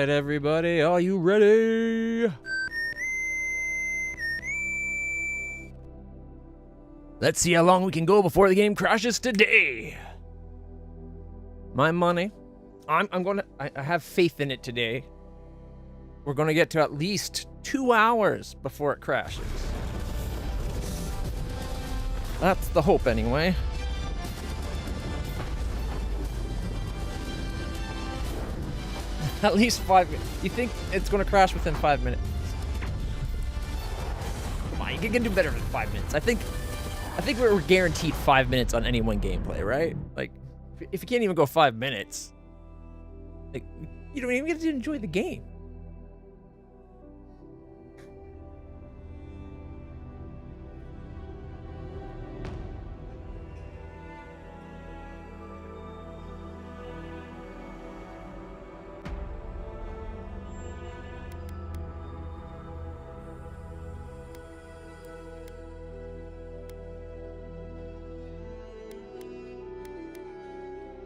right, everybody, are you ready? Let's see how long we can go before the game crashes today. My money, I have faith in it today. We're gonna get to at least 2 hours before it crashes. That's the hope, anyway. At least 5 minutes. You think it's gonna crash within 5 minutes? Come on, you can do better than 5 minutes. I think we're guaranteed 5 minutes on any one gameplay, right? Like, if you can't even go 5 minutes, like, you don't even get to enjoy the game.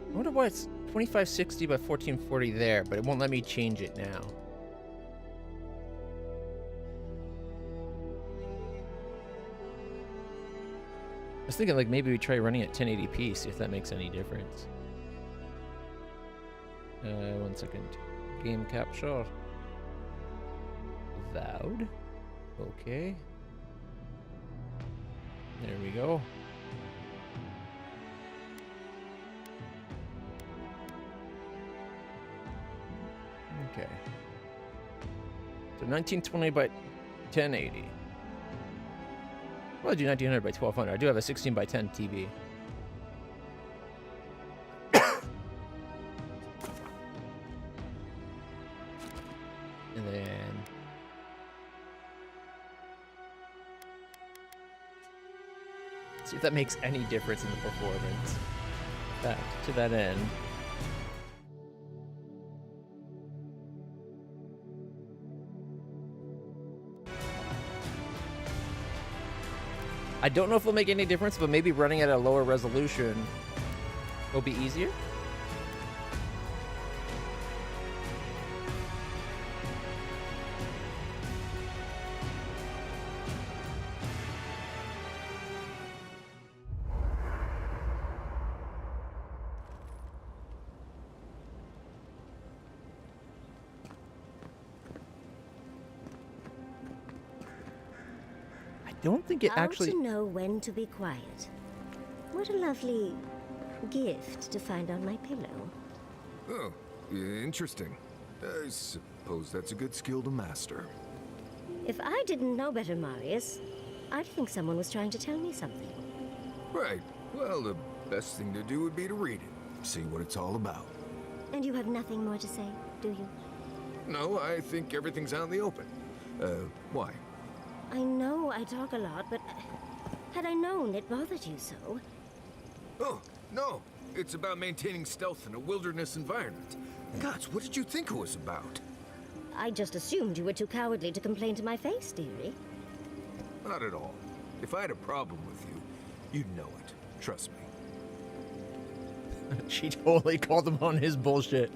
I wonder why it's 2560 by 1440 there, but it won't let me change it now. I was thinking, like, maybe we try running at 1080p, see if that makes any difference. 1 second. Game capture. Avowed. Okay. There we go. Okay. So 1920 by 1080. Well, I do 1900 by 1200. I do have a 16 by 10 TV. And then see if that makes any difference in the performance. That to that end. I don't know if it'll make any difference, but maybe running at a lower resolution will be easier. I don't think it actually... How to know when to be quiet. What a lovely gift to find on my pillow. Oh, interesting. I suppose that's a good skill to master. If I didn't know better, Marius, I'd think someone was trying to tell me something. Right. Well, the best thing to do would be to read it. See what it's all about. And you have nothing more to say, do you? No, I think everything's out in the open. Why? I know I talk a lot, but had I known it bothered you so... Oh, no. It's about maintaining stealth in a wilderness environment. Gods, what did you think it was about? I just assumed you were too cowardly to complain to my face, dearie. Not at all. If I had a problem with you, you'd know it. Trust me. She totally called him on his bullshit.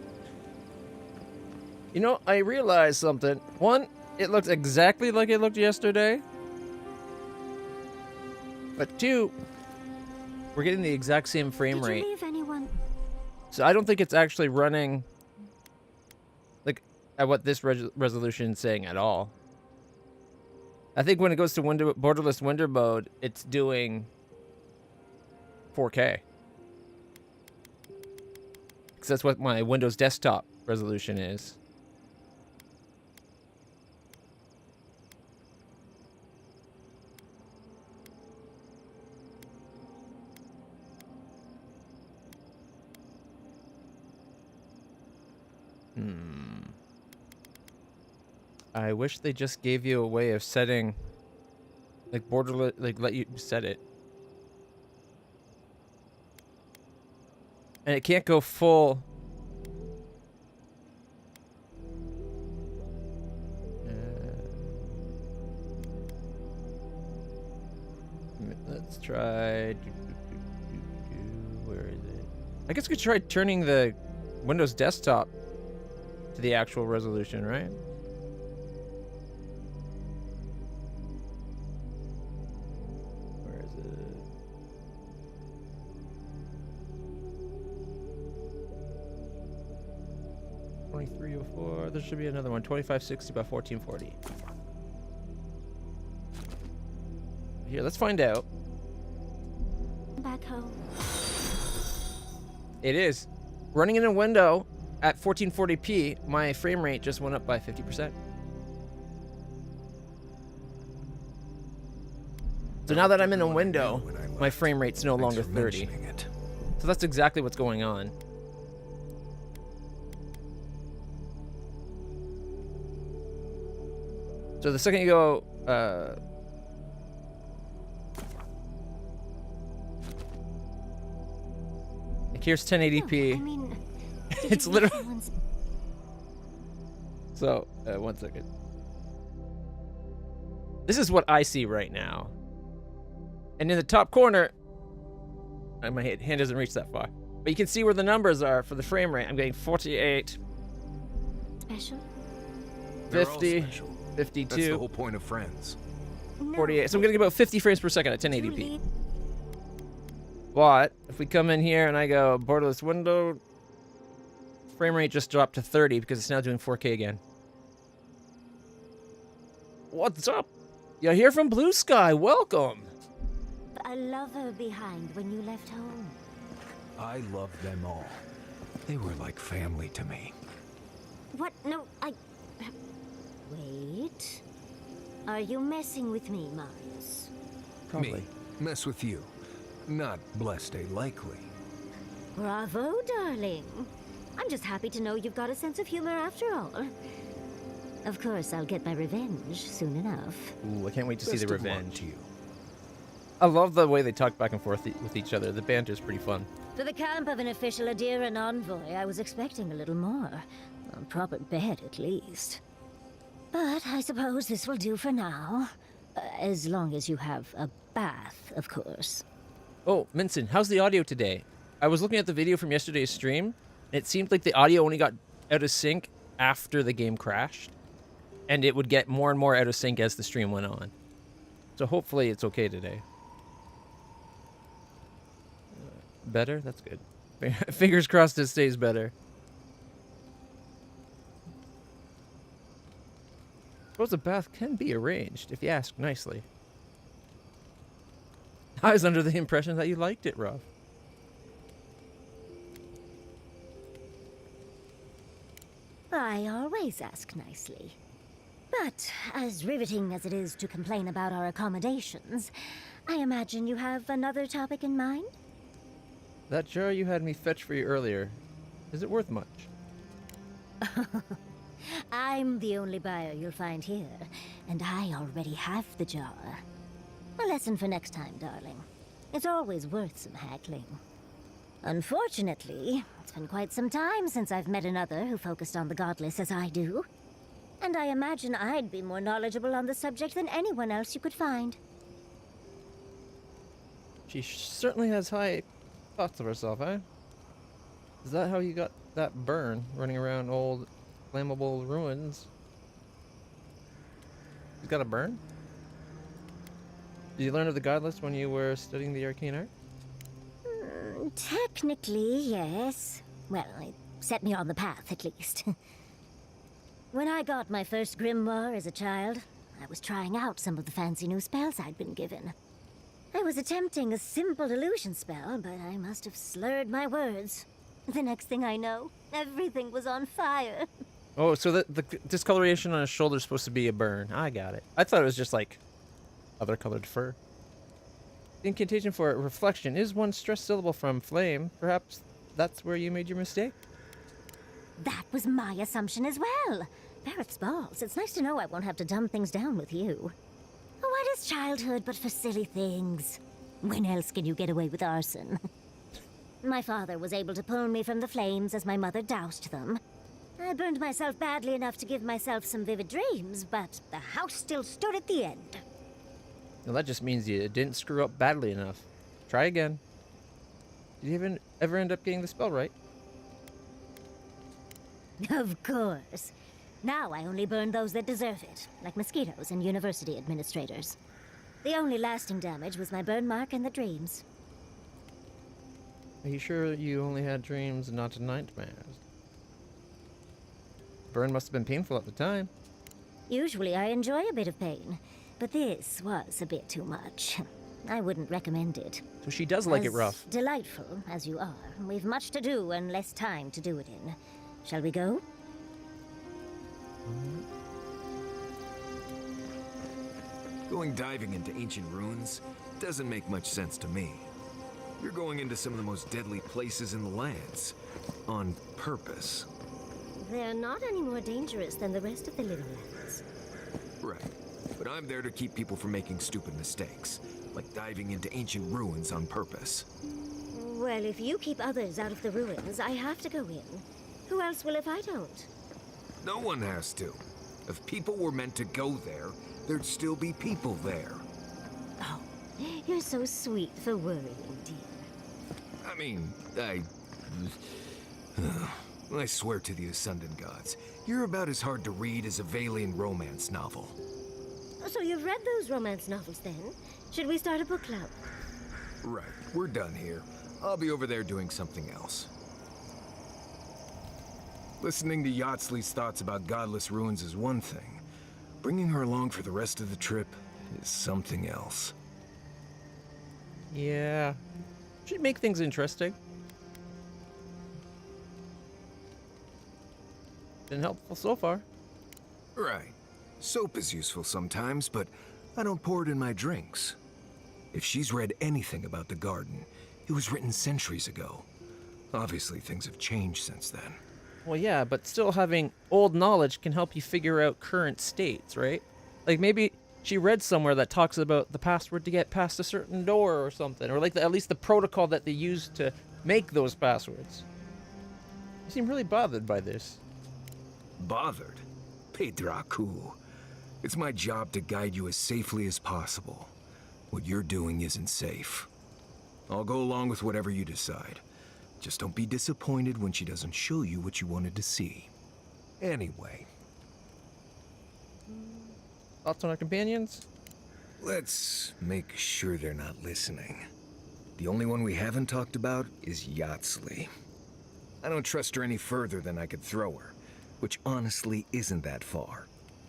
You know, I realized something. One, it looks exactly like it looked yesterday. But two, we're getting the exact same frame rate. Did you leave anyone? So I don't think it's actually running like at what this resolution is saying at all. I think when it goes to borderless window mode, it's doing 4K. Because that's what my Windows desktop resolution is. I wish they just gave you a way of setting, like, borderless, like, let you set it. And it can't go full. Let's try. Where is it? I guess we could try turning the Windows desktop to the actual resolution, right? Where is it? $2304. There should be another one. 2560 by 1440. Here, let's find out. Back home. It is. Running in a window at 1440p, my frame rate just went up by 50%. So now that I'm in a window, my frame rate's no longer 30. So that's exactly what's going on. So the second you go, like here's 1080p. I mean, It's literally. So, 1 second. This is what I see right now. And in the top corner, my hand doesn't reach that far. But you can see where the numbers are for the frame rate. I'm getting 48, special? 50, Special. 52, That's the whole point of friends. No, 48. So I'm getting about 50 frames per second at 1080p. Julie, But if we come in here and I go borderless window, frame rate just dropped to 30 because it's now doing 4K again. What's up? You're here from Blue Sky. Welcome. a lover behind when you left home. I loved them all. They were like family to me. What? No, Wait. Are you messing with me, Marius? Probably. Me. Mess with you. Not blessed a likely. Bravo, darling. I'm just happy to know you've got a sense of humor after all. Of course, I'll get my revenge soon enough. Ooh, I can't wait to see Best the of luck revenge. to you. I love the way they talk back and forth with each other. The banter's pretty fun. For the camp of an official Adiran envoy, I was expecting a little more. A proper bed, at least. But I suppose this will do for now. As long as you have a bath, of course. Oh, Minson, how's the audio today? I was looking at the video from yesterday's stream, and it seemed like the audio only got out of sync after the game crashed. And it would get more and more out of sync as the stream went on. So hopefully it's okay today. Better? That's good. Fingers crossed it stays better. Suppose a bath can be arranged, if you ask nicely. I was under the impression that you liked it, Rob. I always ask nicely. But as riveting as it is to complain about our accommodations, I imagine you have another topic in mind? That jar you had me fetch for you earlier, is it worth much? I'm the only buyer you'll find here, and I already have the jar. A lesson for next time, darling. It's always worth some haggling. Unfortunately, it's been quite some time since I've met another who focused on the godless as I do. And I imagine I'd be more knowledgeable on the subject than anyone else you could find. She certainly has high thoughts of herself, eh? Is that how you got that burn, running around old, flammable ruins? You got a burn? Did you learn of the godless when you were studying the arcane art? Technically, yes. Well, it set me on the path, at least. When I got my first grimoire as a child, I was trying out some of the fancy new spells I'd been given. I was attempting a simple illusion spell, but I must have slurred my words. The next thing I know, everything was on fire. Oh, so the discoloration on his shoulder is supposed to be a burn. I got it. I thought it was just like other colored fur. The incantation for reflection is one stress syllable from flame. Perhaps that's where you made your mistake? That was my assumption as well. Barrett's balls. It's nice to know I won't have to dumb things down with you. What is childhood but for silly things? When else can you get away with arson? My father was able to pull me from the flames as my mother doused them. I burned myself badly enough to give myself some vivid dreams, but the house still stood at the end. Well, that just means you didn't screw up badly enough. Try again. Did you ever end up getting the spell right? Of course. Now I only burn those that deserve it, like mosquitoes and university administrators. The only lasting damage was my burn mark and the dreams. Are you sure you only had dreams and not nightmares? Burn must have been painful at the time. Usually I enjoy a bit of pain, but this was a bit too much. I wouldn't recommend it. So she does like it As rough. delightful as you are, we've much to do and less time to do it in. Shall we go? Going diving into ancient ruins doesn't make much sense to me. You're going into some of the most deadly places in the lands. On purpose. They're not any more dangerous than the rest of the living lands. Right. But I'm there to keep people from making stupid mistakes. Like diving into ancient ruins on purpose. Well, if you keep others out of the ruins, I have to go in. Who else will if I don't? No one has to. If people were meant to go there, there'd still be people there. Oh, you're so sweet for worrying, dear. I mean, I swear to the Ascendant Gods, you're about as hard to read as a Valian romance novel. So you've read those romance novels then? Should we start a book club? Right, we're done here. I'll be over there doing something else. Listening to Yatsley's thoughts about godless ruins is one thing. Bringing her along for the rest of the trip is something else. Yeah. Should make things interesting. Been helpful so far. Right. Soap is useful sometimes, but I don't pour it in my drinks. If she's read anything about the garden, it was written centuries ago. Obviously, things have changed since then. Well, yeah, but still having old knowledge can help you figure out current states, right? Like maybe she read somewhere that talks about the password to get past a certain door or something, or like at least the protocol that they use to make those passwords. You seem really bothered by this. Bothered? Pedraku. It's my job to guide you as safely as possible. What you're doing isn't safe. I'll go along with whatever you decide. Just don't be disappointed when she doesn't show you what you wanted to see. Anyway. Thoughts on our companions? Let's make sure they're not listening. The only one we haven't talked about is Yatsley. I don't trust her any further than I could throw her, which honestly isn't that far.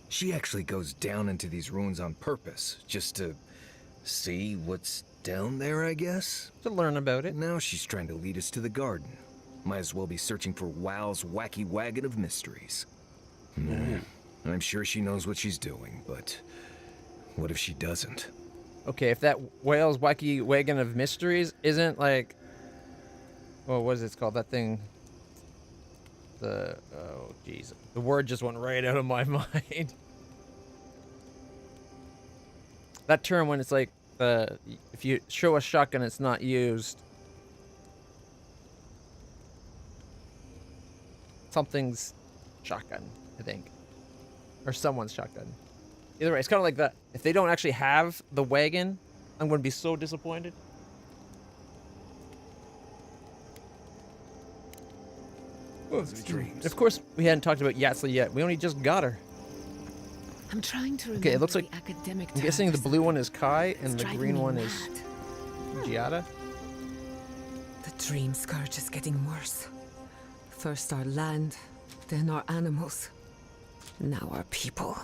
She actually goes down into these ruins on purpose, just to see what's down there, I guess? To learn about it. Now she's trying to lead us to the garden. Might as well be searching for WoW's wacky wagon of mysteries. I'm sure she knows what she's doing, but what if she doesn't? Okay, if that whale's wacky wagon of mysteries isn't like, well, what is it called? That thing. Oh, jeez. The word just went right out of my mind. That term when it's like, if you show a shotgun, it's not used. Something's shotgun, I think. Or someone's shotgun. Either way, it's kind of like that. If they don't actually have the wagon, I'm going to be so disappointed. Dreams. Of course, we hadn't talked about Yatsley yet. We only just got her. I'm trying to remember Okay, it looks like, the academic I'm guessing the terms. blue one is Kai and It's the driving green me one is mad. Giada. The dream scourge is getting worse. First our land, then our animals. Now our people.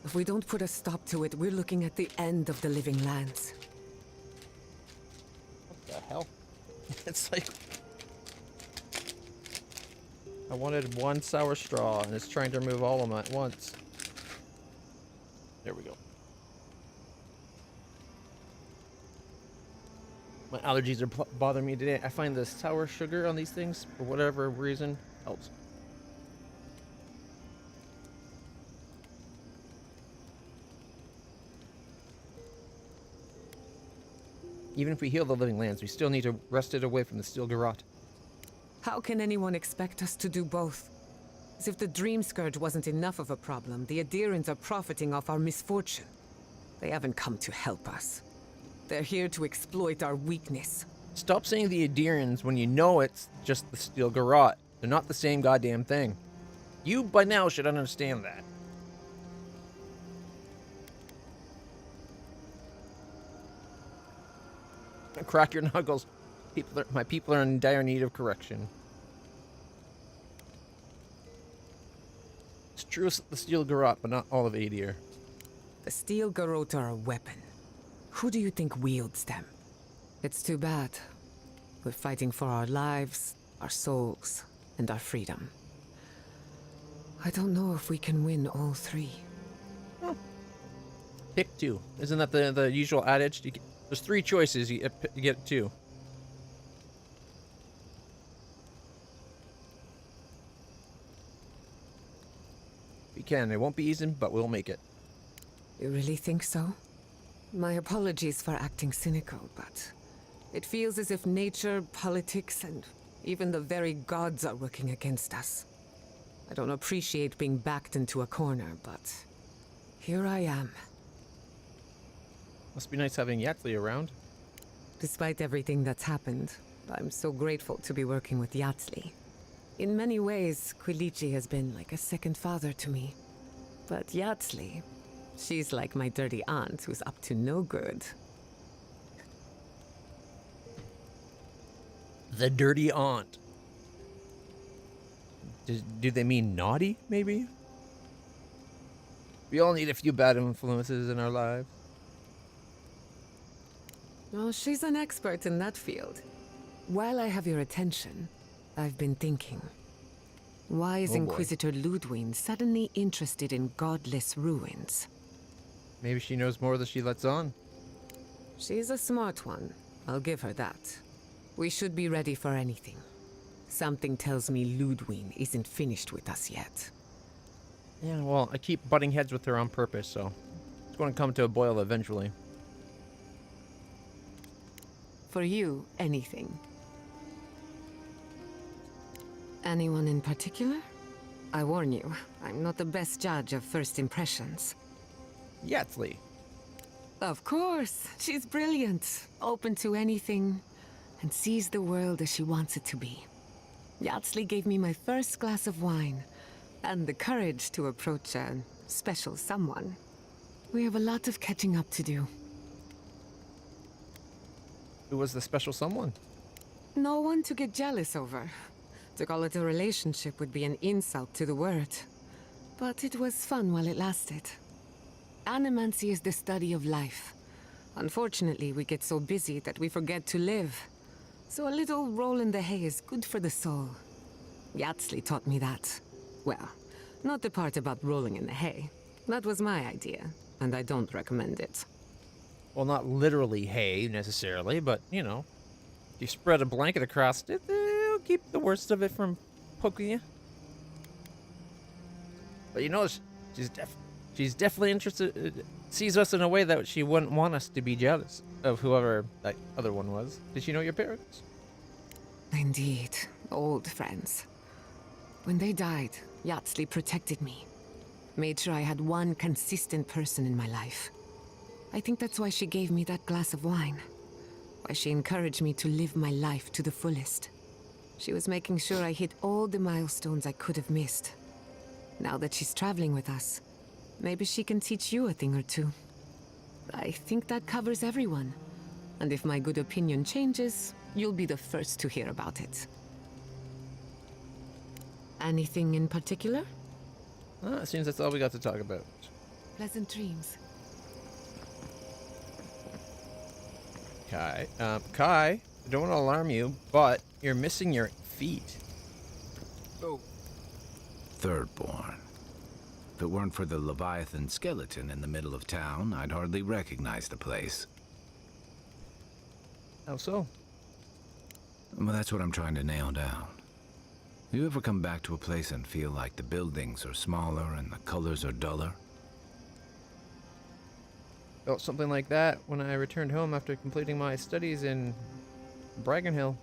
If we don't put a stop to it, we're looking at the end of the living lands. What the hell? It's like, I wanted one sour straw and it's trying to remove all of them at once. There we go. My allergies are bothering me today. I find the sour sugar on these things, for whatever reason, helps. Even if we heal the living lands, we still need to wrest it away from the steel garrote. How can anyone expect us to do both? As if the dream scourge wasn't enough of a problem, the Adherents are profiting off our misfortune. They haven't come to help us. They're here to exploit our weakness. Stop saying the Adherents when you know it's just the steel garrote. They're not the same goddamn thing. You by now should understand that. Crack your knuckles. My people are in dire need of correction. It's true the steel garrote, but not all of Adir. The steel garrote are a weapon. Who do you think wields them? It's too bad. We're fighting for our lives, our souls, and our freedom. I don't know if we can win all three. Pick two. Isn't that the usual adage? There's three choices. You get two. We can. It won't be easy, but we'll make it. You really think so? My apologies for acting cynical, but it feels as if nature, politics, and even the very gods are working against us. I don't appreciate being backed into a corner, but here I am. Must be nice having Yatley around. Despite everything that's happened, I'm so grateful to be working with Yatzli. In many ways, Quilichi has been like a second father to me. But Yatzli, she's like my dirty aunt who's up to no good. The dirty aunt. Do they mean naughty, maybe? We all need a few bad influences in our lives. Oh, she's an expert in that field. While I have your attention, I've been thinking. Why is Inquisitor Ludwig suddenly interested in godless ruins? Maybe she knows more than she lets on. She's a smart one. I'll give her that. We should be ready for anything. Something tells me Ludwig isn't finished with us yet. Yeah, well, I keep butting heads with her on purpose, so it's going to come to a boil eventually. For you, anything. Anyone in particular? I warn you, I'm not the best judge of first impressions. Yatzli. Of course, she's brilliant, open to anything, and sees the world as she wants it to be. Yatzli gave me my first glass of wine, and the courage to approach a special someone. We have a lot of catching up to do. Who was the special someone? No one to get jealous over. To call it a relationship would be an insult to the word. But it was fun while it lasted. Animancy is the study of life. Unfortunately, we get so busy that we forget to live. So a little roll in the hay is good for the soul. Yatzli taught me that. Well, not the part about rolling in the hay. That was my idea, and I don't recommend it. Well, not literally hay, necessarily, but, you know, if you spread a blanket across it, it'll keep the worst of it from poking you. But you know, she's definitely interested, sees us in a way that she wouldn't want us to be jealous of whoever that other one was. Did she know your parents? Indeed, old friends. When they died, Yatzli protected me. Made sure I had one consistent person in my life. I think that's why she gave me that glass of wine. Why she encouraged me to live my life to the fullest. She was making sure I hit all the milestones I could have missed. Now that she's traveling with us, maybe she can teach you a thing or two. I think that covers everyone. And if my good opinion changes, you'll be the first to hear about it. Anything in particular? It seems that's all we got to talk about. Pleasant dreams. Kai. Kai, I don't want to alarm you, but you're missing your feet. Oh. Thirdborn. If it weren't for the Leviathan skeleton in the middle of town, I'd hardly recognize the place. How so? Well, that's what I'm trying to nail down. You ever come back to a place and feel like the buildings are smaller and the colors are duller? Felt something like that when I returned home after completing my studies in Bracken Hill.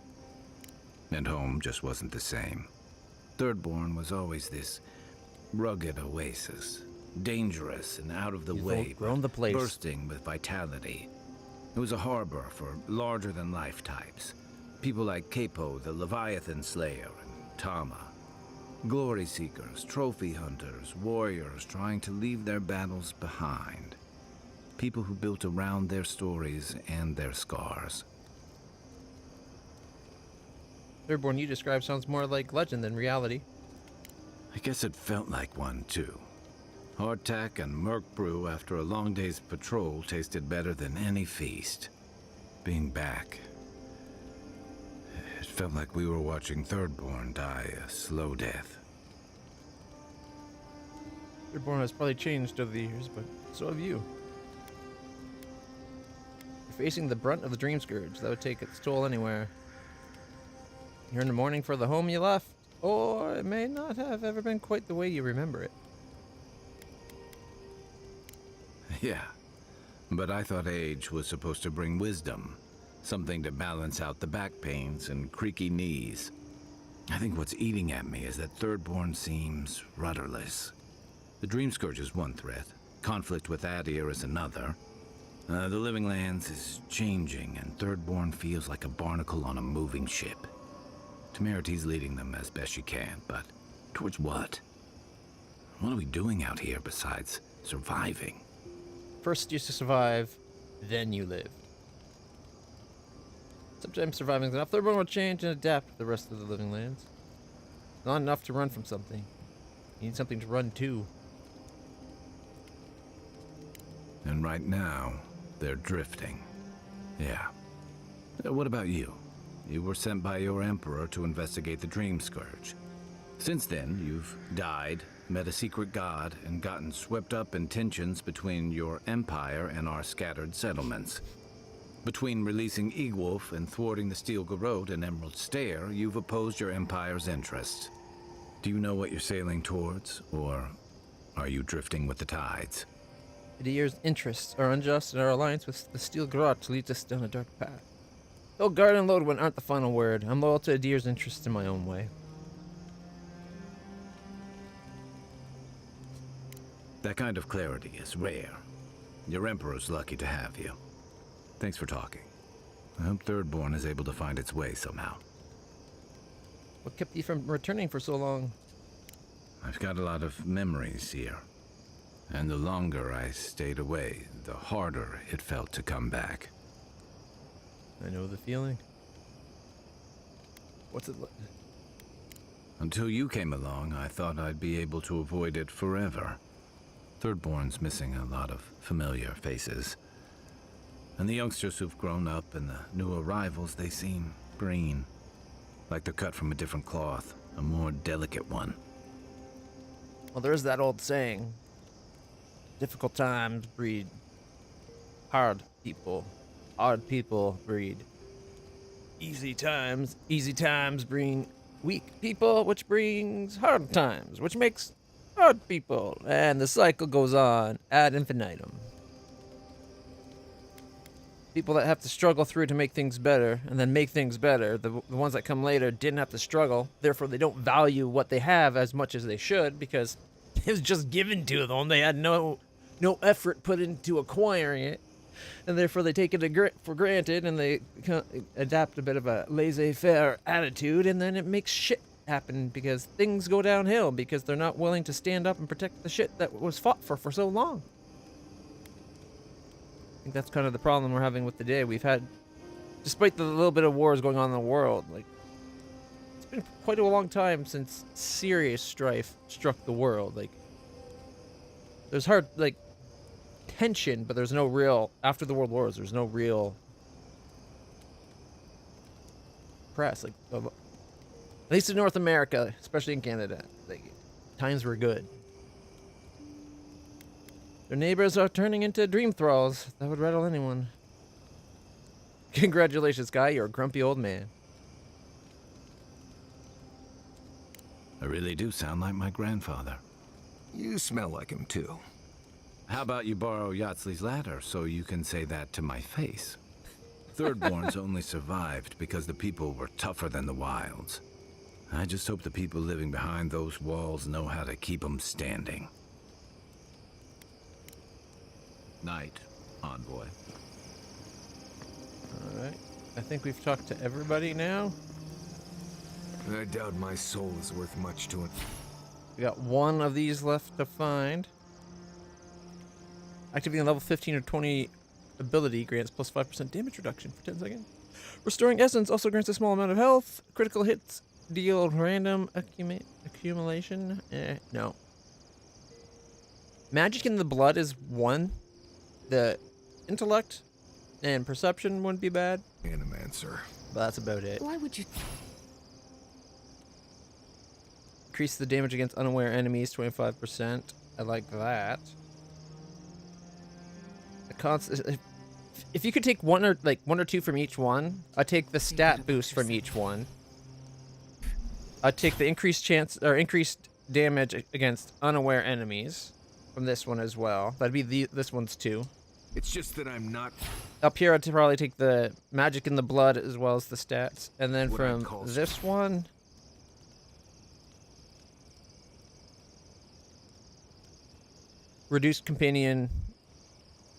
And home just wasn't the same. Thirdborn was always this rugged oasis, dangerous and out of the You've way, outgrown the place. bursting with vitality. It was a harbor for larger-than-life types. People like Capo, the Leviathan Slayer, and Tama. Glory seekers, trophy hunters, warriors trying to leave their battles behind. People who built around their stories and their scars. Thirdborn you described sounds more like legend than reality. I guess it felt like one, too. Hardtack and Merc brew after a long day's patrol tasted better than any feast. Being back, it felt like we were watching Thirdborn die a slow death. Thirdborn has probably changed over the years, but so have you. You're facing the brunt of the Dream Scourge. That would take its toll anywhere. You're in the mourning for the home you left, or it may not have ever been quite the way you remember it. Yeah, but I thought age was supposed to bring wisdom. Something to balance out the back pains and creaky knees. I think what's eating at me is that Thirdborn seems rudderless. The Dream Scourge is one threat. Conflict with Adir is another. The Living Lands is changing, and Thirdborn feels like a barnacle on a moving ship. Temerity's leading them as best she can, but towards what? What are we doing out here besides surviving? First you survive, then you live. Sometimes surviving's enough. Thirdborn will change and adapt to the rest of the Living Lands. Not enough to run from something. You need something to run to. And right now, they're drifting. Yeah. What about you? You were sent by your Emperor to investigate the Dream Scourge. Since then, you've died, met a secret god, and gotten swept up in tensions between your empire and our scattered settlements. Between releasing Egwolf and thwarting the Steel Garrote and Emerald Stair, you've opposed your empire's interests. Do you know what you're sailing towards, or are you drifting with the tides? Adir's interests are unjust, and our alliance with the Steel Garrote leads us down a dark path. Though Guard and Lodwyn aren't the final word, I'm loyal to Adir's interests in my own way. That kind of clarity is rare. Your Emperor's lucky to have you. Thanks for talking. I hope Thirdborn is able to find its way somehow. What kept you from returning for so long? I've got a lot of memories here. And the longer I stayed away, the harder it felt to come back. I know the feeling. What's it like? Until you came along, I thought I'd be able to avoid it forever. Thirdborn's missing a lot of familiar faces. And the youngsters who've grown up and the new arrivals, they seem green. Like they're cut from a different cloth, a more delicate one. Well, there's that old saying. Difficult times breed hard people. Hard people breed easy times. Easy times bring weak people, which brings hard times, which makes hard people. And the cycle goes on ad infinitum. People that have to struggle through to make things better, and then make things better, the ones that come later didn't have to struggle, therefore they don't value what they have as much as they should, because it was just given to them. They had no effort put into acquiring it, and therefore they take it for granted, and they adapt a bit of a laissez-faire attitude, and then it makes shit happen, because things go downhill, because they're not willing to stand up and protect the shit that was fought for so long. I think that's kind of the problem we're having with the day. We've had, despite the little bit of wars going on in the world, like, it's been quite a long time since serious strife struck the world. Like, there's hard, like, tension, but there's no real, after the world wars, there's no real press. Like, at least in North America, especially in Canada, like, times were good. Their neighbors are turning into dream thralls. That would rattle anyone. Congratulations, Guy. You're a grumpy old man. I really do sound like my grandfather. You smell like him, too. How about you borrow Yatsley's ladder so you can say that to my face? Thirdborn's only survived because the people were tougher than the wilds. I just hope the people living behind those walls know how to keep them standing. Night, envoy. Alright. I think we've talked to everybody now. I doubt my soul is worth much to it. We got one of these left to find. Activating level 15 or 20 ability grants plus 5% damage reduction for 10 seconds. Restoring essence also grants a small amount of health. Critical hits deal random accumulation. No. Magic in the blood is 1. The intellect and perception wouldn't be bad. Animancer. But that's about it. Why would you? Increase the damage against unaware enemies 25%. I like that. If you could take one or two from each one, I'd take the stat boost from each one. I'd take the increased damage against unaware enemies from this one as well. That'd be this one's too. It's just that I'm not. Up here, I'd probably take the magic in the blood as well as the stats, and then What from I'd call this one. Reduced companion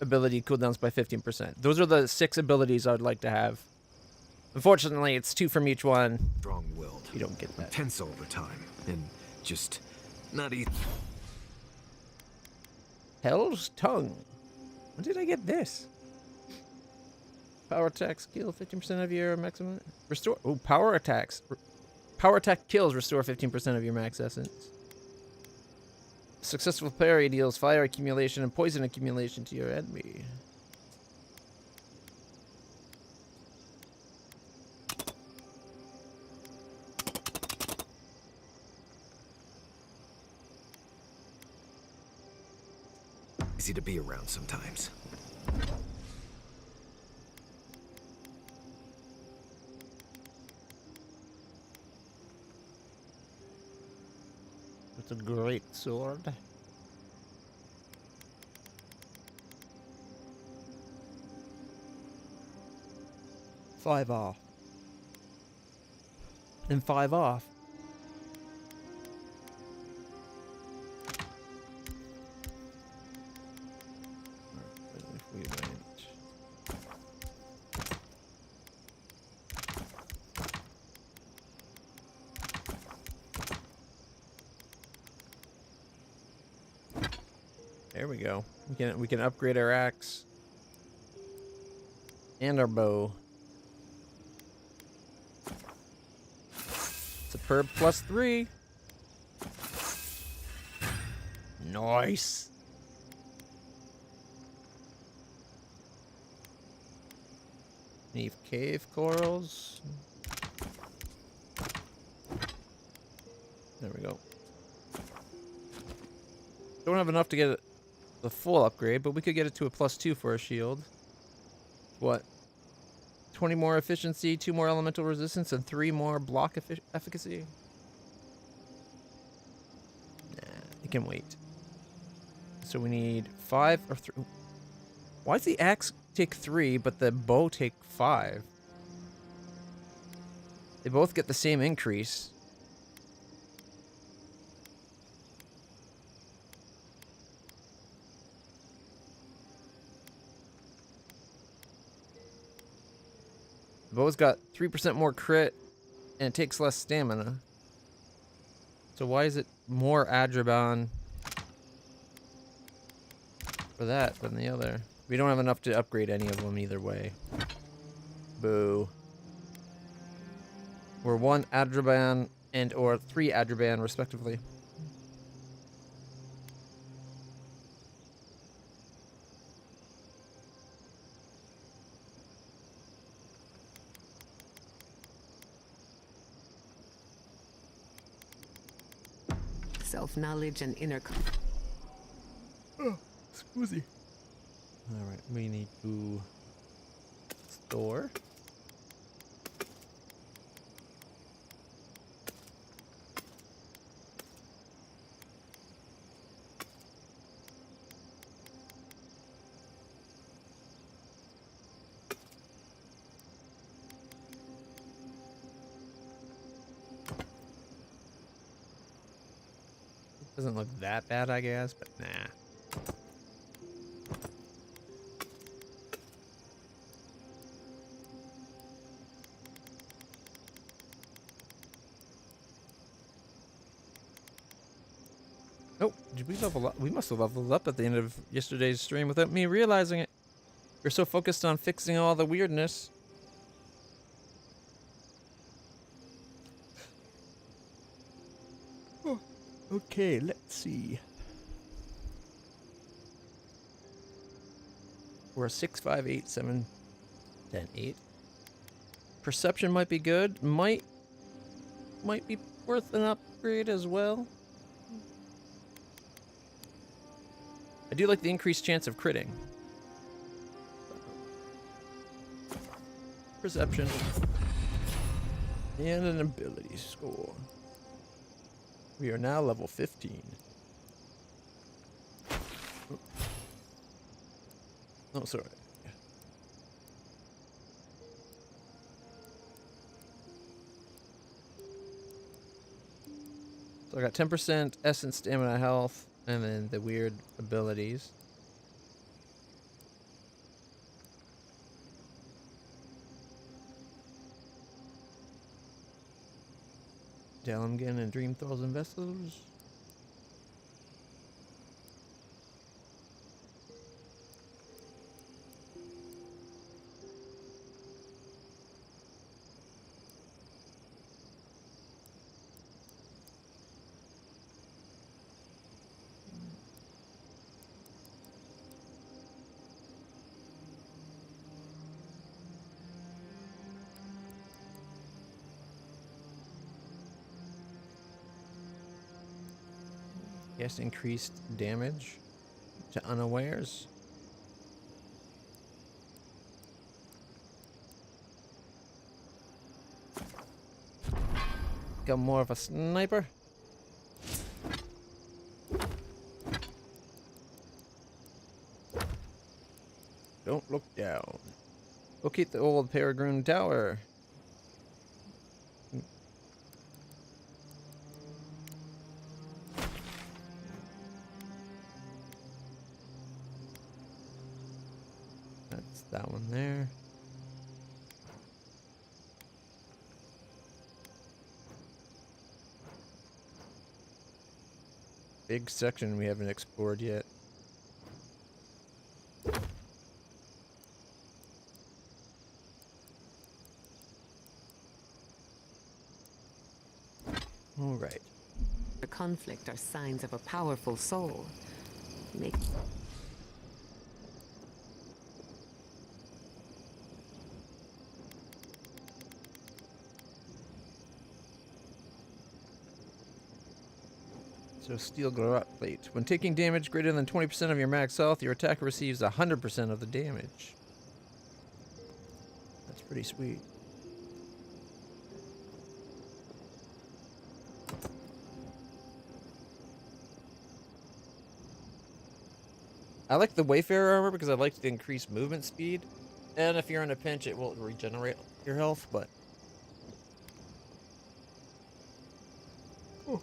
ability cooldowns by 15%. Those are the 6 abilities I would like to have. Unfortunately, it's 2 from each one. Strong-willed. You don't get I'm that. tense all the time, and just not easy. Hell's Tongue. When did I get this? Power attack skill, 15% of your maximum. Restore. Oh, power attacks. Power attack kills restore 15% of your max essence. Successful parry deals fire accumulation and poison accumulation to your enemy. Easy to be around sometimes. It's a great sword. $5 off. And $5 off. If we went. There we go. We can upgrade our axe and our bow. Superb +3. Nice. Neve cave corals. There we go. Don't have enough to get the full upgrade, but we could get it to a +2 for a shield. What? 20 more efficiency, 2 more elemental resistance, and 3 more block efficacy. Nah, it can wait. So we need 5 or 3. Why does the axe take 3, but the bow take 5? They both get the same increase. The bow's got 3% more crit, and it takes less stamina. So why is it more Adraban for that than the other? We don't have enough to upgrade any of them either way. Boo. We're 1 Adraban and or 3 Adraban respectively. Self-knowledge and inner. Oh, scusi. All right, we need to store. Doesn't look that bad, I guess, but nah. Did we level up? We must have leveled up at the end of yesterday's stream without me realizing it. We're so focused on fixing all the weirdness. Oh, okay, let's see. We're 6, 5, 8, 7, 10, 8. Perception might be good. Might be worth an upgrade as well. I do like the increased chance of critting. Perception. And an ability score. We are now level 15. Oh, sorry. So I got 10% essence, stamina, health, and then the weird abilities. Delmgen and Dream Thralls and Vessels. Yes, increased damage to unawares. Got more of a sniper. Don't look down. Locate the old Peregrine Tower. That's that one there. Big section we haven't explored yet. All right. The conflict are signs of a powerful soul. Make So steel garrote plate. When taking damage greater than 20% of your max health, your attacker receives 100% of the damage. That's pretty sweet. I like the Wayfarer armor because I like the increased movement speed. And if you're in a pinch, it will regenerate your health, but... Oh.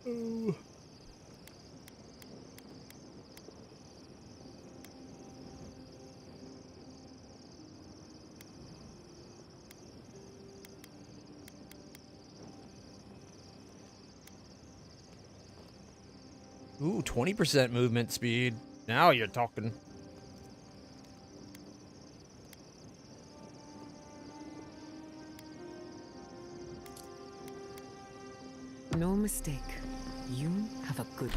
Ooh, 20% movement speed. Now you're talking. no mistake. You have a good.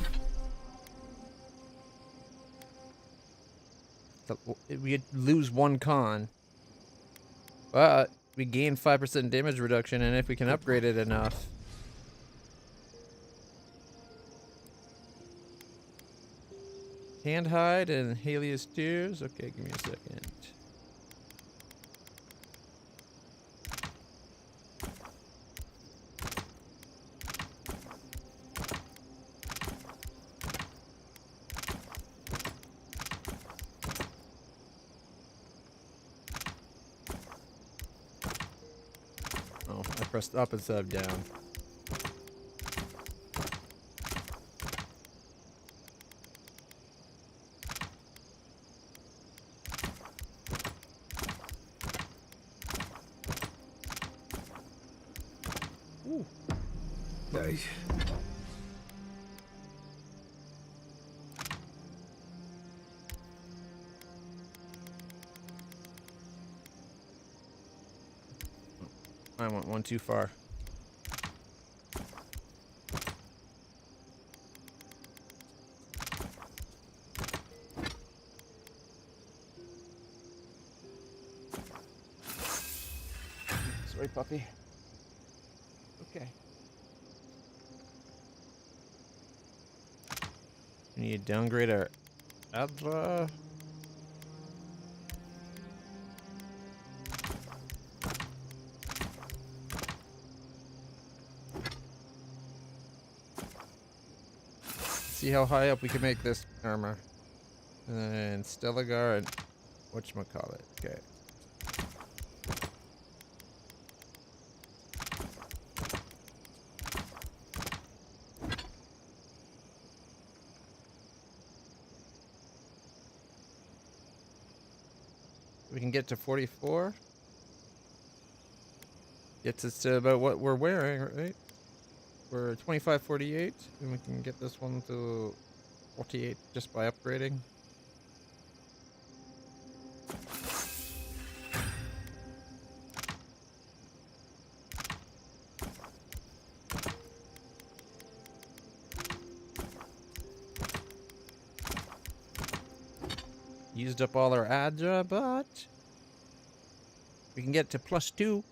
We lose one con, but we gain 5% damage reduction, and if we can upgrade it enough. Hand hide and Helios Tears. Okay, give me a second. Oh, I pressed up instead of down. I went one too far. Sorry, puppy. Okay. We need to downgrade our Adra. See how high up we can make this armor. And Stellagar and whatchamacallit. Okay. We can get to 44. Gets us to about what we're wearing, right? We're 25, 48, and we can get this one to 48 just by upgrading. Used up all our Adra, but we can get to +2.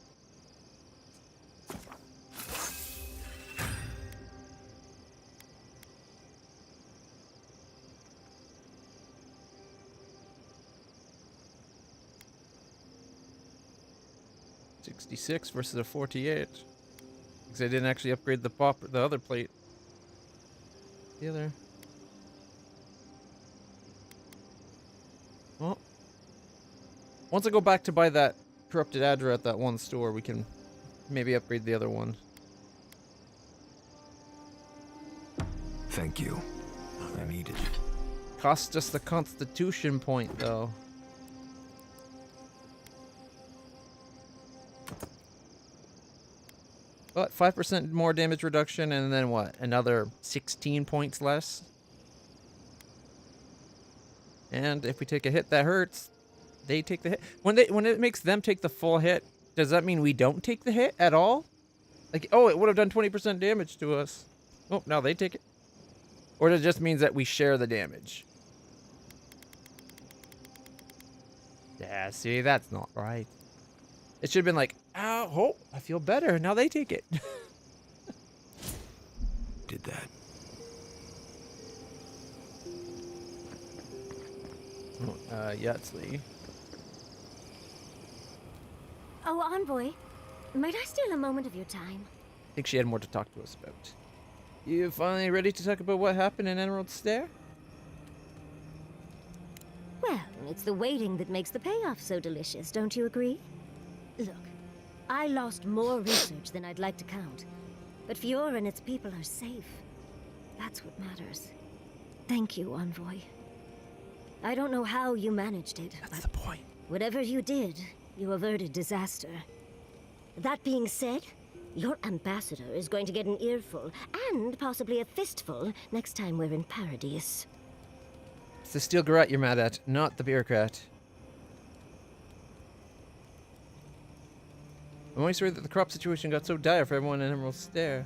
+66 versus a 48. Because I didn't actually upgrade the other plate. The other. Well, once I go back to buy that corrupted Adra at that one store, we can maybe upgrade the other one. Thank you. I needed it. Cost us the Constitution point, though. But 5% more damage reduction, and then what? Another 16 points less. And if we take a hit that hurts, they take the hit. When it makes them take the full hit, does that mean we don't take the hit at all? Like, oh, it would have done 20% damage to us. Oh, now they take it. Or it just means that we share the damage. Yeah, see, that's not right. It should have been like, ow, oh, I feel better. Now they take it. Did that. Yatsley. Oh, Envoy, might I steal a moment of your time? I think she had more to talk to us about. You finally ready to talk about what happened in Emerald Stair? Well, it's the waiting that makes the payoff so delicious, don't you agree? Look, I lost more research than I'd like to count, but Fiora and its people are safe. That's what matters. Thank you, Envoy. I don't know how you managed it, That's but the point. whatever you did, you averted disaster. That being said, your ambassador is going to get an earful, and possibly a fistful, next time we're in Paradise. It's the Steel Garret you're mad at, not the bureaucrat. I'm only sorry that the crop situation got so dire for everyone in Emerald Stair.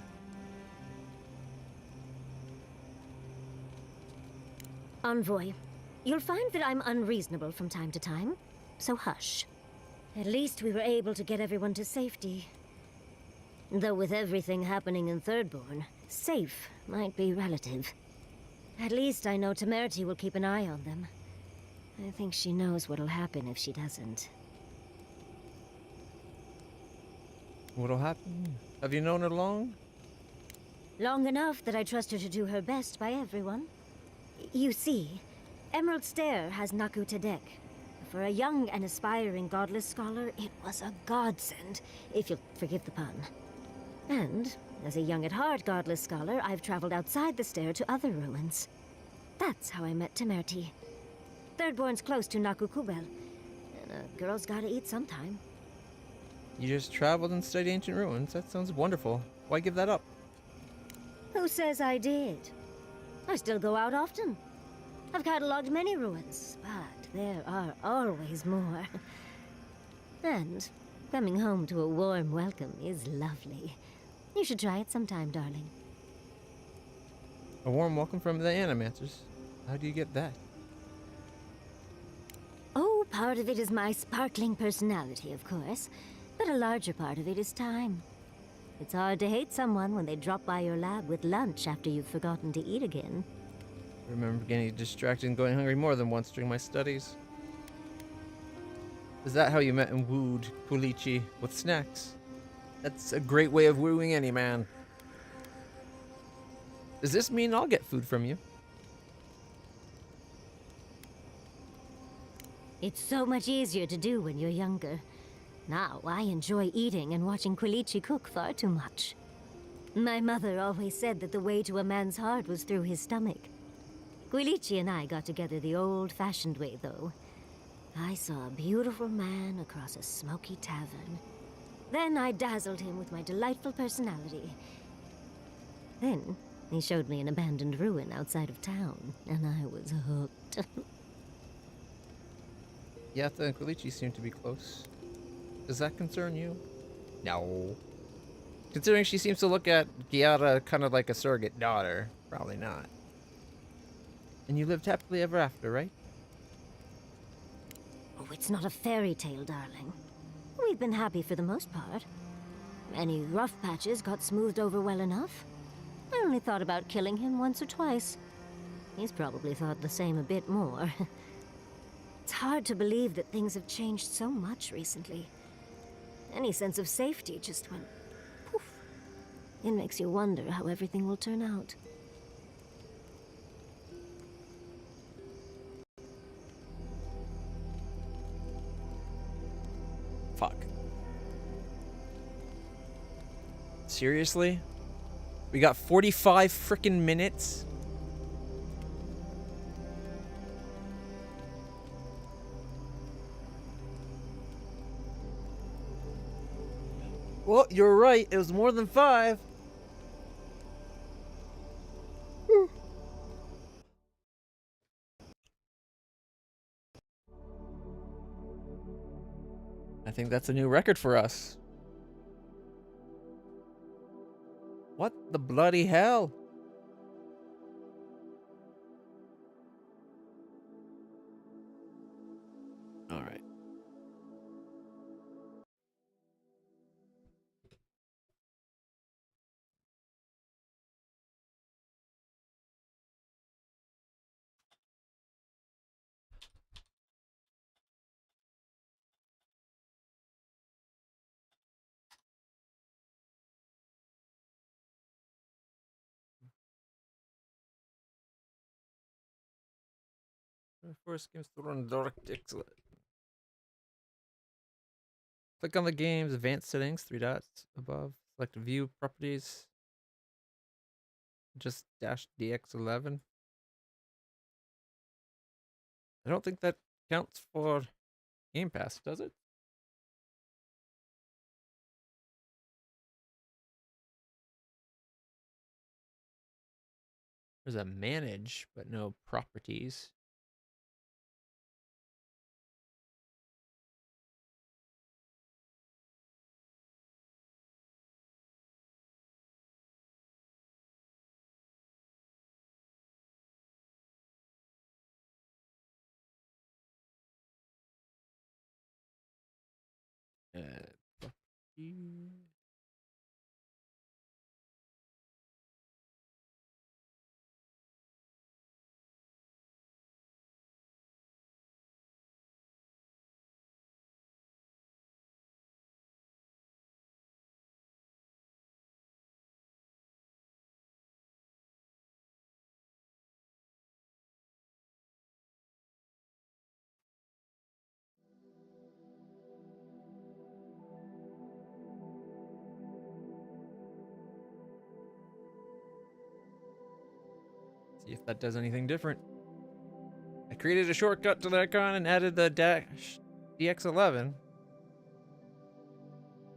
Envoy, you'll find that I'm unreasonable from time to time, so hush. At least we were able to get everyone to safety. Though with everything happening in Thirdborn, safe might be relative. At least I know Temerity will keep an eye on them. I think she knows what'll happen if she doesn't. What'll happen? Have you known her long? Long enough that I trust her to do her best by everyone. You see, Emerald Stair has Naku Tedek. For a young and aspiring godless scholar, it was a godsend, if you'll forgive the pun. And, as a young at heart godless scholar, I've traveled outside the stair to other ruins. That's how I met Temerity. Thirdborn's close to Naku Kubel, and a girl's gotta eat sometime. You just traveled and studied ancient ruins. That sounds wonderful. Why give that up? Who says I did? I still go out often. I've catalogued many ruins, but there are always more. And Coming home to a warm welcome is lovely. You should try it sometime, darling. A warm welcome from the Animancers. How do you get that? Oh, part of it is my sparkling personality, of course. But a larger part of it is time. It's hard to hate someone when they drop by your lab with lunch after you've forgotten to eat again. I remember getting distracted and going hungry more than once during my studies. Is that how you met and wooed Kulichi with snacks? That's a great way of wooing any man. Does this mean I'll get food from you? It's so much easier to do when you're younger. Now, I enjoy eating and watching Quilichi cook far too much. My mother always said that the way to a man's heart was through his stomach. Quilichi and I got together the old-fashioned way, though. I saw a beautiful man across a smoky tavern. Then I dazzled him with my delightful personality. Then he showed me an abandoned ruin outside of town, and I was hooked. Yata and Kulichi seem to be close. Does that concern you? No. Considering she seems to look at Gyata kind of like a surrogate daughter, probably not. And you lived happily ever after, right? Oh, it's not a fairy tale, darling. We've been happy for the most part. Any rough patches got smoothed over well enough. I only thought about killing him once or twice. He's probably thought the same a bit more. It's hard to believe that things have changed so much recently. Any sense of safety just went poof. It makes you wonder how everything will turn out. Fuck. Seriously? We got 45 frickin' minutes? Well, you're right. It was more than 5. I think that's a new record for us. What the bloody hell? All right. First games to run Dark Excellent. Click on the game's advanced settings, 3 dots above. Select view properties. Just dash DX11. I don't think that counts for Game Pass, does it? There's a manage, but no properties. Property. See if that does anything different. I created a shortcut to the icon and added the dash DX11.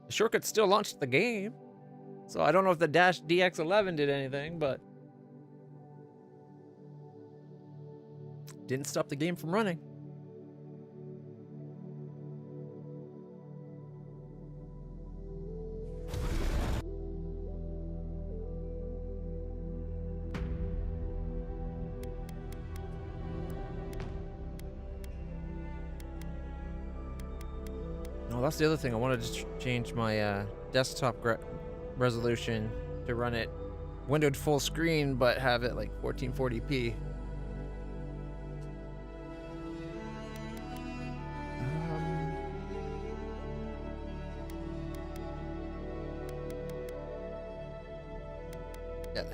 The shortcut still launched the game. So I don't know if the dash DX11 did anything, but didn't stop the game from running. Oh, that's the other thing. I wanted to change my desktop resolution to run it windowed full screen, but have it like 1440p. Yeah,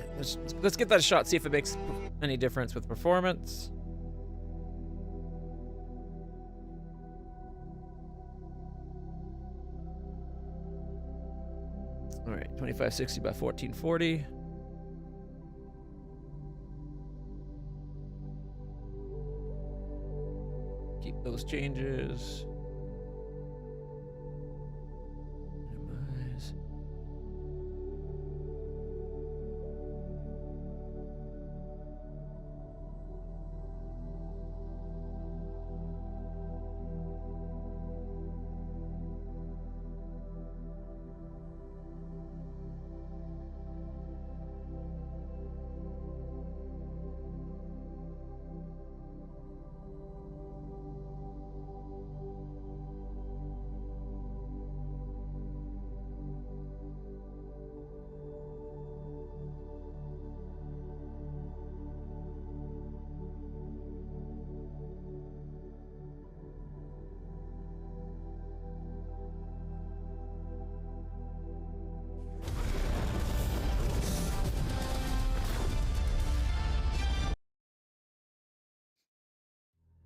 let's get that shot, see if it makes any difference with performance. All right, 2560 by 1440. Keep those changes. Minimize.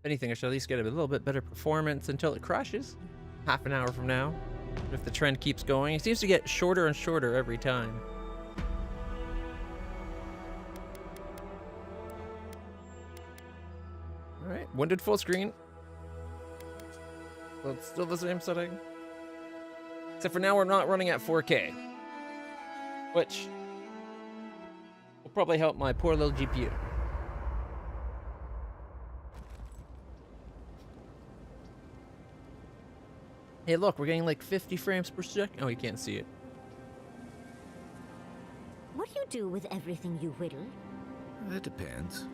If anything, I should at least get a little bit better performance until it crashes. Half an hour from now. If the trend keeps going, it seems to get shorter and shorter every time. Alright, windowed full screen. So it's still the same setting. Except for now we're not running at 4K. Which will probably help my poor little GPU. Hey, look, we're getting like 50 frames per second. Oh, you can't see it. What do you do with everything you whittle? That depends.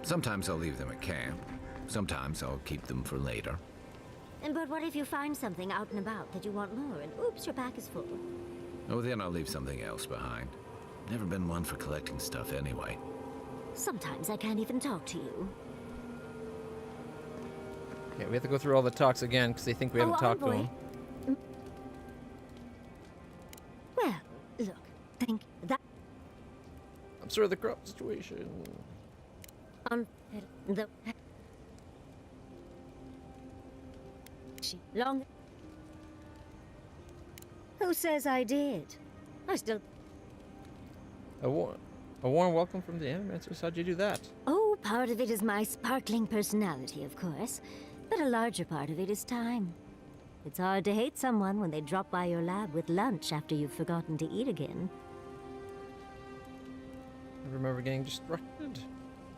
Sometimes I'll leave them at camp. Sometimes I'll keep them for later. But what if you find something out and about that you want more and oops, your back is full? Oh, then I'll leave something else behind. Never been one for collecting stuff anyway. Sometimes I can't even talk to you. Yeah, we have to go through all the talks again because they think we haven't talked to Envoy. them. Well, look, think that I'm sorry, the crop situation. on the long. Who says I did? I still. A warm welcome from the Animancers. How'd you do that? Oh, part of it is my sparkling personality, of course. But a larger part of it is time. It's hard to hate someone when they drop by your lab with lunch after you've forgotten to eat again. I remember getting distracted.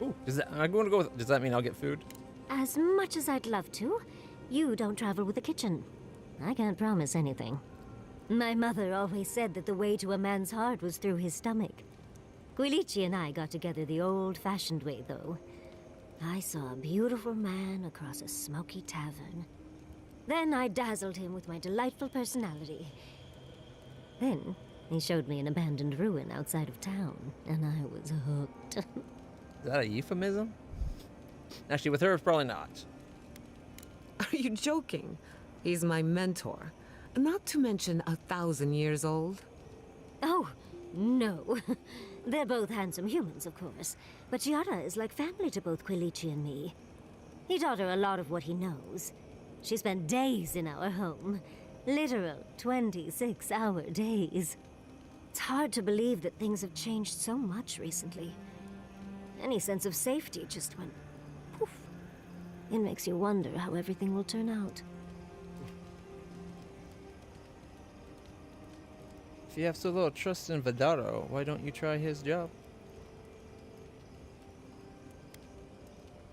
Ooh, I'm going to go with, does that mean I'll get food? As much as I'd love to, you don't travel with a kitchen. I can't promise anything. My mother always said that the way to a man's heart was through his stomach. Quilici and I got together the old-fashioned way, though. I saw a beautiful man across a smoky tavern. Then I dazzled him with my delightful personality. Then he showed me an abandoned ruin outside of town, and I was hooked. Is that a euphemism? Actually, with her, it's probably not. Are you joking? He's my mentor. Not to mention 1,000 years old. Oh, no. They're both handsome humans, of course. But Giada is like family to both Quilici and me. He taught her a lot of what he knows. She spent days in our home. Literal 26-hour days. It's hard to believe that things have changed so much recently. Any sense of safety just went poof. It makes you wonder how everything will turn out. If you have so little trust in Vidaro, why don't you try his job?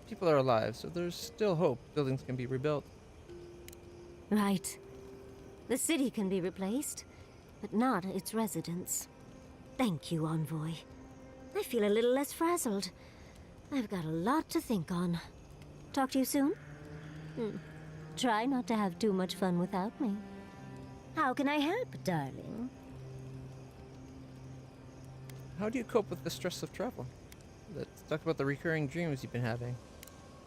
People are alive, so there's still hope buildings can be rebuilt. Right. The city can be replaced, but not its residents. Thank you, Envoy. I feel a little less frazzled. I've got a lot to think on. Talk to you soon? Try not to have too much fun without me. How can I help, darling? How do you cope with the stress of travel? Let's talk about the recurring dreams you've been having.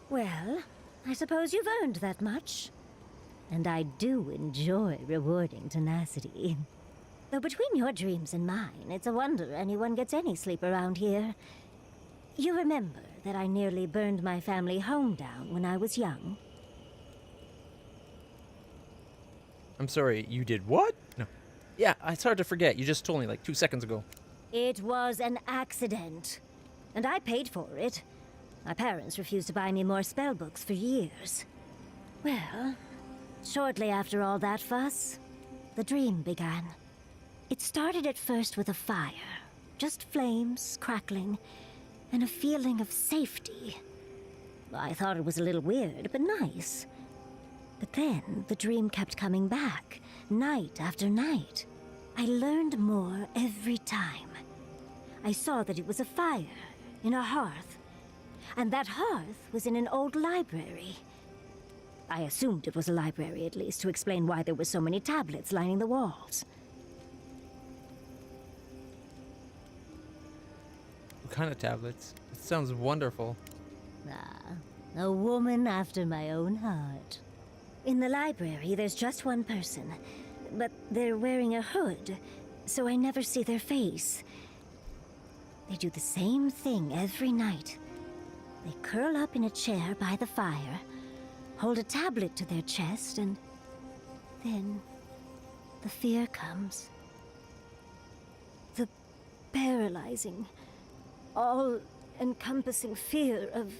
Well, I suppose you've earned that much. And I do enjoy rewarding tenacity. Though between your dreams and mine, it's a wonder anyone gets any sleep around here. You remember that I nearly burned my family home down when I was young? I'm sorry, you did what? No. Yeah, it's hard to forget. You just told me like 2 seconds ago. It was an accident. And I paid for it. My parents refused to buy me more spell books for years. Well, shortly after all that fuss, the dream began. It started at first with a fire. Just flames, crackling, and a feeling of safety. I thought it was a little weird, but nice. But then the dream kept coming back, night after night. I learned more every time. I saw that it was a fire in a hearth, and that hearth was in an old library. I assumed it was a library, at least, to explain why there were so many tablets lining the walls. What kind of tablets? It sounds wonderful. Ah, a woman after my own heart. In the library, there's just one person, but they're wearing a hood, so I never see their face. They do the same thing every night. They curl up in a chair by the fire, hold a tablet to their chest, and then the fear comes. The paralyzing, all-encompassing fear of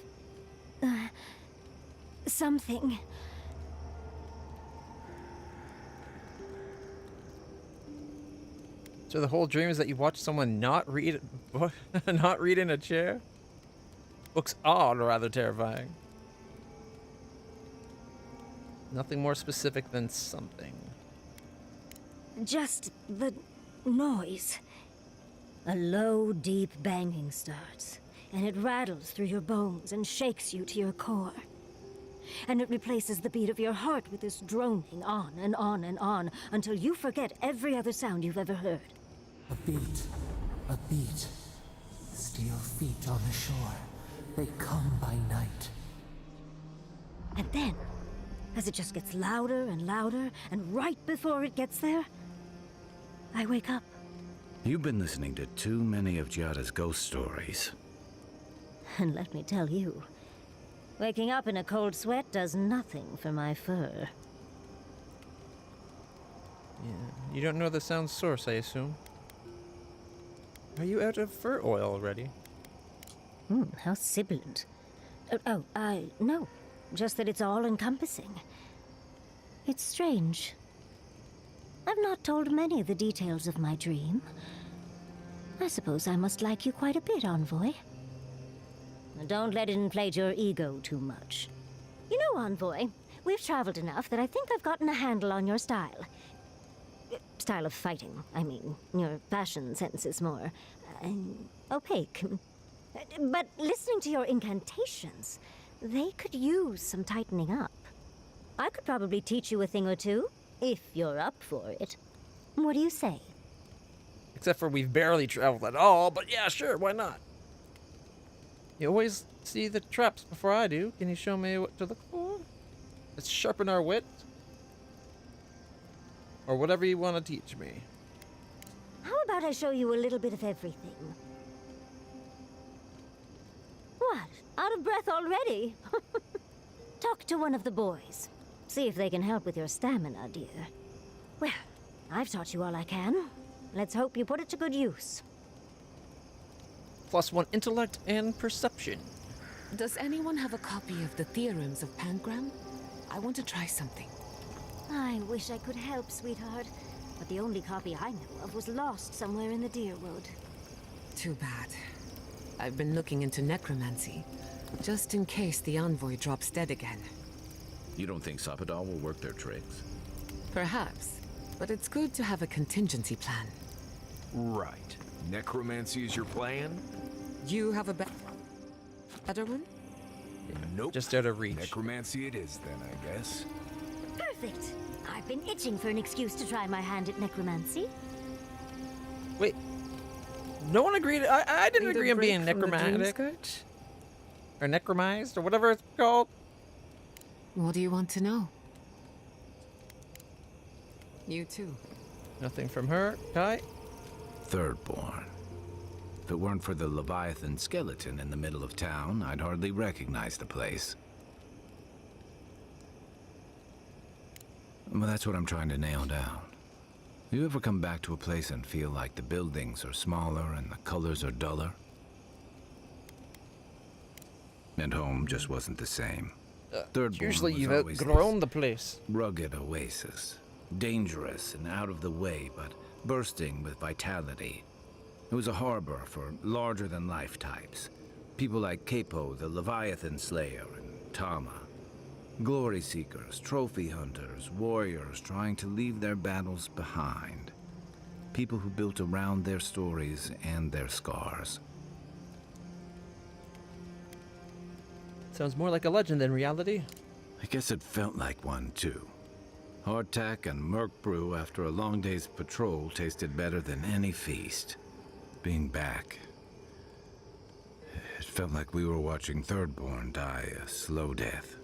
something. So the whole dream is that you watch someone not read not read in a chair? Looks odd, rather terrifying. Nothing more specific than something. Just the noise. A low, deep banging starts, and it rattles through your bones and shakes you to your core. And it replaces the beat of your heart with this droning on and on and on until you forget every other sound you've ever heard. A beat. Steel feet on the shore. They come by night. And then, as it just gets louder and louder, and right before it gets there, I wake up. You've been listening to too many of Giada's ghost stories. And let me tell you, waking up in a cold sweat does nothing for my fur. Yeah. You don't know the sound source, I assume. Are you out of fur oil already? How sibilant. No. Just that it's all-encompassing. It's strange. I've not told many of the details of my dream. I suppose I must like you quite a bit, Envoy. Don't let it inflate your ego too much. You know, Envoy, we've traveled enough that I think I've gotten a handle on your style. Style of fighting, I mean. Your fashion sense is more opaque. But listening to your incantations, they could use some tightening up. I could probably teach you a thing or two, if you're up for it. What do you say? Except for we've barely traveled at all, but yeah, sure, why not? You always see the traps before I do. Can you show me what to look for? Let's sharpen our wit. Or whatever you want to teach me. How about I show you a little bit of everything? What? Out of breath already? Talk to one of the boys. See if they can help with your stamina, dear. Well, I've taught you all I can. Let's hope you put it to good use. +1 intellect and perception. Does anyone have a copy of the Theorems of Pangram? I want to try something. I wish I could help, sweetheart. But the only copy I know of was lost somewhere in the Deerwood. Too bad. I've been looking into necromancy, just in case the envoy drops dead again. You don't think Sapadal will work their tricks? Perhaps, but it's good to have a contingency plan. Right. Necromancy is your plan? You have a better one? Nope. Just out of reach. Necromancy it is then, I guess. Perfect. I've been itching for an excuse to try my hand at necromancy. Wait. No one agreed. I didn't Need a agree on break being from the necromantic. dreamscourge? Or necromized, or whatever it's called. What do you want to know? You too. Nothing from her. Kai? Thirdborn. If it weren't for the Leviathan skeleton in the middle of town, I'd hardly recognize the place. Well, that's what I'm trying to nail down. You ever come back to a place and feel like the buildings are smaller and the colors are duller? And home just wasn't the same. Thirdborn Usually was you've always outgrown this the place. rugged oasis. Dangerous and out of the way, but bursting with vitality. It was a harbor for larger-than-life types. People like Capo, the Leviathan Slayer, and Tama. Glory seekers, trophy hunters, warriors trying to leave their battles behind. People who built around their stories and their scars. Sounds more like a legend than reality. I guess it felt like one, too. Hardtack and murk brew after a long day's patrol tasted better than any feast. Being back, it felt like we were watching Thirdborn die a slow death.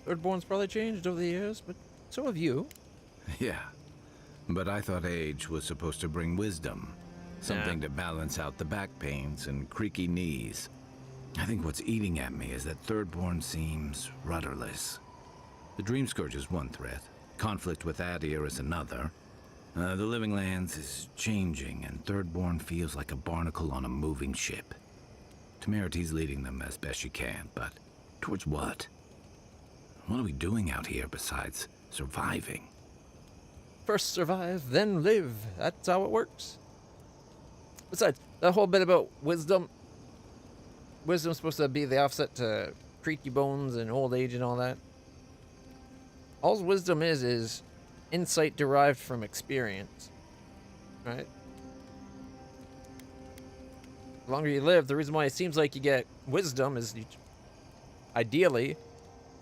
Thirdborn's probably changed over the years, but so have you. Yeah, but I thought age was supposed to bring wisdom. Something to balance out the back pains and creaky knees. I think what's eating at me is that Thirdborn seems rudderless. The Dreamscourge is one threat. Conflict with Adir is another. The Living Lands is changing, and Thirdborn feels like a barnacle on a moving ship. Temerity's leading them as best she can, but towards what? What are we doing out here besides surviving? First survive, then live. That's how it works. Besides, that whole bit about wisdom. Wisdom's supposed to be the offset to creaky bones and old age and all that. All wisdom is insight derived from experience. Right? The longer you live, the reason why it seems like you get wisdom is ideally,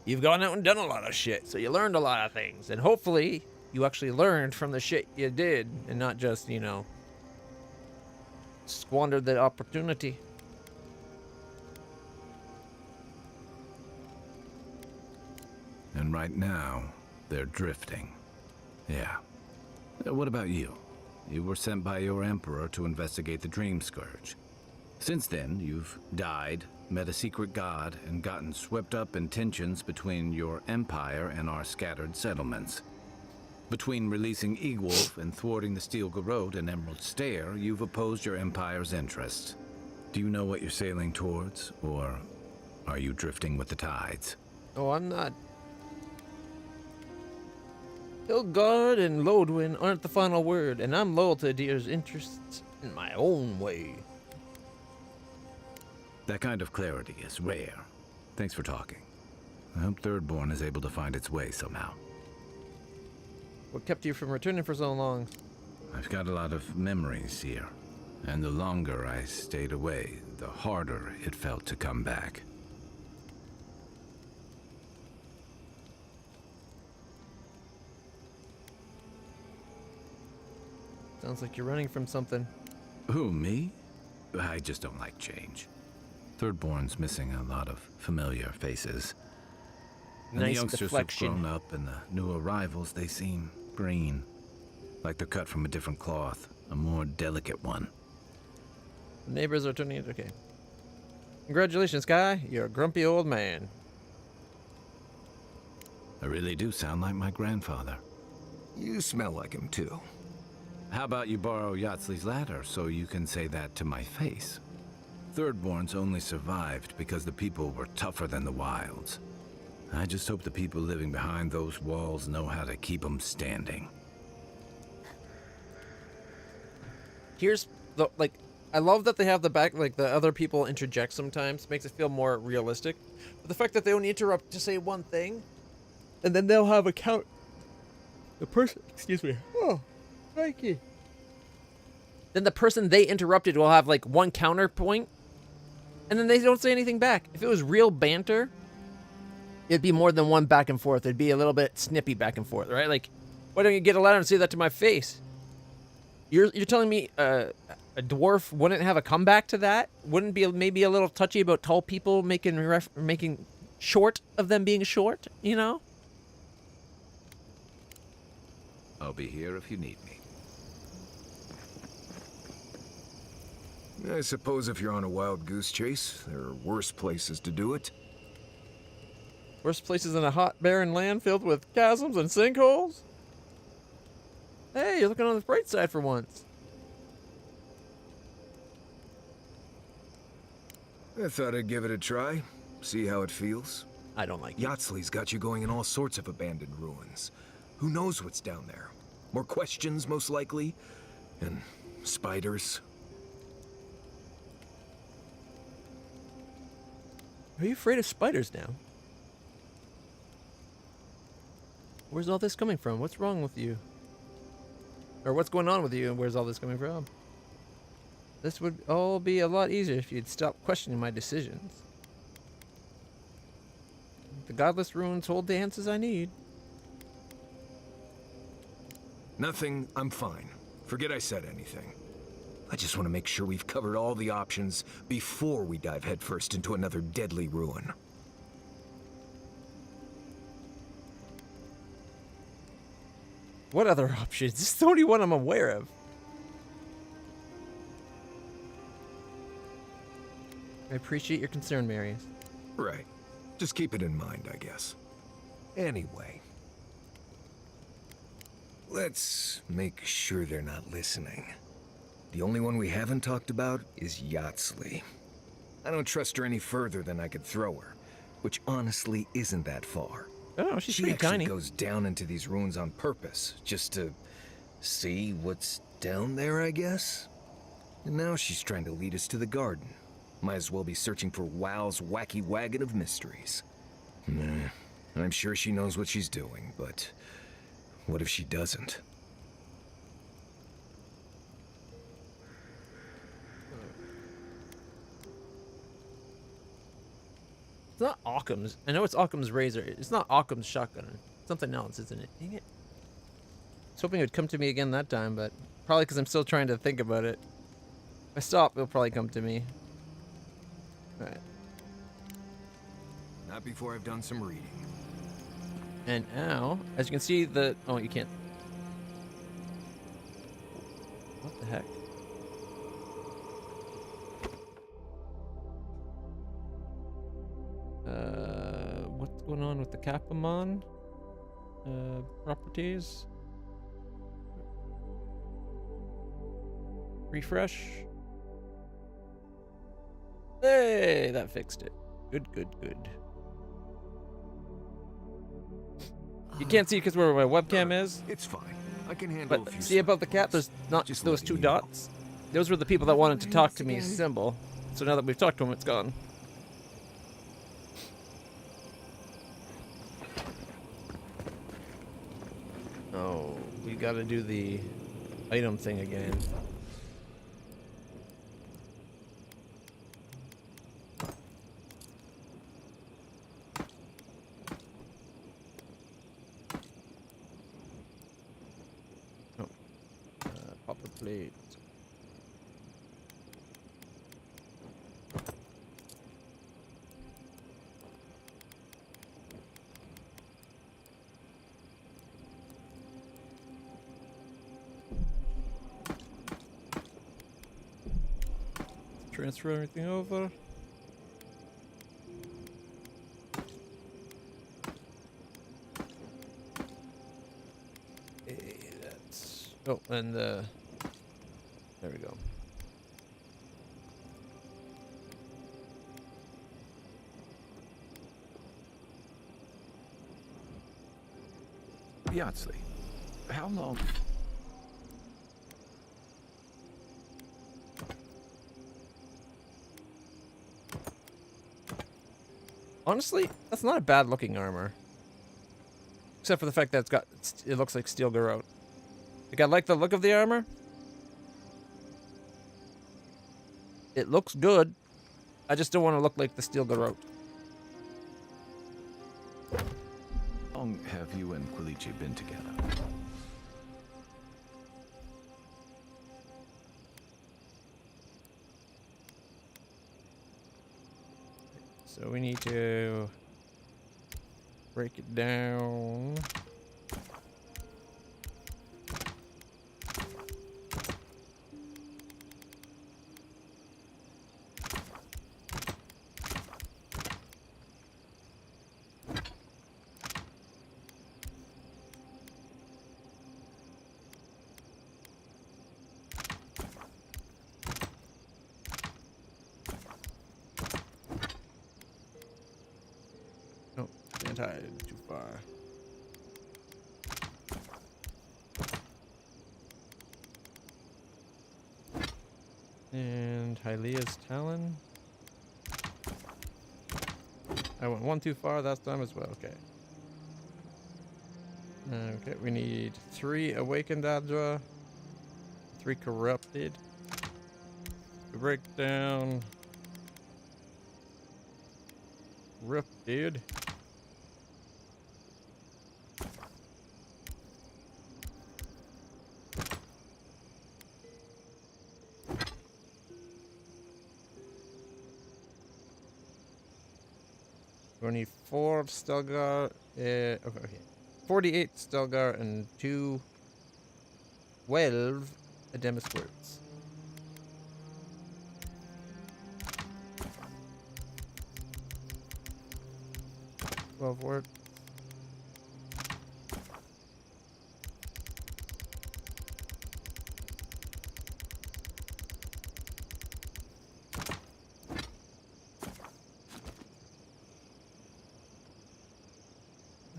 you've gone out and done a lot of shit. So you learned a lot of things. And hopefully, you actually learned from the shit you did and not just, squandered the opportunity. And right now, they're drifting. Yeah. What about you? You were sent by your Emperor to investigate the Dreamscourge. Since then, you've died, met a secret god, and gotten swept up in tensions between your empire and our scattered settlements. Between releasing Egwolf and thwarting the Steel Garrote and Emerald Stair, you've opposed your empire's interests. Do you know what you're sailing towards, or are you drifting with the tides? Oh, I'm not. Hilgard and Lodwyn aren't the final word, and I'm loyal to Adir's interests in my own way. That kind of clarity is rare. Thanks for talking. I hope Thirdborn is able to find its way somehow. What kept you from returning for so long? I've got a lot of memories here, and the longer I stayed away, the harder it felt to come back. Sounds like you're running from something. Who, me? I just don't like change. Thirdborn's missing a lot of familiar faces. And the Nice youngsters deflection. have grown up, and the new arrivals, they seem green. Like they're cut from a different cloth, a more delicate one. The neighbors are turning it. Okay. Congratulations, Kai. You're a grumpy old man. I really do sound like my grandfather. You smell like him, too. How about you borrow Yatsley's ladder so you can say that to my face? Thirdborn's only survived because the people were tougher than the wilds. I just hope the people living behind those walls know how to keep them standing. Here's the, I love that they have the back, the other people interject sometimes. Makes it feel more realistic. But the fact that they only interrupt to say one thing, and then they'll have a count. The person, excuse me. Oh, thank you. Then the person they interrupted will have, one counterpoint. And then they don't say anything back. If it was real banter, it'd be more than one back and forth. It'd be a little bit snippy back and forth, right? Like, why don't you get a ladder and say that to my face? You're telling me a dwarf wouldn't have a comeback to that? Wouldn't be maybe a little touchy about tall people making short of them being short, you know? I'll be here if you need me. I suppose if you're on a wild goose chase, there are worse places to do it. Worst places in a hot, barren land filled with chasms and sinkholes? Hey, you're looking on the bright side for once. I thought I'd give it a try, see how it feels. I don't like it. Yatsley's got you going in all sorts of abandoned ruins. Who knows what's down there? More questions, most likely. And spiders. Are you afraid of spiders now? Where's all this coming from? What's wrong with you? Or what's going on with you and where's all this coming from? This would all be a lot easier if you'd stop questioning my decisions. The godless ruins hold the answers I need. Nothing, I'm fine. Forget I said anything. I just want to make sure we've covered all the options before we dive headfirst into another deadly ruin. What other options? This is the only one I'm aware of. I appreciate your concern, Marius. Right. Just keep it in mind, I guess. Anyway. Let's make sure they're not listening. The only one we haven't talked about is Yatsley. I don't trust her any further than I could throw her, which honestly isn't that far. Oh, she's She pretty actually tiny. goes down into these ruins on purpose, just to see what's down there, I guess? And now she's trying to lead us to the garden. Might as well be searching for WoW's wacky wagon of mysteries. Nah, I'm sure she knows what she's doing, but what if she doesn't? It's not Occam's. I know it's Occam's razor. It's not Occam's shotgun. It's something else, isn't it? Dang it. I was hoping it would come to me again that time, but probably because I'm still trying to think about it. If I stop, it'll probably come to me. Alright. Not before I've done some reading. And now, as you can see, the... Oh, you can't. What the heck? What's going on with the Capamon? Properties? Refresh. Hey, that fixed it. Good, good, good. You can't see because where my webcam is. It's fine. I can handle a But few see above the cap, there's not Just those letting two you know. dots. Those were the people that wanted to talk to me symbol. So now that we've talked to them, it's gone. Oh, we gotta do the item thing again. Oh, copper plate. Transfer everything over. That's... Oh, and there we go. Yatsley, how long? Honestly, that's not a bad looking armor. Except for the fact that it looks like steel garrote. Like, I like the look of the armor. It looks good. I just don't want to look like the Steel Garrote. How long have you and Quilici been together? So we need to break it down. Oh, can't hide too far. And Hylia's Talon. I went one too far that time as well. Okay. Okay, we need 3 Awakened Adra, 3 Corrupted. We break down Corrupted. We need 4 Stelgar. Okay. 48 Stelgar and 12 Ademus Words. Words.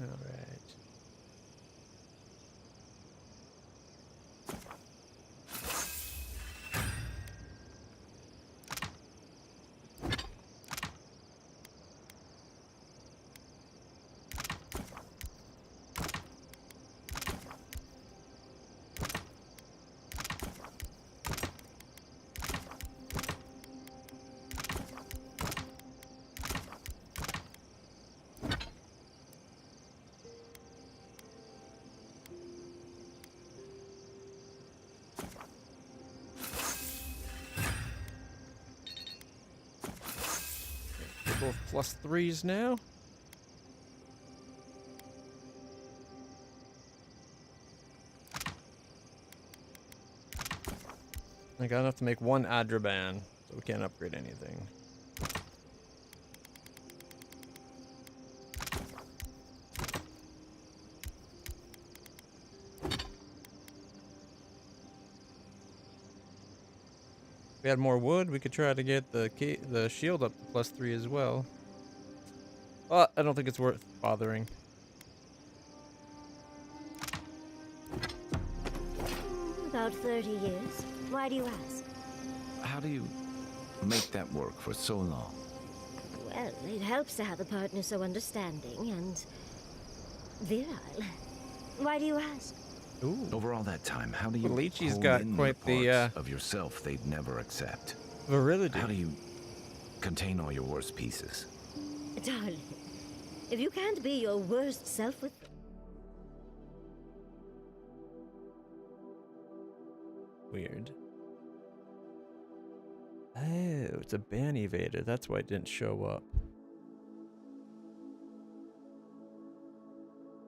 All right. They're both +3s now. I got enough to make 1 Adraban, so we can't upgrade anything. If we had more wood, we could try to get the shield up to +3 as well. But I don't think it's worth bothering. About 30 years. Why do you ask? How do you make that work for so long? Well, it helps to have a partner so understanding and virile. Why do you ask? Ooh. Over all that time, how do you Quilici's hone got in quite the the, parts of yourself they'd never accept? Virility. How do you contain all your worst pieces? Darling, if you can't be your worst self with... Weird. Oh, it's a ban evader. That's why it didn't show up.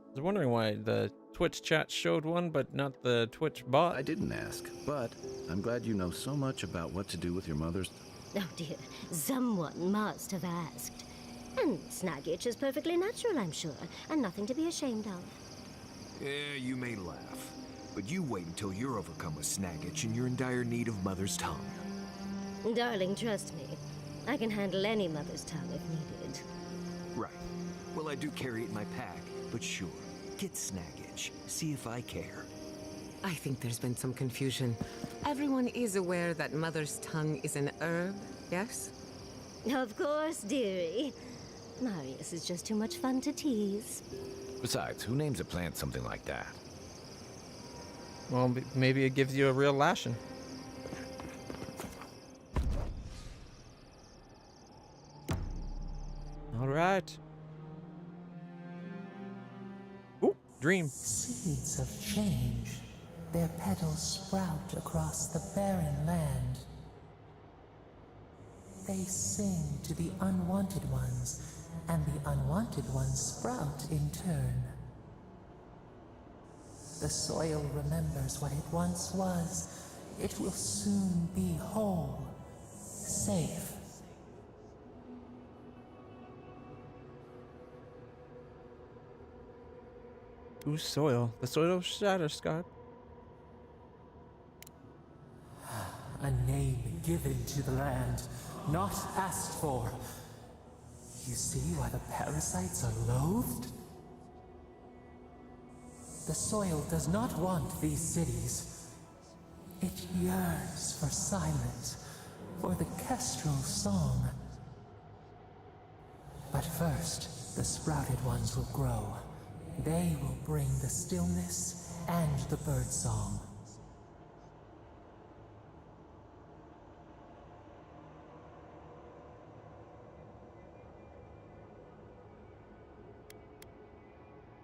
I was wondering why the Twitch chat showed one, but not the Twitch bot. I didn't ask, but I'm glad you know so much about what to do with your mother's... Oh dear, someone must have asked. And snag itch is perfectly natural, I'm sure, and nothing to be ashamed of. Yeah, you may laugh, but you wait until you're overcome with snag itch and you're in dire need of mother's tongue. Darling, trust me. I can handle any mother's tongue if needed. Right. Well, I do carry it in my pack, but sure. Get snag itch. See if I care. I think there's been some confusion. Everyone is aware that mother's tongue is an herb, yes? Of course, dearie. Marius is just too much fun to tease. Besides, who names a plant something like that? Well, maybe it gives you a real lashing. All right. Ooh, dream. Seeds of change. Their petals sprout across the barren land. They sing to the unwanted ones, and the unwanted ones sprout in turn. The soil remembers what it once was. It will soon be whole, safe. Whose soil? The soil of Shatterscarp. A name given to the land, not asked for. You see why the parasites are loathed? The soil does not want these cities. It yearns for silence, for the kestrel song. But first, the sprouted ones will grow. They will bring the stillness and the birdsong.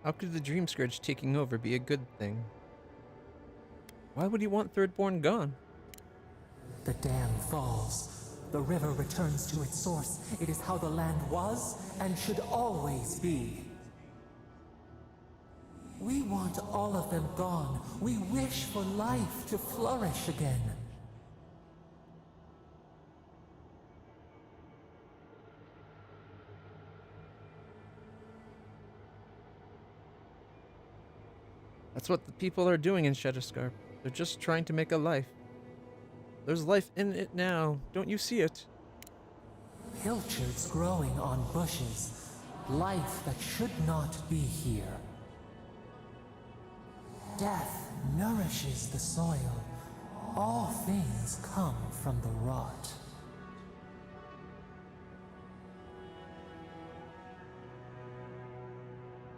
How could the Dream Scourge taking over be a good thing? Why would he want Thirdborn gone? The dam falls. The river returns to its source. It is how the land was and should always be. We want all of them gone. We wish for life to flourish again. That's what the people are doing in Shatterscarp. They're just trying to make a life. There's life in it now. Don't you see it? Pilchards growing on bushes. Life that should not be here. Death nourishes the soil. All things come from the rot.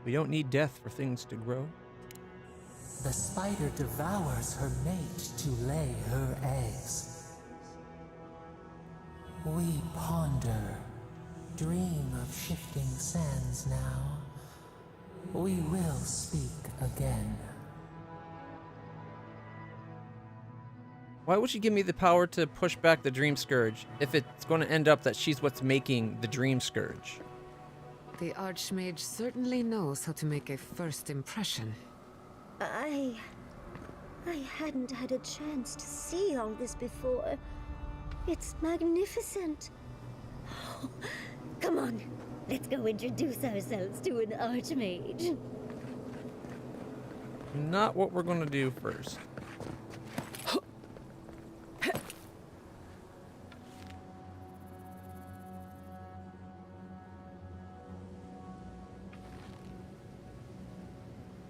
We don't need death for things to grow. The spider devours her mate to lay her eggs. We ponder, dream of shifting sands now. We will speak again. Why would she give me the power to push back the Dream Scourge if it's going to end up that she's what's making the Dream Scourge? The Archmage certainly knows how to make a first impression. I hadn't had a chance to see all this before. It's magnificent. Oh, come on, let's go introduce ourselves to an Archmage. Not what we're going to do first.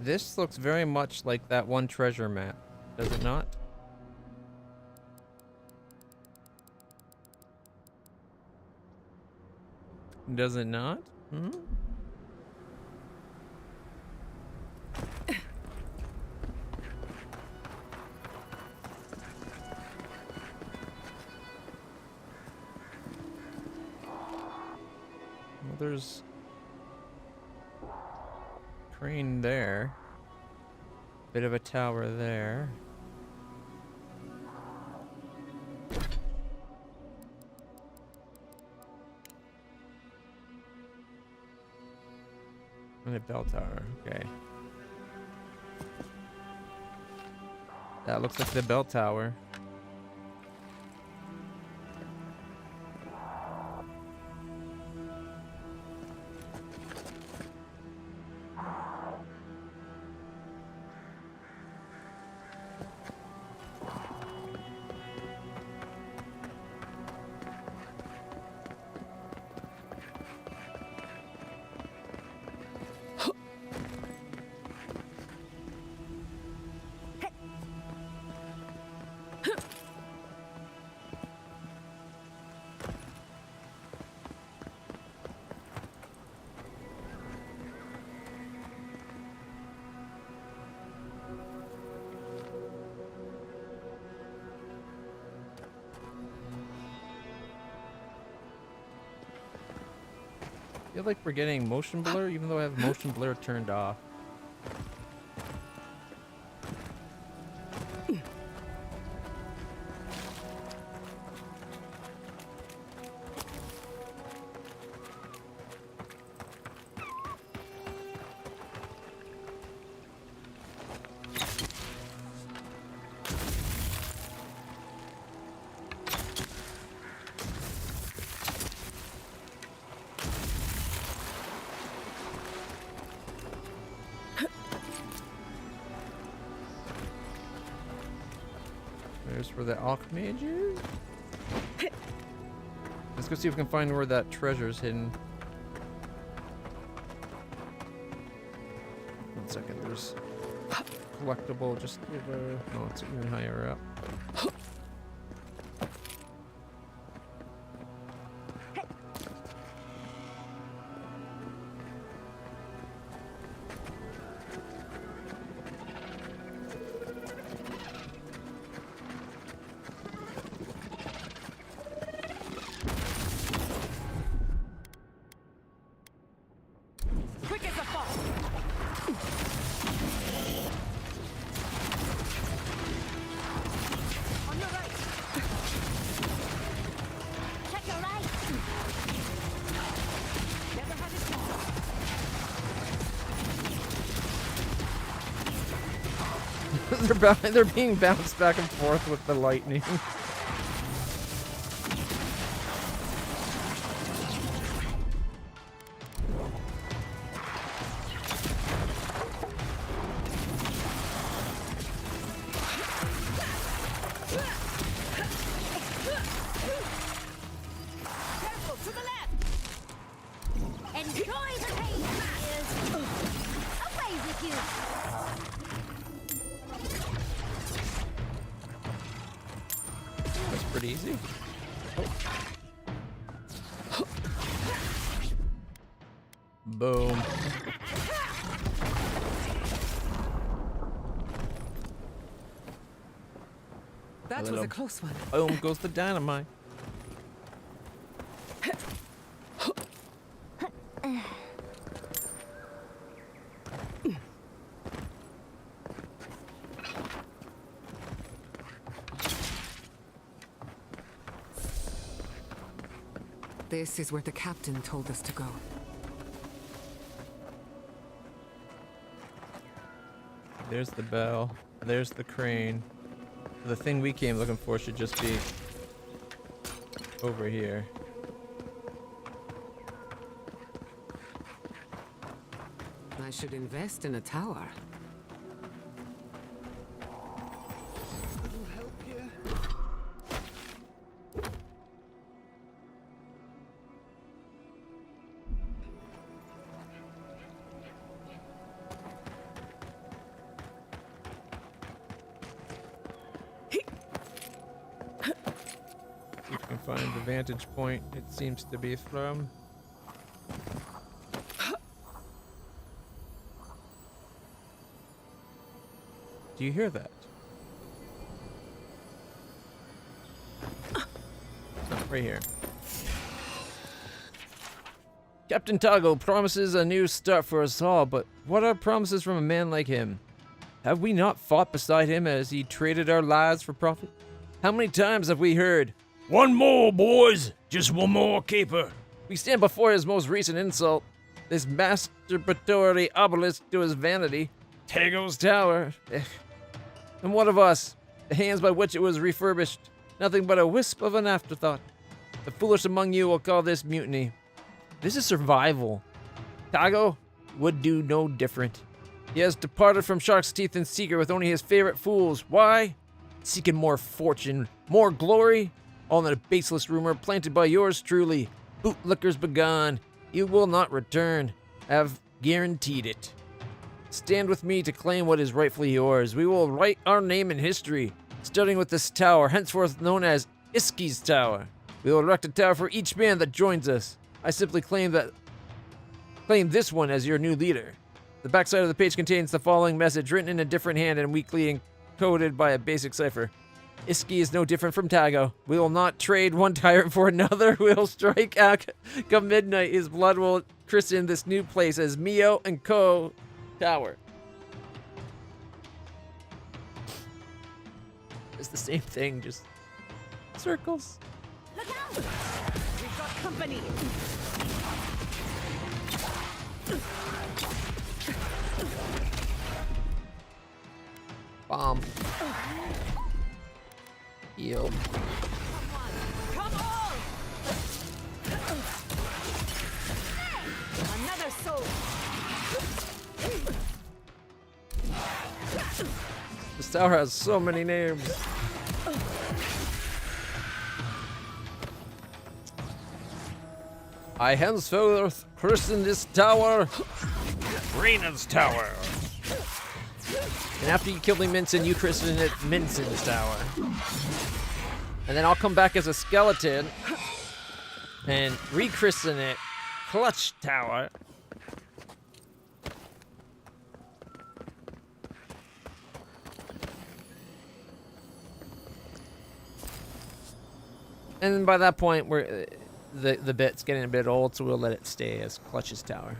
This looks very much like that one treasure map, does it not? Does it not? Hmm? Well, there's crane there. Bit of a tower there. And a bell tower, okay. That looks like the bell tower. feel like we're getting motion blur, even though I have motion blur turned off. There's where the Archmage is. Let's go see if we can find where that treasure's hidden. One second, there's collectible just over. Oh, it's even higher up. They're being bounced back and forth with the lightning. Pretty easy. Boom. That was a close one. Boom goes the dynamite. This is where the captain told us to go. There's the bell. There's the crane. The thing we came looking for should just be over here. I should invest in a tower. Find the vantage point it seems to be from. Do you hear that? Oh, right here. Captain Tago promises a new start for us all, but what are promises from a man like him? Have we not fought beside him as he traded our lives for profit? How many times have we heard, "One more, boys! Just one more caper"? We stand before his most recent insult, this masturbatory obelisk to his vanity, Tago's Tower. And what of us, the hands by which it was refurbished? Nothing but a wisp of an afterthought. The foolish among you will call this mutiny. This is survival. Tago would do no different. He has departed from Shark's Teeth in secret with only his favorite fools. Why? Seeking more fortune, more glory? All in a baseless rumor planted by yours truly. Bootlickers begone. You will not return. I have guaranteed it. Stand with me to claim what is rightfully yours. We will write our name in history, starting with this tower, henceforth known as Iski's Tower. We will erect a tower for each man that joins us. I simply claim this one as your new leader. The backside of the page contains the following message, written in a different hand and weakly encoded by a basic cipher. Iski is no different from Tago. We will not trade one tyrant for another. We'll strike out come midnight. His blood will christen this new place as Mio and Co. Tower. It's the same thing, just circles. Look out! We've got company. Bomb. Heal. Come on! Another soul. This tower has so many names. I henceforth christen this tower Rena's Tower. And after you kill the Minson, you christen it Minson's Tower. And then I'll come back as a skeleton and rechristen it Clutch Tower. And then by that point, we're the bit's getting a bit old, so we'll let it stay as Clutch's Tower.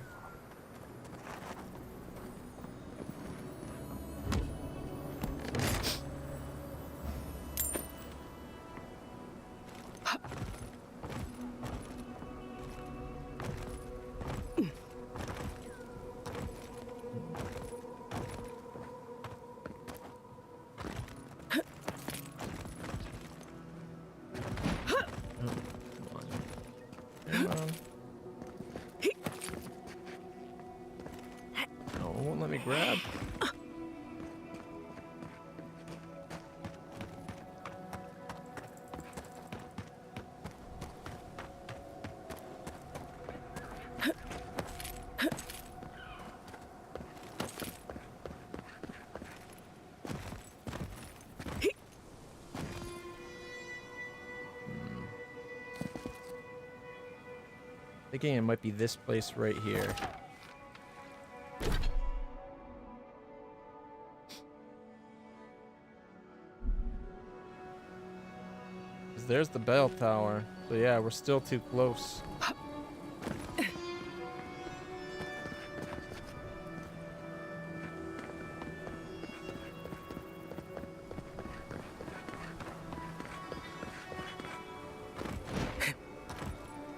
Grab. Thinking it might be this place right here. There's the bell tower. So yeah, we're still too close.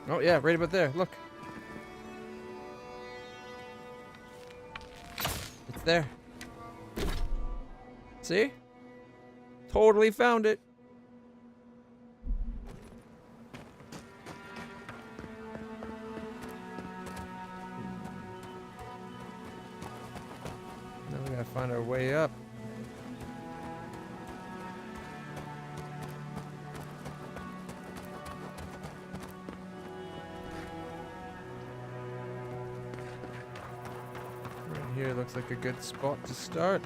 Oh yeah, right about there. Look. It's there. See? Totally found it. Find our way up. Right here looks like a good spot to start.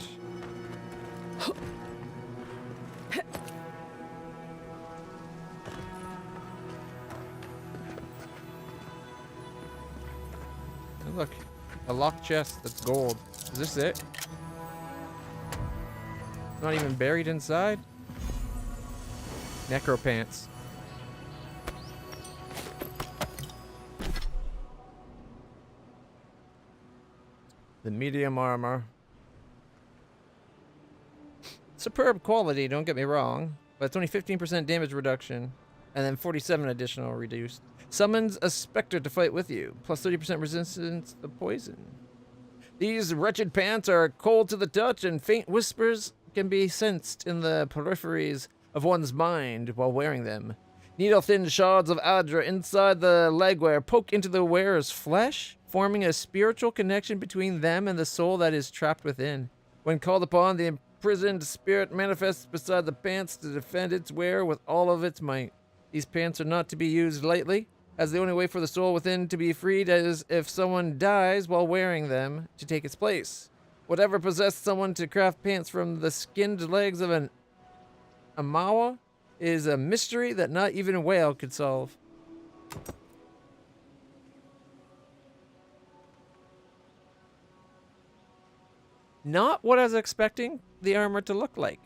And look, a locked chest that's gold. Is this it? Not even buried inside? Necropants. The medium armor. Superb quality, don't get me wrong, but it's only 15% damage reduction, and then 47 additional reduced. Summons a specter to fight with you, plus 30% resistance to poison. These wretched pants are cold to the touch, and faint whispers can be sensed in the peripheries of one's mind while wearing them. Needle-thin shards of Adra inside the legwear poke into the wearer's flesh, forming a spiritual connection between them and the soul that is trapped within. When called upon, the imprisoned spirit manifests beside the pants to defend its wearer with all of its might. These pants are not to be used lightly, as the only way for the soul within to be freed is if someone dies while wearing them to take its place. Whatever possessed someone to craft pants from the skinned legs of an Amawa is a mystery that not even a whale could solve. Not what I was expecting the armor to look like.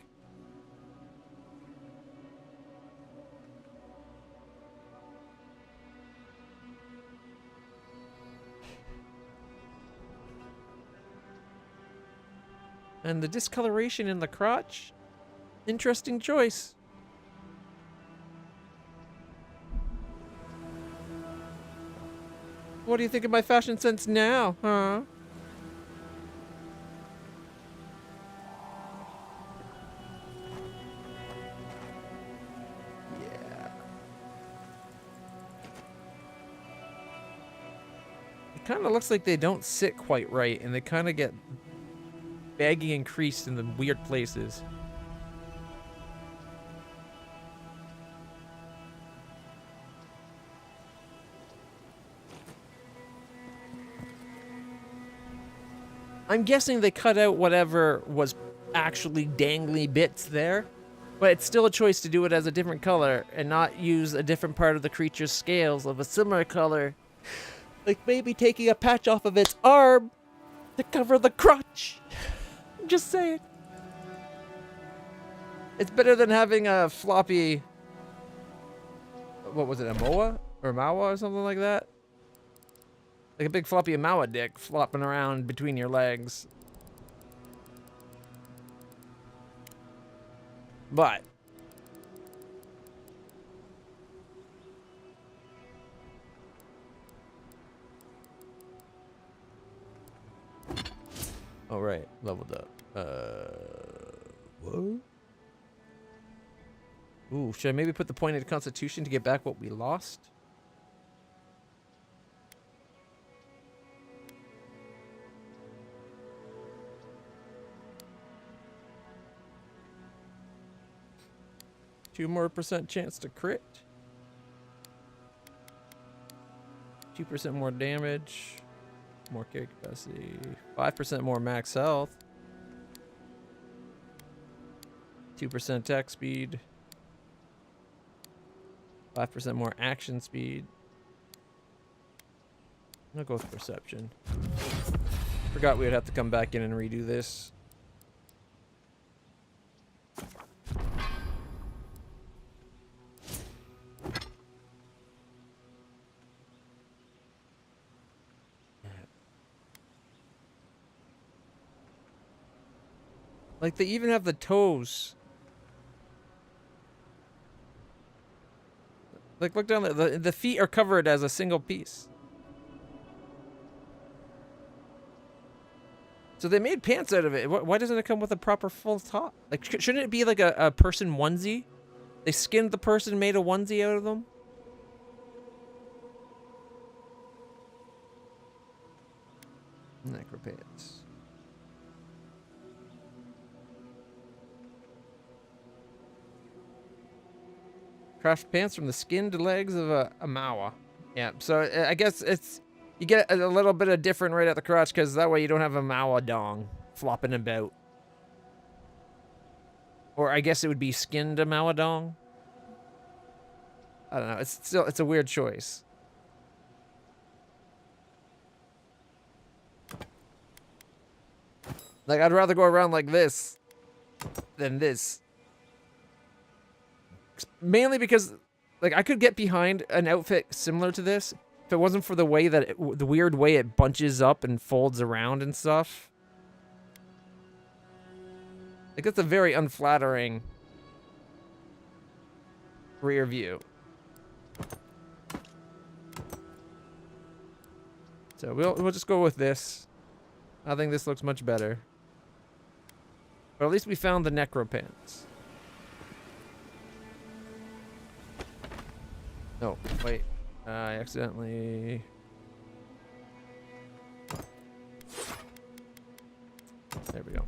And the discoloration in the crotch? Interesting choice. What do you think of my fashion sense now, huh? Yeah. It kind of looks like they don't sit quite right, and they kind of get baggy and creased in the weird places. I'm guessing they cut out whatever was actually dangly bits there, but it's still a choice to do it as a different color and not use a different part of the creature's scales of a similar color. Like maybe taking a patch off of its arm to cover the crotch. I'm just saying. It's better than having a floppy... What was it, a moa? Or mawa or something like that? Like a big floppy Amawa dick flopping around between your legs. But all right, leveled up. What? Ooh, should I maybe put the point into Constitution to get back what we lost? %2 more chance to crit. 2% more damage. More carry capacity. 5% more max health. 2% attack speed. 5% more action speed. I'll go with perception. Forgot we would have to come back in and redo this. Like, they even have the toes. Like, look down there. The feet are covered as a single piece. So they made pants out of it. Why doesn't it come with a proper full top? Like, shouldn't it be like a person onesie? They skinned the person and made a onesie out of them? Necropants. Craft pants from the skinned legs of a Mawa. Yeah, so I guess it's... You get a little bit of different right at the crotch, because that way you don't have a Mawa dong flopping about. Or I guess it would be skinned Mawa dong. I don't know. It's a weird choice. Like, I'd rather go around like this than this. Mainly because, like, I could get behind an outfit similar to this if it wasn't for the way that the weird way it bunches up and folds around and stuff. Like, that's a very unflattering rear view. So we'll just go with this. I think this looks much better. But at least we found the necropants. No, wait. I accidentally... There we go.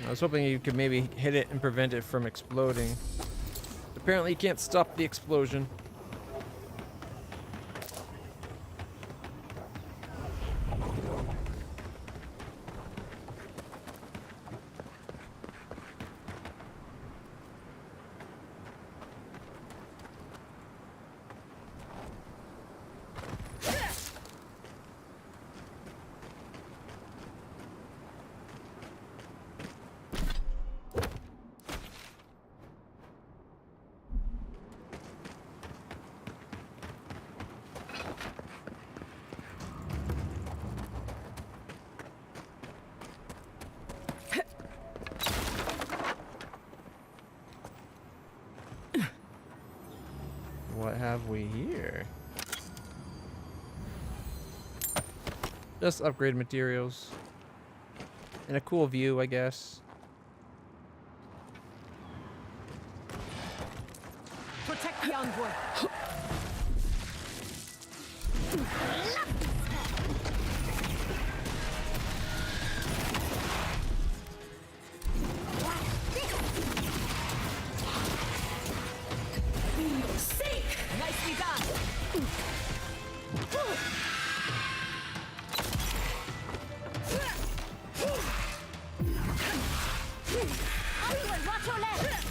I was hoping you could maybe hit it and prevent it from exploding. Apparently you can't stop the explosion. have we here? Just upgrade materials. And a cool view, I guess. Protect the envoy. Nicely done. Onward, watch your left!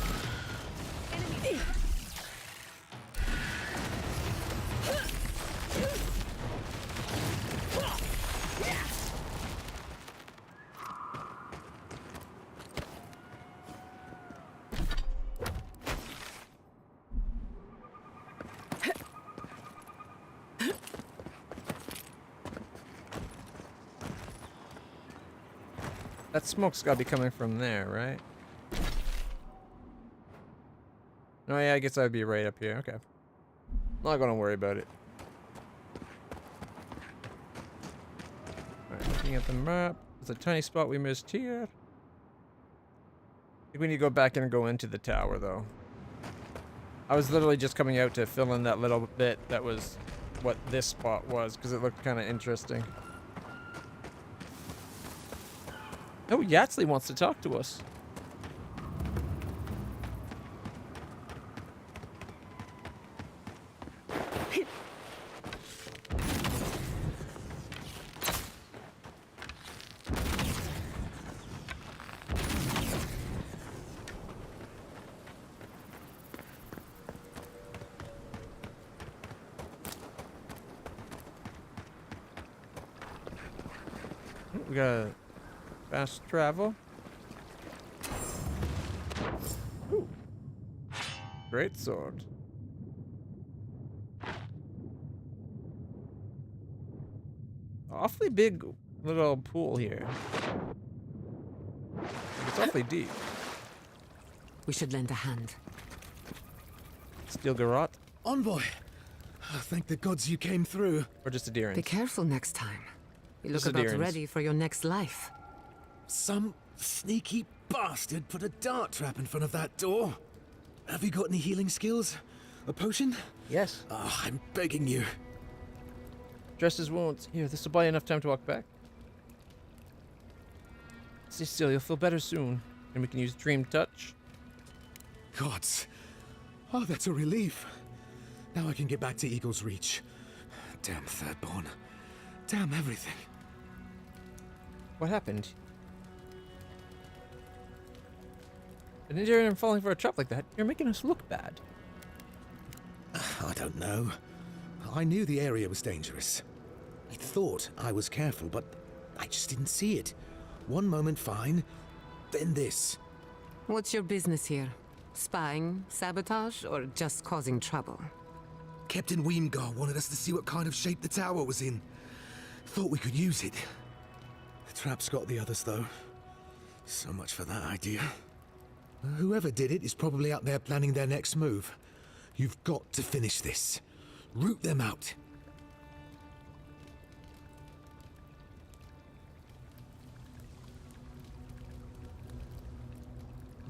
That smoke's gotta be coming from there, right? Oh yeah, I guess I'd be right up here. Okay. Not gonna worry about it. Alright, looking at the map. There's a tiny spot we missed here. I think we need to go back in and go into the tower, though. I was literally just coming out to fill in that little bit that was what this spot was, because it looked kind of interesting. Oh, Yatsley wants to talk to us. We got fast travel. Ooh. Great sword. Awfully big little pool here. It's awfully deep. We should lend a hand. Steel garrote Envoy! Thank the gods you came through. or just adherence? Be careful next time. You look Just about adherence. ready for your next life. Some sneaky bastard put a dart trap in front of that door. Have you got any healing skills? A potion? Yes. Ah, I'm begging you. Dress his wounds. Here, this will buy you enough time to walk back. Stay still, you'll feel better soon. And we can use Dream Touch. Gods. Oh, that's a relief. Now I can get back to Eagle's Reach. Damn Thirdborn. Damn everything. What happened? An injury and falling for a trap like that, you're making us look bad. I don't know. I knew the area was dangerous. I thought I was careful, but I just didn't see it. One moment fine, then this. What's your business here? Spying, sabotage, or just causing trouble? Captain Weemgar wanted us to see what kind of shape the tower was in. Thought we could use it. The trap's got the others, though. So much for that idea. Whoever did it is probably out there planning their next move. You've got to finish this. Root them out.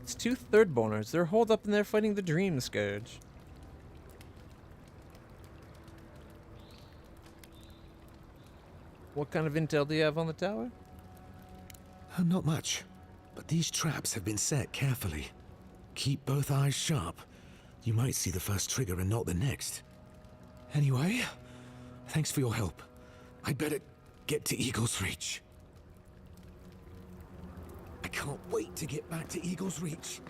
It's two Thirdborners. They're holed up in there fighting the Dream Scourge. What kind of intel do you have on the tower? Not much, but these traps have been set carefully. Keep both eyes sharp. You might see the first trigger and not the next. Anyway, thanks for your help. I'd better get to Eagle's Reach. I can't wait to get back to Eagle's Reach.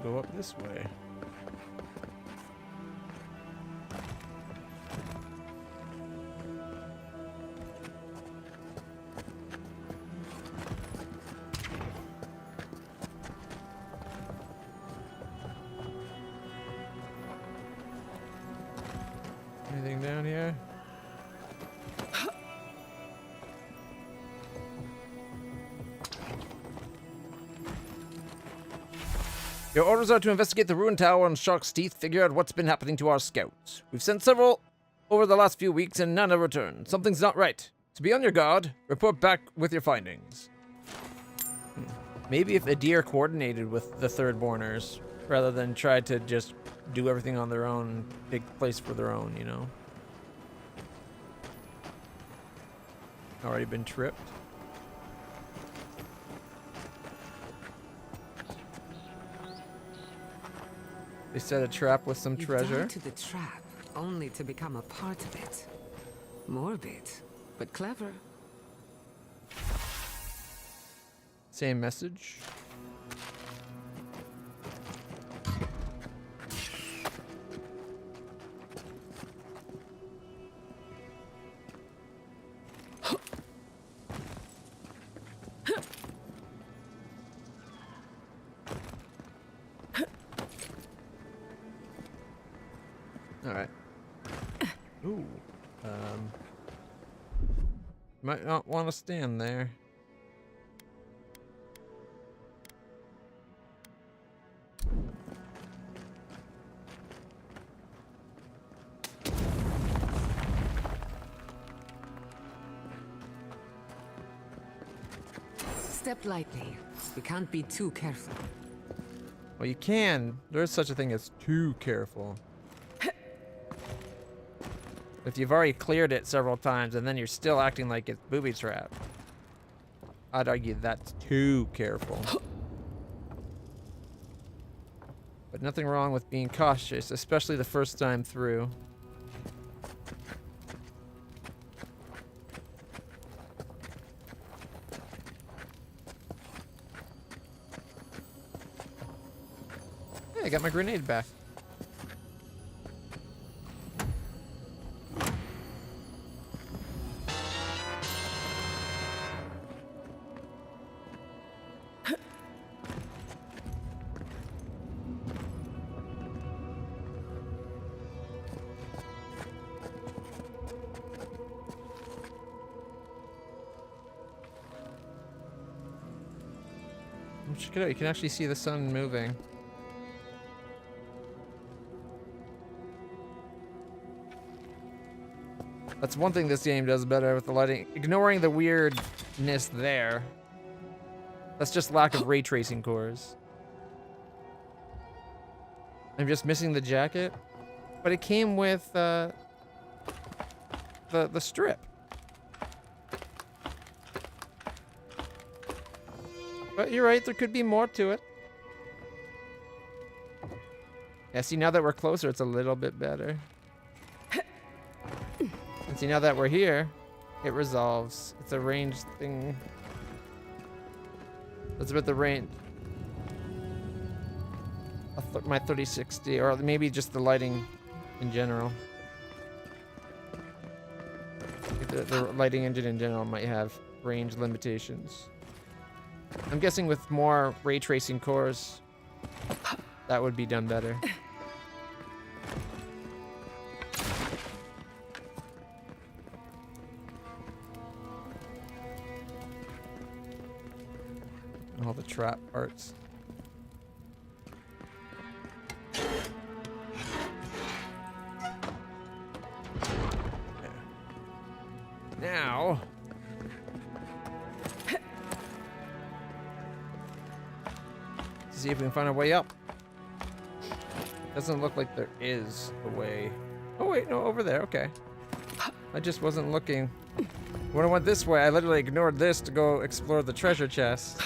should go up this way. Anything down here? Your orders are to investigate the ruined tower on Shark's Teeth, figure out what's been happening to our scouts. We've sent several over the last few weeks and none have returned. Something's not right. So be on your guard. Report back with your findings. Maybe if Adir coordinated with the Thirdborners, rather than try to just do everything on their own, big place for their own, you know? Already been tripped. They set a trap with some treasure. Dive to the trap, only to become a part of it. Morbid, but clever. Same message. Alright. Ooh. Might not want to stand there. Step lightly. We can't be too careful. Well, you can. There's such a thing as too careful. If you've already cleared it several times and then you're still acting like it's booby trapped, I'd argue that's too careful. But nothing wrong with being cautious, especially the first time through. Hey, I got my grenade back. Check it out, you can actually see the sun moving. That's one thing this game does better with the lighting. Ignoring the weirdness there. That's just lack of ray tracing cores. I'm just missing the jacket. But it came with the strip. But you're right, there could be more to it. Yeah, see, now that we're closer, it's a little bit better. And see, now that we're here, it resolves. It's a ranged thing. That's about the range. My 3060, or maybe just the lighting in general. The lighting engine in general might have range limitations. I'm guessing with more ray tracing cores, that would be done better. All the trap parts. Now, see if we can find a way up. Doesn't look like there is a way. Oh wait, no, over there, okay. I just wasn't looking. When I went this way, I literally ignored this to go explore the treasure chest.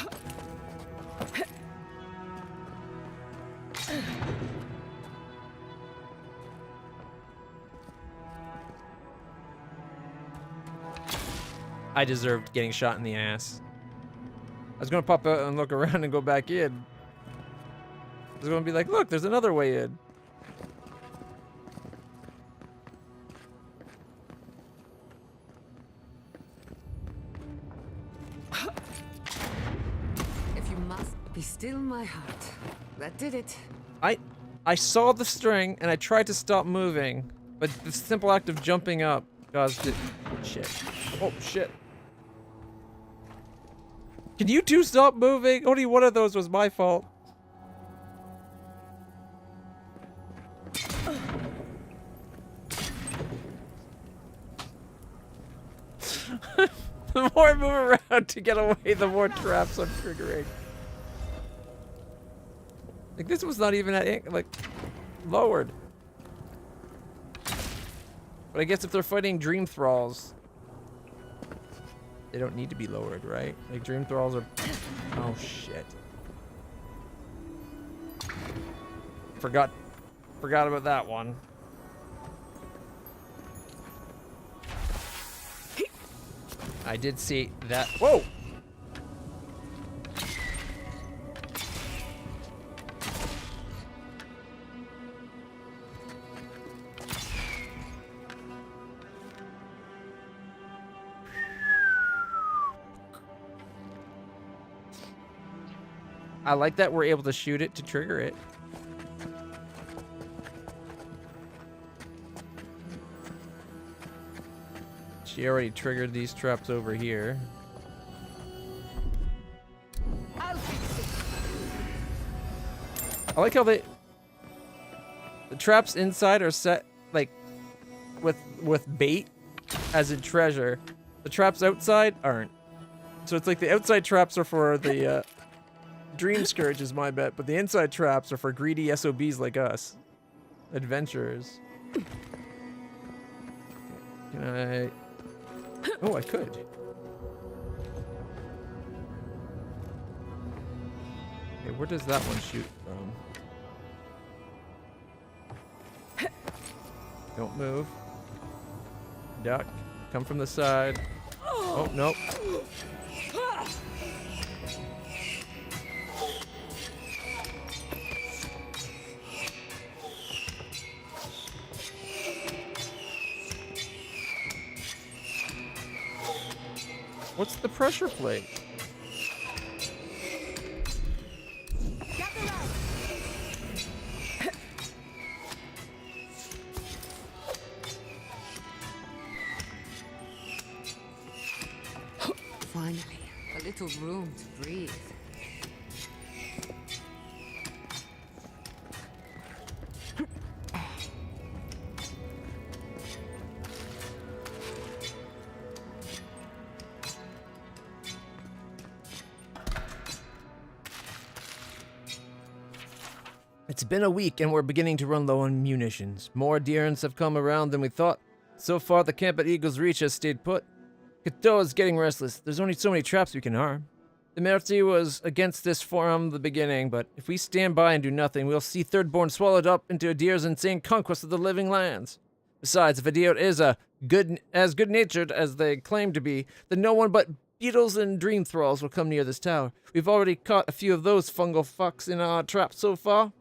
I deserved getting shot in the ass. I was gonna pop out and look around and go back in. It's gonna be like, look, there's another way in. If you must be still, my heart. That did it. I saw the string and I tried to stop moving, but the simple act of jumping up caused it. Shit. Oh shit. Can you two stop moving? Only one of those was my fault. The more I move around to get away, the more traps I'm triggering. Like, this was not even at, like, lowered. But I guess if they're fighting Dream Thralls, they don't need to be lowered, right? Like, Dream Thralls are... Oh, shit. Forgot about that one. I did see that. Whoa! I like that we're able to shoot it to trigger it. She already triggered these traps over here. I like how the traps inside are set like with bait as in treasure. The traps outside aren't. So it's like the outside traps are for the Dream Scourge is my bet, but the inside traps are for greedy SOBs like us. Adventurers. Can I... Oh, I could. Okay, where does that one shoot from? Don't move. Duck. Come from the side. Oh, nope. What's the pressure plate? Finally, a little room to breathe. It's been a week and we're beginning to run low on munitions. More Deerns have come around than we thought. So far, the camp at Eagle's Reach has stayed put. Katoa is getting restless. There's only so many traps we can harm. The Merti was against this from the beginning, but if we stand by and do nothing, we'll see Thirdborn swallowed up into Adir's insane conquest of the living lands. Besides, if Adir is as good-natured as they claim to be, then no one but beetles and dream thralls will come near this tower. We've already caught a few of those fungal fucks in our traps so far.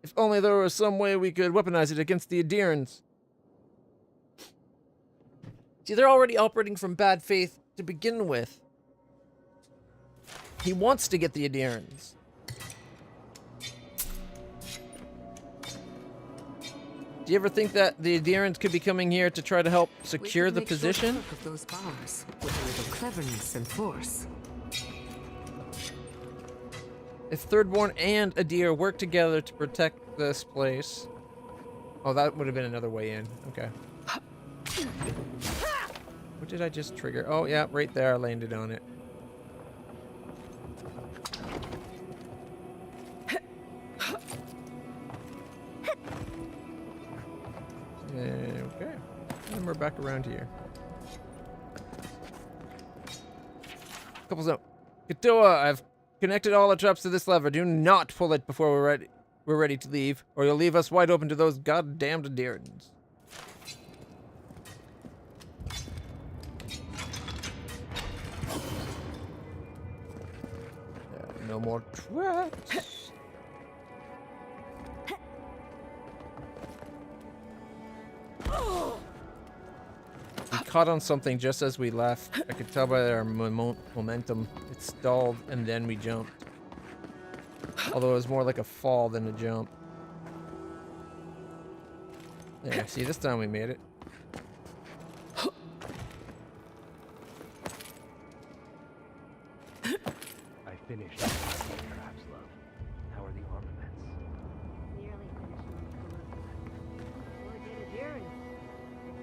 If only there was some way we could weaponize it against the Adirans. See, they're already operating from bad faith to begin with. He wants to get the Adirans. Do you ever think that the Adirans could be coming here to try to help secure the position? We could make short work of those bars with a little cleverness and force. If Thirdborn and Adir work together to protect this place... Oh, that would have been another way in. Okay. What did I just trigger? Oh, yeah, right there. I landed on it. Okay. And we're back around here. Couples out. Katoa, I've connected all the traps to this lever. Do not pull it before we're ready to leave, or you'll leave us wide open to those goddamned Adirans. No more traps. caught on something just as we left. I could tell by our momentum. It stalled and then we jumped. Although it was more like a fall than a jump. Yeah, see, this time we made it. I finished the traps, love. How are the armaments? Nearly finished on Or did a Jiren.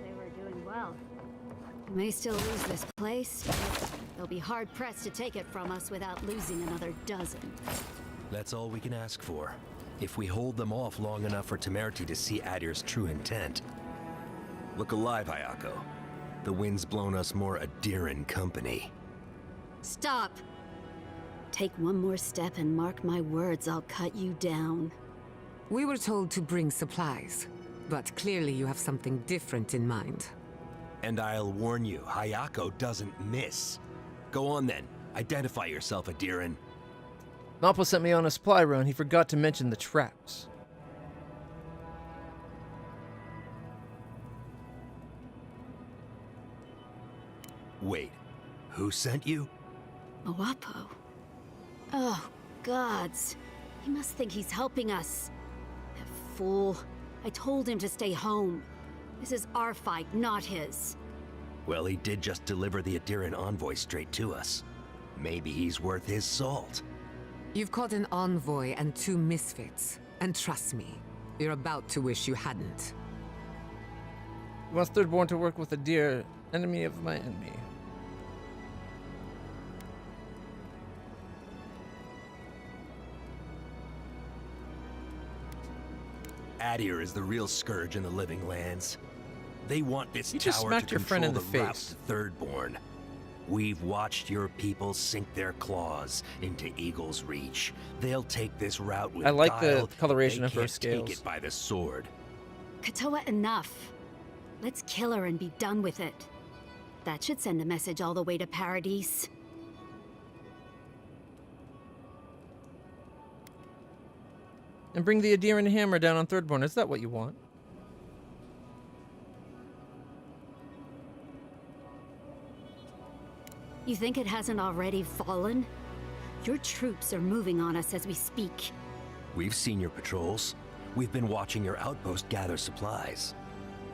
They were doing well. We may still lose this place, but they'll be hard-pressed to take it from us without losing another dozen. That's all we can ask for. If we hold them off long enough for Temerity to see Adir's true intent. Look alive, Hayako. The wind's blown us more Adiran company. Stop! Take one more step and mark my words, I'll cut you down. We were told to bring supplies, but clearly you have something different in mind. And I'll warn you, Hayako doesn't miss. Go on then. Identify yourself, Adiran. Nappa sent me on a supply run. He forgot to mention the traps. Wait, who sent you? Moapo. Oh, gods. He must think he's helping us. That fool. I told him to stay home. This is our fight, not his. Well, he did just deliver the Adiran envoy straight to us. Maybe he's worth his salt. You've caught an envoy and 2 misfits. And trust me, you're about to wish you hadn't. He wants Thirdborn to work with a dear enemy of my enemy. Adir is the real scourge in the living lands. They want this You just tower smacked to your friend control in the the route face. to Thirdborn. We've watched your people sink their claws into Eagle's Reach. They'll take this route with I like the guile. coloration They of her can't scales. Take it by the sword. Katoa, enough. Let's kill her and be done with it. That should send a message all the way to Paradise. And bring the Adiran hammer down on Thirdborn. Is that what you want? You think it hasn't already fallen? Your troops are moving on us as we speak. We've seen your patrols. We've been watching your outpost gather supplies.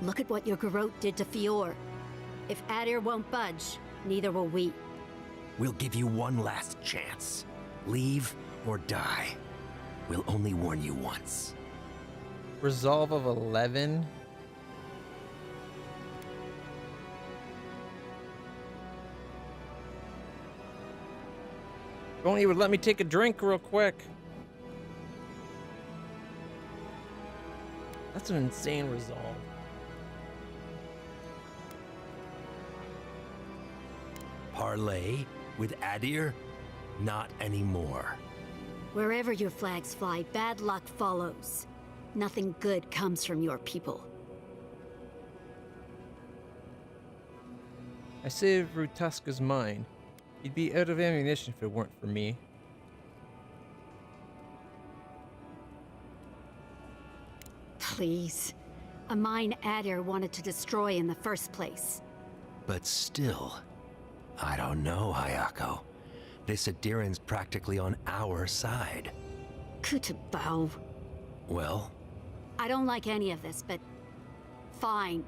Look at what your Garrote did to Fior. If Adir won't budge, neither will we. We'll give you one last chance. Leave or die. We'll only warn you once. Resolve of 11. If only you would let me take a drink real quick. That's an insane resolve. Parlay with Adir? Not anymore. Wherever your flags fly, bad luck follows. Nothing good comes from your people. I saved Rutaska's mine. He'd be out of ammunition if it weren't for me. Please. A mine Adir wanted to destroy in the first place. But still, I don't know, Hayako. This Adiran's practically on our side. Kutabao. Well, I don't like any of this, but fine.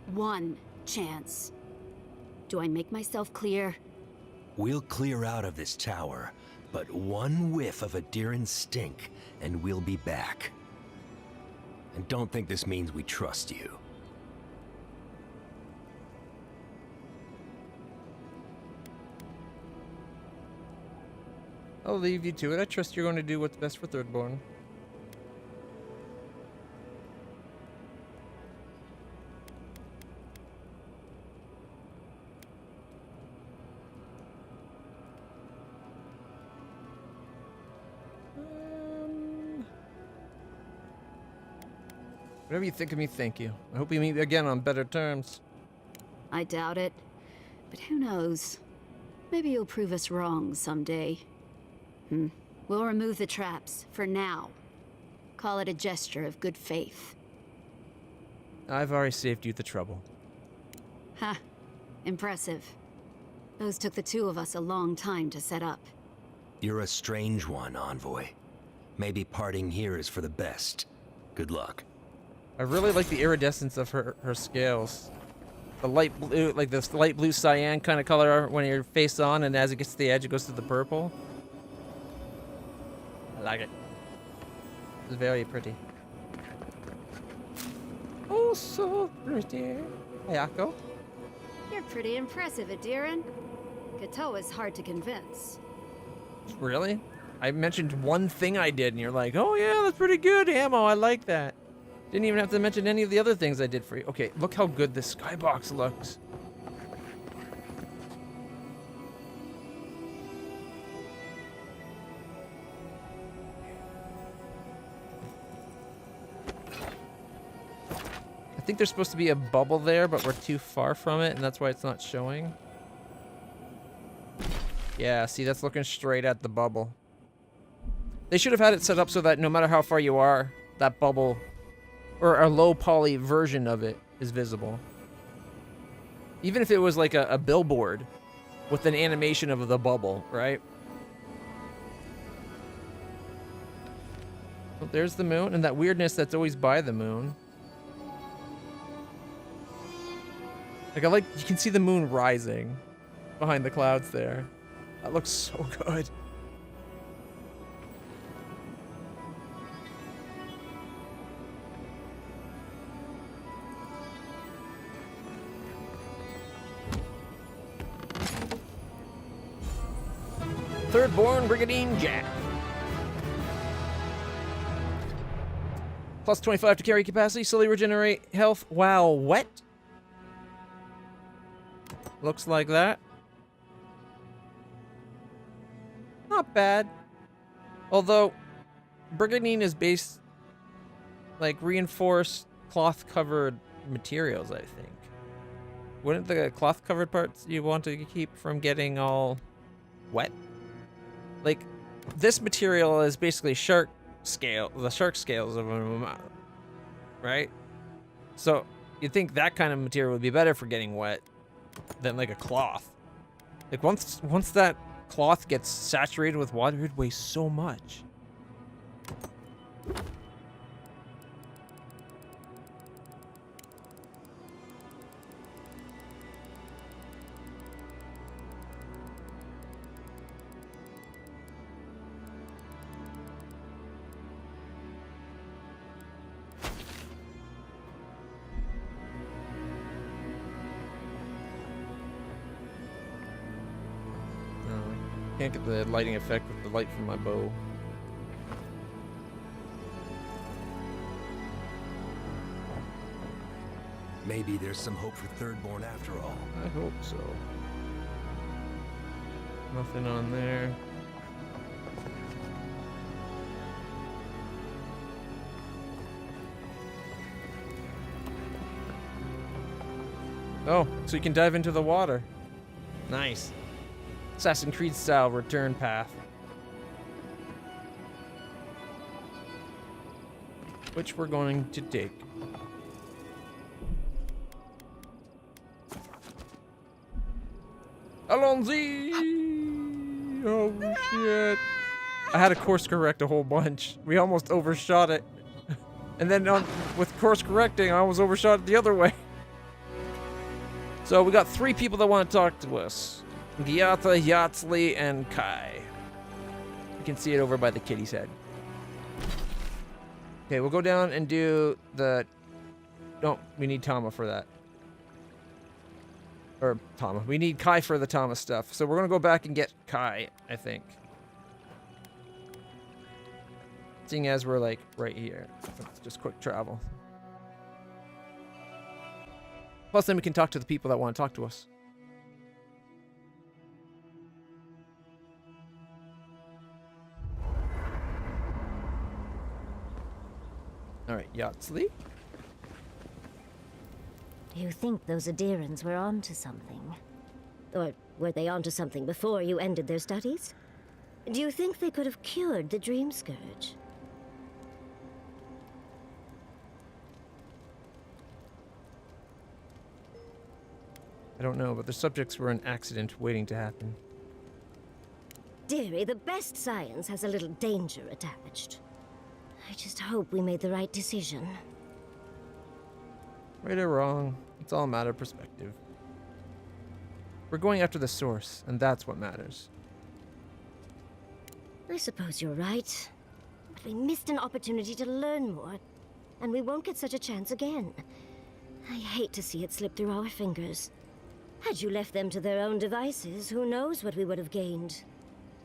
One chance. Do I make myself clear? we'll clear out of this tower, but one whiff of Adiran's stink, and we'll be back. And don't think this means we trust you. I'll leave you to it. I trust you're going to do what's best for Thirdborn. Whatever you think of me, thank you. I hope we meet again on better terms. I doubt it. But who knows? Maybe you'll prove us wrong someday. We'll remove the traps, for now. Call it a gesture of good faith. I've already saved you the trouble. Ha, Impressive. Those took the two of us a long time to set up. You're a strange one, Envoy. Maybe parting here is for the best. Good luck. I really like the iridescence of her scales. The light blue, like this light blue cyan kind of color when you're face on, and as it gets to the edge, it goes to the purple. I like it. It's very pretty. Oh, so pretty. Ayako. You're pretty impressive, Adiran. Kato is hard to convince. Really? I mentioned one thing I did, and you're like, oh yeah, that's pretty good, Ammo. I like that. Didn't even have to mention any of the other things I did for you. Okay, look how good this skybox looks. I think there's supposed to be a bubble there, but we're too far from it, and that's why it's not showing. Yeah, see, that's looking straight at the bubble. They should have had it set up so that no matter how far you are, that bubble, or a low poly version of it, is visible. Even if it was like a billboard with an animation of the bubble, right? Well, there's the moon, and that weirdness that's always by the moon. Like, you can see the moon rising behind the clouds there. That looks so good. Thirdborn Brigandine Jack. Plus 25 to carry capacity, slowly regenerate health while wet. Looks like that. Not bad. Although, Brigandine is based, like, reinforced cloth-covered materials, I think. Wouldn't the cloth-covered parts you want to keep from getting all wet? Like, this material is basically shark scale, the shark scales of them, right? So, you'd think that kind of material would be better for getting wet than, like, a cloth. Like, once that cloth gets saturated with water, it weighs so much. Can't get the lighting effect with the light from my bow. Maybe there's some hope for Thirdborn after all. I hope so. Nothing on there. Oh, so you can dive into the water. Nice. Assassin's Creed style return path. Which we're going to take. Alonzi! Oh shit. I had to course correct a whole bunch. We almost overshot it. And then with course correcting, I almost overshot it the other way. So we got 3 people that want to talk to us. Gyatha, Yatsli, and Kai. You can see it over by the kitty's head. Okay, we'll go down and do the... No, we need Tama for that. Or Tama. We need Kai for the Tama stuff. So we're going to go back and get Kai, I think. Seeing as we're, like, right here. Let's just quick travel. Plus, then we can talk to the people that want to talk to us. Alright, Yatsli. You think those Adirans were onto something? Or were they onto something before you ended their studies? Do you think they could have cured the Dream Scourge? I don't know, but the subjects were an accident waiting to happen. Dearie, the best science has a little danger attached. I just hope we made the right decision. Right or wrong, it's all a matter of perspective. We're going after the source, and that's what matters. I suppose you're right. But we missed an opportunity to learn more, and we won't get such a chance again. I hate to see it slip through our fingers. Had you left them to their own devices, who knows what we would have gained.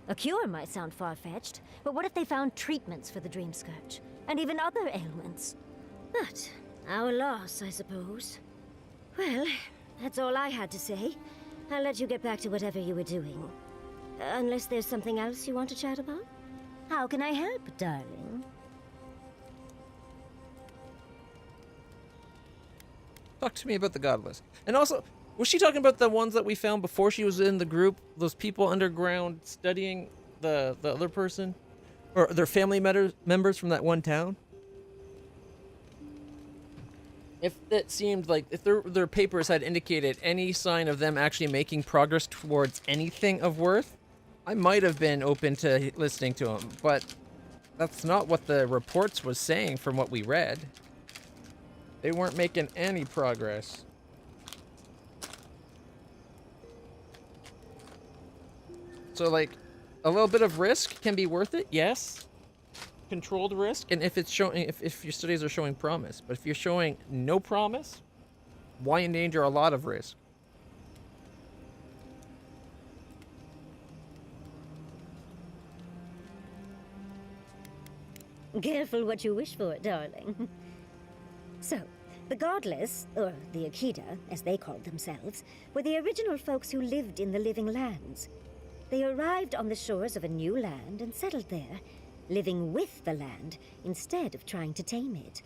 A cure might sound far-fetched, but what if they found treatments for the Dream Scourge, and even other ailments? But our loss, I suppose. Well, that's all I had to say. I'll let you get back to whatever you were doing. Unless there's something else you want to chat about? How can I help, darling? Talk to me about the Godless. And also, was she talking about the ones that we found before she was in the group? Those people underground studying the other person? Or their family members from that one town? If it seemed like, if their papers had indicated any sign of them actually making progress towards anything of worth, I might have been open to listening to them, but that's not what the reports was saying from what we read. They weren't making any progress. So, like, a little bit of risk can be worth it, yes. Controlled risk, and if it's showing, if your studies are showing promise. But if you're showing no promise, why endanger a lot of risk? Careful what you wish for, darling. So, the Godless, or the Akida, as they called themselves, were the original folks who lived in the Living Lands. They arrived on the shores of a new land and settled there, living with the land instead of trying to tame it.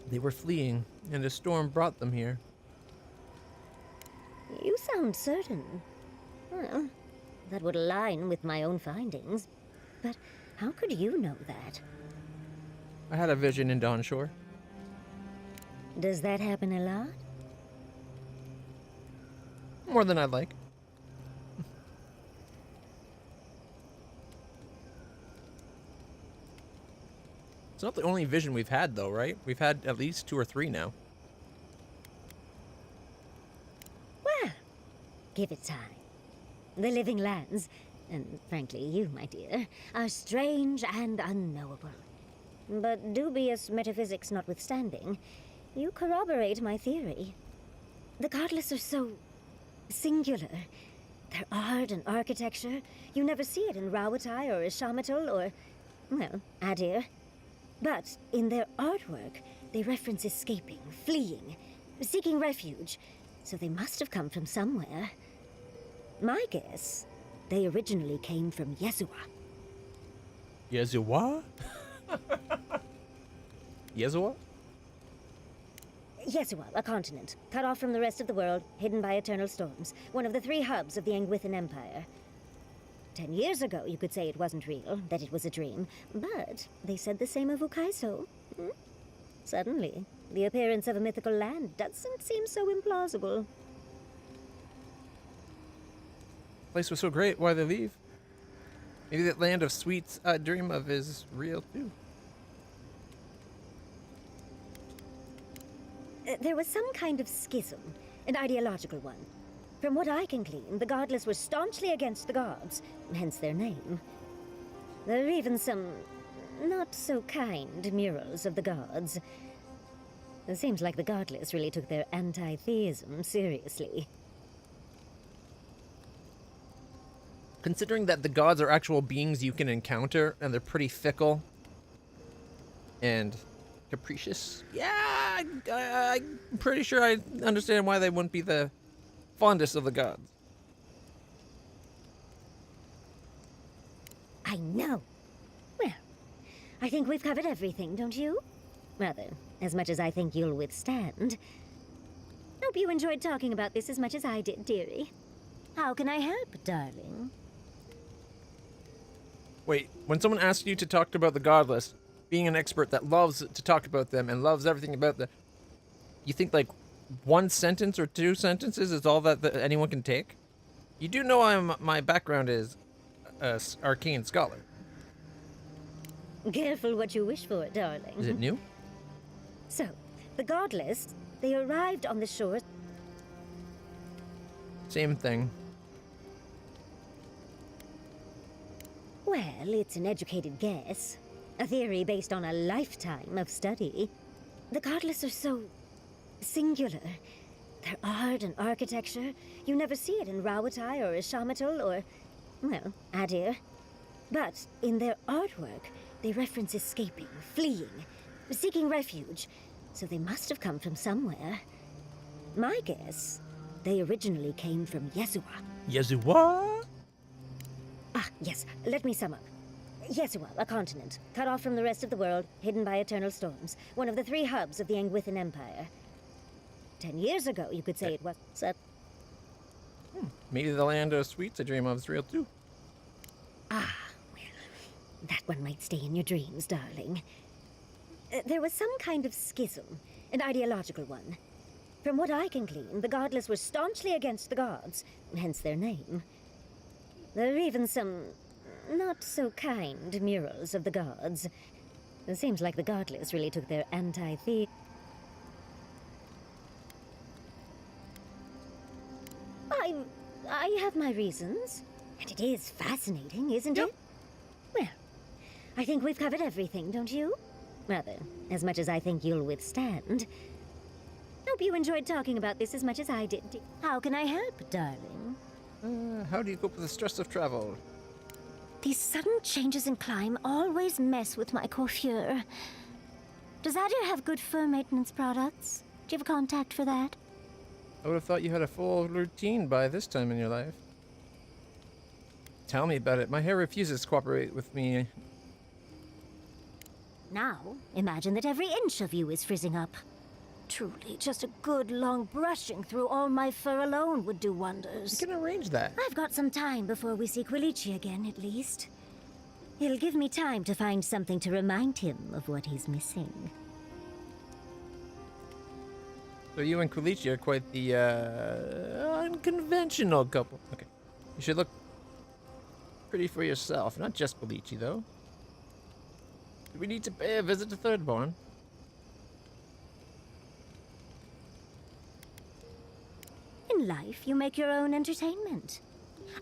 They were fleeing, and a storm brought them here. You sound certain. Well, that would align with my own findings. But how could you know that? I had a vision in Dawnshore. Does that happen a lot? More than I'd like. It's not the only vision we've had, though, right? We've had at least 2 or 3 now. Well, give it time. The Living Lands, and frankly you, my dear, are strange and unknowable. But dubious metaphysics notwithstanding, you corroborate my theory. The Godless are so singular. Their art and architecture, you never see it in Rawatai or Ishamatul or, well, Adir. But in their artwork, they reference escaping, fleeing, seeking refuge, so they must have come from somewhere. My guess, they originally came from Yezua. Yezua? Yezua? Yezua, a continent, cut off from the rest of the world, hidden by eternal storms, one of the 3 hubs of the Angwithan Empire. 10 years ago, you could say it wasn't real, that it was a dream, but they said the same of Ukaiso. Suddenly, the appearance of a mythical land doesn't seem so implausible. Place was so great, why'd they leave? Maybe that land of sweets I dream of is real, too. There was some kind of schism, an ideological one. From what I can glean, the Godless were staunchly against the gods, hence their name. There are even some not-so-kind murals of the gods. It seems like the Godless really took their anti-theism seriously. Considering that the gods are actual beings you can encounter, and they're pretty fickle and capricious, yeah, I'm pretty sure I understand why they wouldn't be the fondest of the gods. I know. Well, I think we've covered everything, don't you? Rather, as much as I think you'll withstand. Hope you enjoyed talking about this as much as I did, dearie. How can I help, darling? Wait, when someone asks you to talk about the Godless, being an expert that loves to talk about them and loves everything about them, You think like one sentence or two sentences is all that anyone can take? You do know my background is arcane scholar. Careful what you wish for, darling. Is it new? So, the Godless, they arrived on the shore. Same thing. Well, it's an educated guess. A theory based on a lifetime of study. The Godless are so singular. Their art and architecture, you never see it in Rawatai or Ishamatul or, well, Adir. But in their artwork, they reference escaping, fleeing, seeking refuge, so they must have come from somewhere. My guess, they originally came from Yezua. Yezua? Ah, yes, let me sum up. Yezua, a continent, cut off from the rest of the world, hidden by eternal storms, one of the 3 hubs of the Angwithan Empire. 10 years ago, you could say it was... Maybe the land of sweets I dream of is real too. Ah, well, that one might stay in your dreams, darling. There was some kind of schism, an ideological one. From what I can glean, the Godless were staunchly against the gods, hence their name. There are even some not-so-kind murals of the gods. It seems like the Godless really took their anti-the... I have my reasons. And it is fascinating, isn't it? Well, I think we've covered everything, don't you? Rather, as much as I think you'll withstand. Hope you enjoyed talking about this as much as I did. How can I help, darling? How do you cope with the stress of travel? These sudden changes in climate always mess with my coiffure. Does Adir have good fur maintenance products? Do you have a contact for that? I would have thought you had a full routine by this time in your life. Tell me about it. My hair refuses to cooperate with me. Now, imagine that every inch of you is frizzing up. Truly, just a good long brushing through all my fur alone would do wonders. You can arrange that. I've got some time before we see Quilici again, at least. It'll give me time to find something to remind him of what he's missing. So you and Quilici are quite the unconventional couple. Okay. You should look pretty for yourself, not just Quilici, though. Do we need to pay a visit to Thirdborn? In life, you make your own entertainment.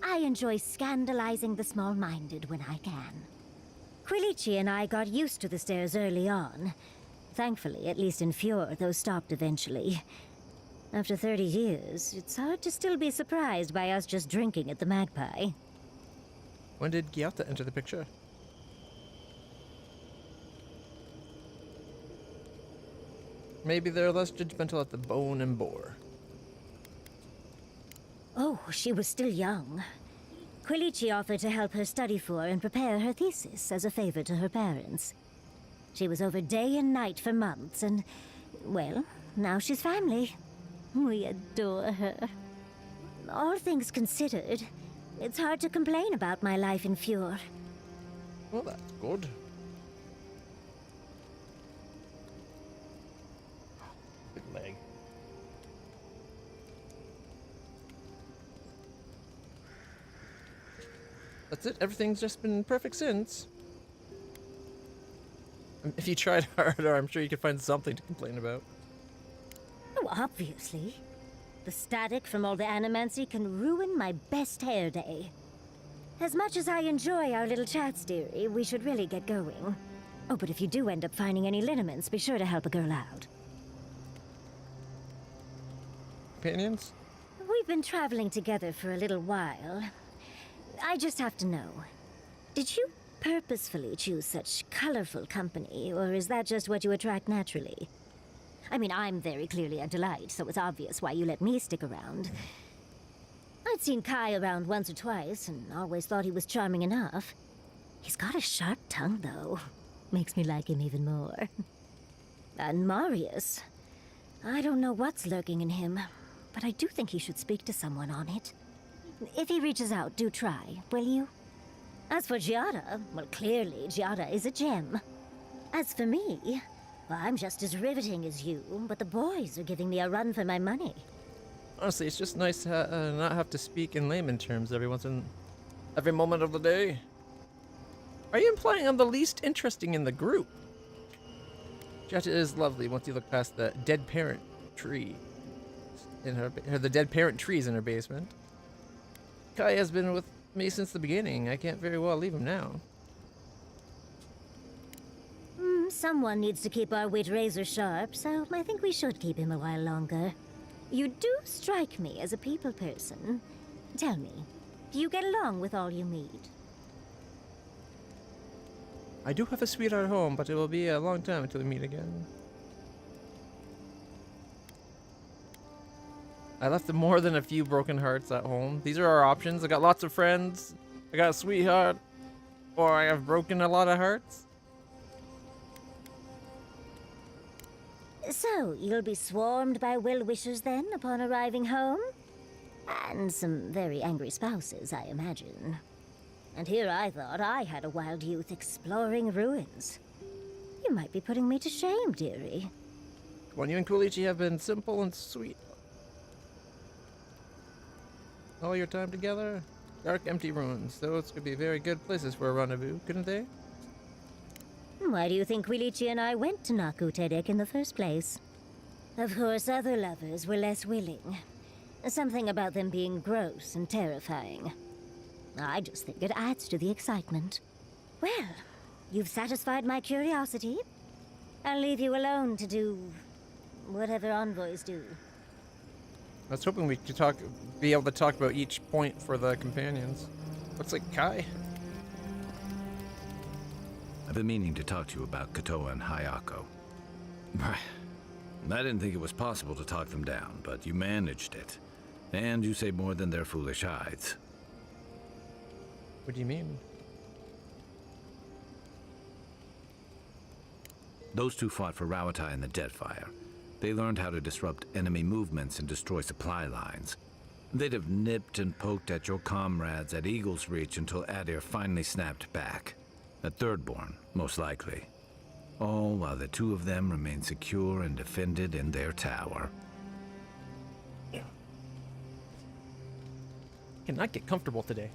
I enjoy scandalizing the small-minded when I can. Quilici and I got used to the stairs early on. Thankfully, at least in Fjord, those stopped eventually. After 30 years, it's hard to still be surprised by us just drinking at the Magpie. When did Gyalta enter the picture? Maybe they're less judgmental at the bone and boar. Oh, she was still young. Quilici offered to help her study for and prepare her thesis as a favor to her parents. She was over day and night for months, and, well, now she's family. We adore her. All things considered, it's hard to complain about my life in Fjord. Well, that's good. Big leg. That's it. Everything's just been perfect since. If you tried harder, I'm sure you could find something to complain about. Oh, obviously. The static from all the animancy can ruin my best hair day. As much as I enjoy our little chats, dearie, we should really get going. Oh, but if you do end up finding any liniments, be sure to help a girl out. Companions? We've been traveling together for a little while. I just have to know. Did you purposefully choose such colorful company, or is that just what you attract naturally? I mean, I'm very clearly a delight, so it's obvious why you let me stick around. I'd seen Kai around once or twice, and always thought he was charming enough. He's got a sharp tongue, though. Makes me like him even more. And Marius. I don't know what's lurking in him, but I do think he should speak to someone on it. If he reaches out, do try, will you? As for Giada, well, clearly Giada is a gem. As for me, Well, I'm just as riveting as you, but the boys are giving me a run for my money. Honestly, it's just nice to not have to speak in layman terms every moment of the day. Are you implying I'm the least interesting in the group? Jetta is lovely once you look past the dead parent tree in the dead parent trees in her basement. Kai has been with me since the beginning. I can't very well leave him now. Someone needs to keep our wit razor sharp, so I think we should keep him a while longer. You do strike me as a people person. Tell me, do you get along with all you meet? I do have a sweetheart home, but it will be a long time until we meet again. I left more than a few broken hearts at home. These are our options. I got lots of friends, I got a sweetheart, or I have broken a lot of hearts. So, you'll be swarmed by well-wishers then, upon arriving home? And some very angry spouses, I imagine. And here I thought I had a wild youth exploring ruins. You might be putting me to shame, dearie. When you and Kulichi have been simple and sweet. All your time together? Dark, empty ruins. Those could be very good places for a rendezvous, couldn't they? Why do you think Wilichi and I went to Naku Tedek in the first place? Of course, other lovers were less willing. Something about them being gross and terrifying. I just think it adds to the excitement. Well, you've satisfied my curiosity. I'll leave you alone to do whatever envoys do. I was hoping we could be able to talk about each point for the companions. Looks like Kai. I've been meaning to talk to you about Kotoa and Hayako. I didn't think it was possible to talk them down, but you managed it. And you say more than their foolish hides. What do you mean? Those two fought for Rawatai in the Deadfire. They learned how to disrupt enemy movements and destroy supply lines. They'd have nipped and poked at your comrades at Eagle's Reach until Adir finally snapped back. A thirdborn, most likely. All while the two of them remain secure and defended in their tower. Cannot get comfortable today.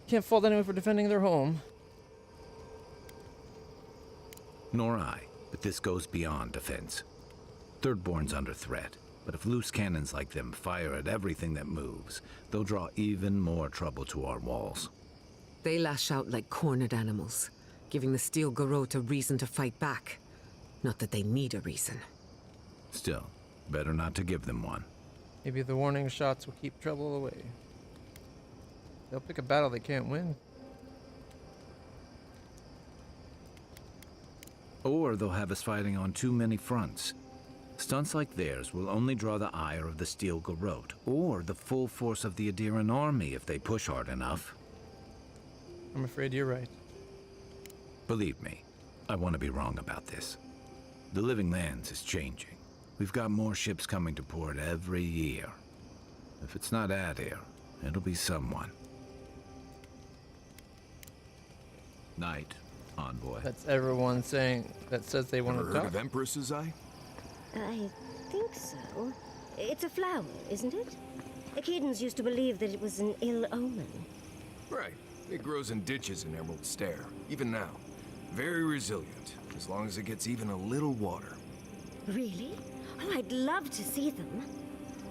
Can't fault anyone for defending their home. Nor I, but this goes beyond defense. Thirdborn's under threat, but if loose cannons like them fire at everything that moves, they'll draw even more trouble to our walls. They lash out like cornered animals, giving the Steel Garrote a reason to fight back. Not that they need a reason. Still, better not to give them one. Maybe the warning shots will keep trouble away. They'll pick a battle they can't win. Or they'll have us fighting on too many fronts. Stunts like theirs will only draw the ire of the Steel Garrote, or the full force of the Adiran army if they push hard enough. I'm afraid you're right. Believe me, I want to be wrong about this. The Living Lands is changing. We've got more ships coming to port every year. If it's not Adir, it'll be someone. Night, envoy. That's everyone saying that says they want to Heard talk. of Empress's Eye? I think so. It's a flower, isn't it? Akedans used to believe that it was an ill omen. Right. It grows in ditches in Emerald Stair, even now. Very resilient, as long as it gets even a little water. Really? Oh, I'd love to see them.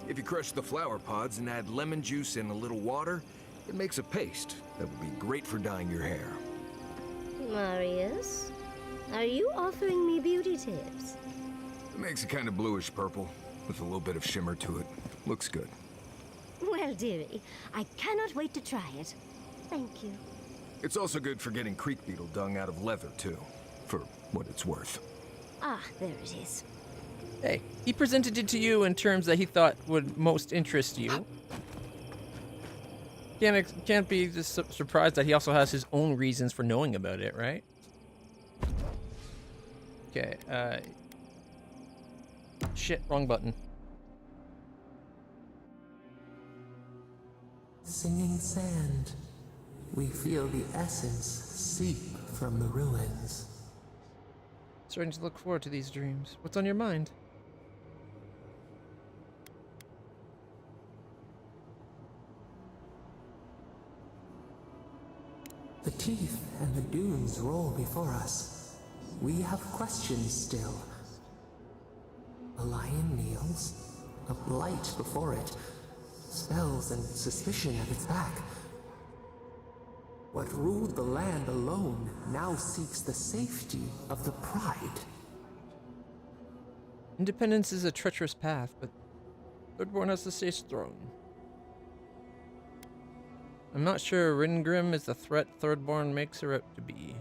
If you crush the flower pods and add lemon juice and a little water, it makes a paste that would be great for dyeing your hair. Marius, are you offering me beauty tips? It makes it kind of bluish purple, with a little bit of shimmer to it. Looks good. Well, dearie, I cannot wait to try it. Thank you. It's also good for getting creek beetle dung out of leather, too. For what it's worth. Ah, there it is. Hey, he presented it to you in terms that he thought would most interest you. Can't be just surprised that he also has his own reasons for knowing about it, right? Okay, shit, wrong button. Singing sand. We feel the essence seep from the ruins. starting to look forward to these dreams. What's on your mind? The teeth and the dunes roll before us. We have questions still. A lion kneels, a blight before it, spells and suspicion at its back. What ruled the land alone now seeks the safety of the pride. Independence is a treacherous path, but Thirdborn has to stay strong. I'm not sure Ringrim is the threat Thirdborn makes her out to be.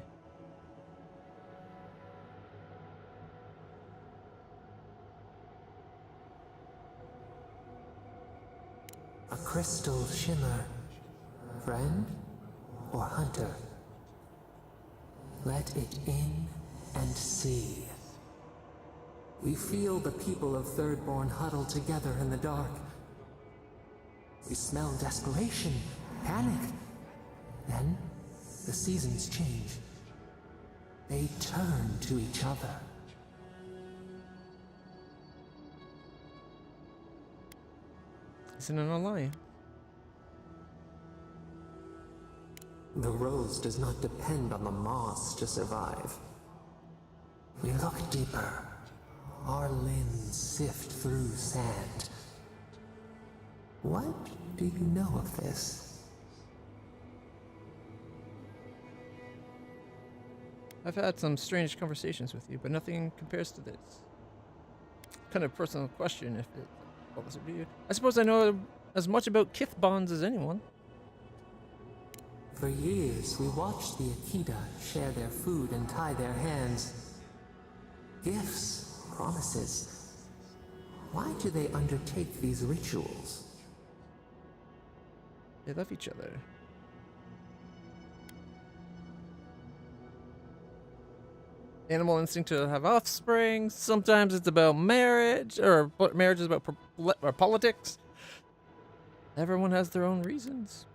A crystal shimmer. Friend or hunter? Let it in and see. We feel the people of Thirdborn huddle together in the dark. We smell desperation, panic. Then the seasons change. They turn to each other. Isn't it a lie? The rose does not depend on the moss to survive. We look deeper. Our limbs sift through sand. What do you know of this? I've had some strange conversations with you, but nothing compares to this. Kind of personal question, if it bothers you. I suppose I know as much about kith bonds as anyone. For years, we watched the Akita share their food and tie their hands. Gifts, promises. Why do they undertake these rituals? They love each other. Animal instinct to have offspring. Sometimes it's about marriage, or marriage is about or politics. Everyone has their own reasons.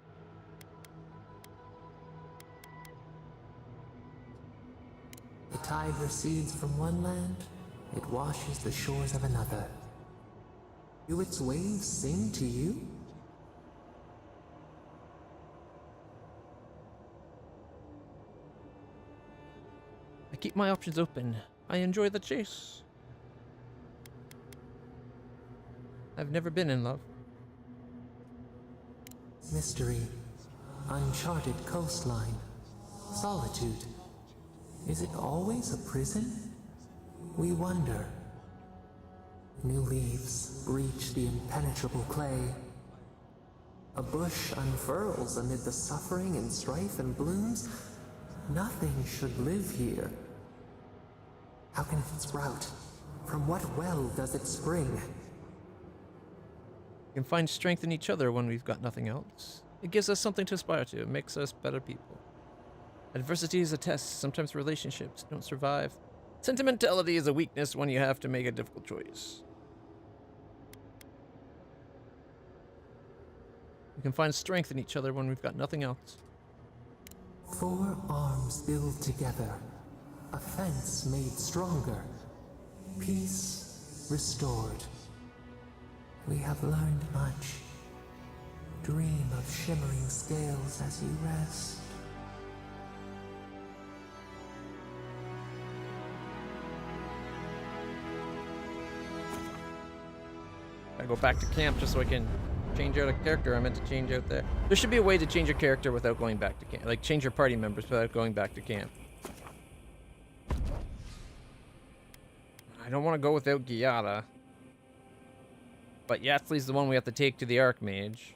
The tide recedes from one land, it washes the shores of another. Do its waves sing to you? I keep my options open. I enjoy the chase. I've never been in love. Mystery, uncharted coastline, solitude. Is it always a prison? We wonder. New leaves breach the impenetrable clay. A bush unfurls amid the suffering and strife and blooms. Nothing should live here. How can it sprout? From what well does it spring? We can find strength in each other when we've got nothing else. It gives us something to aspire to. It makes us better people. Adversity is a test. Sometimes relationships don't survive. Sentimentality is a weakness when you have to make a difficult choice. We can find strength in each other when we've got nothing else. 4 arms build together, a fence made stronger, peace restored. We have learned much. Dream of shimmering scales as you rest. I go back to camp just so I can change out a character I meant to change out there. There should be a way to change your character without going back to camp. Like, change your party members without going back to camp. I don't want to go without Giada. But Yatsli's the one we have to take to the Archmage.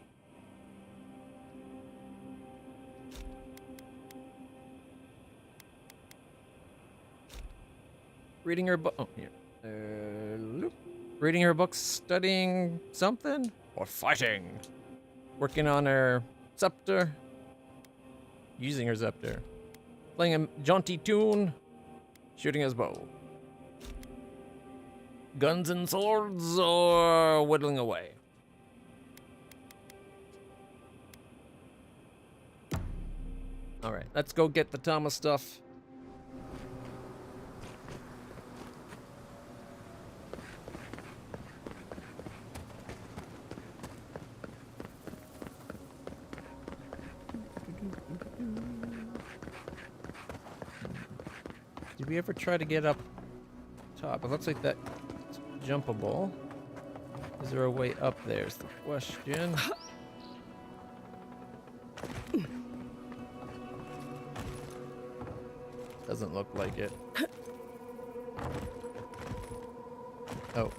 Reading her book. Oh, here. Look. Reading her books, studying something, or fighting. Working on her scepter. Using her scepter. Playing a jaunty tune. Shooting his bow. Guns and swords, or whittling away. Alright, let's go get the Tama stuff. Did we ever try to get up top? It looks like that's jumpable. Is there a way up there is the question. Doesn't look like it. Oh.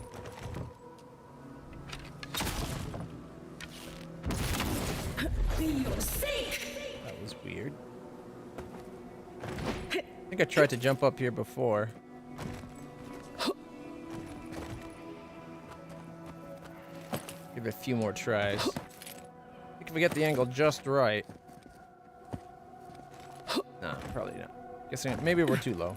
That was weird. I think I tried to jump up here before. Give it a few more tries. I think if we get the angle just right. Nah, probably not. Guessing maybe we're too low.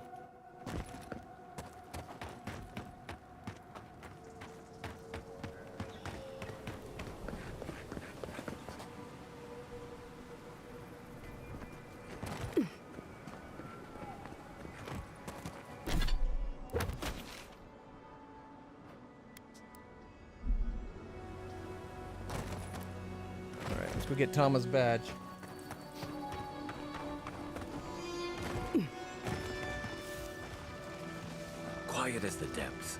Alright, let's go get Tama's badge. Quiet as the depths.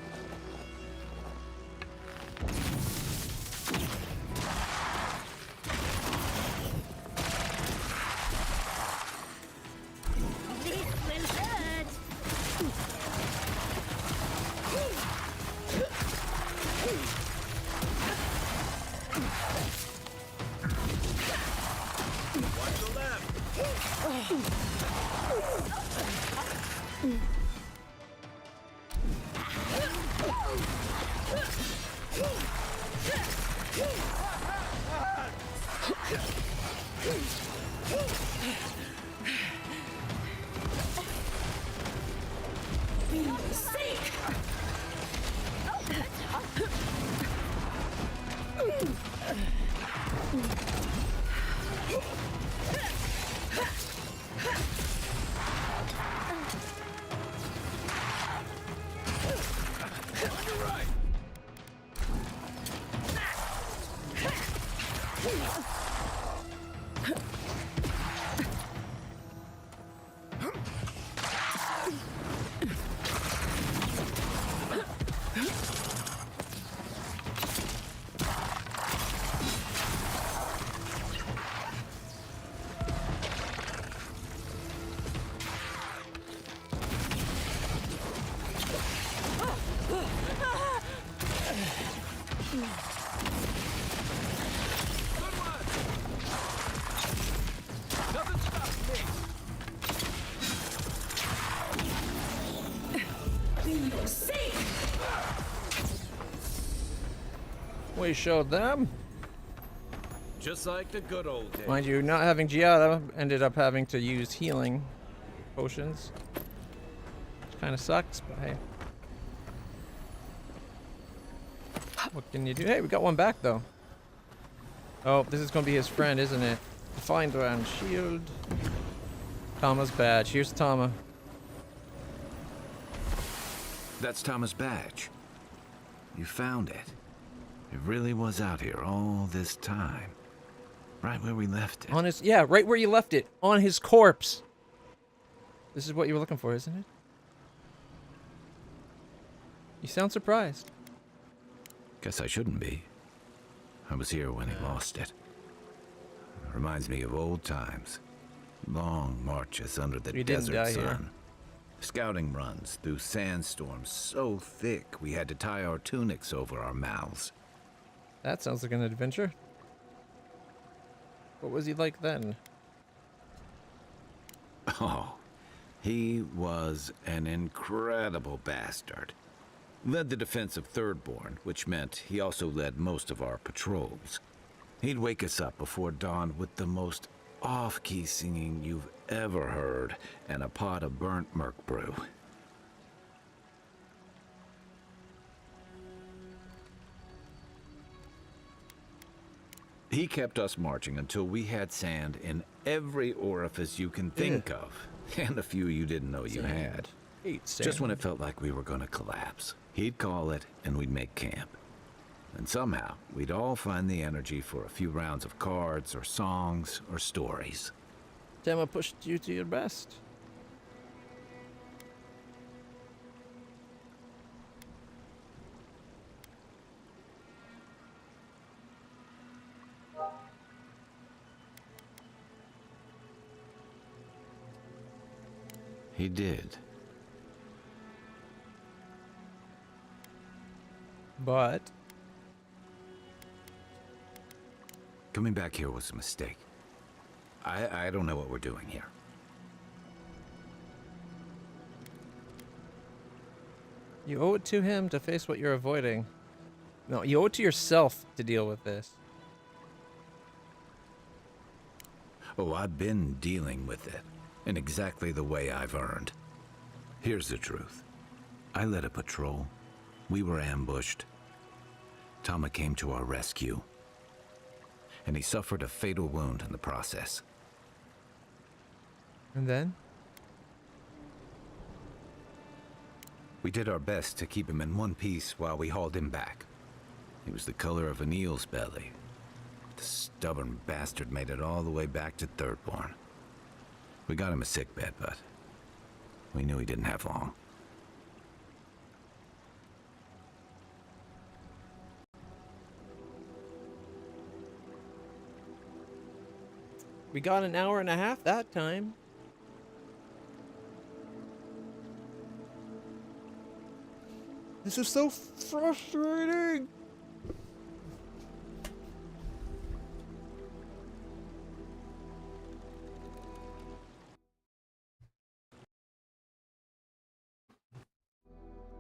This will hurt. Watch the left. We showed them. Just like the good old days. Mind you, not having Giada ended up having to use healing potions. Which kind of sucks, but hey. What can you do? Hey, we got one back though. Oh, this is going to be his friend, isn't it? Find round shield. Tama's badge. Here's Tama. That's Tama's badge. You found it. It really was out here all this time. Right where we left it. On his, yeah, right where you left it. On his corpse. This is what you were looking for, isn't it? You sound surprised. Guess I shouldn't be. I was here when he lost it. Reminds me of old times. Long marches under the You didn't desert die sun. here. Scouting runs through sandstorms so thick we had to tie our tunics over our mouths. That sounds like an adventure. What was he like then? Oh, he was an incredible bastard. Led the defense of Thirdborn, which meant he also led most of our patrols. He'd wake us up before dawn with the most off-key singing you've ever heard and a pot of burnt merc brew. He kept us marching until we had sand in every orifice you can think of, and a few you didn't know you had. Just when it felt like we were going to collapse, he'd call it and we'd make camp. And somehow, we'd all find the energy for a few rounds of cards or songs or stories. Tama pushed you to your best. He did. But Coming back here was a mistake. I don't know what we're doing here. you owe it to him to face what you're avoiding. No, you owe it to yourself to deal with this. Oh, I've been dealing with it in exactly the way I've earned. Here's the truth. I led a patrol. We were ambushed. Tama came to our rescue. And he suffered a fatal wound in the process. And then? We did our best to keep him in one piece while we hauled him back. He was the color of an eel's belly. The stubborn bastard made it all the way back to Thirdborn. We got him a sickbed, but we knew he didn't have long. We got an hour and a half that time. This is so frustrating.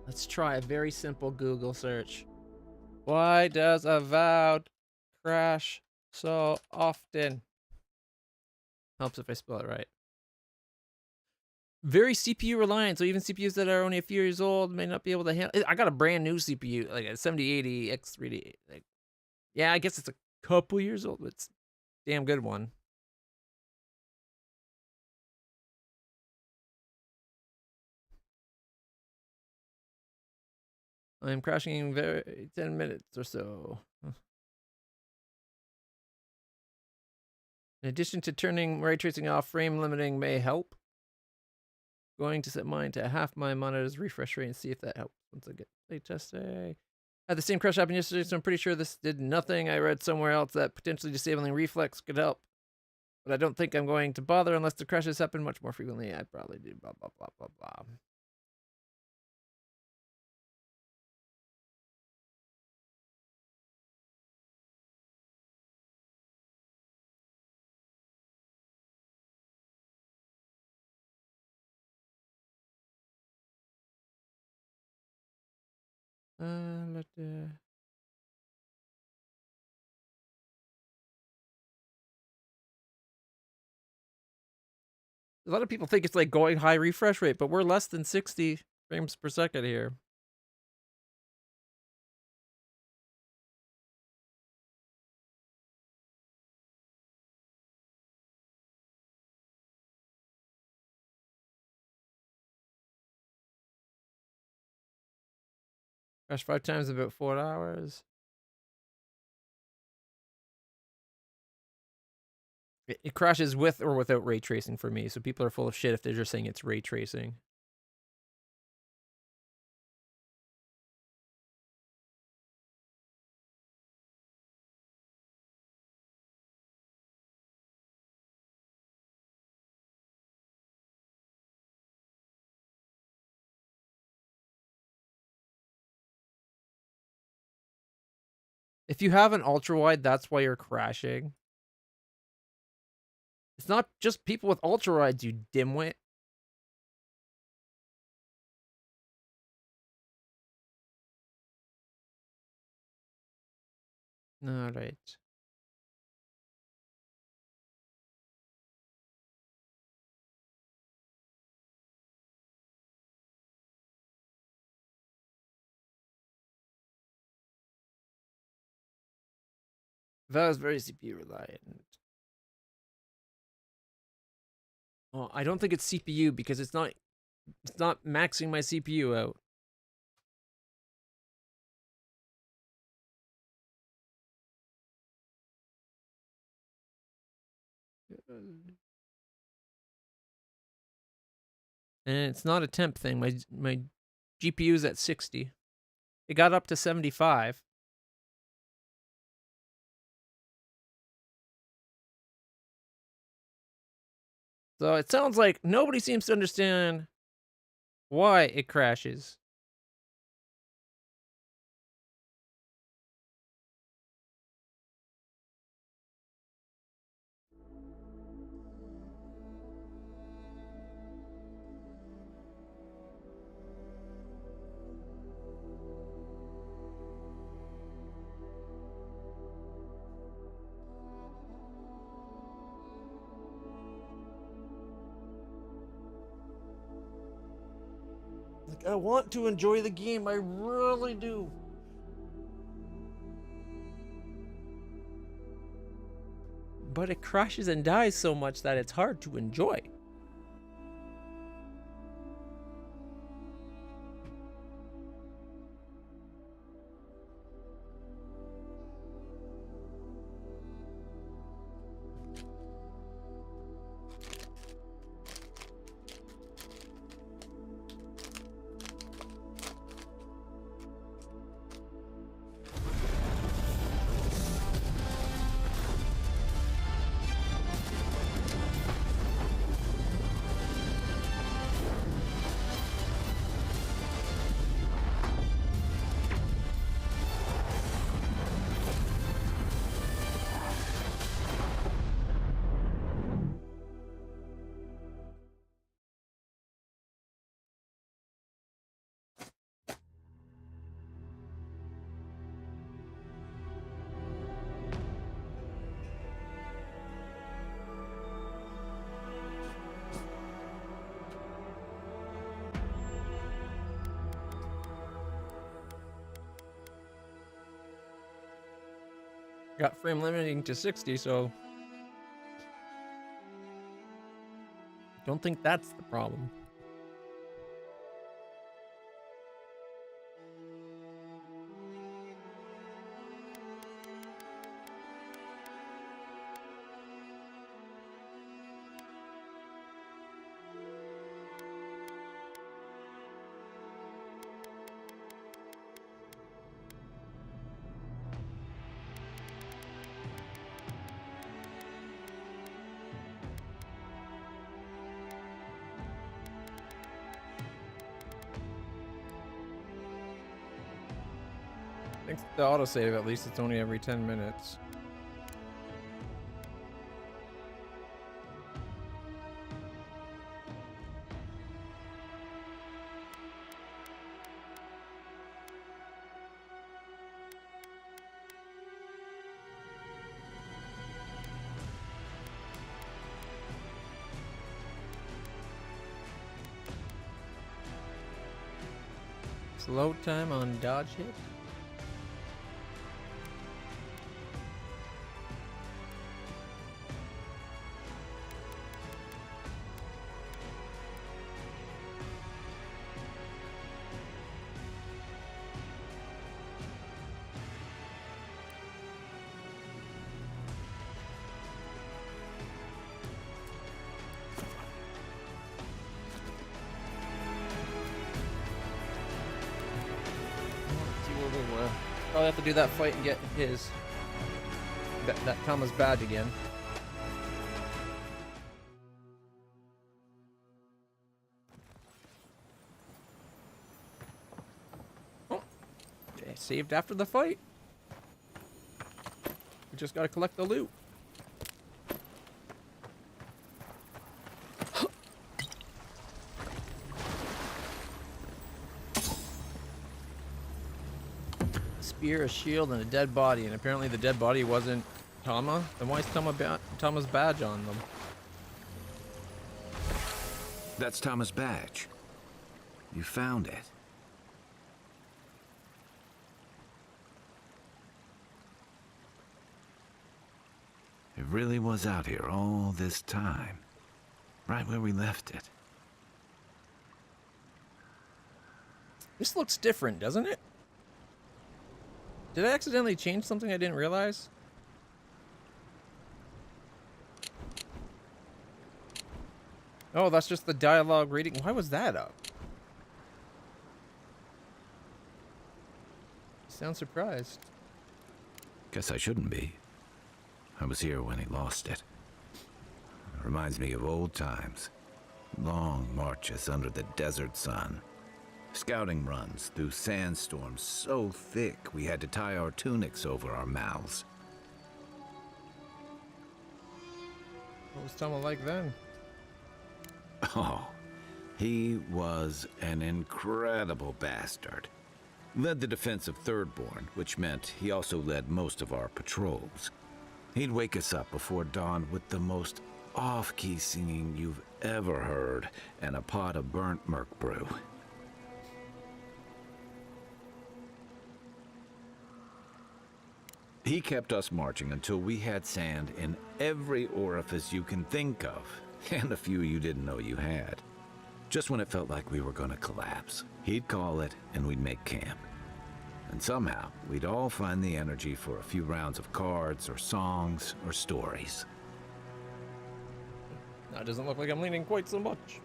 Let's try a very simple Google search. Why does Avowed crash so often? Helps if I spell it right. Very CPU reliant, so even CPUs that are only a few years old may not be able to handle. I got a brand new CPU, like a 7080 X3D. Like, yeah, I guess it's a couple years old, but it's a damn good one. I'm crashing very 10 minutes or so. In addition to turning ray tracing off, frame limiting may help. Going to set mine to half my monitor's refresh rate and see if that helps. Once I get play testing. I had the same crash happen yesterday, so I'm pretty sure this did nothing. I read somewhere else that potentially disabling reflex could help. But I don't think I'm going to bother unless the crashes happen much more frequently. I probably do. Blah, blah, blah, blah, blah. A lot of people think it's like going high refresh rate, but we're less than 60 frames per second here. Crash 5 times in about 4 hours. It crashes with or without ray tracing for me, so people are full of shit if they're just saying it's ray tracing. If you have an ultra wide, that's why you're crashing. It's not just people with ultra wides, you dimwit. All right. That was very CPU reliant. Oh, I don't think it's CPU because it's not maxing my CPU out. And it's not a temp thing. My GPU's at 60. It got up to 75. So it sounds like nobody seems to understand why it crashes. Like, I want to enjoy the game, I really do. But it crashes and dies so much that it's hard to enjoy. Got frame limiting to 60, so don't think that's the problem. Thanks to the autosave, at least it's only every 10 minutes. Slow time on dodge hit. Probably have to do that fight and get his that Thomas badge again. Oh, okay, saved after the fight. We just gotta collect the loot. Spear, a shield, and a dead body, and apparently the dead body wasn't Tama. Then why is Tama's badge on them? That's Tama's badge. You found it. It really was out here all this time. Right where we left it. This looks different, doesn't it? Did I accidentally change something I didn't realize? Oh, that's just the dialogue reading. Why was that up? You sound surprised. Guess I shouldn't be. I was here when he lost it. Reminds me of old times. Long marches under the desert sun. Scouting runs through sandstorms so thick we had to tie our tunics over our mouths. What was Tama like then? Oh, he was an incredible bastard. Led the defense of Thirdborn, which meant he also led most of our patrols. He'd wake us up before dawn with the most off-key singing you've ever heard and a pot of burnt merc brew. He kept us marching until we had sand in every orifice you can think of, and a few you didn't know you had. Just when it felt like we were going to collapse, he'd call it and we'd make camp. And somehow, we'd all find the energy for a few rounds of cards or songs or stories. That doesn't look like I'm leaning quite so much.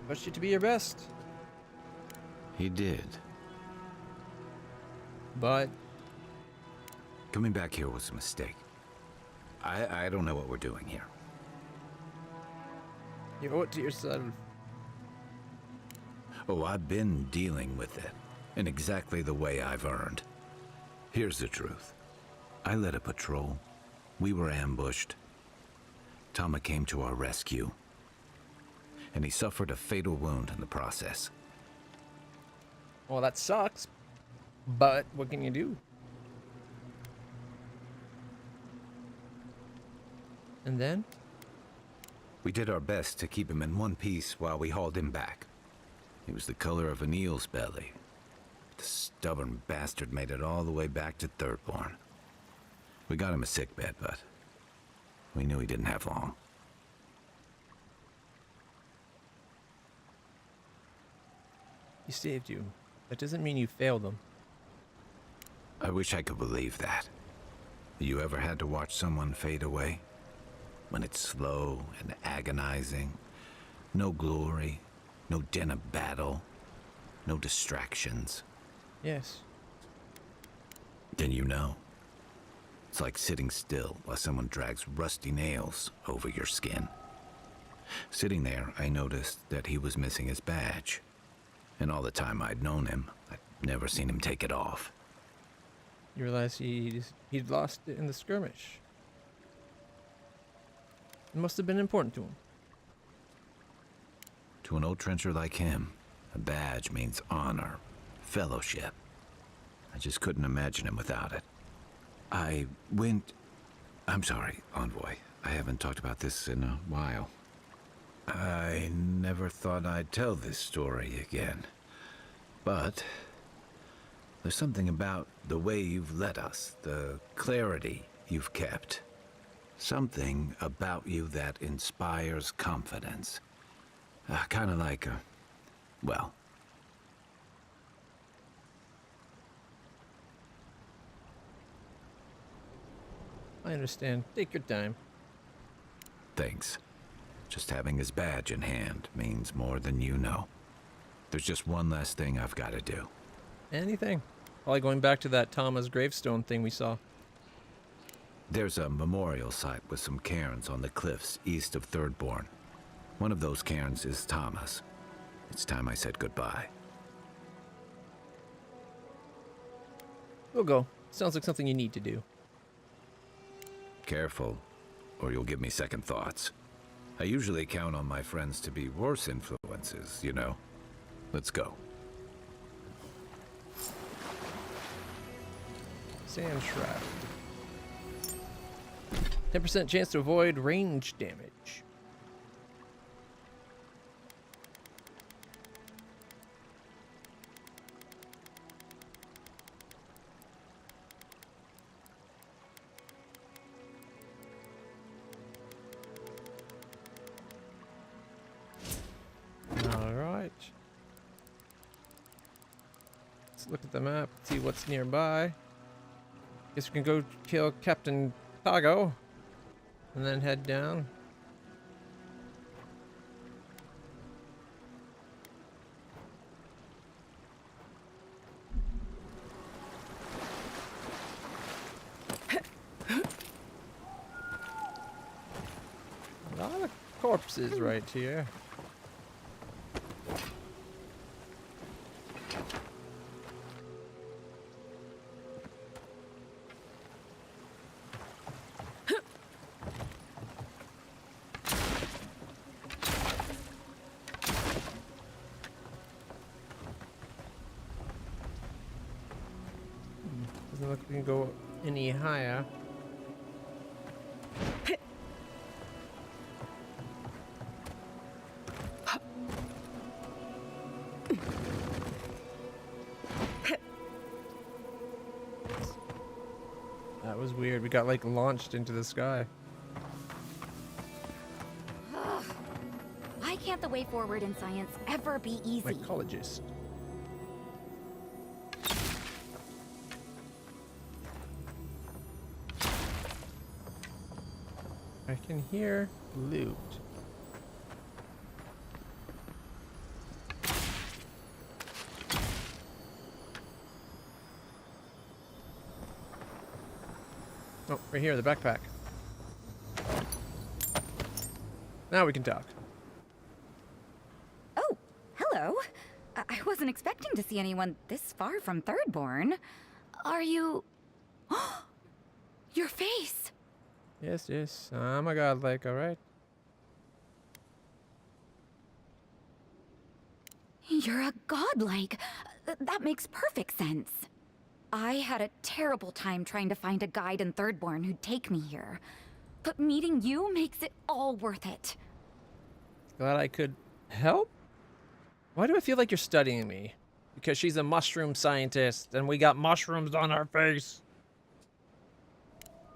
Pushed you to be your best. He did. But coming back here was a mistake. I don't know what we're doing here. you owe it to yourself. Oh, I've been dealing with it in exactly the way I've earned. Here's the truth. I led a patrol. We were ambushed. Tama came to our rescue. And he suffered a fatal wound in the process. Well, that sucks. But what can you do? And then? We did our best to keep him in one piece while we hauled him back. He was the color of an eel's belly. The stubborn bastard made it all the way back to Thirdborn. We got him a sickbed, but we knew he didn't have long. He saved you. That doesn't mean you failed him. I wish I could believe that. You ever had to watch someone fade away? When it's slow and agonizing? No glory, no din of battle, no distractions. Yes. Then you know. It's like sitting still while someone drags rusty nails over your skin. Sitting there, I noticed that he was missing his badge. And all the time I'd known him, I'd never seen him take it off. You realize he'd lost it in the skirmish. It must have been important to him. To an old trencher like him, a badge means honor, fellowship. I just couldn't imagine him without it. I'm sorry, Envoy. I haven't talked about this in a while. I never thought I'd tell this story again. But there's something about the way you've led us, the clarity you've kept. Something about you that inspires confidence. Kind of like well. I understand. Take your time. Thanks. Just having his badge in hand means more than you know. There's just one last thing I've got to do. Anything. Probably going back to that Tama's gravestone thing we saw. There's a memorial site with some cairns on the cliffs east of Thirdborn. One of those cairns is Tama's. It's time I said goodbye. We'll go. Sounds like something you need to do. Careful, or you'll give me second thoughts. I usually count on my friends to be worse influences, you know. Let's go. Sand Shroud. 10% chance to avoid range damage. Alright. Let's look at the map, see what's nearby. Guess we can go kill Captain Tago and then head down. corpses right here. Doesn't look like we can go any higher. That was weird. We got like launched into the sky. Why can't the way forward in science ever be easy? Mycologist. I can hear loot. Oh, right here, the backpack. Now we can talk. Oh, hello. I wasn't expecting to see anyone this far from Thirdborn. Are you... Your face! Yes, yes. I'm a godlike, alright? You're a godlike. That makes perfect sense. I had a terrible time trying to find a guide in Thirdborn who'd take me here. But meeting you makes it all worth it. Glad I could help? Why do I feel like you're studying me? Because she's a mushroom scientist and we got mushrooms on our face.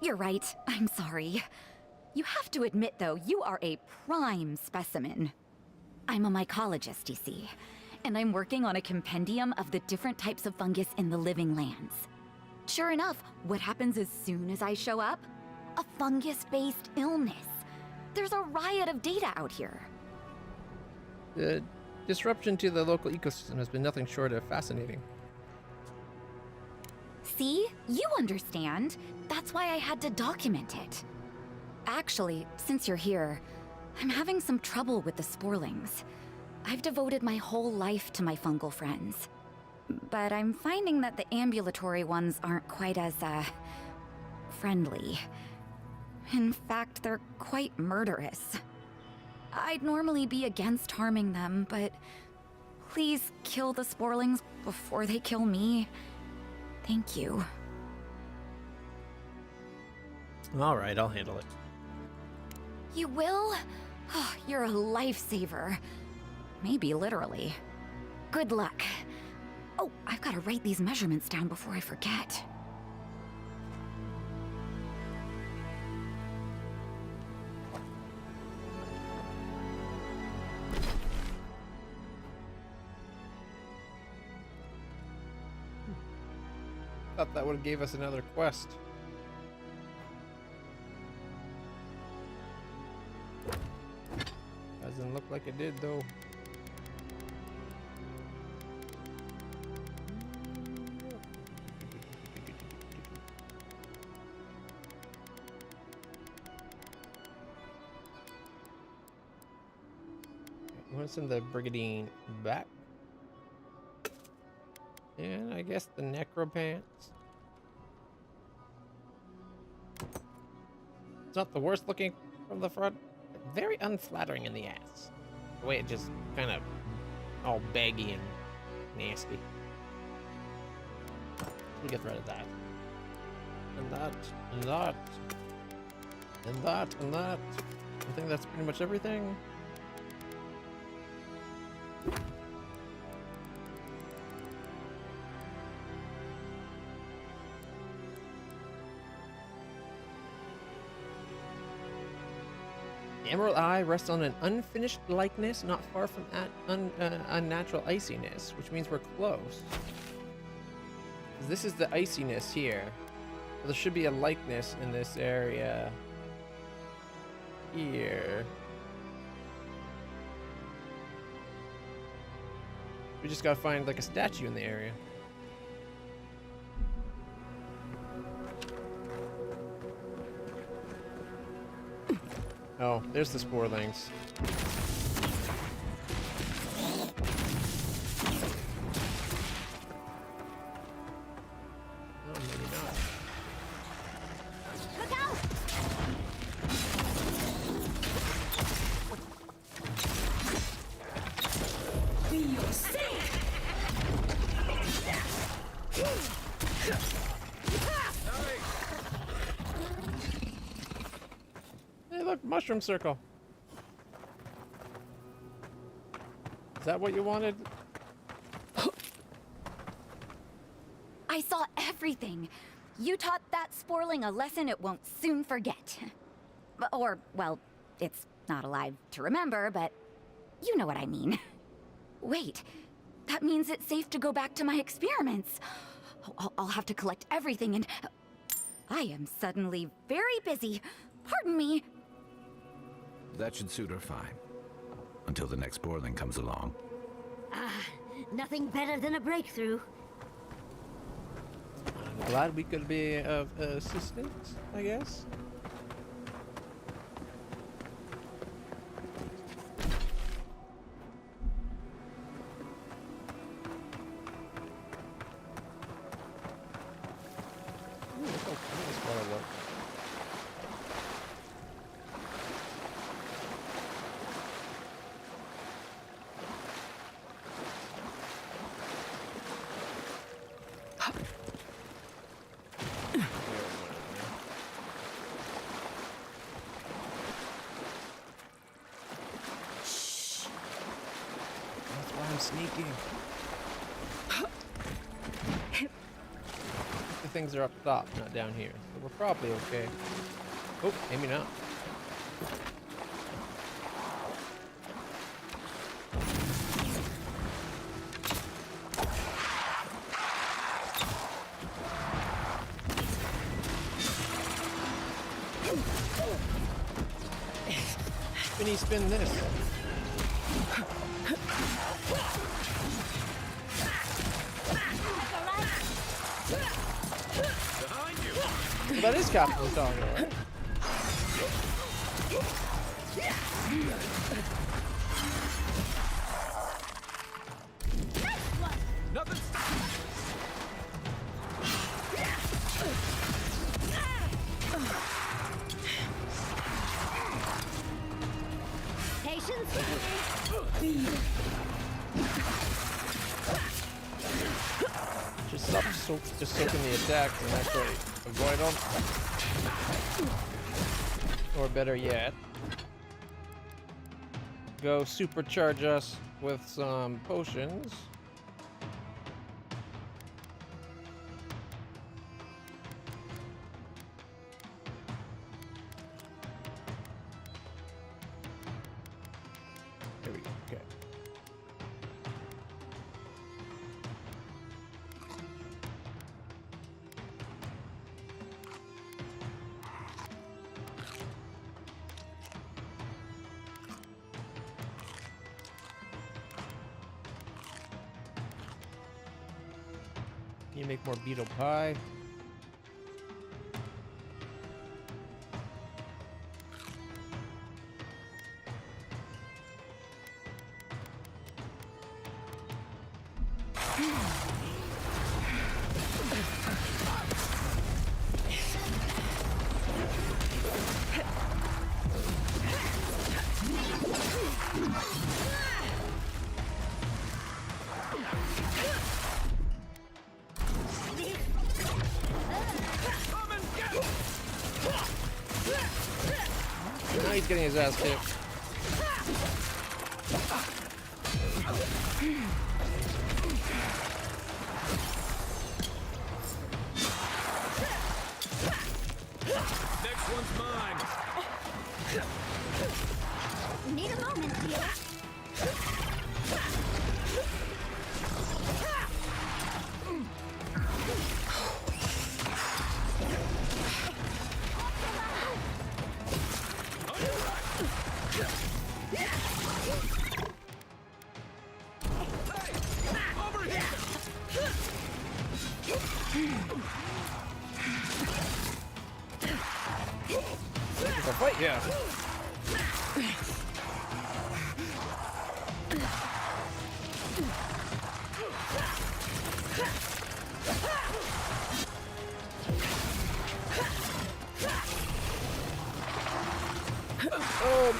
You're right. I'm sorry. You have to admit, though, you are a prime specimen. I'm a mycologist, you see, and I'm working on a compendium of the different types of fungus in the living lands. Sure enough, what happens as soon as I show up? A fungus-based illness. There's a riot of data out here. The disruption to the local ecosystem has been nothing short of fascinating. See? You understand. That's why I had to document it. Actually, since you're here, I'm having some trouble with the sporlings. I've devoted my whole life to my fungal friends. But I'm finding that the ambulatory ones aren't quite as, friendly. In fact, they're quite murderous. I'd normally be against harming them, but please kill the sporlings before they kill me. Thank you. Alright, I'll handle it. You will? Oh, you're a lifesaver. Maybe literally. Good luck. Oh, I've got to write these measurements down before I forget. Thought that would have gave us another quest. Doesn't look like it did, though. You want to send the Brigadine back? And I guess the Necropants. It's not the worst looking from the front. Very unflattering in the ass. The way it just kind of all baggy and nasty. We'll get rid of that. And that, and that, and that, and that. I think that's pretty much everything. The Emerald Eye rests on an unfinished likeness not far from unnatural iciness, which means we're close. This is the iciness here. There should be a likeness in this area. Here. We just gotta find like a statue in the area. Oh, there's the sporelings. Oh, maybe not. Look out! Hey, look, mushroom circle. Is that what you wanted? I saw everything. You taught that sporling a lesson it won't soon forget. Or, well, it's not alive to remember, but you know what I mean. Wait, that means it's safe to go back to my experiments. I'll have to collect everything and... I am suddenly very busy. Pardon me. That should suit her fine. Until the next sporling comes along. Nothing better than a breakthrough. Glad we could be of assistance, I guess. Ooh, look how cool this water looks. That's why I'm sneaking. The things are up top, not down here. So we're probably okay. Oh, maybe not. Spinny spin this. Well, that is Captain Song, right? Patience. Just stop just soaking the attacks and actually avoid them. Or better yet, go supercharge us with some potions. There we go. Okay. You make more beetle pie. Now he's getting his ass kicked. Next one's mine. Need a moment here. Fight, yeah. Oh.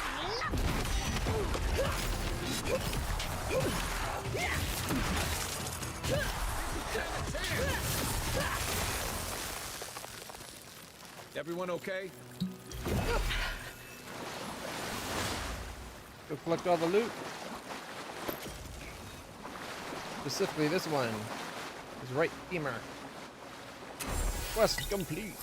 Everyone okay? Go collect all the loot. Specifically this one. Is right femur. Quest complete.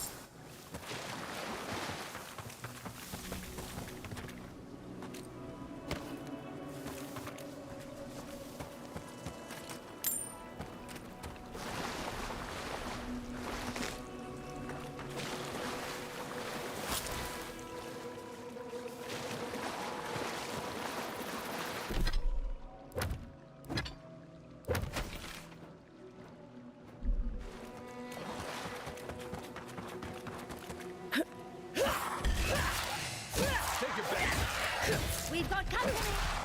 We've got company.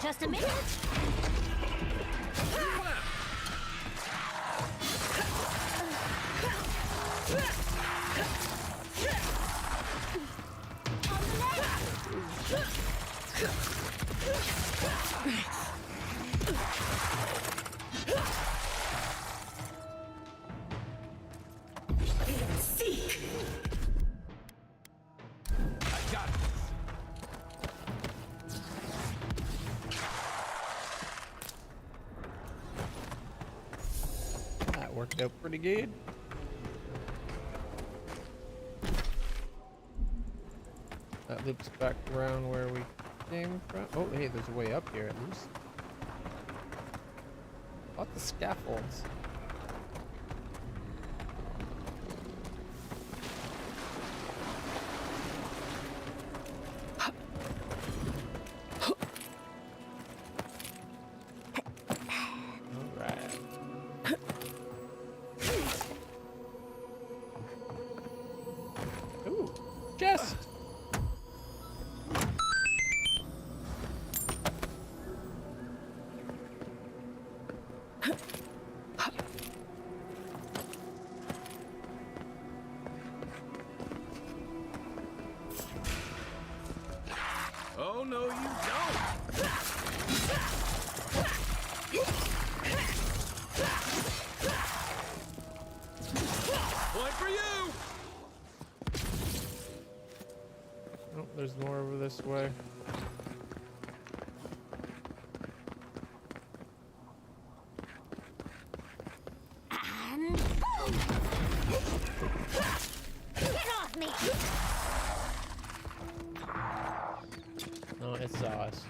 Just a minute. On the That worked out pretty good. That loops back around where we came from. Oh, hey, there's a way up here at least. Lots of scaffolds. Chest! Oh, no, you don't! Point for you! Oh, there's more over this way. And boom! Get off me! Oh, it saw us.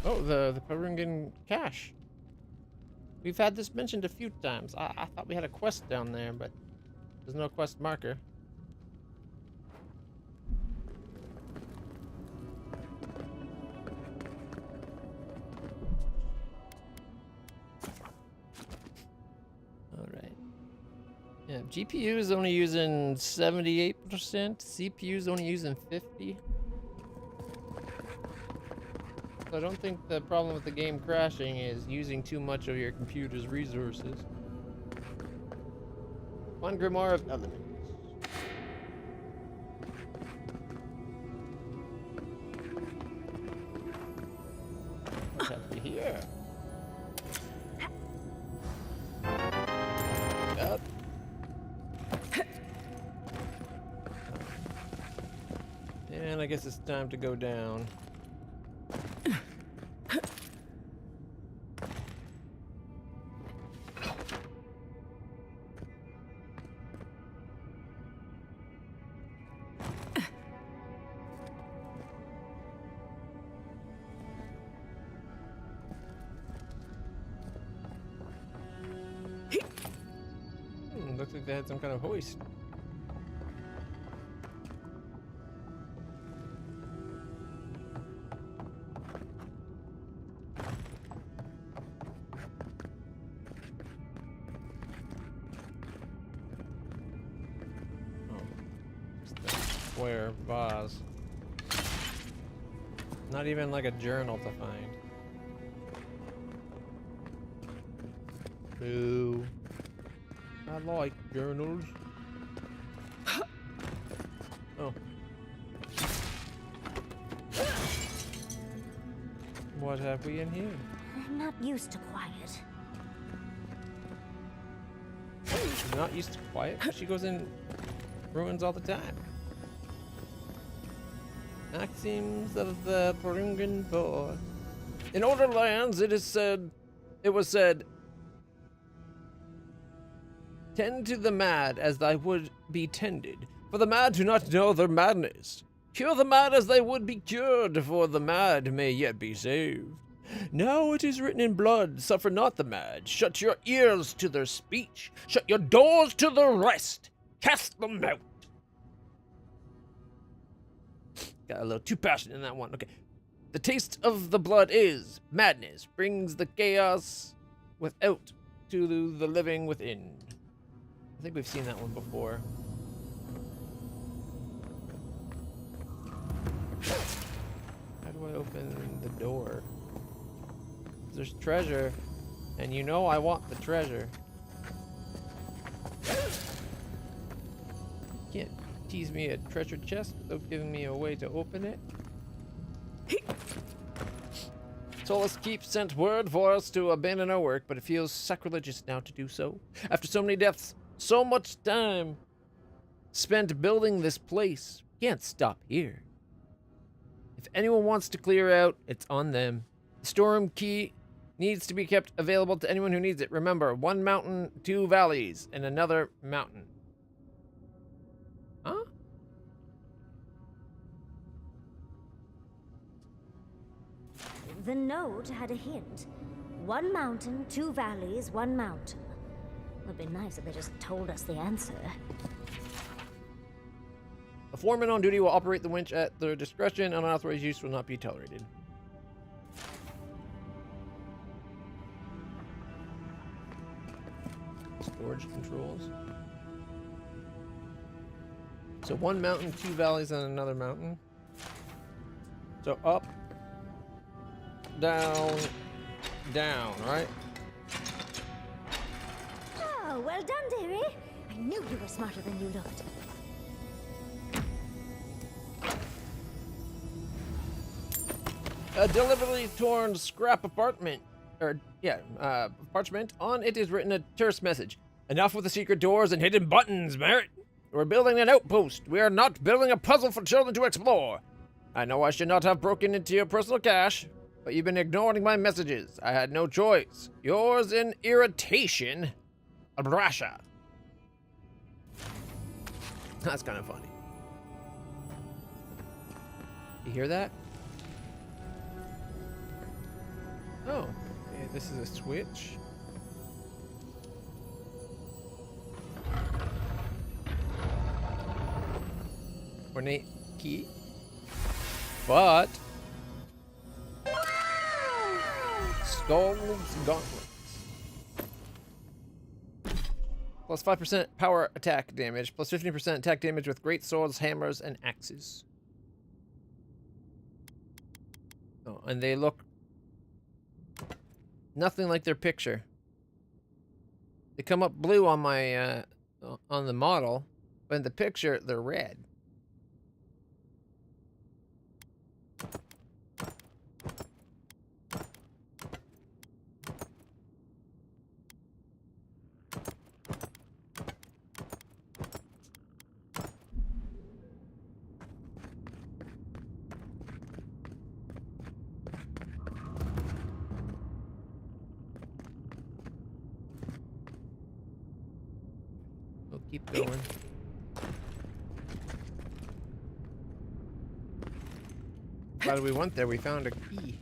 Oh, the Perungan cache. We've had this mentioned a few times. I thought we had a quest down there, but there's no quest marker. Alright. Yeah, GPU is only using 78%, CPU is only using 50%. I don't think the problem with the game crashing is using too much of your computer's resources. One Grimoire of Elements. What's up here? Up. And I guess it's time to go down. Looks like they had some kind of hoist. swear. Vase. Not even like a journal to find. Boo. I like journals. Oh. What have we in here? I'm not used to quiet. She's not used to quiet, but she goes in ruins all the time. Maxims of the Brungen Boar. In older lands, it was said, tend to the mad as thy would be tended, for the mad do not know their madness. Cure the mad as they would be cured, for the mad may yet be saved. Now it is written in blood, suffer not the mad. Shut your ears to their speech. Shut your doors to their rest. Cast them out. Got a little too passionate in that one. Okay. The taste of the blood is madness, brings the chaos without to the living within. I think we've seen that one before. How do I open the door? There's treasure, and you know I want the treasure. Can't tease me a treasure chest without giving me a way to open it. Solus Keep sent word for us to abandon our work, but it feels sacrilegious now to do so. After so many deaths, so much time spent building this place, we can't stop here. If anyone wants to clear out, it's on them. The storm key needs to be kept available to anyone who needs it. Remember, 1 mountain, 2 valleys, and another mountain. Huh? The note had a hint. 1 mountain, 2 valleys, 1 mountain. Would be nice if they just told us the answer. A foreman on duty will operate the winch at their discretion. Unauthorized use will not be tolerated. Storage controls. So 1 mountain, 2 valleys, and another mountain. So up, down, down, right? Oh, well done, dearie. I knew you were smarter than you looked. A deliberately torn scrap apartment, parchment. On it is written a terse message. Enough with the secret doors and hidden buttons, Merritt. We're building an outpost. We are not building a puzzle for children to explore. I know I should not have broken into your personal cache, but you've been ignoring my messages. I had no choice. Yours in irritation, Abrasha. That's kind of funny. You hear that? Oh, okay, this is a switch. Ornate key. But Skull's Gauntlets. Plus 5% power attack damage, plus 15% attack damage with great swords, hammers, and axes. Oh, and they look nothing like their picture. They come up blue on my on the model, but in the picture they're red. Keep going. Glad we went there. We found a key.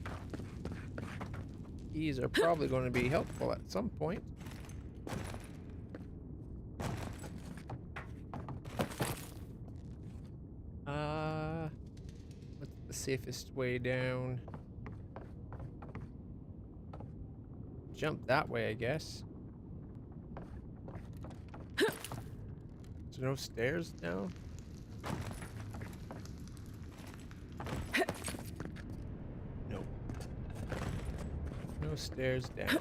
Keys are probably going to be helpful at some point. What's the safest way down? Jump that way, I guess. No stairs now? Nope. No stairs down.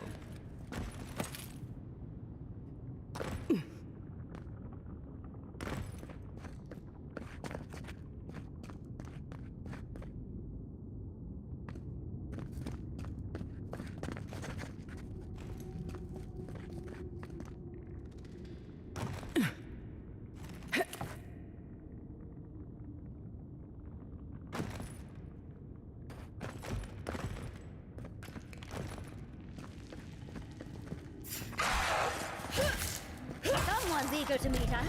Someone's eager to meet us.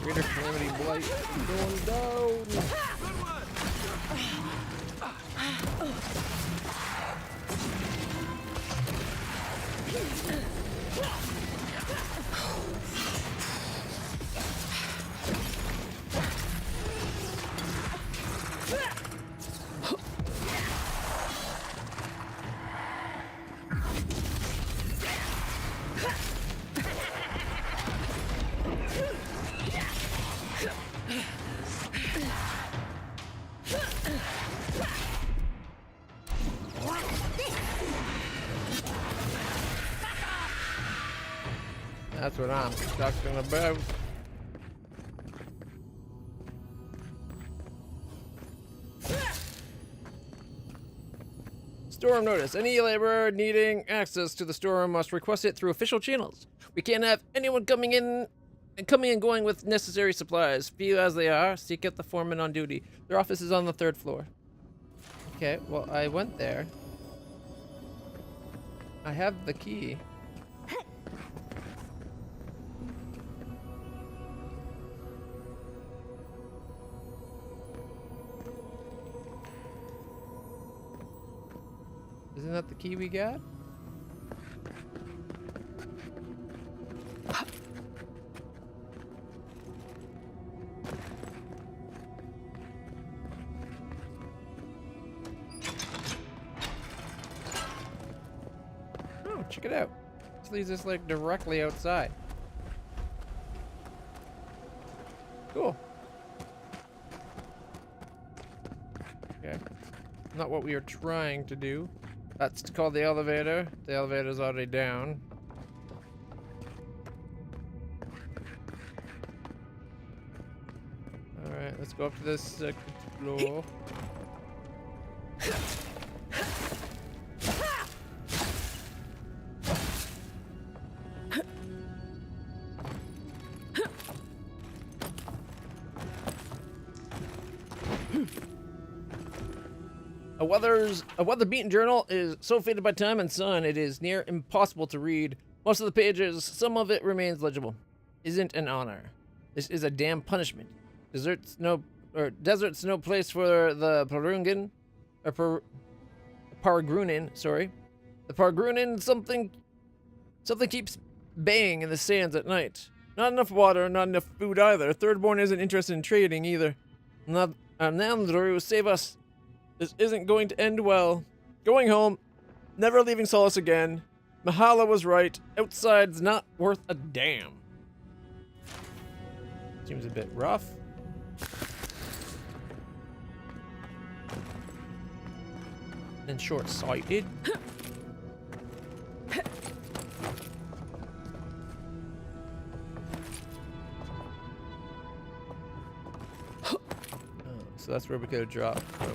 Greater Calamity Blight going down. That's what I'm talking about. Storeroom notice. Any laborer needing access to the storeroom must request it through official channels. We can't have anyone coming and going with necessary supplies. Few as they are, seek out the foreman on duty. Their office is on the 3rd floor. Okay, well, I went there. I have the key. Isn't that the key we got? Oh, check it out. This leads us like directly outside. Cool. Okay. Not what we are trying to do. That's called the elevator. The elevator's already down. Alright, let's go up to this second floor. A weather-beaten journal is so faded by time and sun, it is near impossible to read. Most of the pages, some of it remains legible. Isn't an honor. This is a damn punishment. Desert's no place for the Parungan, or Paragrunin, sorry. The Paragrunin, something keeps baying in the sands at night. Not enough water, not enough food either. Thirdborn isn't interested in trading either. Nandru, save us. This isn't going to end well. Going home, never leaving Solace again. Mahala was right. Outside's not worth a damn. Seems a bit rough. And short-sighted. So that's where we could have dropped from.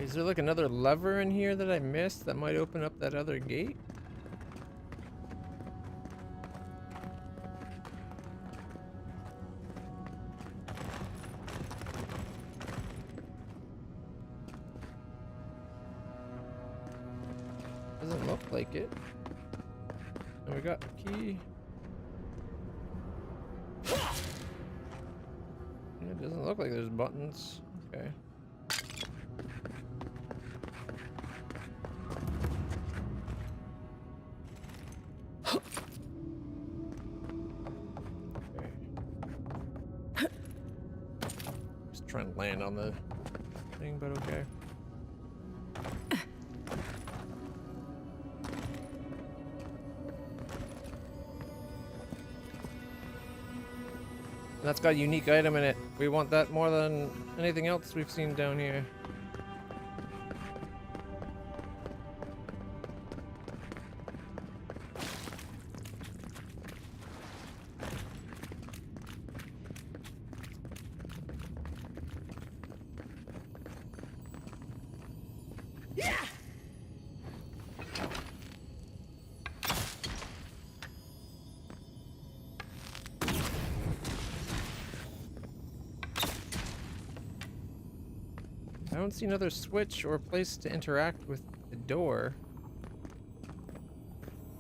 Is there like another lever in here that I missed that might open up that other gate? Doesn't look like it. And we got the key. Doesn't look like there's buttons. Okay. Just trying to land on the thing, but okay. That's got a unique item in it. We want that more than anything else we've seen down here. I don't see another switch or place to interact with the door.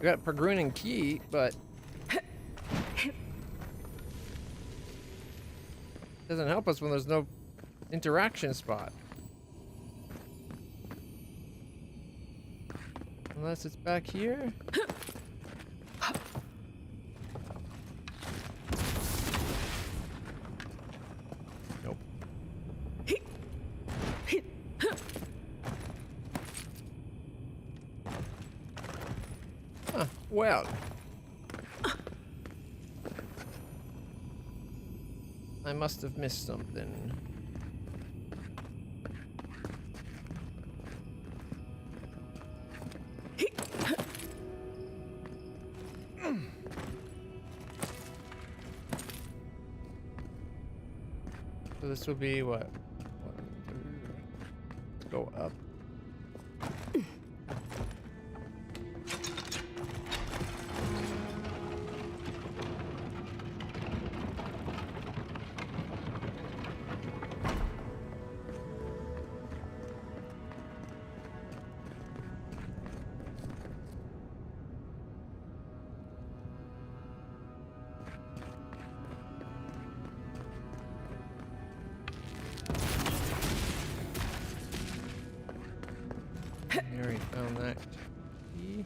We got a Pergruning key, but doesn't help us when there's no interaction spot. Unless it's back here. Nope. Huh, well. I must have missed something. So this will be what? Let's go up. I already found that key.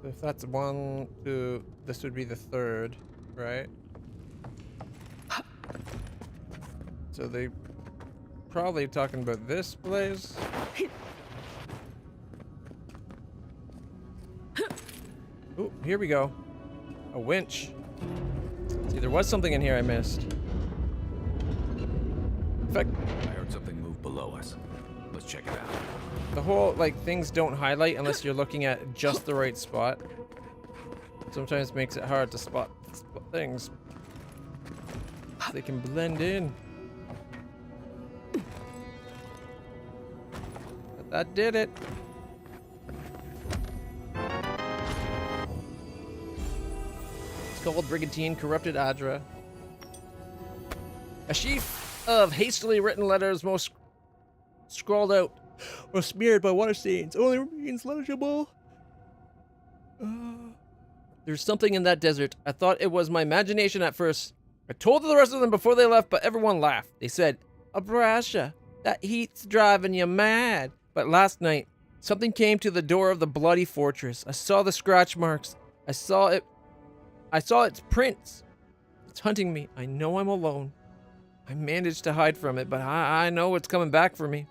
If that's 1, 2, this would be the third, right? So they probably talking about this place. Oh, here we go. A winch. See, there was something in here I missed. In fact, I heard something move below us. Let's check it out. the whole, like, things don't highlight unless you're looking at just the right spot. Sometimes makes it hard to spot things. They can blend in. But that did it. Skull Brigantine, Corrupted Adra. A sheaf of hastily written letters, most scrawled out or smeared by water stains. Only remains legible. There's something in that desert. I thought it was my imagination at first. I told the rest of them before they left, but everyone laughed. They said, Abrasha, that heat's driving you mad. But last night, something came to the door of the bloody fortress. I saw the scratch marks. I saw its prints. It's hunting me. I know I'm alone. I managed to hide from it, but I know it's coming back for me.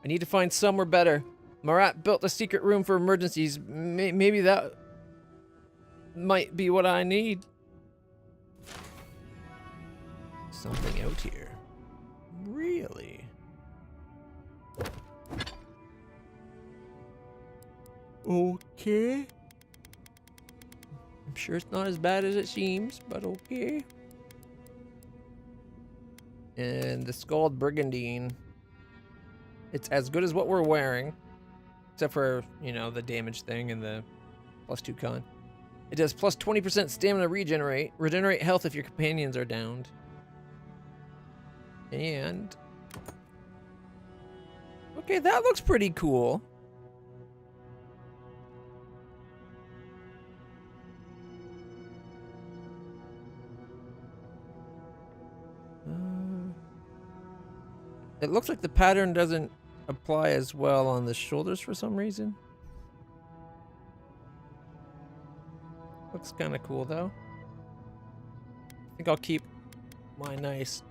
I need to find somewhere better. Marat built a secret room for emergencies. Maybe that might be what I need. Something out here. Really? Okay. I'm sure it's not as bad as it seems, but okay. And the Skull Brigandine. It's as good as what we're wearing. Except for, you know, the damage thing and the +2 con. It does plus 20% stamina regenerate. Regenerate health if your companions are downed. And... okay, that looks pretty cool. It looks like the pattern doesn't apply as well on the shoulders for some reason. Looks kind of cool though. I think I'll keep my nice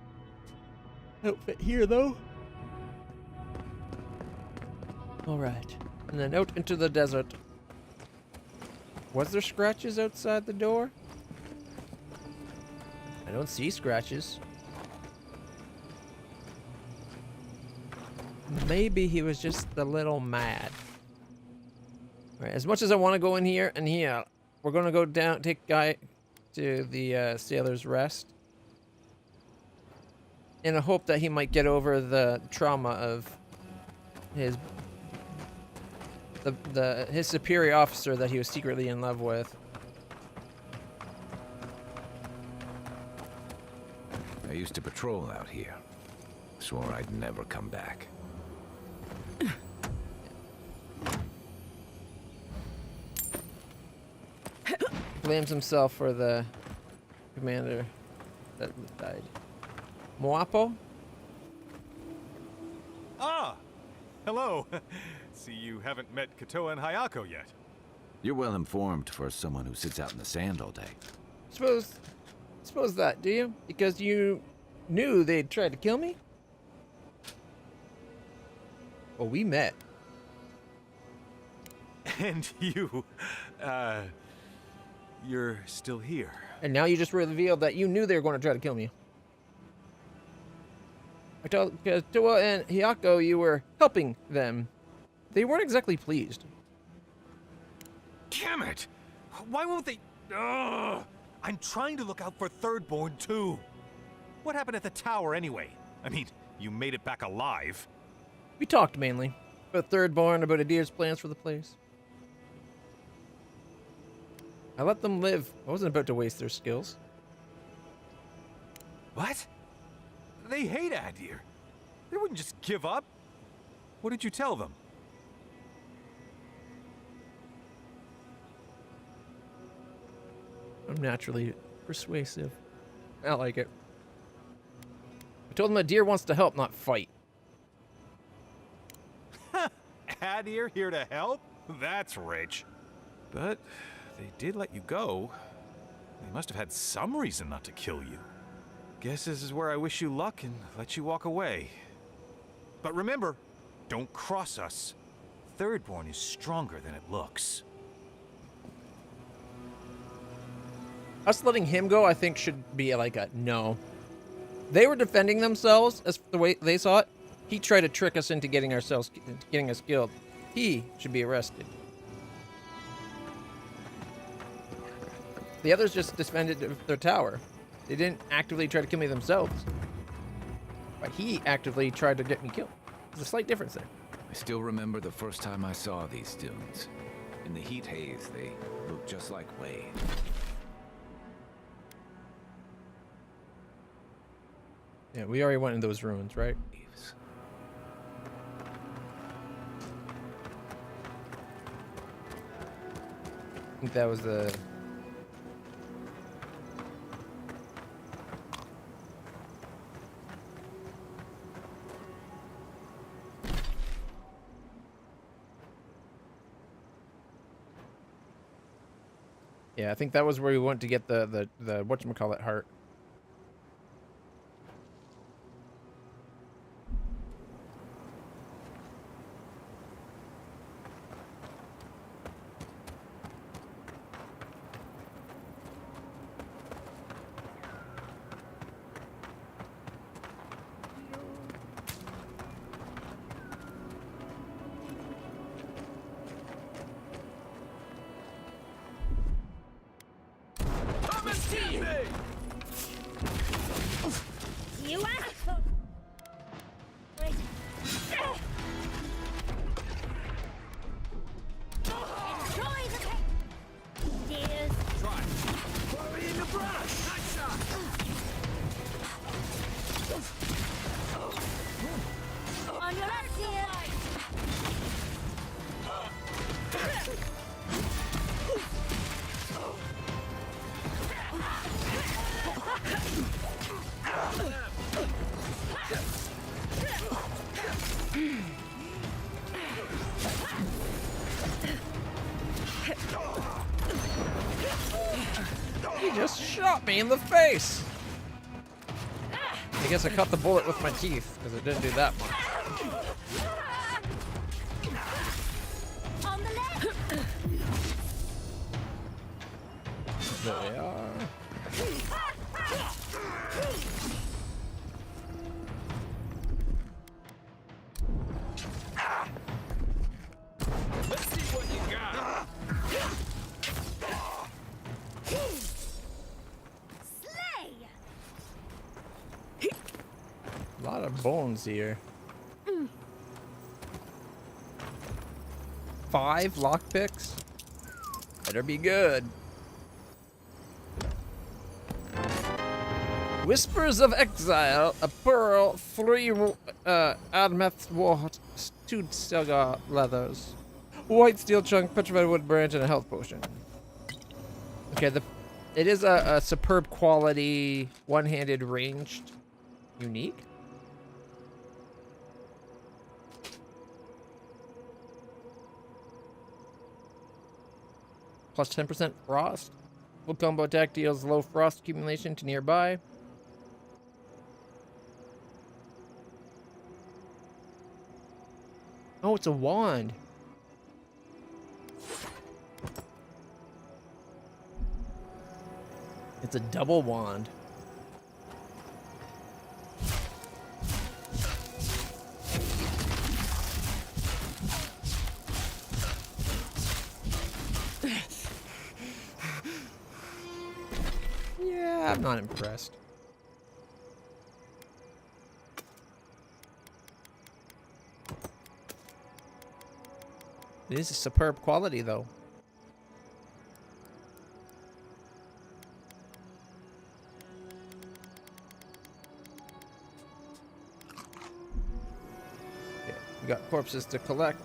outfit here though. Alright. And then out into the desert. Was there scratches outside the door? I don't see scratches. Maybe he was just a little mad. Alright, as much as I want to go in here and here, we're gonna go down, take Guy to the Sailor's Rest. In a hope that he might get over the trauma of his his superior officer that he was secretly in love with. I used to patrol out here. Swore I'd never come back. Blames himself for the commander that died. Moapo? Ah! Hello! See, you haven't met Katoa and Hayako yet. You're well informed for someone who sits out in the sand all day. Suppose that, do you? Because you knew they'd tried to kill me? Well, we met. And you're still here. And now you just revealed that you knew they were going to try to kill me. I told Katoa and Hayako you were helping them. They weren't exactly pleased. Damn it! Why won't they... Ugh! I'm trying to look out for Thirdborn, too. What happened at the tower, anyway? I mean, you made it back alive. We talked mainly. About Thirdborn, about Adir's plans for the place. I let them live. I wasn't about to waste their skills. What? They hate Adir. They wouldn't just give up. What did you tell them? I'm naturally persuasive. I like it. I told them Adir wants to help, not fight. Adir here to help? That's rich. But they did let you go. They must have had some reason not to kill you. Guess this is where I wish you luck and let you walk away. But remember, don't cross us. Thirdborn is stronger than it looks. Us letting him go, I think, should be like a no. They were defending themselves as the way they saw it. He tried to trick us into getting us killed. He should be arrested. The others just defended their tower. They didn't actively try to kill me themselves. But he actively tried to get me killed. There's a slight difference there. I still remember the first time I saw these dunes. In the heat haze, they looked just like Wade. Yeah, we already went in those ruins, right? I think that was the... Yeah, I think that was where we went to get the whatchamacallit heart. You asshole! Wait. Enjoy the pain, dears. me in the face! I guess I cut the bullet with my teeth, because it didn't do that much. On the left! There they are. Let's see what you got. Slay! A lot of bones here. 5 lockpicks? Better be good. Whispers of Exile, a pearl, 3 admeth wart, 2 cigar leathers, white steel chunk, petrified wood branch, and a health potion. Okay, it is a superb quality, one-handed ranged, unique. Plus 10% frost. Full combo attack deals low frost accumulation to nearby. Oh, it's a wand. It's a double wand. Yeah, I'm not impressed. It is a superb quality, though. Okay, we got corpses to collect.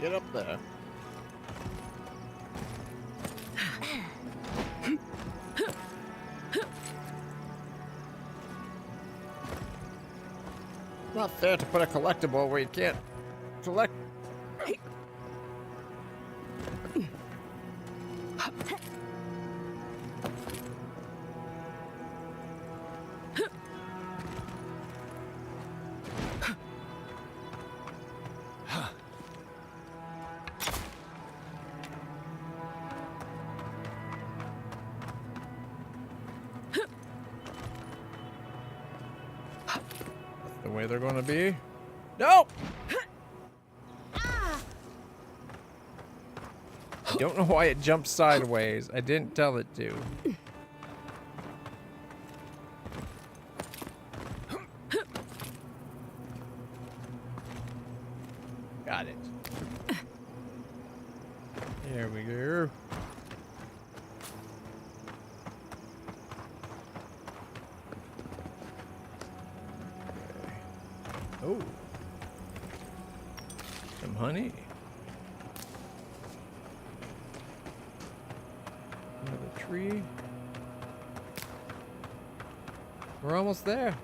Get up there. Not fair to put a collectible where you can't collect. The way they're going to be. Nope! I don't know why it jumped sideways. I didn't tell it to. Got it. There we go. Oh. Some honey. Another tree. We're almost there.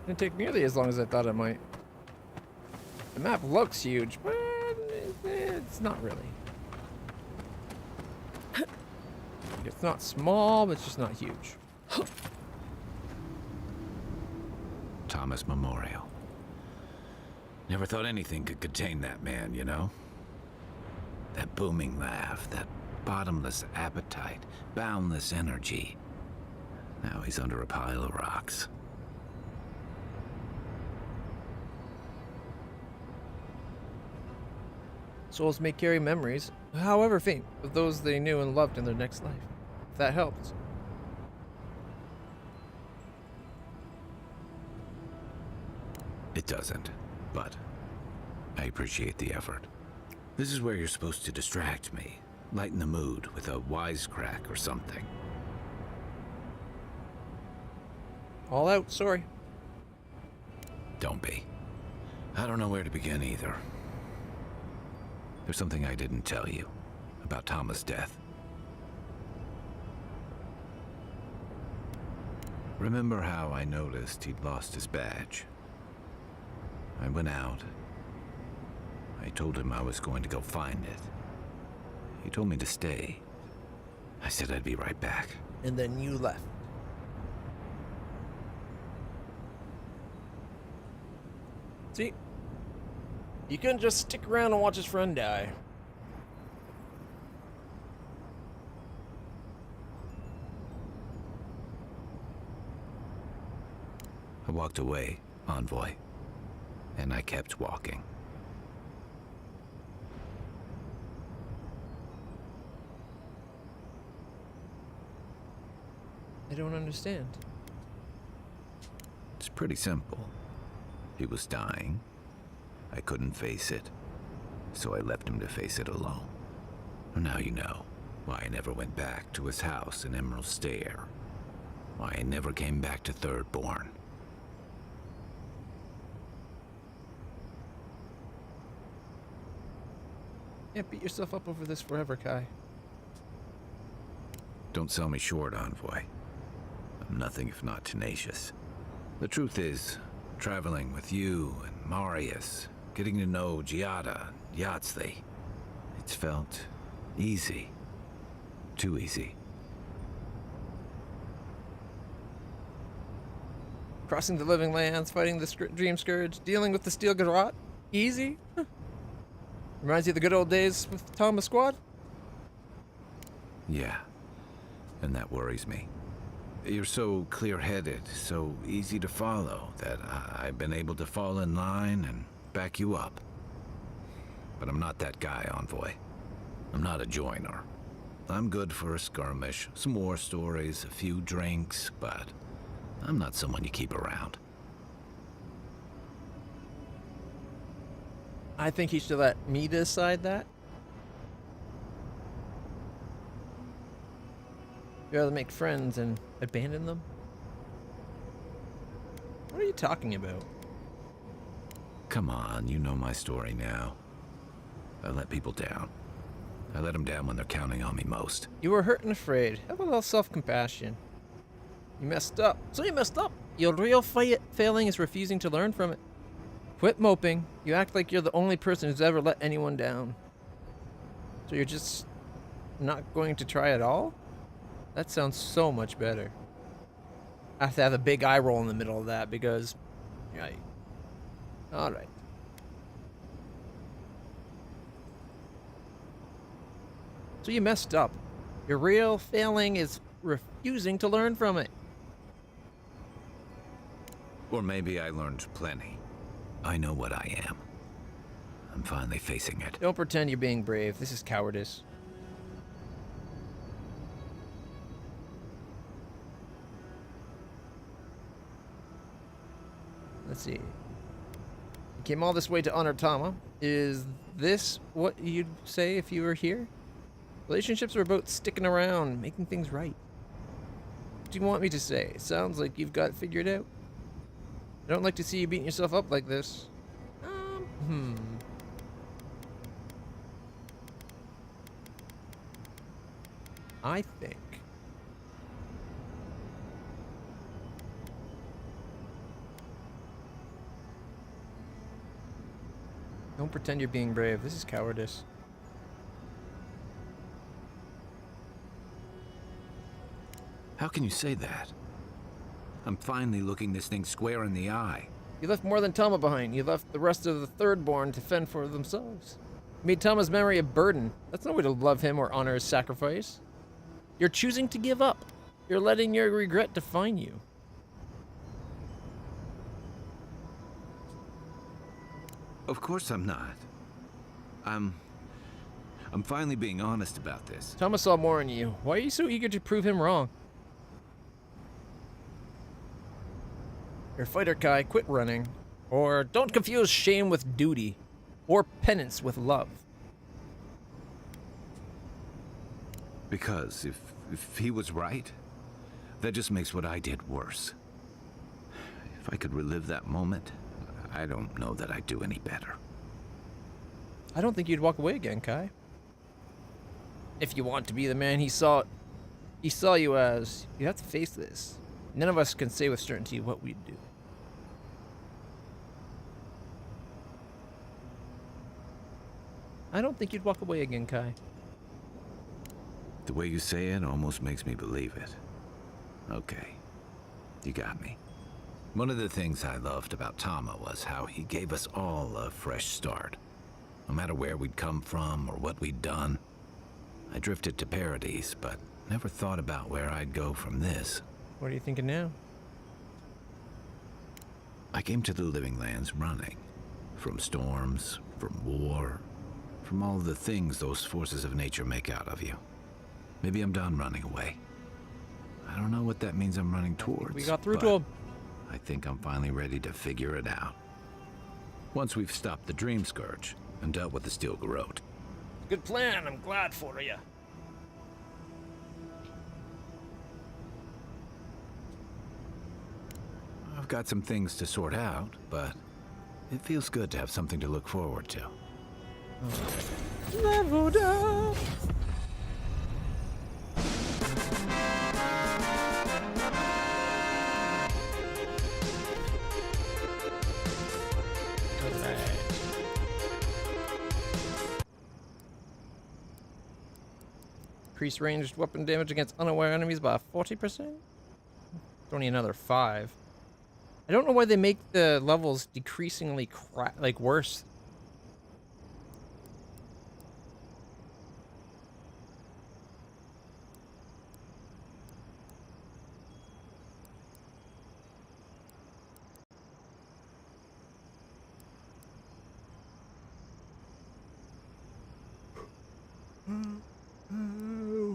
Didn't take nearly as long as I thought it might. The map looks huge, but it's not really. It's not small, but it's just not huge. Thomas Memorial. Never thought anything could contain that man, you know? That booming laugh, that bottomless appetite, boundless energy. Now he's under a pile of rocks. Souls may carry memories, however faint, of those they knew and loved in their next life. If that helps. It doesn't, but I appreciate the effort. This is where you're supposed to distract me, lighten the mood with a wisecrack or something. All out, sorry. Don't be. I don't know where to begin either. There's something I didn't tell you about Thomas' death. Remember how I noticed he'd lost his badge? I went out. I told him I was going to go find it. He told me to stay. I said I'd be right back. And then you left. See? You couldn't just stick around and watch his friend die. I walked away, Envoy, and I kept walking. I don't understand. It's pretty simple. He was dying. I couldn't face it, so I left him to face it alone. Now you know why I never went back to his house in Emerald Stair. Why I never came back to Thirdborn. Can't beat yourself up over this forever, Kai. Don't sell me short, Envoy. I'm nothing if not tenacious. The truth is, traveling with you and Marius, getting to know Giada, Yahtzee, it's felt easy. Too easy. Crossing the living lands, fighting the dream scourge, dealing with the steel garrote. Easy? Huh. Reminds you of the good old days with Thomas Squad? Yeah, and that worries me. You're so clear-headed, so easy to follow, that I've been able to fall in line and back you up. But I'm not that guy, Envoy. I'm not a joiner. I'm good for a skirmish, some war stories, a few drinks, but I'm not someone you keep around. I think he should let me decide that. You rather make friends and abandon them? What are you talking about? Come on, you know my story now. I let people down. I let them down when they're counting on me most. You were hurt and afraid. Have a little self-compassion. You messed up. So you messed up. Your real failing is refusing to learn from it. Quit moping. You act like you're the only person who's ever let anyone down. So you're just not going to try at all? That sounds so much better. I have to have a big eye roll in the middle of that because... Right. Alright. So you messed up. Your real failing is refusing to learn from it. Or maybe I learned plenty. I know what I am. I'm finally facing it. Don't pretend you're being brave. This is cowardice. Let's see. You came all this way to honor Tama. Is this what you'd say if you were here? Relationships are about sticking around, making things right. What do you want me to say? Sounds like you've got it figured out. I don't like to see you beating yourself up like this. I think... Don't pretend you're being brave. This is cowardice. How can you say that? I'm finally looking this thing square in the eye. You left more than Tama behind. You left the rest of the Thirdborn to fend for themselves. You made Tama's memory a burden. That's no way to love him or honor his sacrifice. You're choosing to give up. You're letting your regret define you. Of course I'm not. I'm finally being honest about this. Tama saw more in you. Why are you so eager to prove him wrong? You're a fighter, Kai. Quit running. Or don't confuse shame with duty. Or penance with love. Because if he was right, that just makes what I did worse. If I could relive that moment, I don't know that I'd do any better. I don't think you'd walk away again, Kai. If you want to be the man he saw you as, you have to face this. None of us can say with certainty what we'd do. I don't think you'd walk away again, Kai. The way you say it almost makes me believe it. Okay, you got me. One of the things I loved about Tama was how he gave us all a fresh start. No matter where we'd come from or what we'd done. I drifted to Paradise, but never thought about where I'd go from this. What are you thinking now? I came to the Living Lands running. From storms, from war, from all the things those forces of nature make out of you. Maybe I'm done running away. I don't know what that means I'm running towards. We got through to him. I think I'm finally ready to figure it out. Once we've stopped the Dream Scourge and dealt with the Steel Garrote. Good plan. I'm glad for you. I've got some things to sort out, but it feels good to have something to look forward to. Leveled up. Increase ranged weapon damage against unaware enemies by 40%? It's only another 5. I don't know why they make the levels decreasingly worse.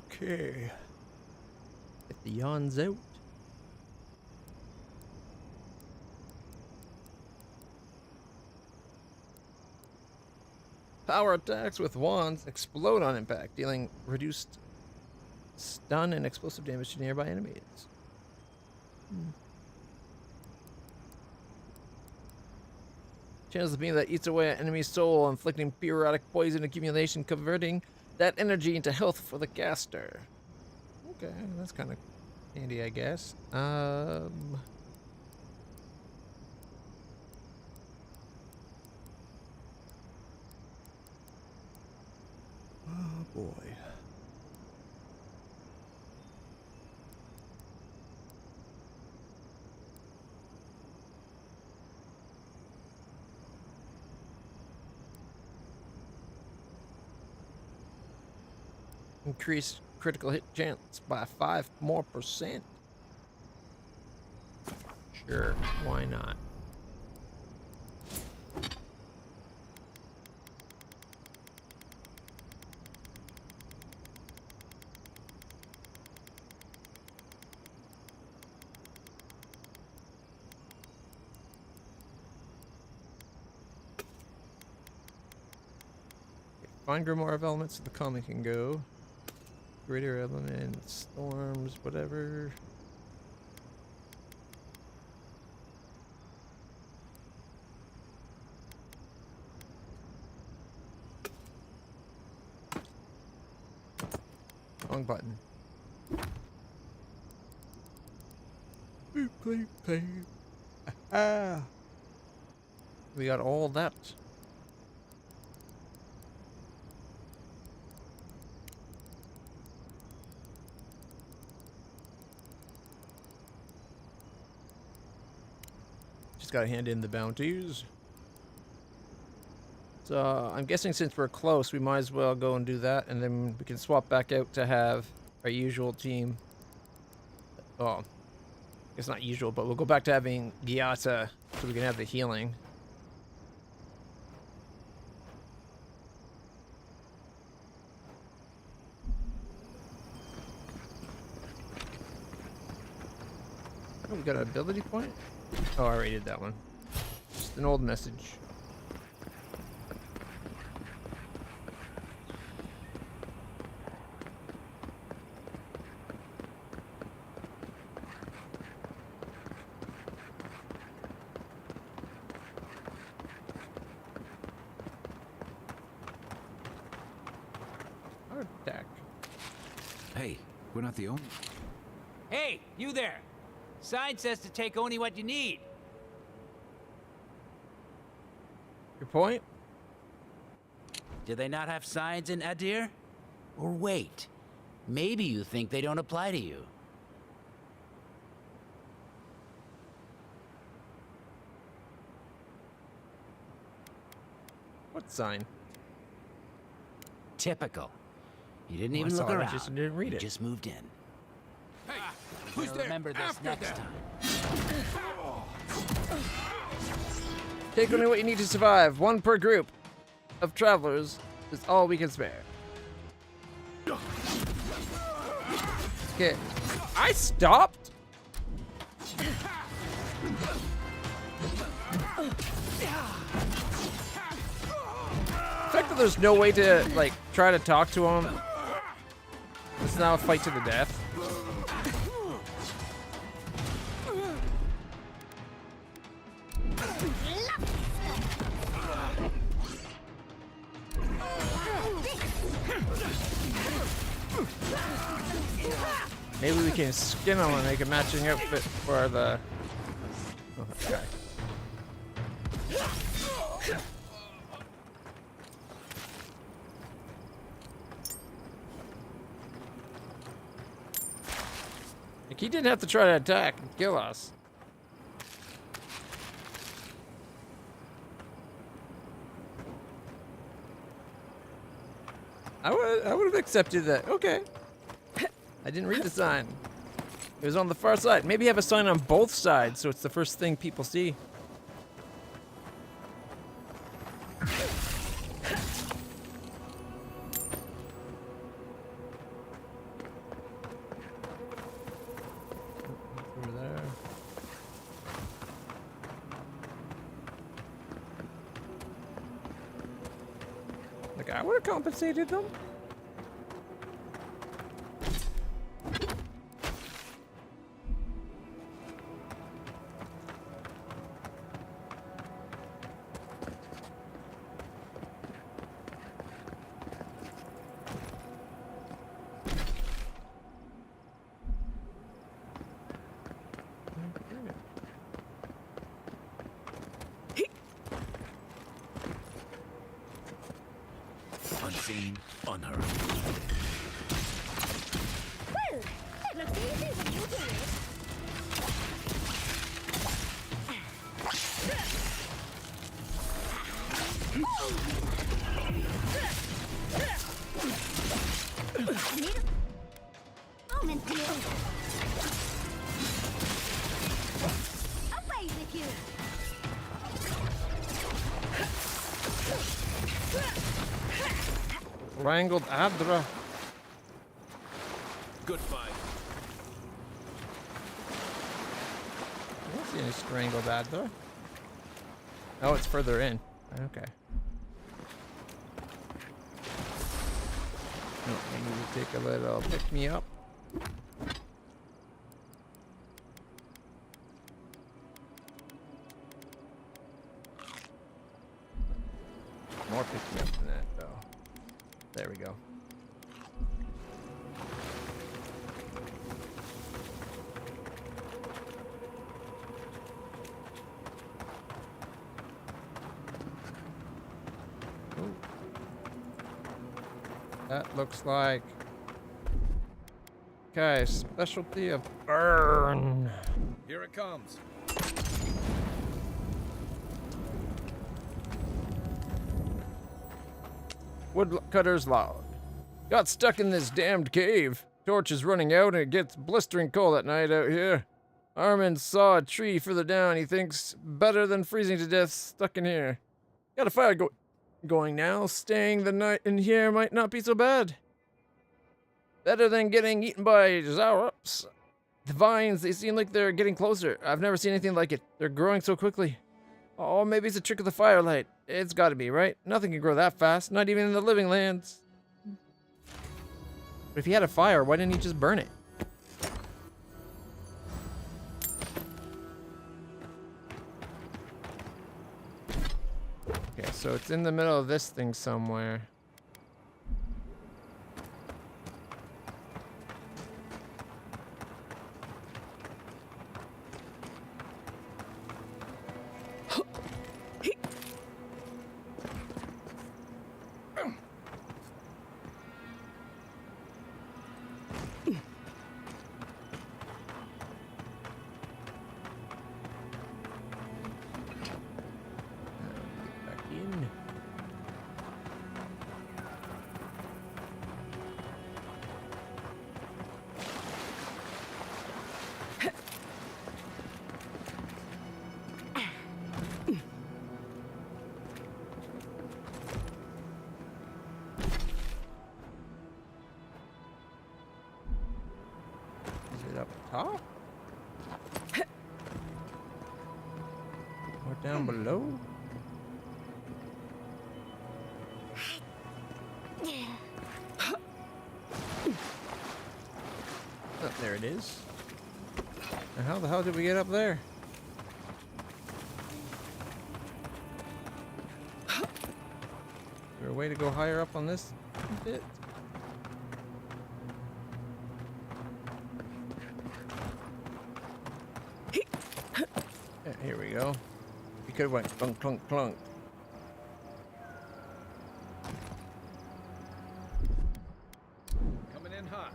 Okay. Get the yawns out. Power attacks with wands explode on impact, dealing reduced stun and explosive damage to nearby enemies. Channels the beam that eats away an enemy's soul, inflicting periodic poison accumulation, converting that energy into health for the caster. Okay, that's kind of handy, I guess. Oh boy. Increased critical hit chance by 5% more. Sure, why not? Find Grimoire of Elements so the comic can go. Greater elements, storms, whatever. Wrong button. Play. Ah. We got all that. Gotta hand in the bounties. So I'm guessing since we're close, we might as well go and do that, and then we can swap back out to have our usual team. Oh, it's not usual, but we'll go back to having Gyata so we can have the healing. Oh, we got an ability point? Oh, I already did that one. Just an old message. Hey, we're not the only... Hey, you there! Sign says to take only what you need. Your point? Do they not have signs in Adir? Or wait, maybe you think they don't apply to you. What sign? Typical. You didn't Oh, I even saw look it, I around. just didn't read You it. just moved in. Hey, who's You'll there? remember this After next them. time. Take only what you need to survive. One per group of travelers is all we can spare. Okay. I stopped? The fact that there's no way to, like, try to talk to him. It's now a fight to the death. Maybe we can skin him and make a matching outfit for the... Oh, okay. Like, he didn't have to try to attack and kill us. I would have accepted that. Okay. I didn't read the sign. It was on the far side. Maybe have a sign on both sides so it's the first thing people see. Over there. Like, I would have compensated them. Unseen, unheard. Well, it looks easy when you do it. I need a moment to away with you. Wrangled Adra. Good fight. I don't see any strangled Adra. Oh, it's further in. Okay. Oh, I need to take a little pick me up. More pick me up than that, though. There we go. Ooh. That looks like... Okay, specialty of burn. Here it comes. Woodcutter's log. Got stuck in this damned cave. Torch is running out and it gets blistering cold at night out here. Armin saw a tree further down. He thinks better than freezing to death stuck in here. Got a fire going now. Staying the night in here might not be so bad. Better than getting eaten by Zaurups. The vines, they seem like they're getting closer. I've never seen anything like it. They're growing so quickly. Oh, maybe it's a trick of the firelight. It's gotta be, right? Nothing can grow that fast, not even in the living lands. But if he had a fire, why didn't he just burn it? Okay, so it's in the middle of this thing somewhere. top? Or down below? Oh, there it is. And how the hell did we get up there? Is there a way to go higher up on this bit? Yeah, here we go. We could have went clunk, clunk, clunk. Coming in hot.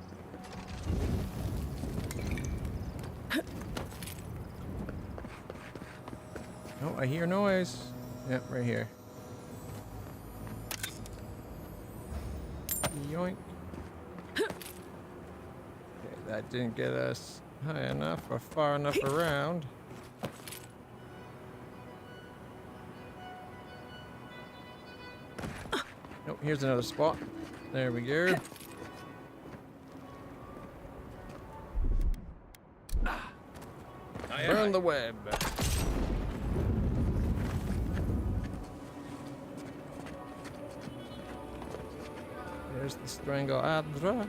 Oh, I hear noise. Yep, right here. Yoink. Okay, that didn't get us high enough or far enough around. Nope, here's another spot. There we go. Burn the web. There's the strangle Adra.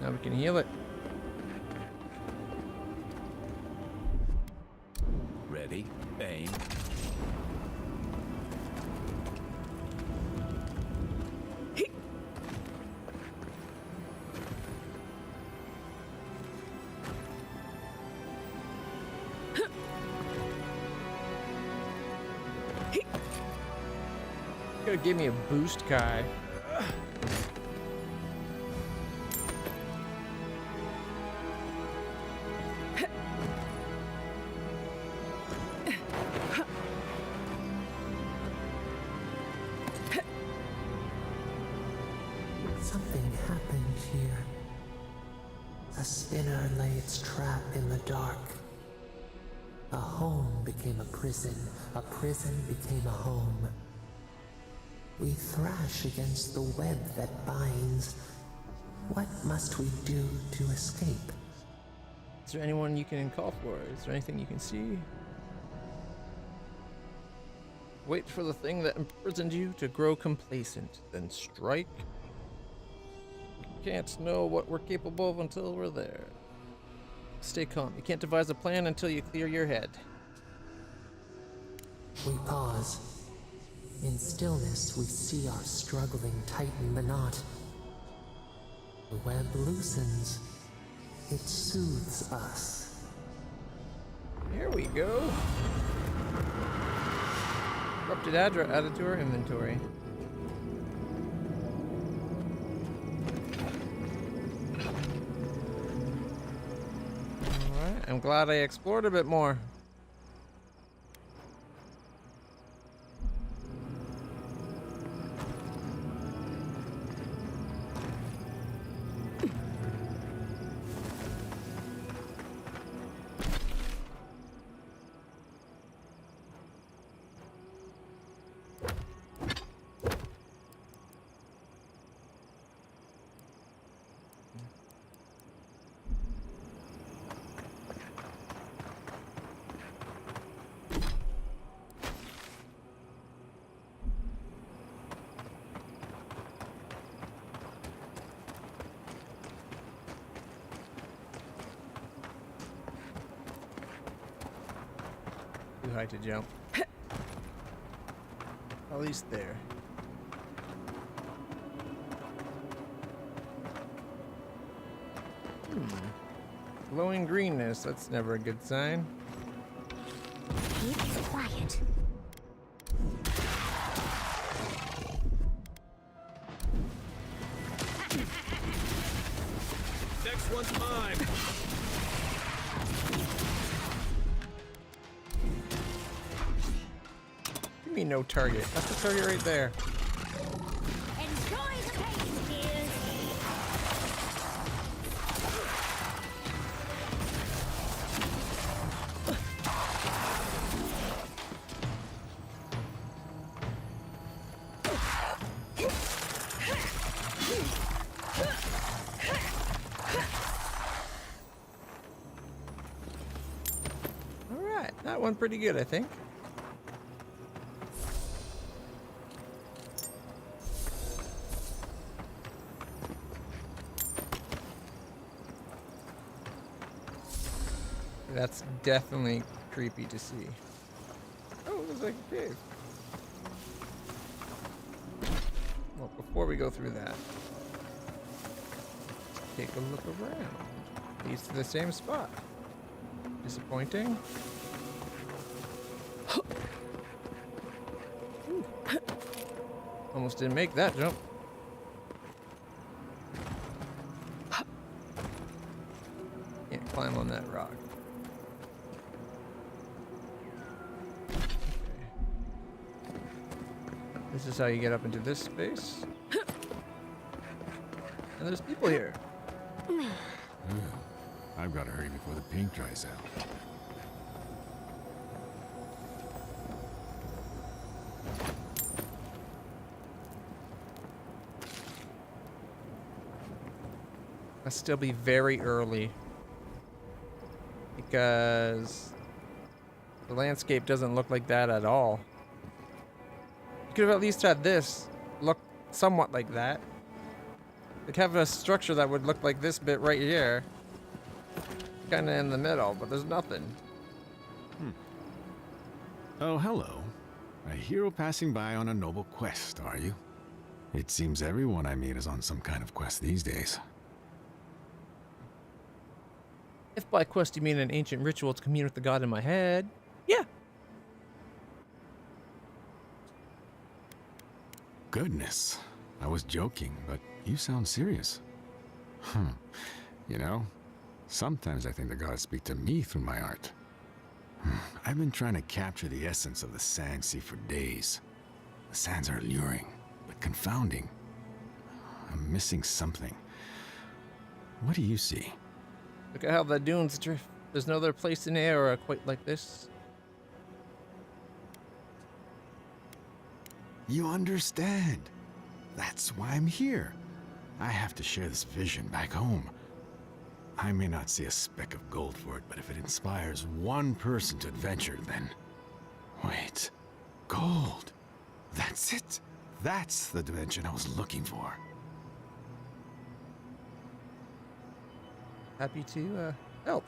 Now we can heal it. Ready, aim. Gotta give me a boost, Kai. Something happened here. A spinner lay its trap in the dark. A home became a prison became a home. We thrash against the web that binds. What must we do to escape? Is there anyone you can call for? Is there anything you can see? Wait for the thing that imprisoned you to grow complacent, then strike. You can't know what we're capable of until we're there. Stay calm. You can't devise a plan until you clear your head. We pause. In stillness, we see our struggling tighten the knot. The web loosens. It soothes us. Here we go. Corrupted Adra added to our inventory. Alright, I'm glad I explored a bit more. Too high to jump. At least there. Glowing greenness, that's never a good sign. Keep quiet. Next one's mine. Give me no target. That's the target right there. Enjoy the pain, dears. That one pretty good, I think. That's definitely creepy to see. Oh, it looks like a cave. Well, before we go through that, take a look around. Leads to the same spot. Disappointing. Almost didn't make that jump. Can't climb on that rock. Okay. This is how you get up into this space. And there's people here. I've got to hurry before the paint dries out. Must still be very early because the landscape doesn't look like that at all. You could have at least had this look somewhat like that. You'd have a structure that would look like this bit right here. Kind of in the middle, but there's nothing. Oh, hello. A hero passing by on a noble quest, are you? It seems everyone I meet is on some kind of quest these days. If by quest you mean an ancient ritual to commune with the god in my head, yeah. Goodness, I was joking, but you sound serious. You know, sometimes I think the gods speak to me through my art. I've been trying to capture the essence of the sand sea for days. The sands are alluring, but confounding. I'm missing something. What do you see? Look at how the dunes drift. There's no other place in the area quite like this. You understand. That's why I'm here. I have to share this vision back home. I may not see a speck of gold for it, but if it inspires one person to adventure, then... Wait. Gold. That's it. That's the dimension I was looking for. Happy to help.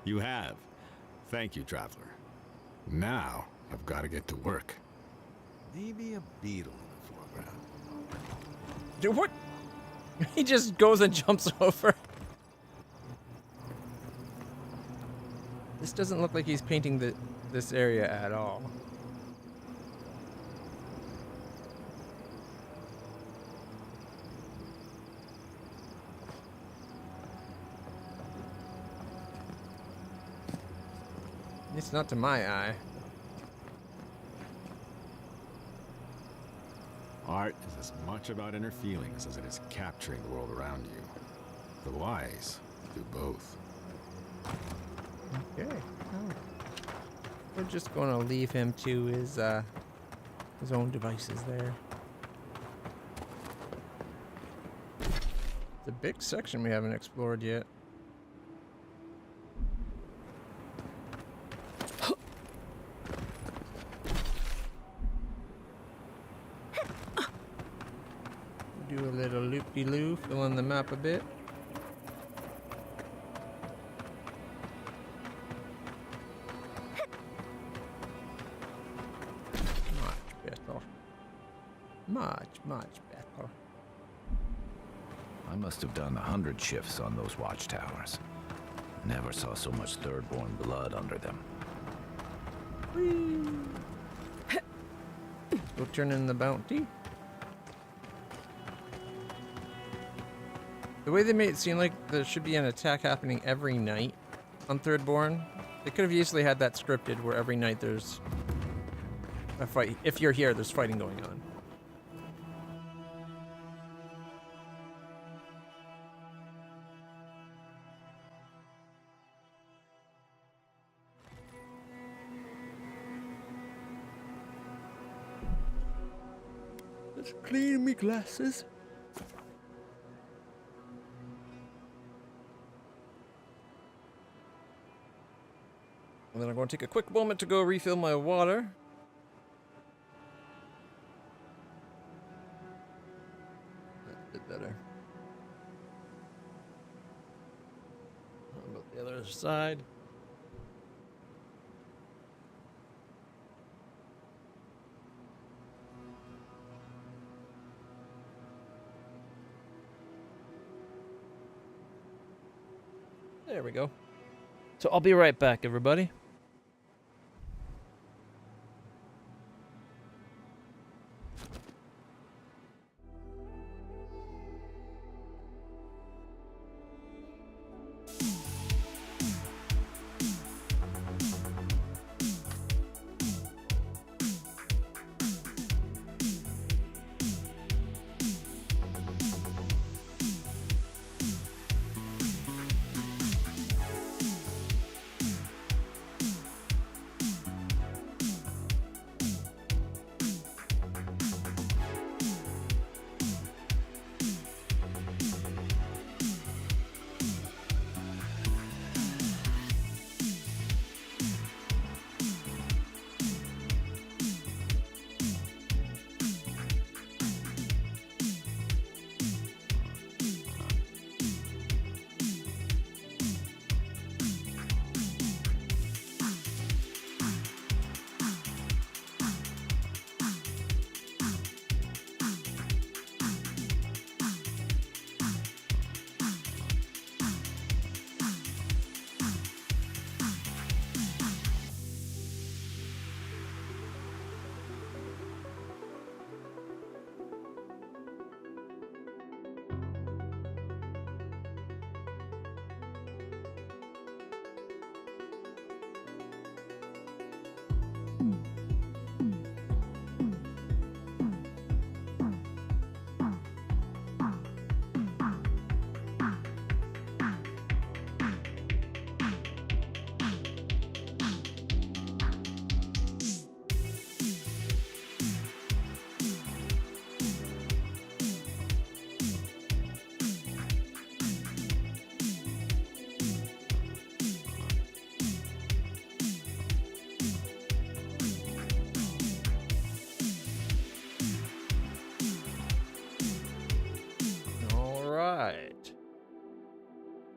You have. Thank you, traveler. Now, I've got to get to work. Maybe a beetle in the foreground. Dude, what? He just goes and jumps over. This doesn't look like he's painting this area at all. It's not to my eye. Art is as much about inner feelings as it is capturing the world around you. The wise do both. Okay. Oh. We're just going to leave him to his own devices there. It's a big section we haven't explored yet. Do a little loop-de-loo, fill in the map a bit. Much better. Much better. I must have done 100 shifts on those watchtowers. Never saw so much third-born blood under them. Whee! Go turn in the bounty. The way they made it seem like there should be an attack happening every night on Thirdborn, they could have easily had that scripted where every night there's a fight. If you're here, there's fighting going on. Let's clean me glasses. And then I'm going to take a quick moment to go refill my water. That's a bit better. How about the other side? There we go. So I'll be right back, everybody.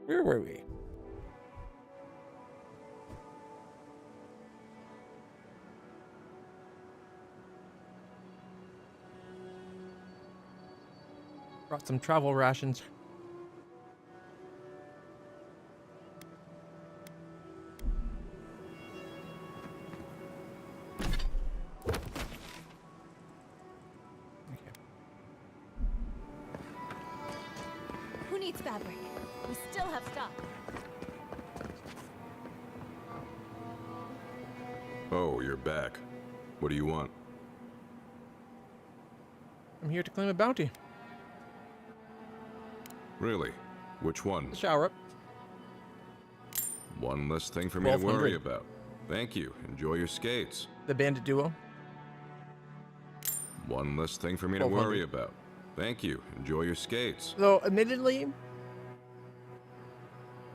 Where were we? Brought some travel rations. Who needs fabric? We still have stock. Oh, you're back. What do you want? I'm here to claim a bounty. Really? Which one? The shower up. One less thing for me to worry about. Thank you. Enjoy your skates. The bandit duo. One less thing for me to worry about. Thank you. Enjoy your skates. Though, admittedly,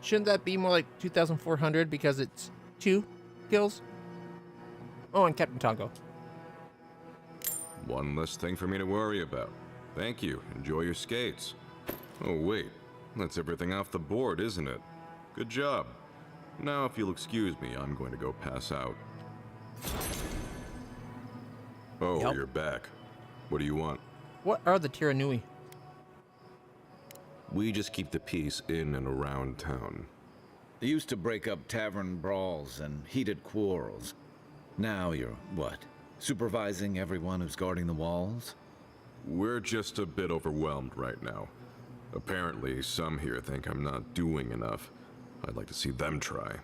shouldn't that be more like 2,400 because it's 2 kills? Oh, and Captain Tongo. One less thing for me to worry about. Thank you. Enjoy your skates. Oh, wait. That's everything off the board, isn't it? Good job. Now, if you'll excuse me, I'm going to go pass out. Oh, Yep. You're back. What do you want? What are the Tiranui? We just keep the peace in and around town. They used to break up tavern brawls and heated quarrels. Now you're, what, supervising everyone who's guarding the walls? We're just a bit overwhelmed right now. Apparently, some here think I'm not doing enough. I'd like to see them try.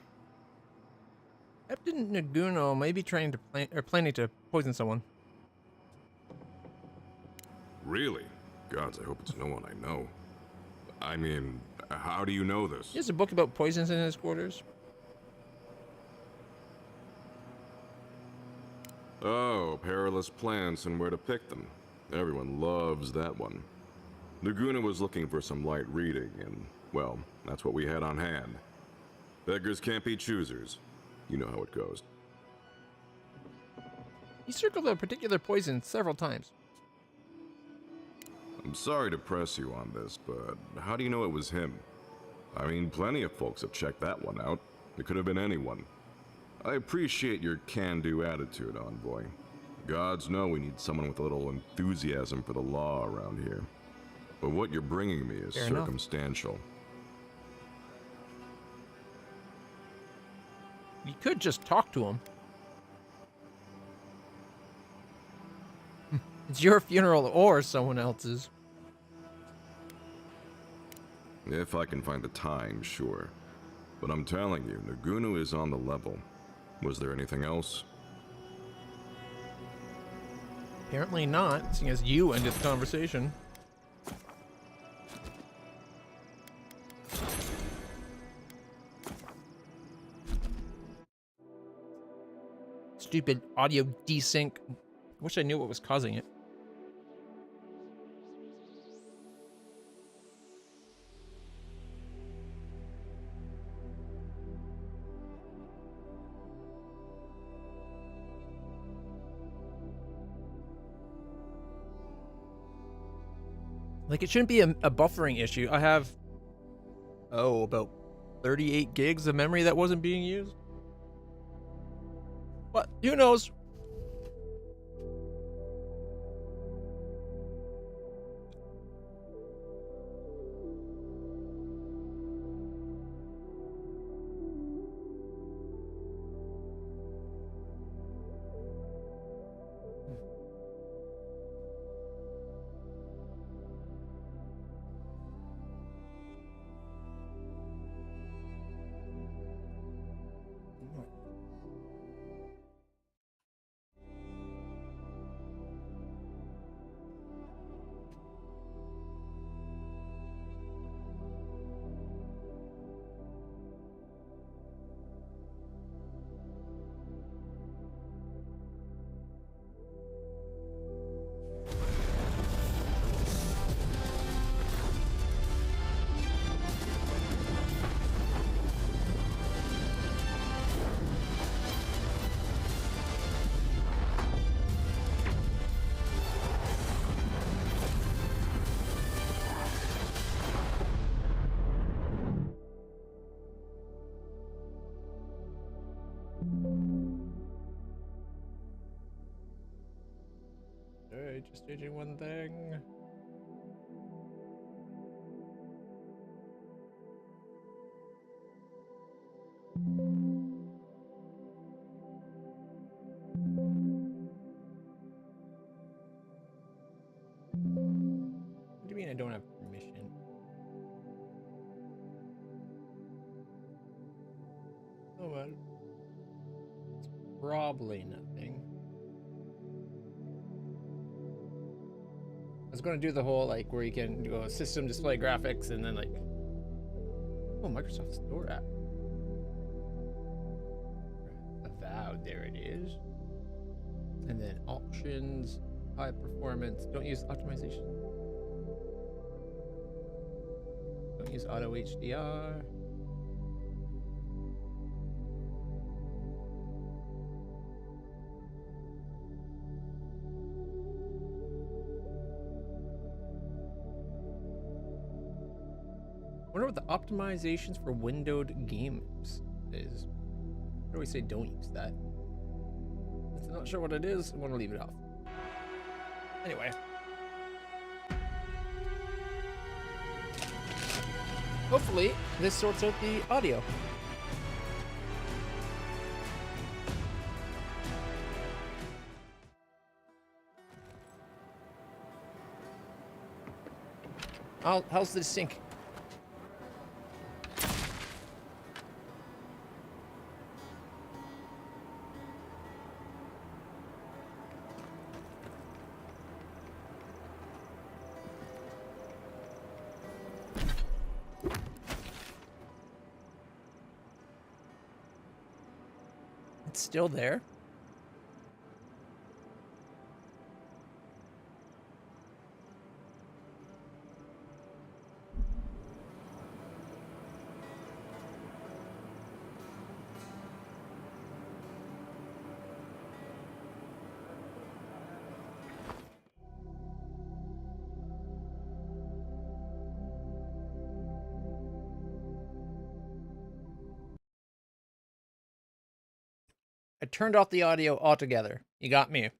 Captain Naguno may be trying to planning to poison someone. Really? Gods, I hope it's no one I know. I mean, how do you know this? He has a book about poisons in his quarters. Oh, perilous plants and where to pick them. Everyone loves that one. Laguna was looking for some light reading, and, well, that's what we had on hand. Beggars can't be choosers. You know how it goes. He circled a particular poison several times. I'm sorry to press you on this, but how do you know it was him? I mean, plenty of folks have checked that one out. It could have been anyone. I appreciate your can-do attitude, Envoy. Gods know we need someone with a little enthusiasm for the law around here. But what you're bringing me is Fair enough. circumstantial. You could just talk to him. It's your funeral or someone else's. If I can find the time, sure. But I'm telling you, Nagunu is on the level. Was there anything else? Apparently not, seeing as you ended the conversation. Stupid audio desync. I wish I knew what was causing it. Like, it shouldn't be a buffering issue. I have, about 38 gigs of memory that wasn't being used. But who knows? Alright, just changing one thing. What do you mean I don't have permission? Oh well. It's probably nothing. I was going to do the whole, like, where you can go system, display, graphics, and then, like... Oh, Microsoft Store app. Avowed, there it is. And then options, high performance. Don't use optimization. Don't use auto HDR. I wonder what the optimizations for windowed games is. How do we say don't use that? If I'm not sure what it is, I want to leave it off. Anyway. Hopefully, this sorts out the audio. How's the sync? It's still there. I turned off the audio altogether. You got me.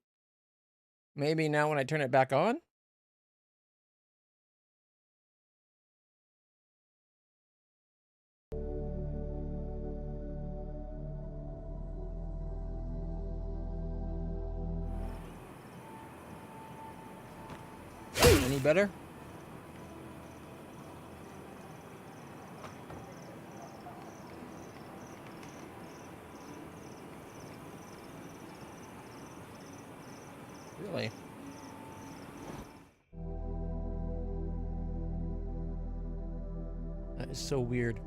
Maybe now when I turn it back on? Any better? Really? That is so weird.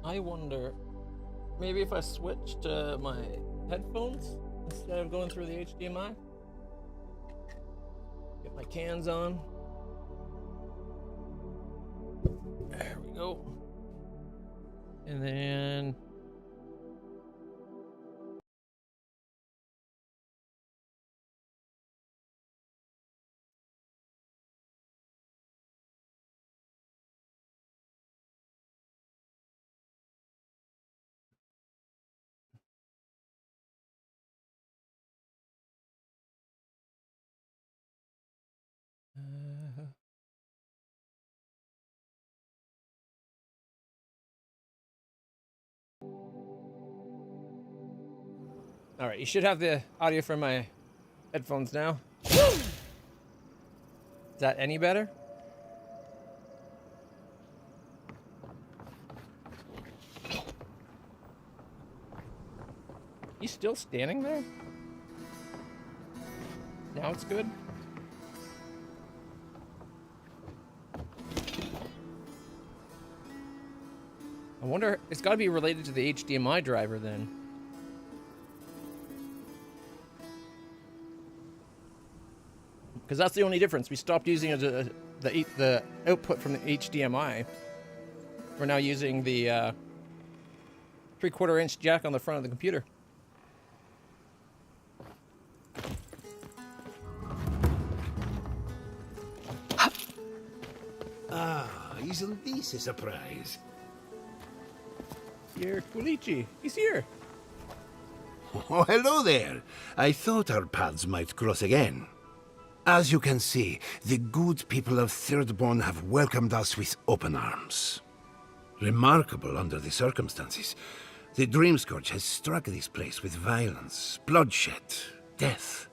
I wonder, maybe if I switch to my headphones instead of going through the HDMI? Get my cans on. There we go. And then... All right, you should have the audio from my headphones now. Is that any better? You still standing there? Now it's good? I wonder, it's got to be related to the HDMI driver then. Because that's the only difference. We stopped using the output from the HDMI. We're now using the 3/4 inch jack on the front of the computer. Ah, isn't this a surprise? Here, Pulici. He's here. Oh, hello there. I thought our paths might cross again. As you can see, the good people of Thirdborn have welcomed us with open arms. Remarkable under the circumstances. The Dreamscourge has struck this place with violence, bloodshed, death.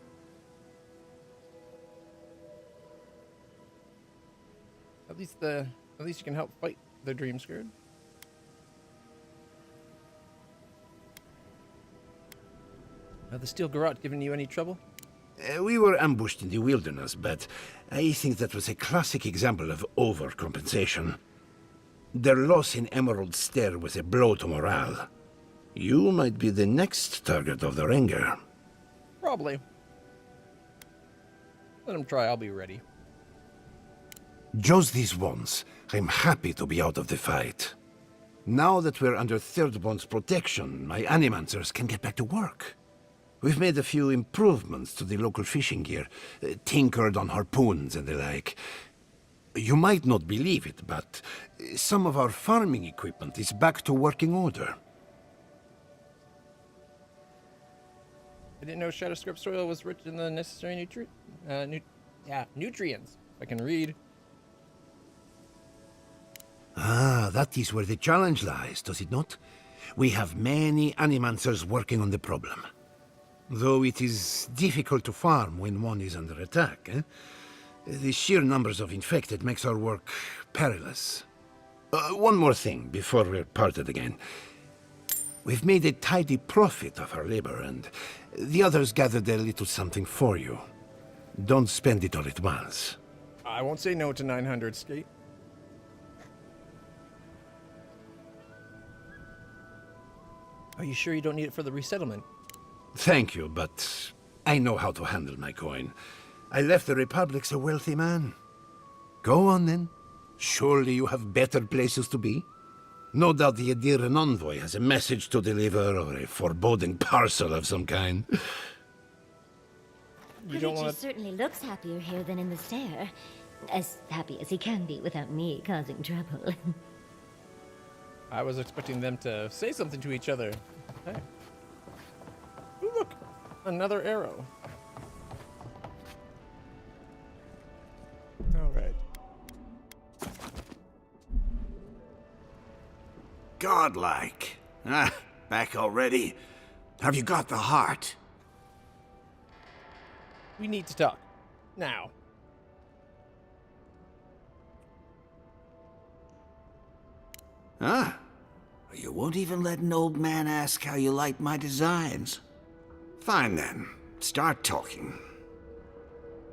At least you can help fight the Dreamscourge. Have the Steel Garrote given you any trouble? We were ambushed in the wilderness, but I think that was a classic example of overcompensation. Their loss in Emerald Stair was a blow to morale. You might be the next target of their anger. Probably. Let them try, I'll be ready. Just this once, I'm happy to be out of the fight. Now that we're under Thirdborn's protection, my animancers can get back to work. We've made a few improvements to the local fishing gear, tinkered on harpoons and the like. You might not believe it, but some of our farming equipment is back to working order. I didn't know Shatterscarp soil was rich in the necessary nutrients. I can read. Ah, that is where the challenge lies, does it not? We have many animancers working on the problem. Though it is difficult to farm when one is under attack, eh? The sheer numbers of infected makes our work perilous. One more thing before we're parted again. We've made a tidy profit of our labor, and The others gathered a little something for you. Don't spend it all at once. I won't say no to 900, Skate. Are you sure you don't need it for the resettlement? Thank you, but I know how to handle my coin. I left the Republic's a wealthy man. Go on, then. Surely you have better places to be. No doubt the Adiran envoy has a message to deliver or a foreboding parcel of some kind. You don't Creature want to... certainly looks happier here than in the stair. As happy as he can be without me causing trouble. I was expecting them to say something to each other. Okay. Ooh, look! Another arrow. Alright. Godlike. Ah, back already? Have you got the heart? We need to talk. Now. Huh? You won't even let an old man ask how you like my designs. Fine then. Start talking.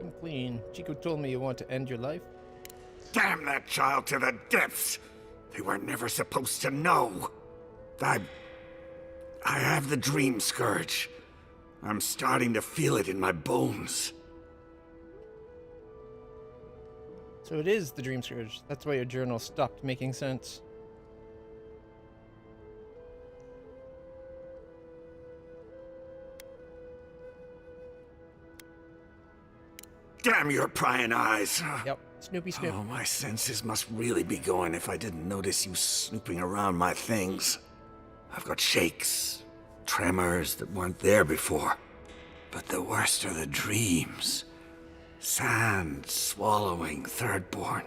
I'm clean. Chico told me you want to end your life. Damn that child to the depths! They were never supposed to know. I have the dream scourge. I'm starting to feel it in my bones. So it is the Dream Scourge. That's why your journal stopped making sense. Damn your prying eyes. Yep. Snoopy Snoop. Oh, my senses must really be going if I didn't notice you snooping around my things. I've got shakes, tremors that weren't there before. But the worst are the dreams. Sand swallowing Thirdborn.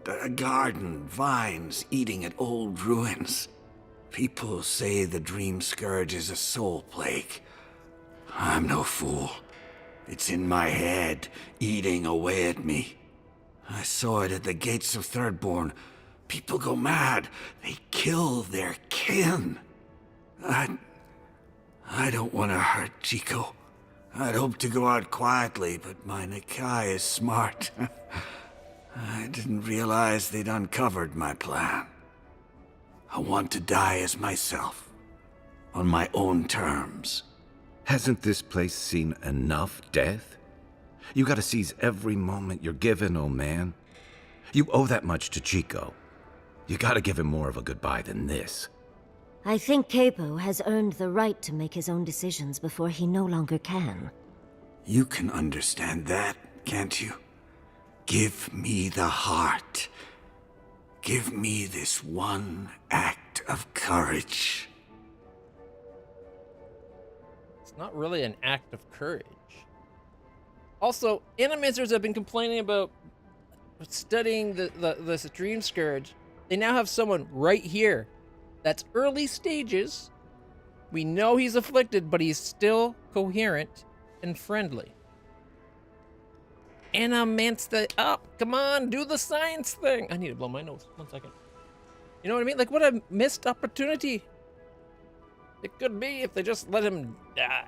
A garden, vines eating at old ruins. People say the dream scourge is a soul plague. I'm no fool. It's in my head, eating away at me. I saw it at the gates of Thirdborn. People go mad. They kill their kin. I don't want to hurt Chico. I'd hoped to go out quietly, but my Nakai is smart. I didn't realize they'd uncovered my plan. I want to die as myself, on my own terms. Hasn't this place seen enough death? You gotta seize every moment you're given, old man. You owe that much to Chico. You gotta give him more of a goodbye than this. I think Capo has earned the right to make his own decisions before he no longer can. You can understand that, can't you? Give me the heart. Give me this one act of courage. It's not really an act of courage. Also, Animancers have been complaining about studying the Dream Scourge. They now have someone right here. That's early stages. We know he's afflicted, but he's still coherent and friendly. Animance up. Come on, do the science thing. I need to blow my nose. 1 second. You know what I mean? Like, what a missed opportunity. It could be if they just let him die.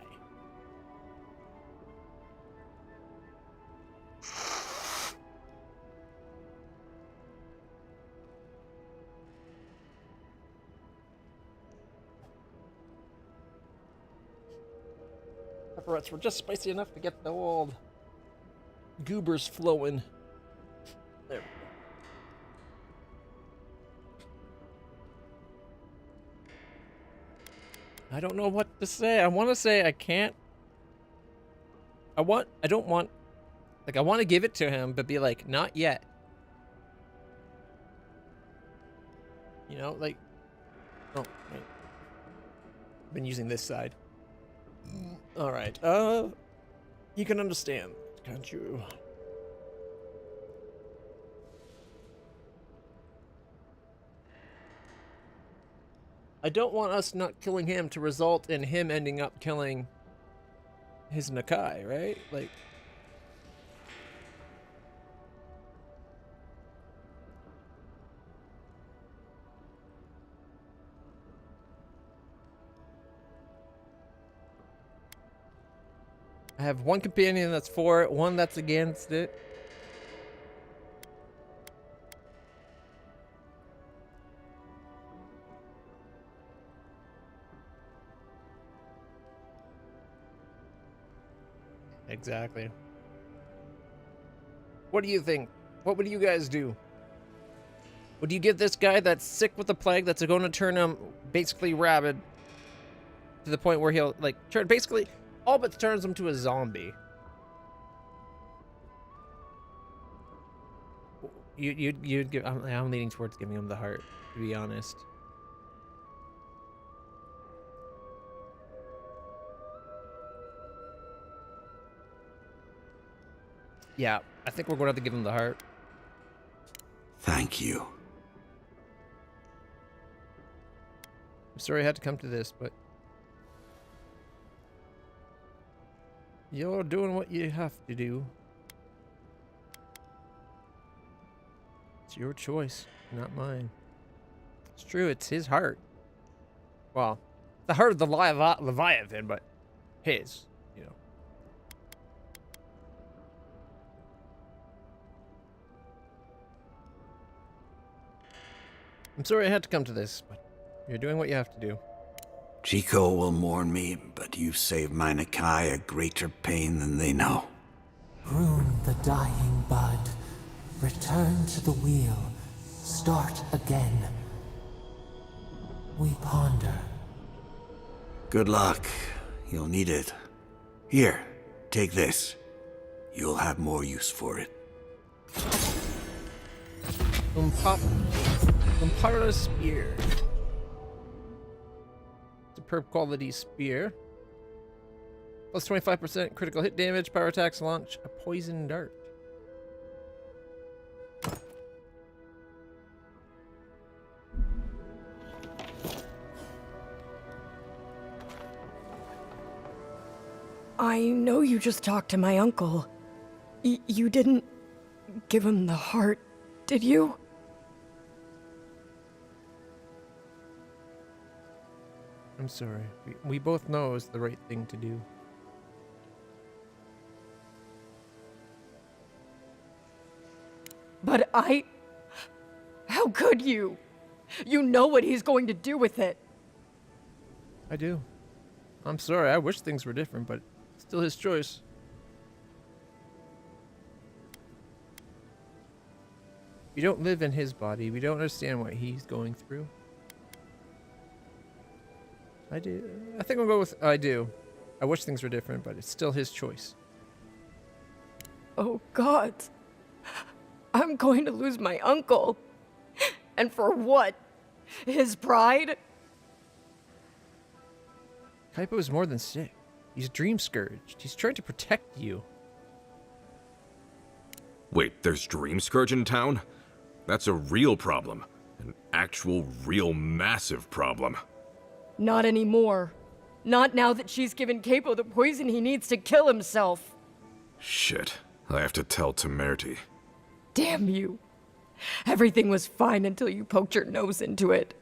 Pepperettes were just spicy enough to get the old goobers flowing. There we go. I don't know what to say. I want to say I can't. I don't want, like, I want to give it to him, but be like, not yet. You know, like, oh, wait. I've been using this side. All right. You can understand, can't you? I don't want us not killing him to result in him ending up killing his Nakai, right? Like, I have one companion that's for it, one that's against it. Exactly. What do you think? What would you guys do? Would you give this guy that's sick with the plague that's going to turn him basically rabid to the point where he'll like turn basically all but turns him to a zombie? You'd give. I'm leaning towards giving him the heart, to be honest. Yeah, I think we're going to have to give him the heart. Thank you. I'm sorry I had to come to this, but you're doing what you have to do. It's your choice, not mine. It's true, it's his heart. Well, the heart of the Leviathan, but his, you know. I'm sorry I had to come to this, but you're doing what you have to do. Chico will mourn me, but you've saved my Nakai a greater pain than they know. Prune the dying bud. Return to the wheel. Start again. We ponder. Good luck. You'll need it. Here, take this. You'll have more use for it. Umparla Spear. Superb quality spear. Plus 25% critical hit damage, power attacks, launch a poison dart. I know you just talked to my uncle. You didn't give him the heart, did you? I'm sorry. We both know it's the right thing to do. But how could you? You know what he's going to do with it. I do. I'm sorry. I wish things were different, but it's still his choice. We don't live in his body. We don't understand what he's going through. I do. I think I'll go with I do. I wish things were different, but it's still his choice. Oh, God. I'm going to lose my uncle. And for what? His pride? Kaipo is more than sick. He's dream scourged. He's trying to protect you. Wait, there's Dream Scourge in town? That's a real problem. An actual, real, massive problem. Not anymore. Not now that she's given Capo the poison he needs to kill himself. Shit. I have to tell Temerity. Damn you. Everything was fine until you poked your nose into it.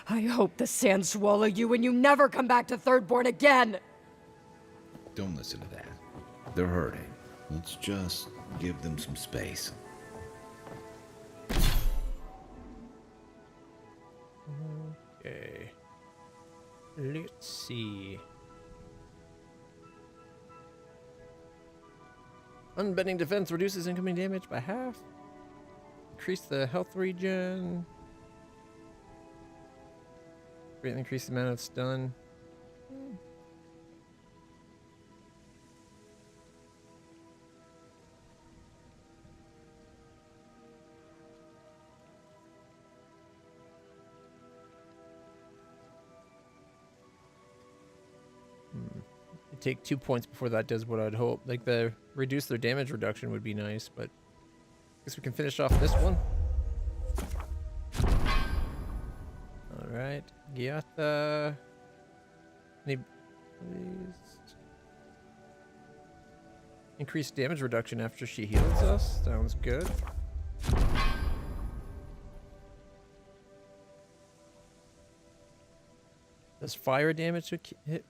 I hope the sand swallow you and you never come back to Thirdborn again! Don't listen to that. They're hurting. Let's just give them some space. Okay. Let's see. Unbending defense reduces incoming damage by half. Increase the health regen. Greatly increase the amount of stun. You take 2 points before that does what I'd hope. Like the reduce their damage reduction would be nice, but I guess we can finish off this one. Alright, Gyatha. Please. Increased damage reduction after she heals us. Sounds good. Does fire damage hit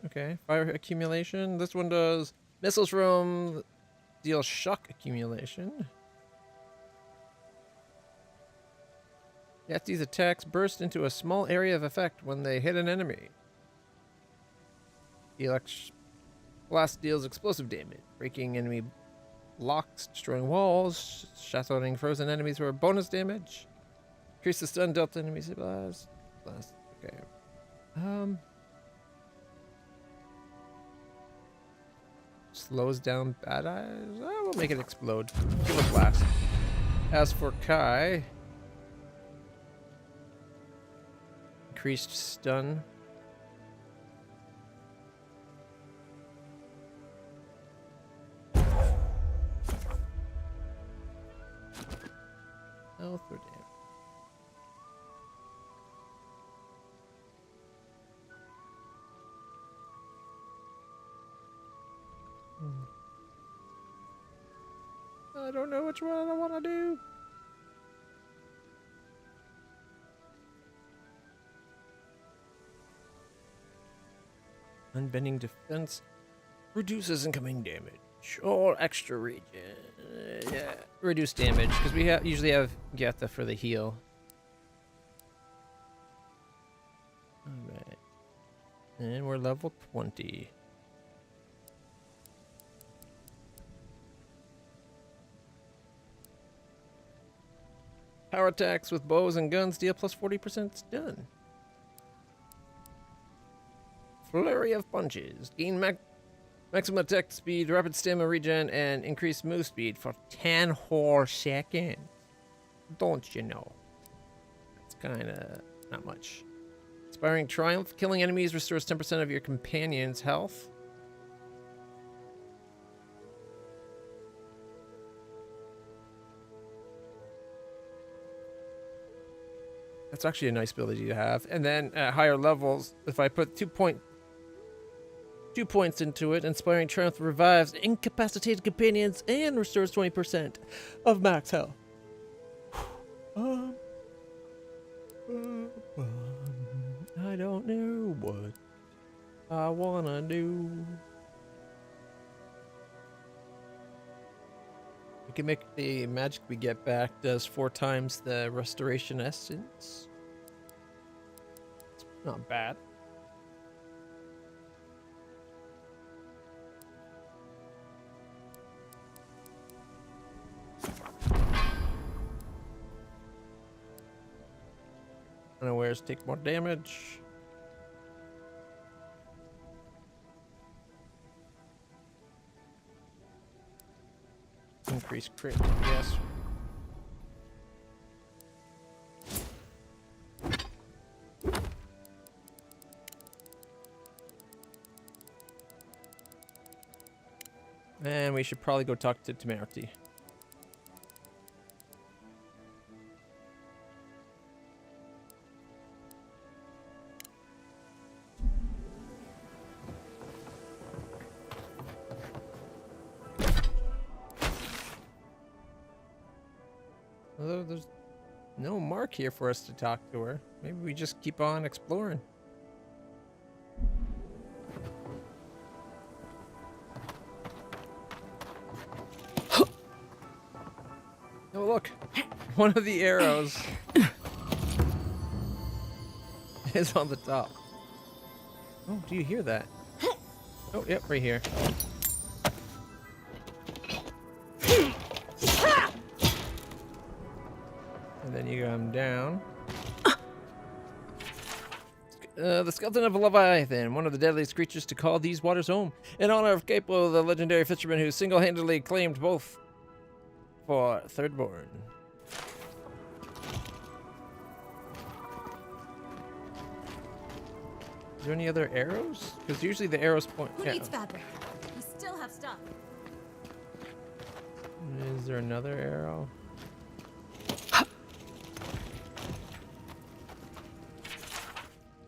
Okay, fire accumulation. This one does missiles from deal shock accumulation. Yet these attacks burst into a small area of effect when they hit an enemy. The blast deals explosive damage, breaking enemy blocks, destroying walls, shattering frozen enemies for bonus damage. Increase the stun dealt to enemies. Blast. Okay. Slows down bad eyes. We'll make it explode. Give it a blast. As for Kai, increased stun. Health or damage. I don't know which one I want to do. Unbending defense reduces incoming damage or extra regen. Yeah, reduce damage because we usually have Getha for the heal. All right, and we're level 20. Power attacks with bows and guns deal plus 40% stun. Flurry of punches. Gain maximum attack speed, rapid stamina regen, and increased move speed for 10 whole seconds. Don't you know? It's kind of not much. Inspiring Triumph. Killing enemies restores 10% of your companion's health. That's actually a nice ability to have. And then at higher levels, if I put 2 points into it, Inspiring Triumph revives incapacitated companions and restores 20% of max health. I don't know what I wanna do. We can make the magic we get back does 4 times the restoration essence. It's not bad. Unawares take more damage. Increase crit, yes. And we should probably go talk to Temerity. Although there's no mark here for us to talk to her. Maybe we just keep on exploring. Oh, look. One of the arrows is on the top. Oh, do you hear that? Oh, yep, right here. And then you come down. The skeleton of a Leviathan, one of the deadliest creatures to call these waters home. In honor of Capo, the legendary fisherman who single-handedly claimed both for Thirdborn. Is there any other arrows? Because usually the arrows point... Who needs fabric? We still have stuff. Is there another arrow?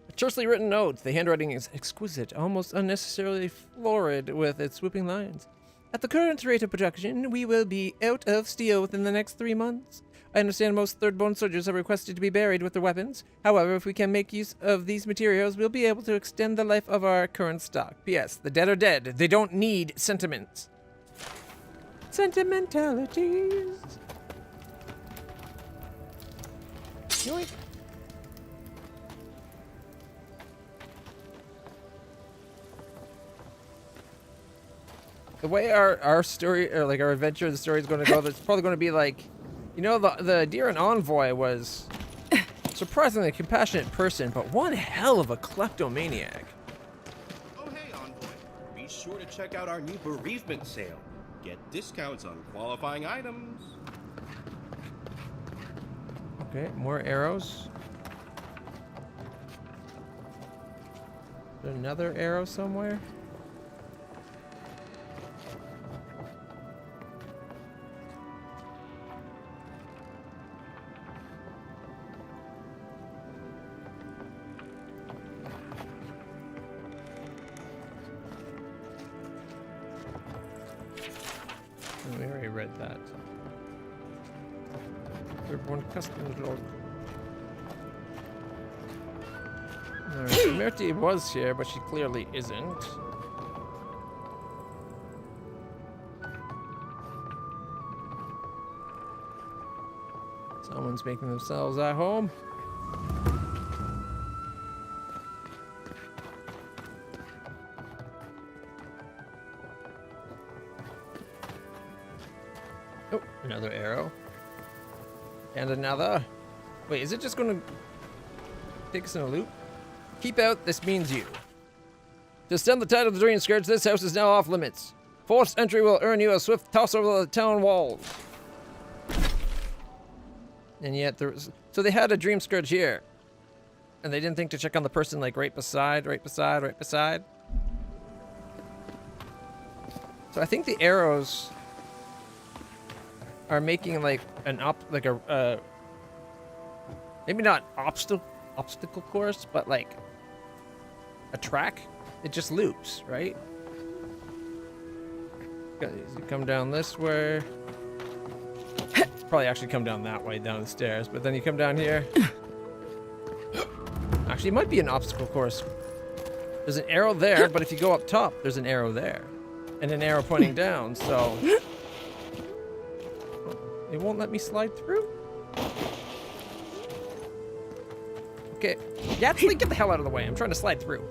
A tersely written note. The handwriting is exquisite, almost unnecessarily florid with its swooping lines. At the current rate of production, we will be out of steel within the next 3 months. I understand most Thirdborn soldiers are requested to be buried with their weapons. However, if we can make use of these materials, we'll be able to extend the life of our current stock. P.S. The dead are dead. They don't need sentiments. Sentimentalities. Yoink. The way our story, or like our adventure, the story is going to go, there's probably going to be like, you know, the Deer and Envoy was surprisingly a compassionate person, but one hell of a kleptomaniac. Oh, hey, Envoy. Be sure to check out our new bereavement sale. Get discounts on qualifying items. Okay, more arrows. Is there another arrow somewhere? We already read that. Thirdborn customs log. Merty was here, but she clearly isn't. Someone's making themselves at home. Oh, another arrow. And another. Wait, is it just gonna take us in a loop? Keep out, this means you. To stem the tide of the Dream Scourge, this house is now off limits. Forced entry will earn you a swift toss over the town walls. And yet so they had a Dream Scourge here. And they didn't think to check on the person like right beside. So I think the arrows are making like maybe not obstacle course, but like a track. It just loops, right? You come down this way. Probably actually come down that way, down the stairs, but then you come down here. Actually, it might be an obstacle course. There's an arrow there, but if you go up top, there's an arrow there. And an arrow pointing down, so... It won't let me slide through? Okay. Yeah, get the hell out of the way. I'm trying to slide through.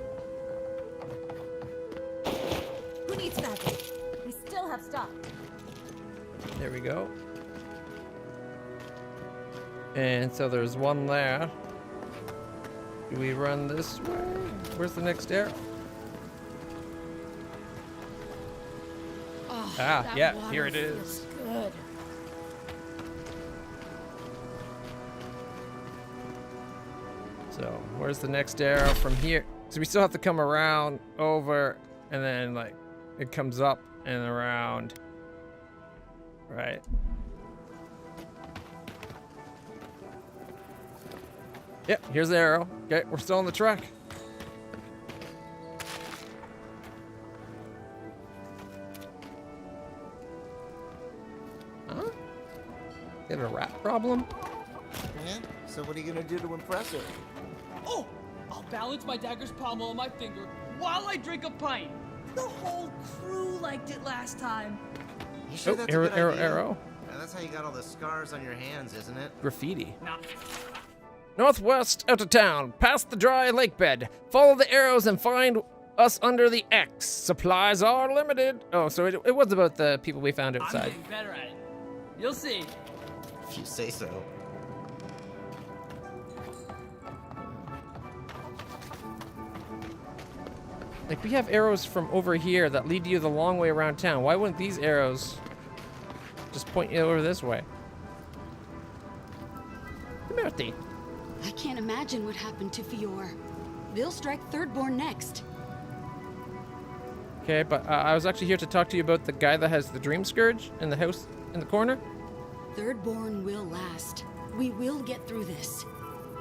Who needs that? We still have stock. There we go. And so there's one there. Do we run this way? Where's the next arrow? Oh, yeah, here it is. Good. So, where's the next arrow from here? So we still have to come around, over, and then, like, it comes up and around. Right. Yep, here's the arrow. Okay, we're still on the track. Huh? You have a rat problem? Yeah? So what are you gonna do to impress her? Oh! I'll balance my dagger's pommel on my finger while I drink a pint. The whole crew liked it last time. You sure that's arrow, a good idea? arrow. Yeah, that's how you got all the scars on your hands, isn't it? Graffiti. Nah. Northwest out of town, past the dry lake bed. Follow the arrows and find us under the X. Supplies are limited. Oh, so it was about the people we found I'm outside. getting better at it. You'll see. If you say so. Like, we have arrows from over here that lead you the long way around town. Why wouldn't these arrows just point you over this way? Come here, Thea. I can't imagine what happened to Fior. They'll strike Thirdborn next. Okay, but I was actually here to talk to you about the guy that has the Dream Scourge in the house in the corner. Thirdborn will last. We will get through this.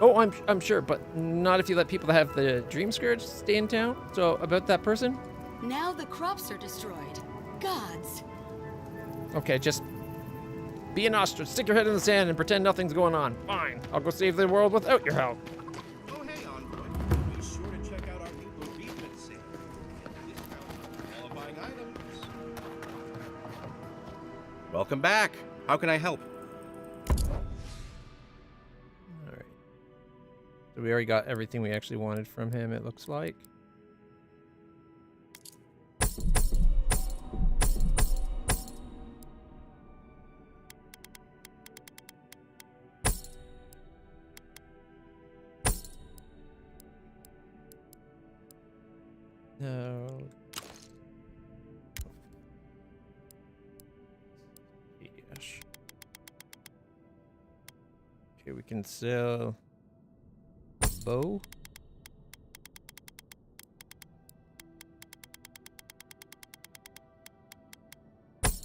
Oh, I'm sure, but not if you let people that have the Dream Scourge stay in town. So about that person? Now the crops are destroyed. Gods. Okay, just Be an ostrich, stick your head in the sand and pretend nothing's going on. Fine, I'll go save the world without your help. Oh, hey, Envoy. Be sure to check out our new bereavement sale. Get discounts on qualifying items. Welcome back. How can I help? Alright. So we already got everything we actually wanted from him, it looks like. No. Yes. Okay, we can sell bow.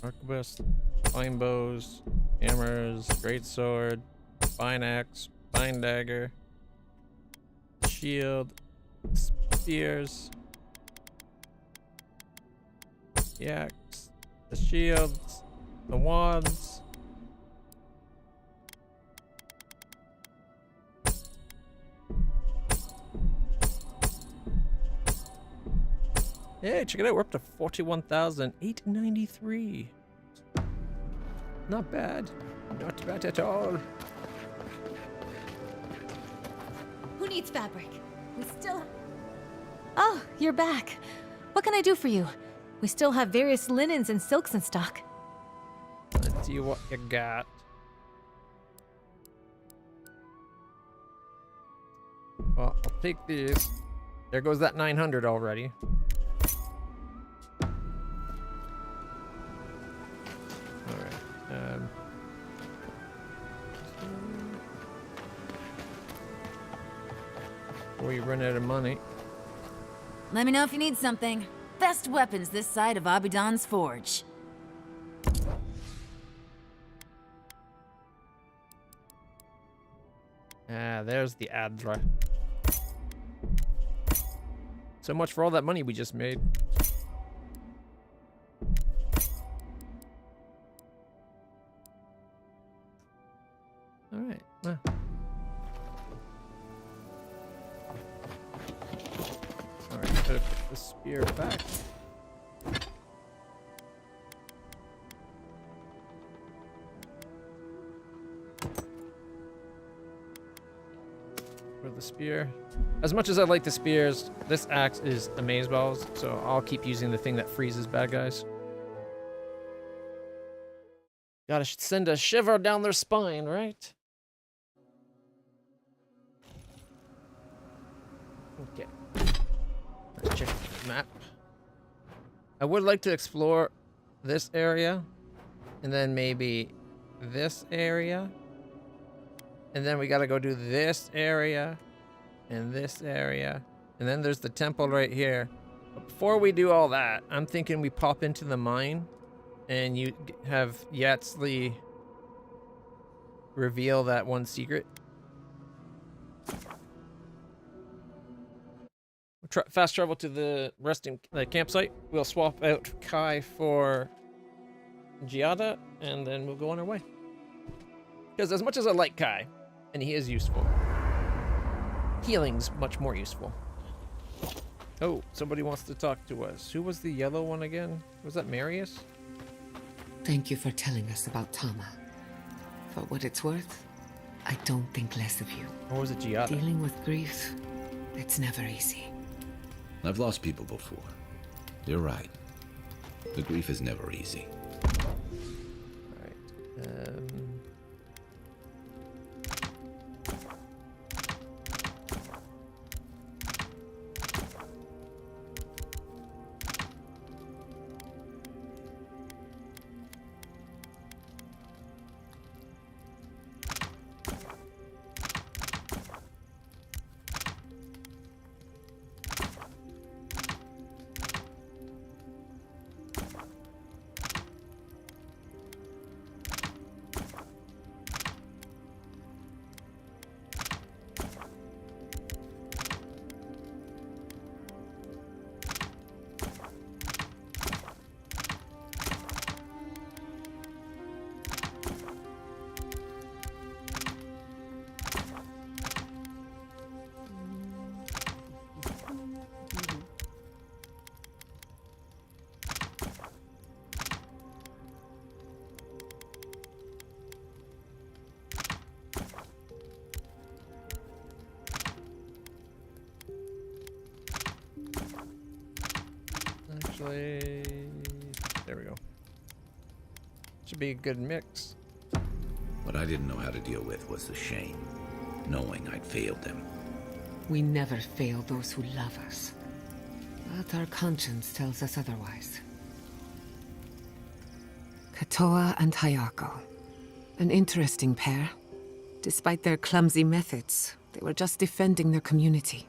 Arquebus, fine bows, hammers, great sword, fine axe, fine dagger, shield, spears. The axe, the shields, the wands. Hey, check it out. We're up to 41,893. Not bad. Not bad at all. Who needs fabric? We still... Oh, you're back. What can I do for you? We still have various linens and silks in stock. Let's see what you got. Well, I'll take these. There goes that 900 already. Alright. Before you run out of money. Let me know if you need something. Best weapons this side of Abidan's forge. Ah, there's the Adra. So much for all that money we just made. Alright, well. Alright, better put the spear back. For the spear. As much as I like the spears, this axe is amazeballs, so I'll keep using the thing that freezes bad guys. Gotta send a shiver down their spine, right? Okay. Let's check the map. I would like to explore this area, and then maybe this area. And then we gotta go do this area, and this area. And then there's the temple right here. But before we do all that, I'm thinking we pop into the mine, and you have Yatsli reveal that one secret. Fast travel to the resting campsite. We'll swap out Kai for Giada, and then we'll go on our way. Because as much as I like Kai, and he is useful, healing's much more useful. Oh, somebody wants to talk to us. Who was the yellow one again? Was that Marius? Thank you for telling us about Tama. For what it's worth, I don't think less of you. Or was it Giada? Dealing with grief, it's never easy. I've lost people before. You're right. The grief is never easy. Alright. There we go. Should be a good mix. What I didn't know how to deal with was the shame, knowing I'd failed them. We never fail those who love us. But our conscience tells us otherwise. Katoa and Hayako. An interesting pair. Despite their clumsy methods, they were just defending their community.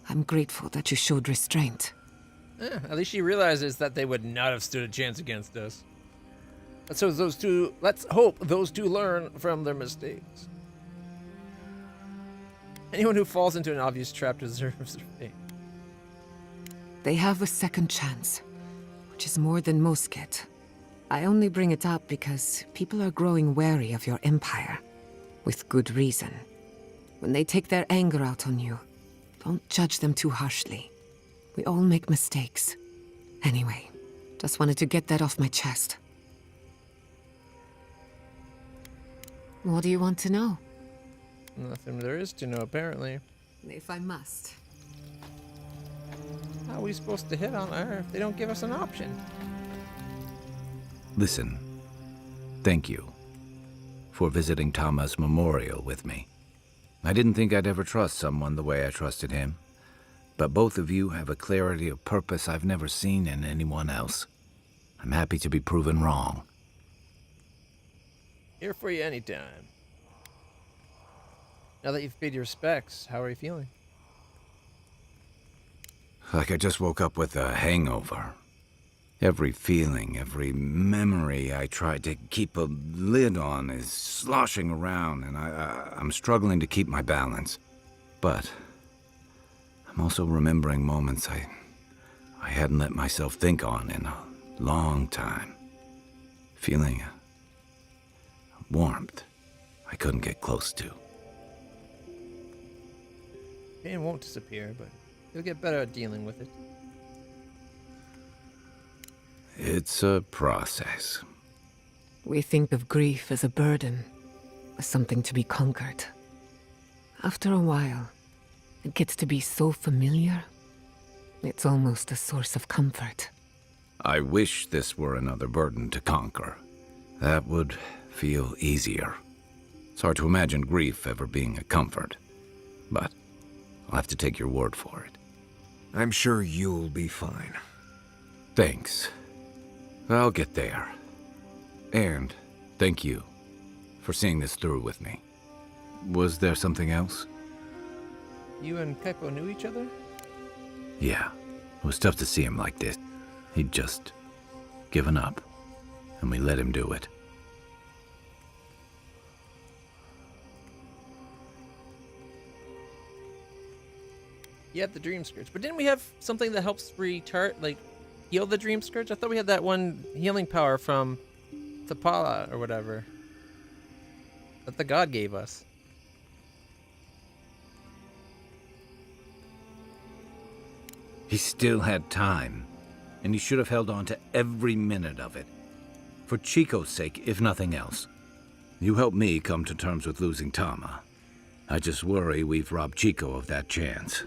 I'm grateful that you showed restraint. At least she realizes that they would not have stood a chance against us. So let's hope those two learn from their mistakes. Anyone who falls into an obvious trap deserves their fate. They have a second chance, which is more than most get. I only bring it up because people are growing wary of your empire. With good reason. When they take their anger out on you, don't judge them too harshly. We all make mistakes. Anyway, just wanted to get that off my chest. What do you want to know? Nothing there is to know, apparently. If I must. How are we supposed to hit on her if they don't give us an option? Listen, thank you for visiting Tama's memorial with me. I didn't think I'd ever trust someone the way I trusted him, but both of you have a clarity of purpose I've never seen in anyone else. I'm happy to be proven wrong. Here for you anytime. Now that you've paid your respects, how are you feeling? Like I just woke up with a hangover. Every feeling, every memory I tried to keep a lid on is sloshing around, and I'm struggling to keep my balance. But I'm also remembering moments I hadn't let myself think on in a long time. Feeling a warmth I couldn't get close to. Pain won't disappear, but you'll get better at dealing with it. It's a process. We think of grief as a burden, as something to be conquered. After a while, it gets to be so familiar, it's almost a source of comfort. I wish this were another burden to conquer. That would feel easier. It's hard to imagine grief ever being a comfort, but I'll have to take your word for it. I'm sure you'll be fine. Thanks. I'll get there. And thank you for seeing this through with me. Was there something else? You and Kaipo knew each other? Yeah. It was tough to see him like this. He'd just given up, and we let him do it. You had the Dream Scourge, but didn't we have something that helps heal the Dream Scourge? I thought we had that one healing power from Tapala or whatever that the god gave us. He still had time, and he should have held on to every minute of it. For Chico's sake, if nothing else. You helped me come to terms with losing Tama. I just worry we've robbed Chico of that chance.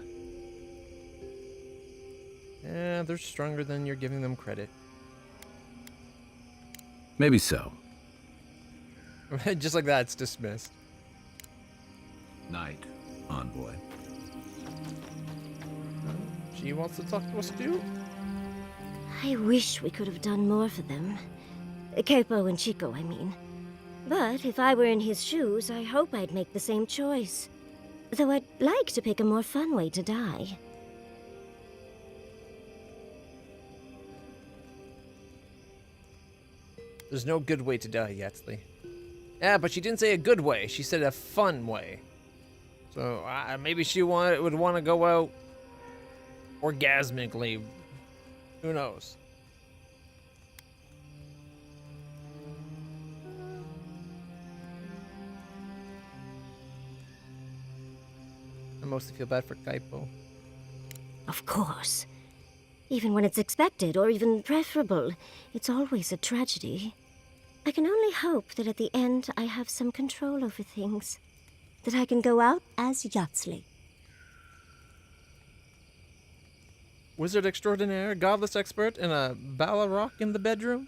Yeah, they're stronger than you're giving them credit. Maybe so. Just like that, it's dismissed. Night, envoy. She wants to talk to us too? I wish we could have done more for them. Kaipo and Chico, I mean. But if I were in his shoes, I hope I'd make the same choice. Though I'd like to pick a more fun way to die. There's no good way to die, Yatsli. Yeah, but she didn't say a good way. She said a fun way. So maybe she would want to go out orgasmically. Who knows? I mostly feel bad for Kaipo. Of course. Even when it's expected, or even preferable, it's always a tragedy. I can only hope that at the end I have some control over things. That I can go out as Yatsli. Wizard extraordinaire, godless expert, and a Balrog in the bedroom?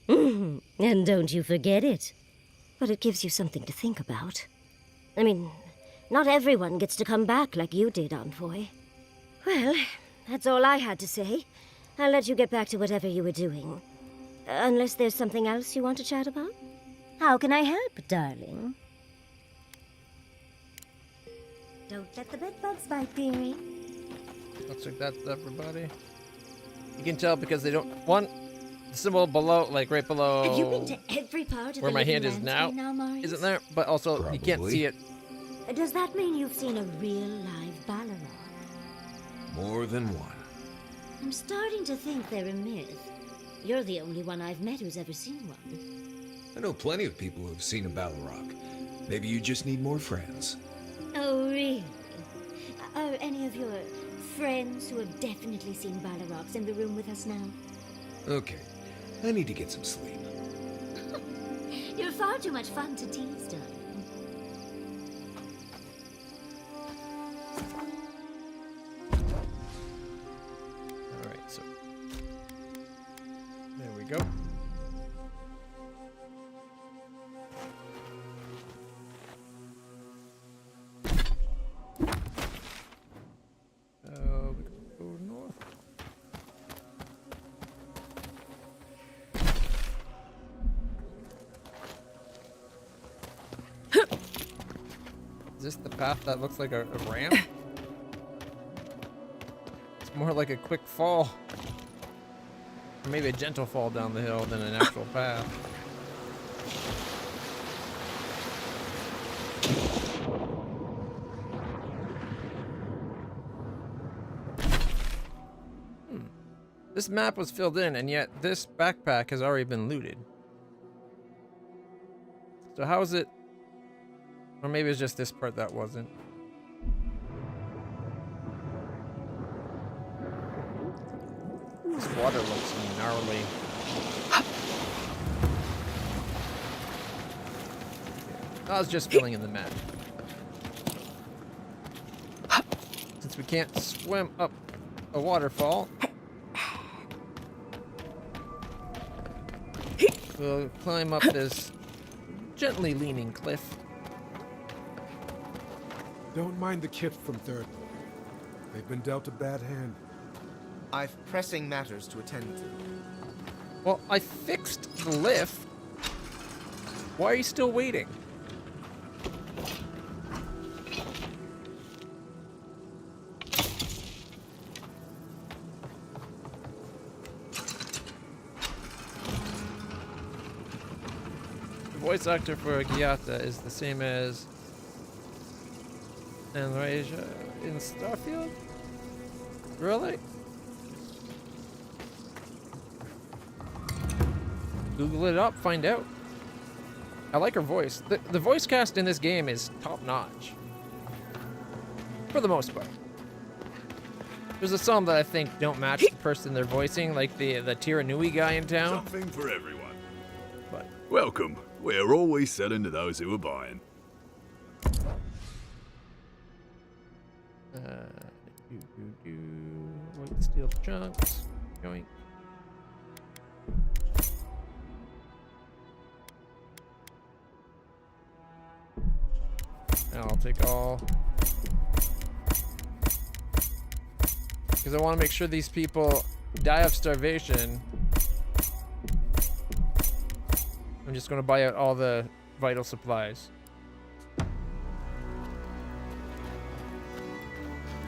And don't you forget it. But it gives you something to think about. I mean, not everyone gets to come back like you did, Envoy. Well, that's all I had to say. I'll let you get back to whatever you were doing. Unless there's something else you want to chat about? How can I help, darling? Don't let the bedbugs bite, dearie. Looks like that's everybody. You can tell because they don't... One, the symbol below, like right below... Have you been to every part of where the my hand living is now? Marius? Isn't there? But also, you can't see it. Does that mean you've seen a real live Balrog? More than one. I'm starting to think they're a myth. You're the only one I've met who's ever seen one. I know plenty of people who have seen a Balrog. Maybe you just need more friends. Oh, really? Are any of your friends who have definitely seen Balrogs in the room with us now? Okay, I need to get some sleep. You're far too much fun to tease, darling. Alright, so... There we go. We can go north. Is this the path that looks like a ramp? It's more like a quick fall. Or maybe a gentle fall down the hill than an actual path. This map was filled in, and yet this backpack has already been looted. So how is it? Or maybe it's just this part that wasn't. This water looks gnarly. I was just filling in the map. Since we can't swim up a waterfall, we'll climb up this gently leaning cliff. Don't mind the kip from Third. They've been dealt a bad hand. I've pressing matters to attend to. Well, I fixed the lift. Why are you still waiting? The voice actor for Gyata is the same as Enrasia in Starfield? Really? Google it up, find out. I like her voice. The voice cast in this game is top notch. For the most part. There's some that I think don't match the person they're voicing, like the Tiranui guy in town. Something for everyone. But welcome. We're always selling to those who are buying. White steel chunks. Yoink. And I'll take all. Because I want to make sure these people die of starvation. I'm just going to buy out all the vital supplies.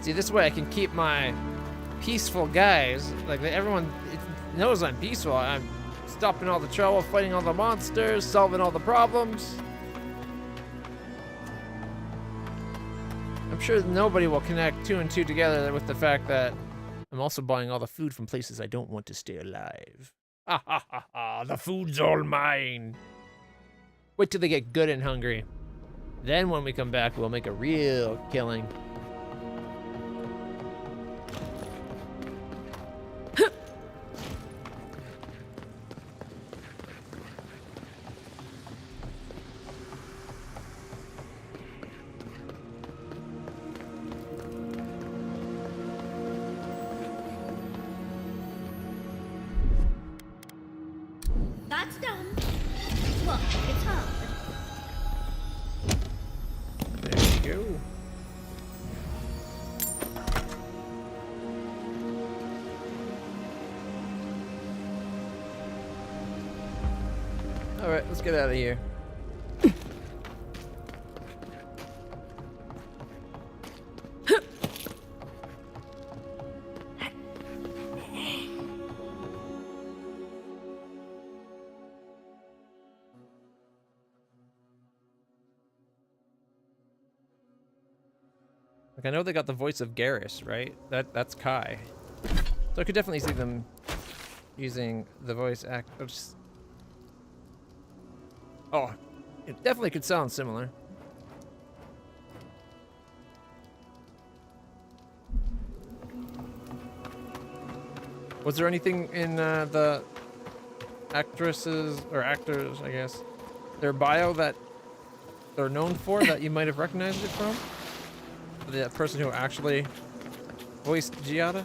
See, this way I can keep my peaceful guys. Like, everyone knows I'm peaceful. I'm stopping all the trouble, fighting all the monsters, solving all the problems. I'm sure nobody will connect 2 and 2 together with the fact that I'm also buying all the food from places I don't want to stay alive. Ha ha ha ha, the food's all mine. Wait till they get good and hungry. Then when we come back, we'll make a real killing. done. What? It's hard. There we go. Alright, let's get out of here. Like, I know they got the voice of Garrus, right? That's Kai. So I could definitely see them using the voice actors. Oh, it definitely could sound similar. Was there anything in the actresses or actors, I guess, their bio that they're known for that you might have recognized it from? The person who actually voiced Giada?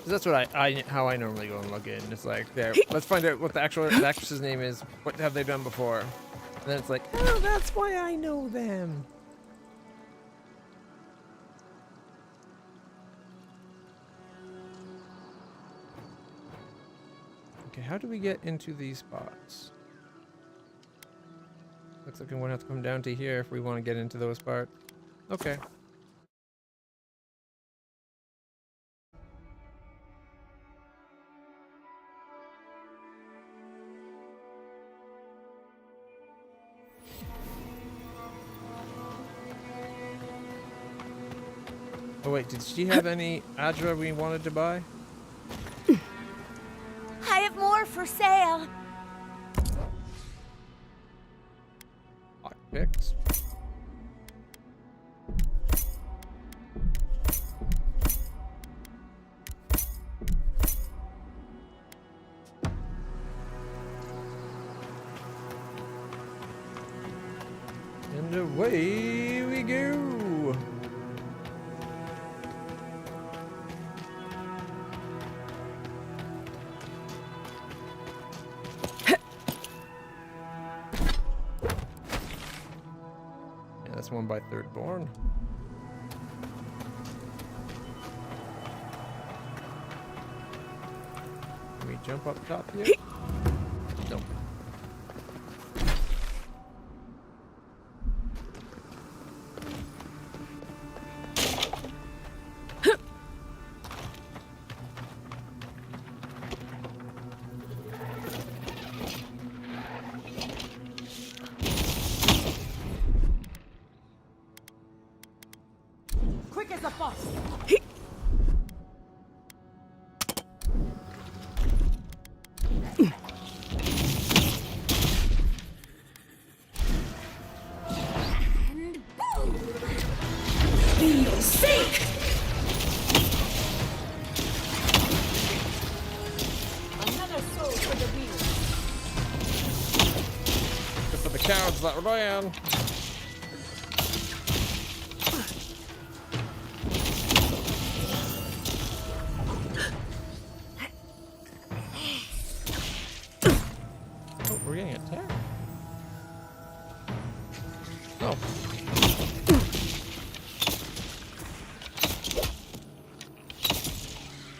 That's what how I normally go and look in. It's like, there, let's find out what the actual actress's name is. What have they done before? And then it's like, oh, that's why I know them. Okay, how do we get into these spots? Looks like I'm gonna have to come down to here if we want to get into those parts. Okay. Oh wait, did she have any Adra we wanted to buy? I have more for sale. Lockpicks. And away we go. That's one by Thirdborn. Can we jump up top here? Nope. Quick as a fox. And boom! Feel sick! Another soul for the wheel. Good for the cowards that ran. Oh, we're getting attacked. Oh.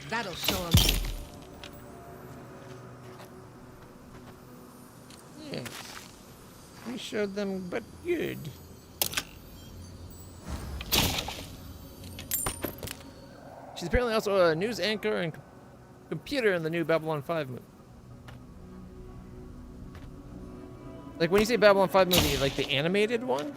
That'll show him. Yes. We showed them, but good. She's apparently also a news anchor and computer in the new Babylon 5 movie. Like, when you say Babylon 5 movie, like the animated one?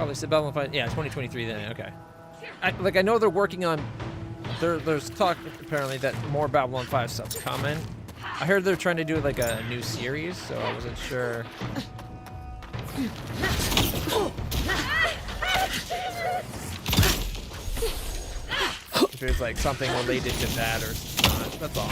Probably said Babylon 5. Yeah, 2023 then. Okay. I know they're working on. There's talk apparently that more Babylon 5 stuff's coming. I heard they're trying to do like a new series, so I wasn't sure. If it's like something related to that or not. That's all.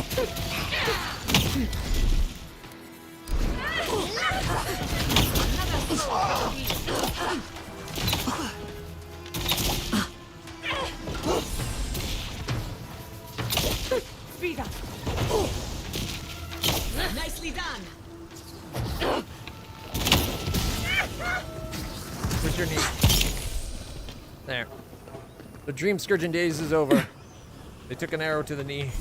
Speed up. Nicely done. Where's your knee? There. The Dream Scourging days is over. They took an arrow to the knee.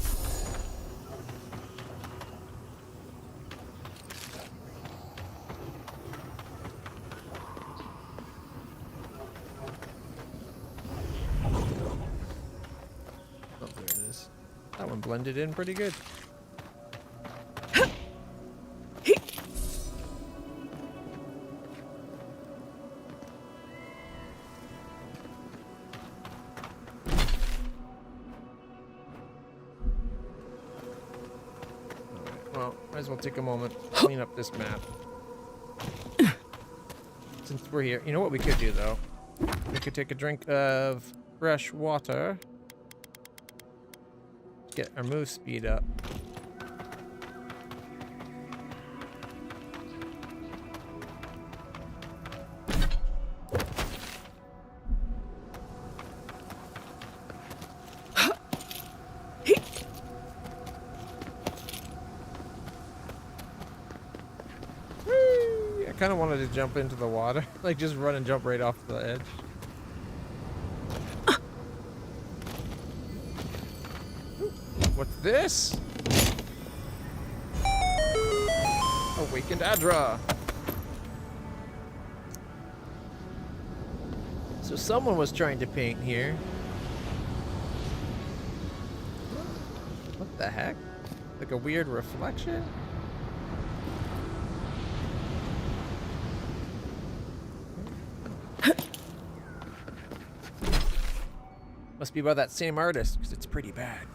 Oh, there it is. That one blended in pretty good. Well, might as well take a moment, clean up this map. Since we're here, you know what we could do though? We could take a drink of fresh water. Get our move speed up. I kind of wanted to jump into the water, like just run and jump right off the edge. What's this? Awakened Adra. So someone was trying to paint here. What the heck? Like a weird reflection? Must be by that same artist, because it's pretty bad.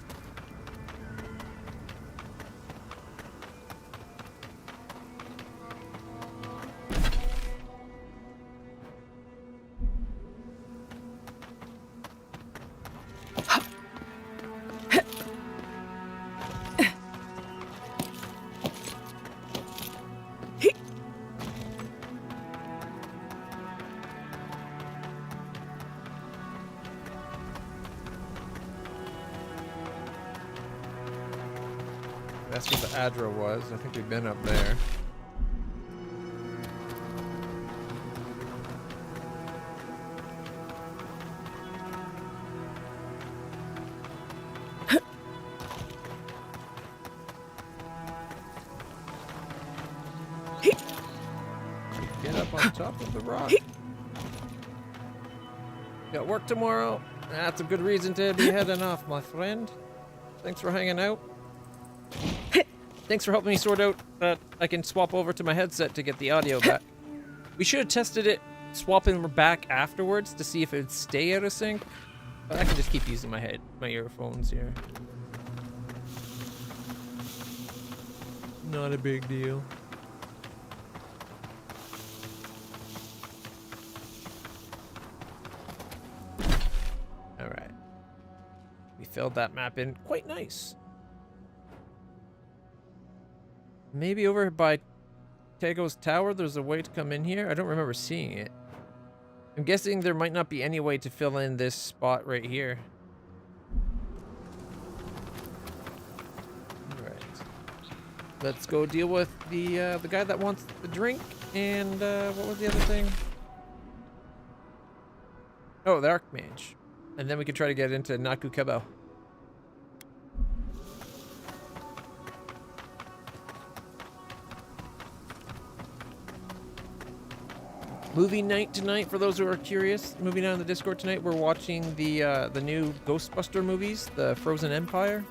That's what the Adra was. I think we've been up there. Get up on top of the rock. Got work tomorrow. That's a good reason to be heading off, my friend. Thanks for hanging out. Thanks for helping me sort out that I can swap over to my headset to get the audio back. We should have tested it, swapping back afterwards to see if it would stay out of sync. But I can just keep using my earphones here. Not a big deal. Alright. We filled that map in quite nice. Maybe over by Tego's tower, there's a way to come in here. I don't remember seeing it. I'm guessing there might not be any way to fill in this spot right here. Alright. Let's go deal with the guy that wants the drink. And what was the other thing? Oh, the Archmage. And then we could try to get into Naku Kebo. Movie night tonight, for those who are curious. Movie night on the Discord tonight. We're watching the new Ghostbuster movies, the Frozen Empire.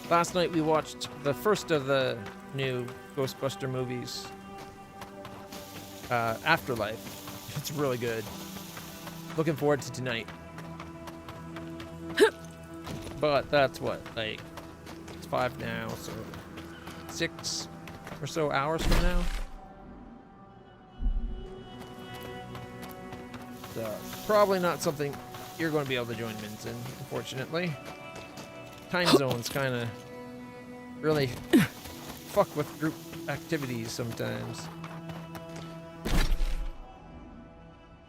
Last night we watched the first of the new Ghostbuster movies, Afterlife. It's really good. Looking forward to tonight. But that's what, like, it's 5 now, so 6 or so hours from now. So, probably not something you're going to be able to join Mints in, unfortunately. Time zones kind of really fuck with group activities sometimes.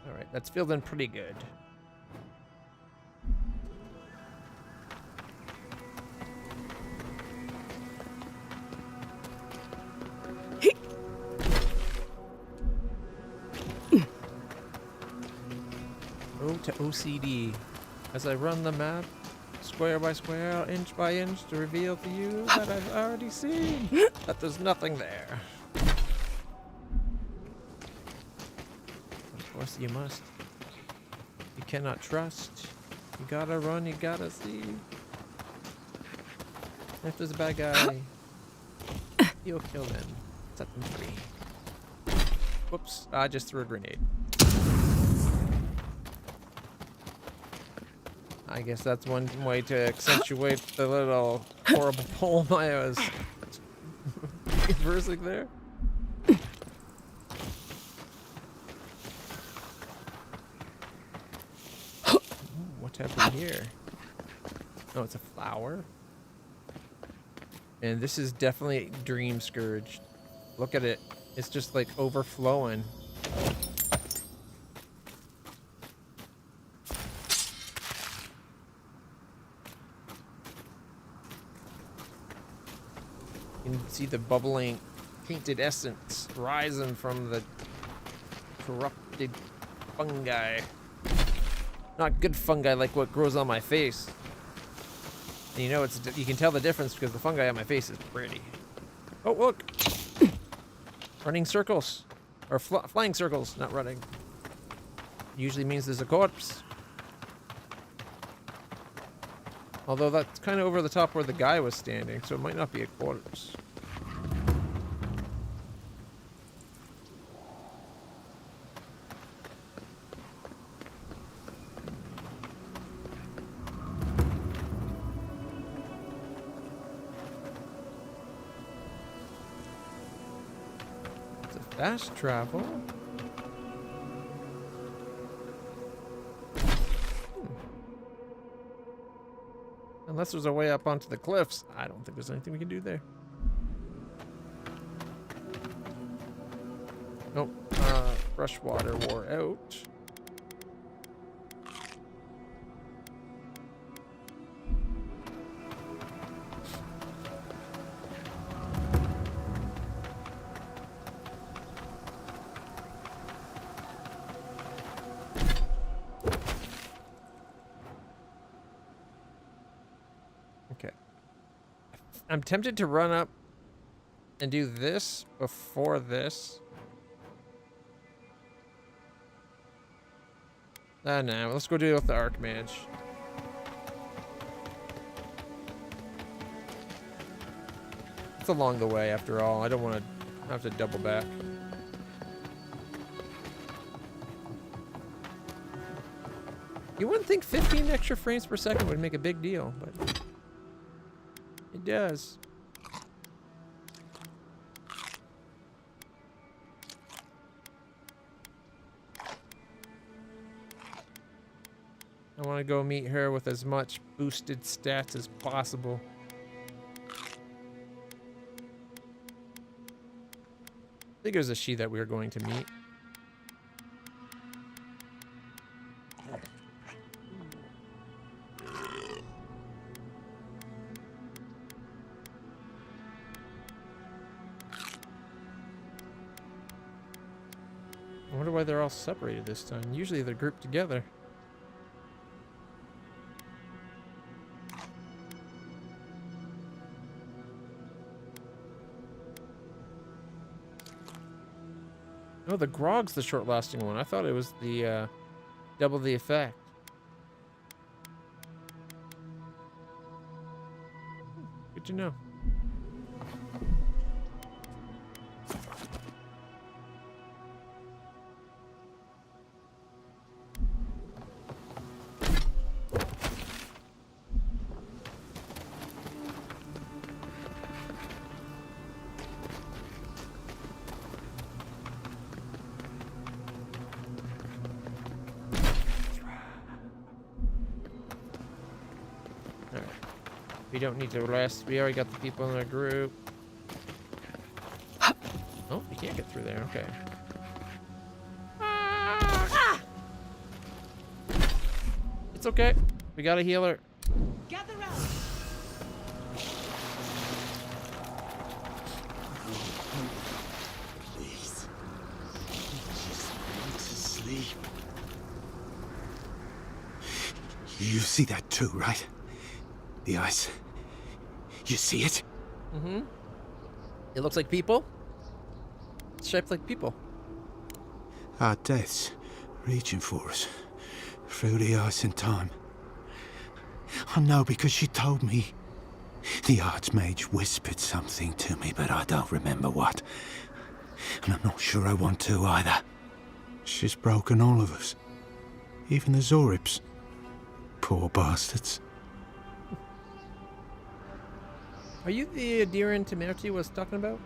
Alright, that's feeling pretty good. To OCD as I run the map square by square, inch by inch, to reveal to you that I've already seen that there's nothing there. Of course you must. You cannot trust. You gotta run, you gotta see. If there's a bad guy, you'll kill them. Set them free. Whoops, I just threw a grenade. I guess that's one way to accentuate the little horrible poem I was conversing there. Ooh, what happened here? Oh, it's a flower. And this is definitely Dream Scourge. Look at it. It's just like overflowing. You can see the bubbling painted essence rising from the corrupted fungi. Not good fungi like what grows on my face. And you know, you can tell the difference because the fungi on my face is pretty. Oh, look! Running circles. Or flying circles, not running. Usually means there's a corpse. Although that's kind of over the top where the guy was standing, so it might not be a corpse. It's a fast travel. Unless there's a way up onto the cliffs, I don't think there's anything we can do there. Nope. Fresh water wore out. I'm tempted to run up and do this before this. No, let's go deal with the Archmage. It's along the way after all. I don't want to have to double back. You wouldn't think 15 extra frames per second would make a big deal, but it does. I want to go meet her with as much boosted stats as possible. I think it was a she that we were going to meet. I wonder why they're all separated this time. Usually they're grouped together. Oh, the grog's the short-lasting one. I thought it was the double the effect. Good to know. We don't need to rest. We already got the people in our group. Oh, you can't get through there. Okay. It's okay. We got a healer. Gather round. Please. Just want to sleep. You see that too, right? The ice. You see it? Mm-hmm. It looks like people. It's shaped like people. Our deaths reaching for us through the ice and time. I know because she told me. The Archmage whispered something to me, but I don't remember what. And I'm not sure I want to either. She's broken all of us. Even the Zoribs. Poor bastards. Are you the Adiran Temerity was talking about?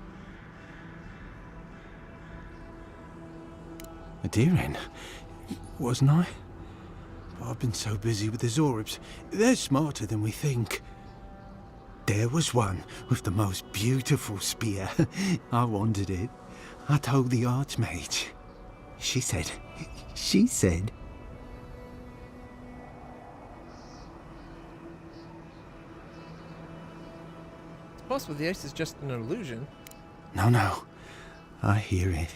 Adiran? Wasn't I? But I've been so busy with the Zoribs. They're smarter than we think. There was one with the most beautiful spear. I wanted it. I told the Archmage. She said... It's possible the ice is just an illusion. No. I hear it.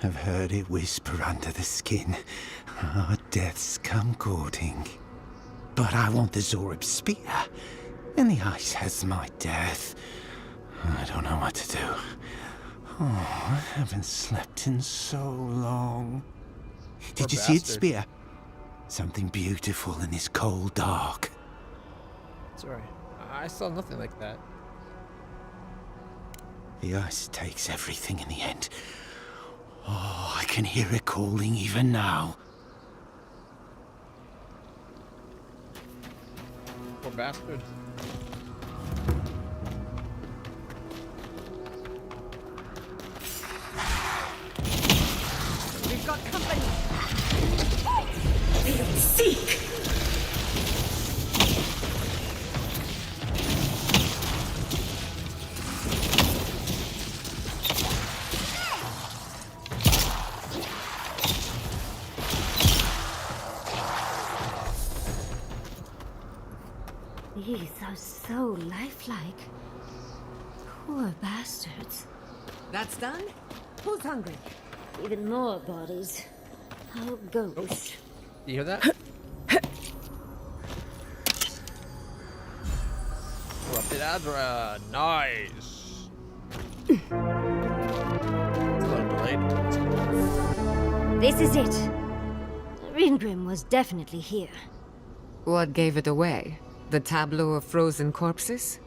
I've heard it whisper under the skin. Our deaths come courting. But I want the Zorib spear. And the ice has my death. I don't know what to do. Oh, I haven't slept in so long. Did you see its spear? Something beautiful in this cold dark. Sorry. I saw nothing like that. The ice takes everything in the end. Oh, I can hear it calling even now. Poor bastard. We've got company. Seek! These are so lifelike. Poor bastards. That's done? Who's hungry? Even more bodies. How ghosts. Do you hear that? Corrupted Adra. Nice. It's a little delayed. This is it. Ringrim was definitely here. What gave it away? The tableau of frozen corpses?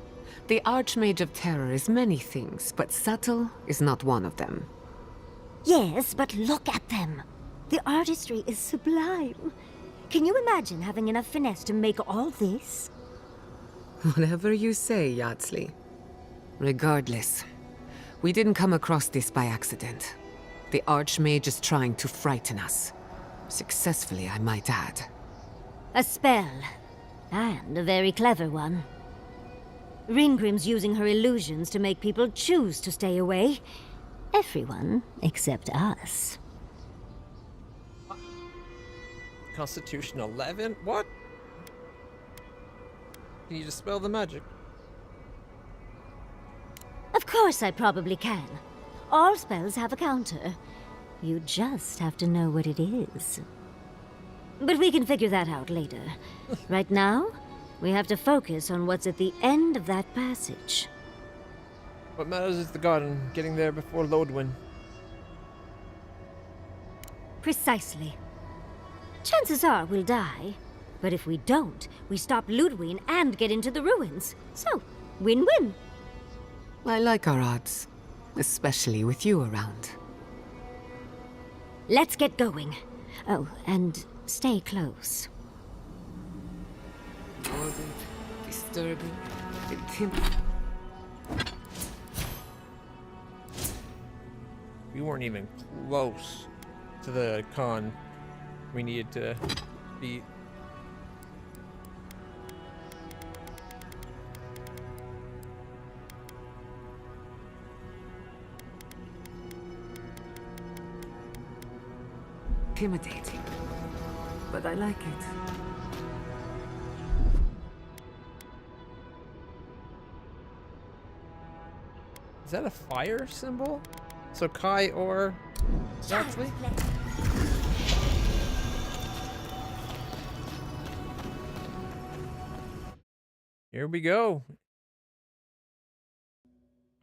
The Archmage of Terror is many things, but subtle is not one of them. Yes, but look at them. The artistry is sublime. Can you imagine having enough finesse to make all this? Whatever you say, Yardsley. Regardless, we didn't come across this by accident. The Archmage is trying to frighten us. Successfully, I might add. A spell. And a very clever one. Ringrim's using her illusions to make people choose to stay away. Everyone except us. Constitution 11? What? Can you dispel the magic? Of course I probably can. All spells have a counter. You just have to know what it is. But we can figure that out later. Right now, we have to focus on what's at the end of that passage. What matters is the garden, getting there before Lodwyn. Precisely. Chances are we'll die. But if we don't, we stop Ludwig and get into the ruins. So, win-win. I like our odds, especially with you around. Let's get going. Oh, and stay close. Morbid, disturbing, intimidating. We weren't even close to the con we needed to beat. intimidating, but I like it. Is that a fire symbol? So Kai or Yatsley? Here we go.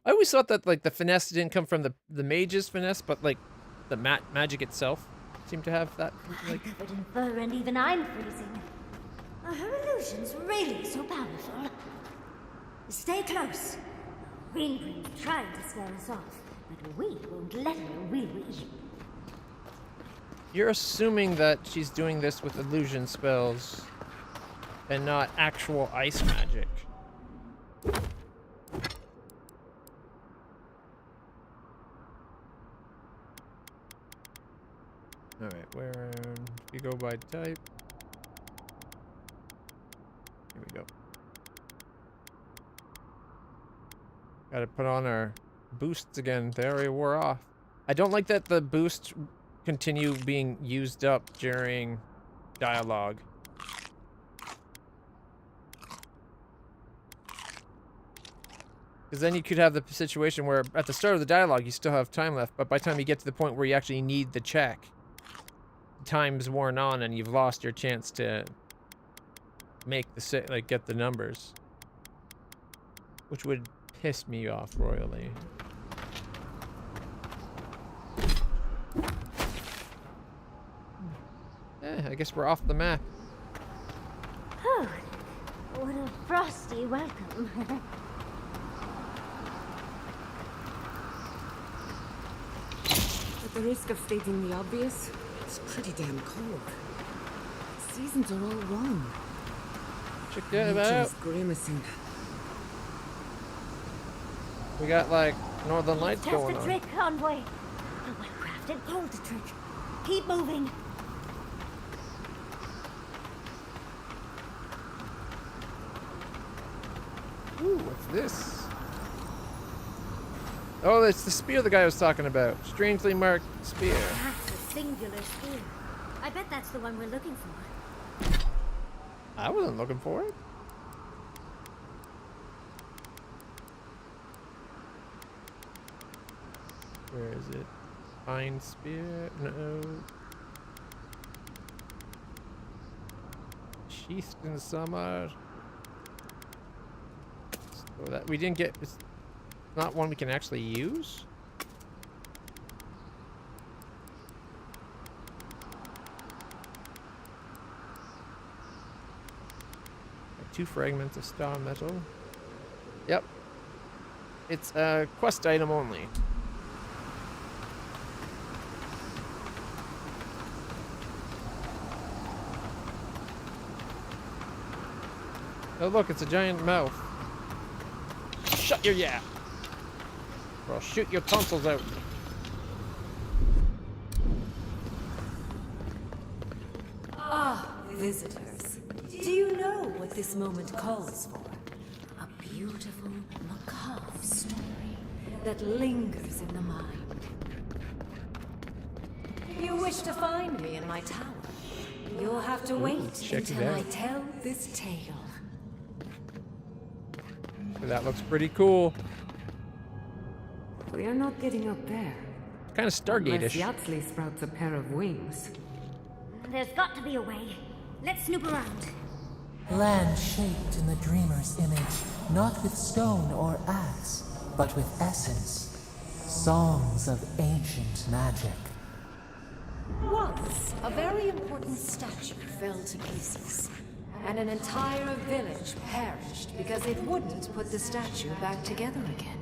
I always thought that like the finesse didn't come from the mage's finesse, but like the magic itself seemed to have that. Like, I'm covered in fur and even I'm freezing. Are her illusions really so powerful? Stay close. Greengreen's trying to scare us off, but we won't let her, will we? you're assuming that she's doing this with illusion spells and not actual ice magic. Alright, where you go by type. Here we go. Gotta put on our boosts again. They already wore off. I don't like that the boosts continue being used up during dialogue. Because then you could have the situation where at the start of the dialogue you still have time left, but by the time you get to the point where you actually need the check, time's worn on and you've lost your chance to make the get the numbers, which would piss me off royally. I guess we're off the map. Oh, what a frosty welcome. At the risk of stating the obvious, it's pretty damn cold. Seasons are all wrong. Check that Nature's out. grimacing. We got like Northern Lights Test going the on. trick, convoy. A well-crafted hold the trick. Keep moving. Ooh, what's this? Oh, it's the spear the guy was talking about. Strangely marked spear. That's a singular spear. I bet that's the one we're looking for. I wasn't looking for it. Where is it? Pine spear? No. Sheathed in summer. So that we didn't get. It's not one we can actually use. Two fragments of star metal. Yep. It's a quest item only. Oh look, it's a giant mouth. Shut your yap! Or I'll shoot your tonsils out. Ah, visitors. Do you know what this moment calls for? A beautiful, macabre story that lingers in the mind. You wish to find me in my tower? You'll have to wait check it until I out. tell this tale. That looks pretty cool. We are not getting up there. Kind of Stargate-ish. Unless Yatsley sprouts a pair of wings. There's got to be a way. Let's snoop around. Land shaped in the dreamer's image, not with stone or axe, but with essence. Songs of ancient magic. Once, a very important statue fell to pieces, and an entire village perished because it wouldn't put the statue back together again.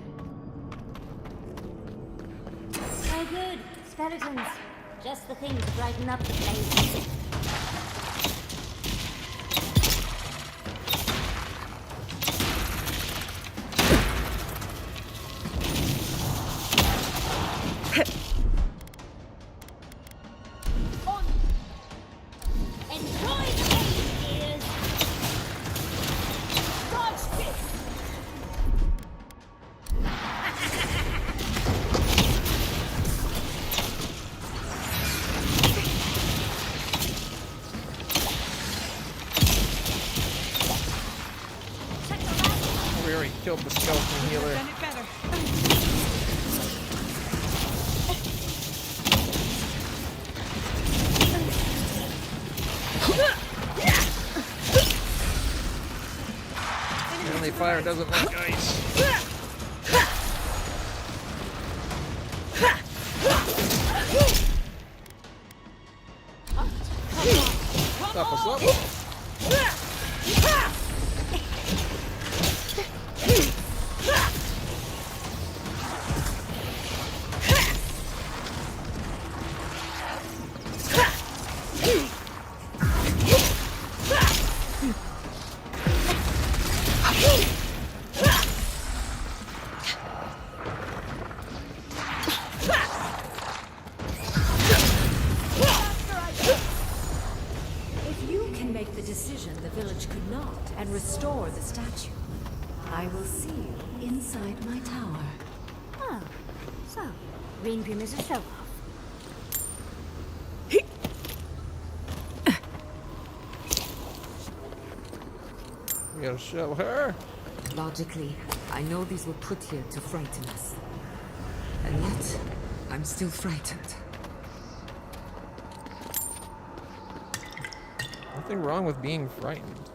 Oh good. Skeletons. Just the thing to brighten up the place. Enjoy the game, dears. Dodge this. killed the skeleton healer. Done it better. Apparently fire doesn't like ice. Stop us up. If you can make the decision the village could not and restore the statue, I will see you inside my tower. Oh, so Green Grim is a show-off. We gotta show her. Logically, I know these were put here to frighten us. And yet, I'm still frightened. Nothing wrong with being frightened.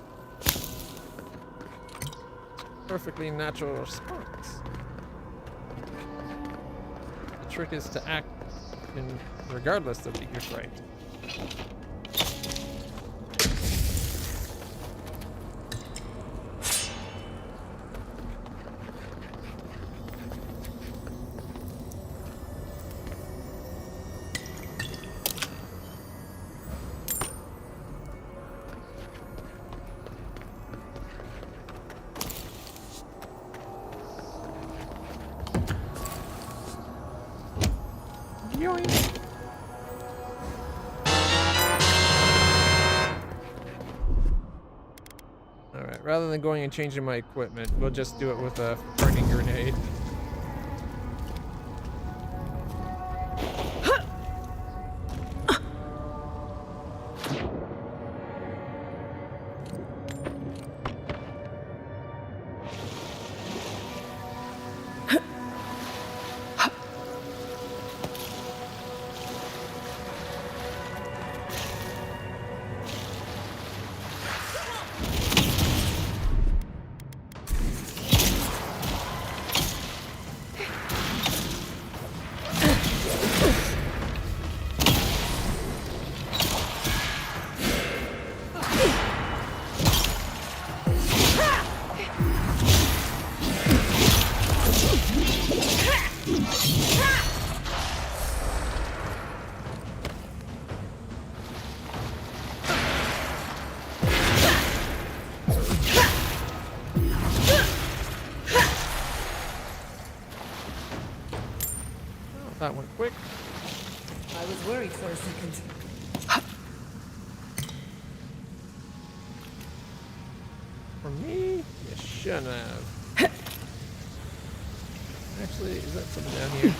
Perfectly natural response. The trick is to act regardless of your fright. Alright, rather than going and changing my equipment, we'll just do it with a burning grenade. That went quick. I was worried for a second. For me, you shouldn't have. Actually, is that something down here?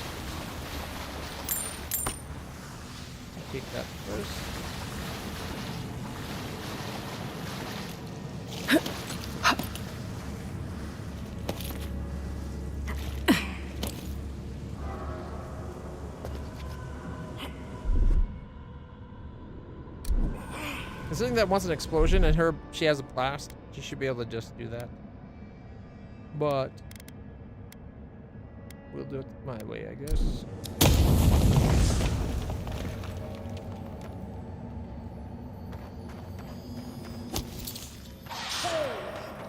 I'll take that first. Considering that wants an explosion and she has a blast, she should be able to just do that. But we'll do it my way, I guess.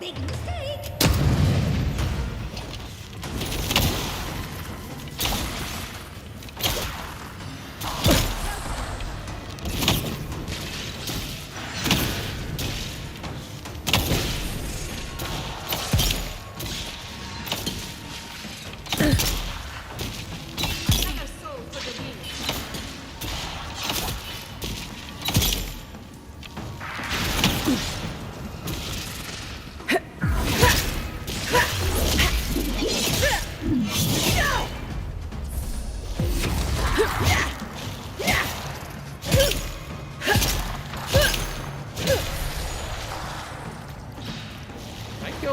Big mistake!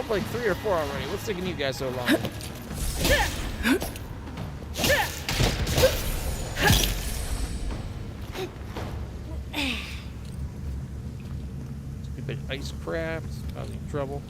up like 3 or 4 already. What's taking you guys so long? Stupid ice crabs causing trouble.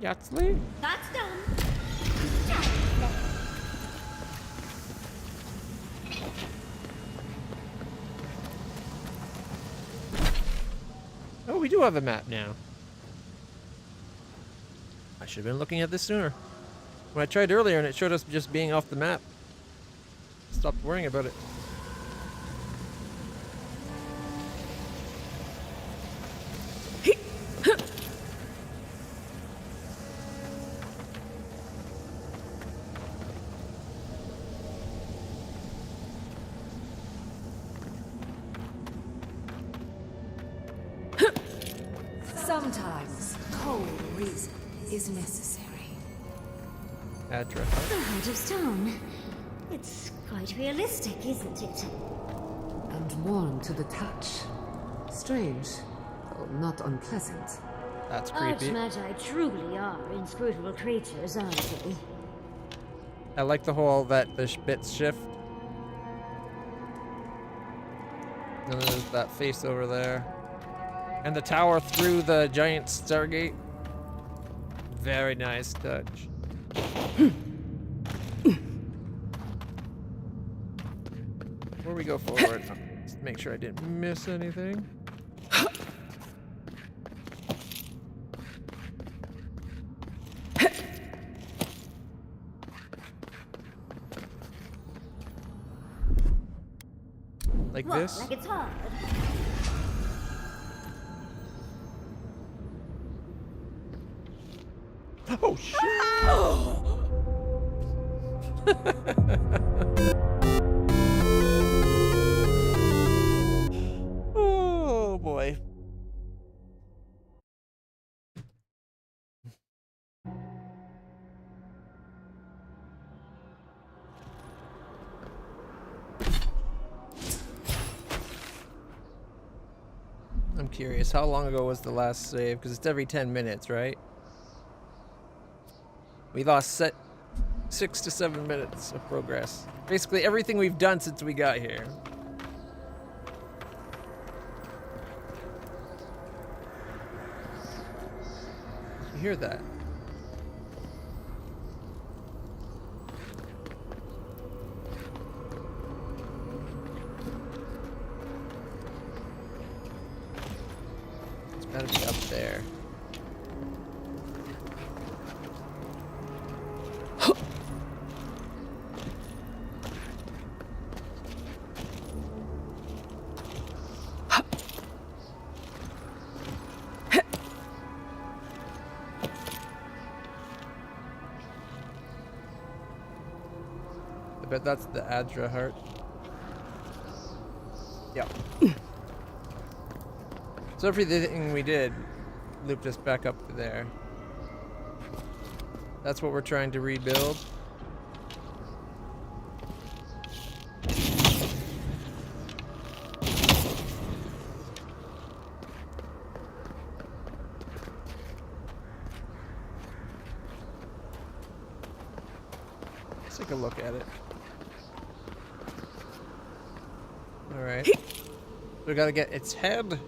Yaxley? That's done. Oh, we do have a map now. I should have been looking at this sooner. When I tried earlier and it showed us just being off the map. Stopped worrying about it. Sometimes cold reason is necessary. Adra. The Heart of Stone. It's quite realistic, isn't it? And warm to the touch. Strange, though not unpleasant. That's creepy. Archmage truly are inscrutable creatures, aren't they? I like the whole that the bits shift. And then there's that face over there. And the tower through the giant Stargate. Very nice touch. Before we go forward, just make sure I didn't miss anything. Like what, this? Like it's hard? Oh shit! Oh boy. I'm curious, how long ago was the last save? Because it's every 10 minutes, right? We lost 6 to 7 minutes of progress. Basically everything we've done since we got here. You hear that? It's gotta be up there. But that's the Adra heart. Yep. So everything we did looped us back up to there. That's what we're trying to rebuild. Let's take a look at it. Alright. We gotta get its head,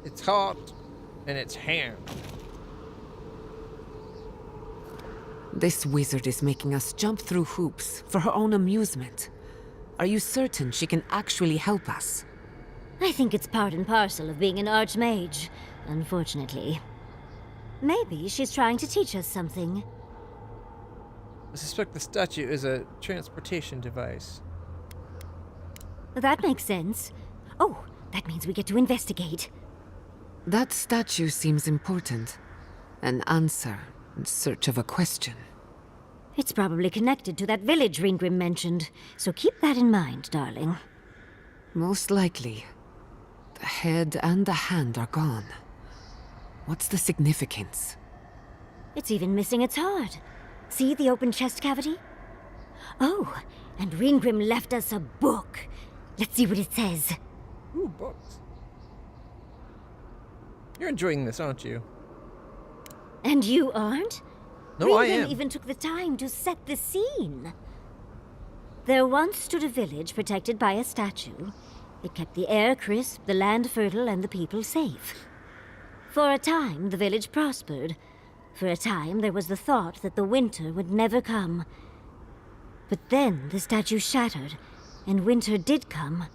its heart, and its hand. This wizard is making us jump through hoops for her own amusement. Are you certain she can actually help us? I think it's part and parcel of being an Archmage, unfortunately. Maybe she's trying to teach us something. I suspect the statue is a transportation device. That makes sense. Oh, that means we get to investigate. That statue seems important. An answer in search of a question. It's probably connected to that village Ringrim mentioned, so keep that in mind, darling. Most likely. The head and the hand are gone. What's the significance? It's even missing its heart. See the open chest cavity? Oh, and Ringrim left us a book. Let's see what it says. Ooh, books. You're enjoying this, aren't you? And you aren't? No, I am. Ringrim even took the time to set the scene. There once stood a village protected by a statue. It kept the air crisp, the land fertile, and the people safe. For a time, the village prospered. For a time, there was the thought that the winter would never come. But then the statue shattered, and winter did come,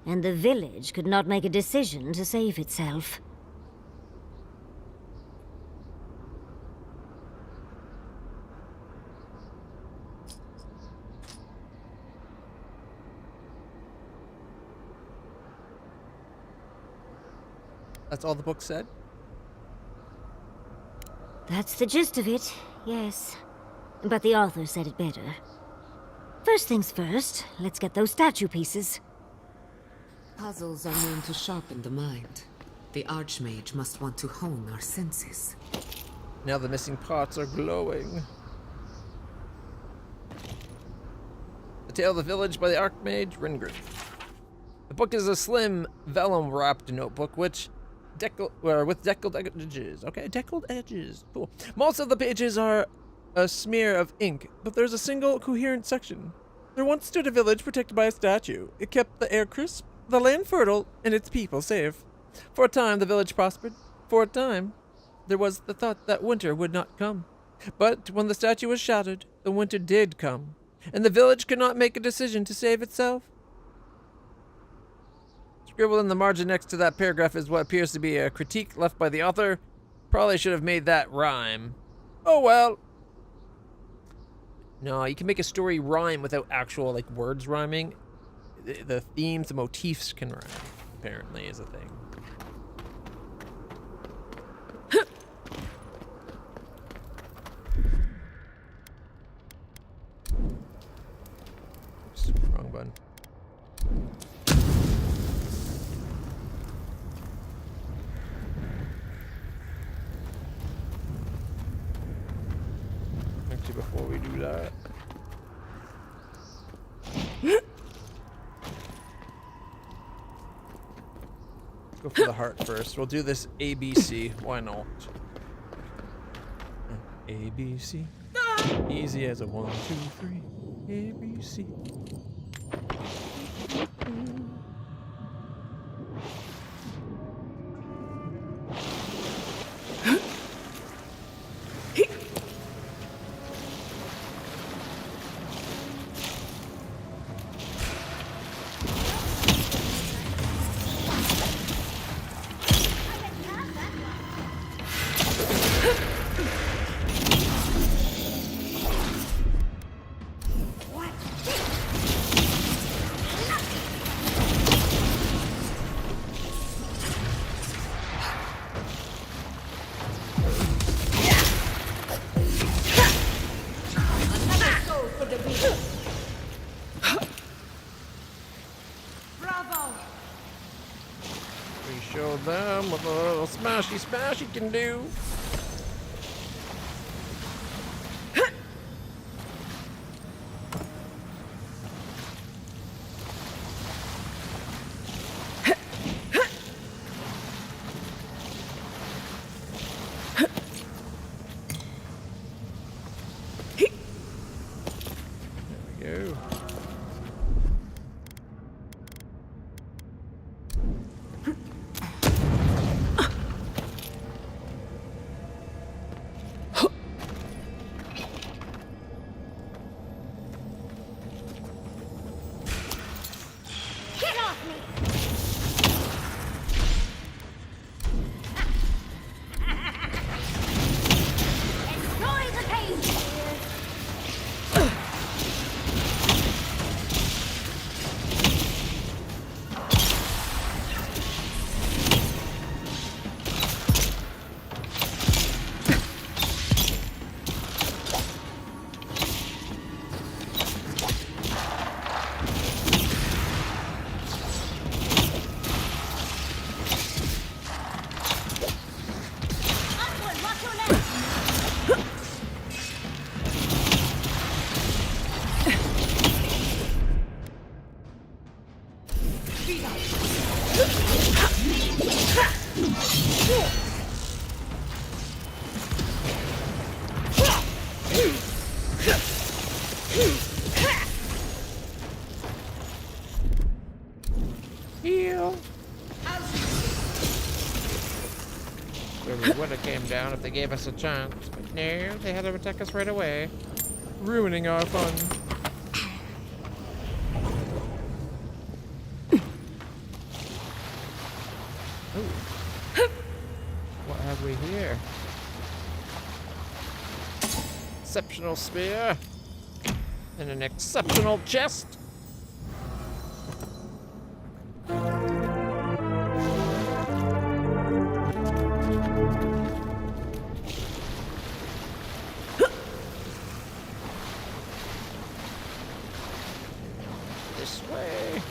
and the village could not make a decision to save itself. That's all the book said? That's the gist of it, yes. But the author said it better. First things first, let's get those statue pieces. Puzzles are known to sharpen the mind. The Archmage must want to hone our senses. Now the missing parts are glowing. The Tale of the Village by the Archmage Ringrim. The book is a slim, vellum-wrapped notebook with deckled edges. Okay, deckled edges. Cool. Most of the pages are a smear of ink, but there's a single coherent section. There once stood a village protected by a statue. It kept the air crisp, the land fertile, and its people safe. For a time, the village prospered. For a time, there was the thought that winter would not come. But when the statue was shattered, the winter did come, and the village could not make a decision to save itself. Scribbled in the margin next to that paragraph is what appears to be a critique left by the author. Probably should have made that rhyme. Oh well. No, you can make a story rhyme without actual, like, words rhyming. The themes, the motifs can rhyme, apparently, is a thing. Oops, wrong button. Actually, before we do that, let's go for the heart first. We'll do this ABC. Why not? ABC. Easy as a 1, 2, 3. ABC. Show them what a little smashy can do. Where we would have came down if they gave us a chance. But no, they had to attack us right away. Ruining our fun. Ooh. What have we here? Exceptional spear. And an exceptional chest. This way.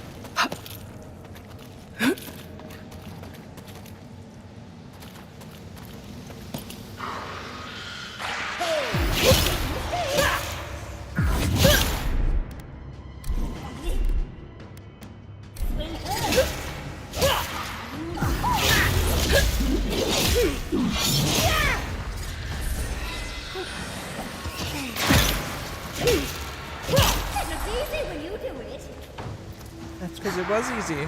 It's easy when you do it. That's because it was easy.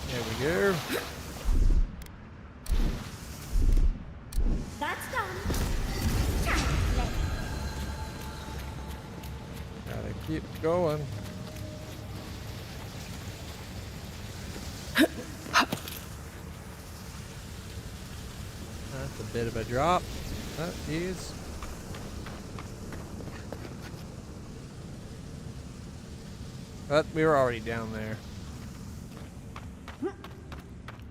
There we go. That's done. Gotta keep going. That's a bit of a drop. That is. But we were already down there.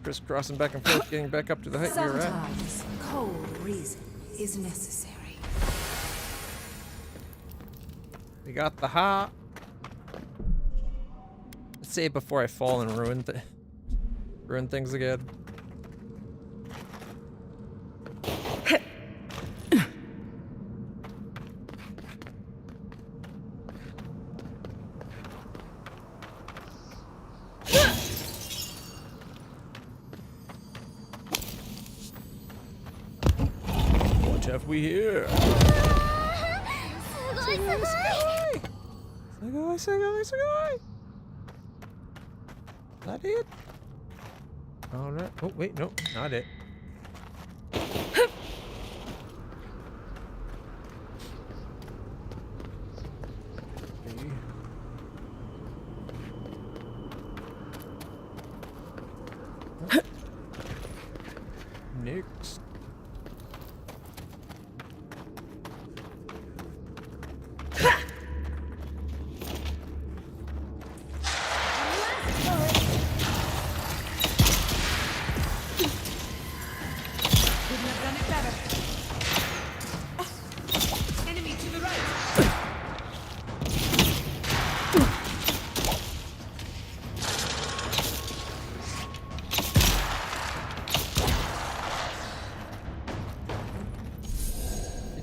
Crisscrossing back and forth, getting back up to the height we were at. Sometimes cold reason is necessary. We got the heart. Let's say it before I fall and ruin things again. What have we here? Sugoi! That it? Alright. Oh, wait, no, not it. Next.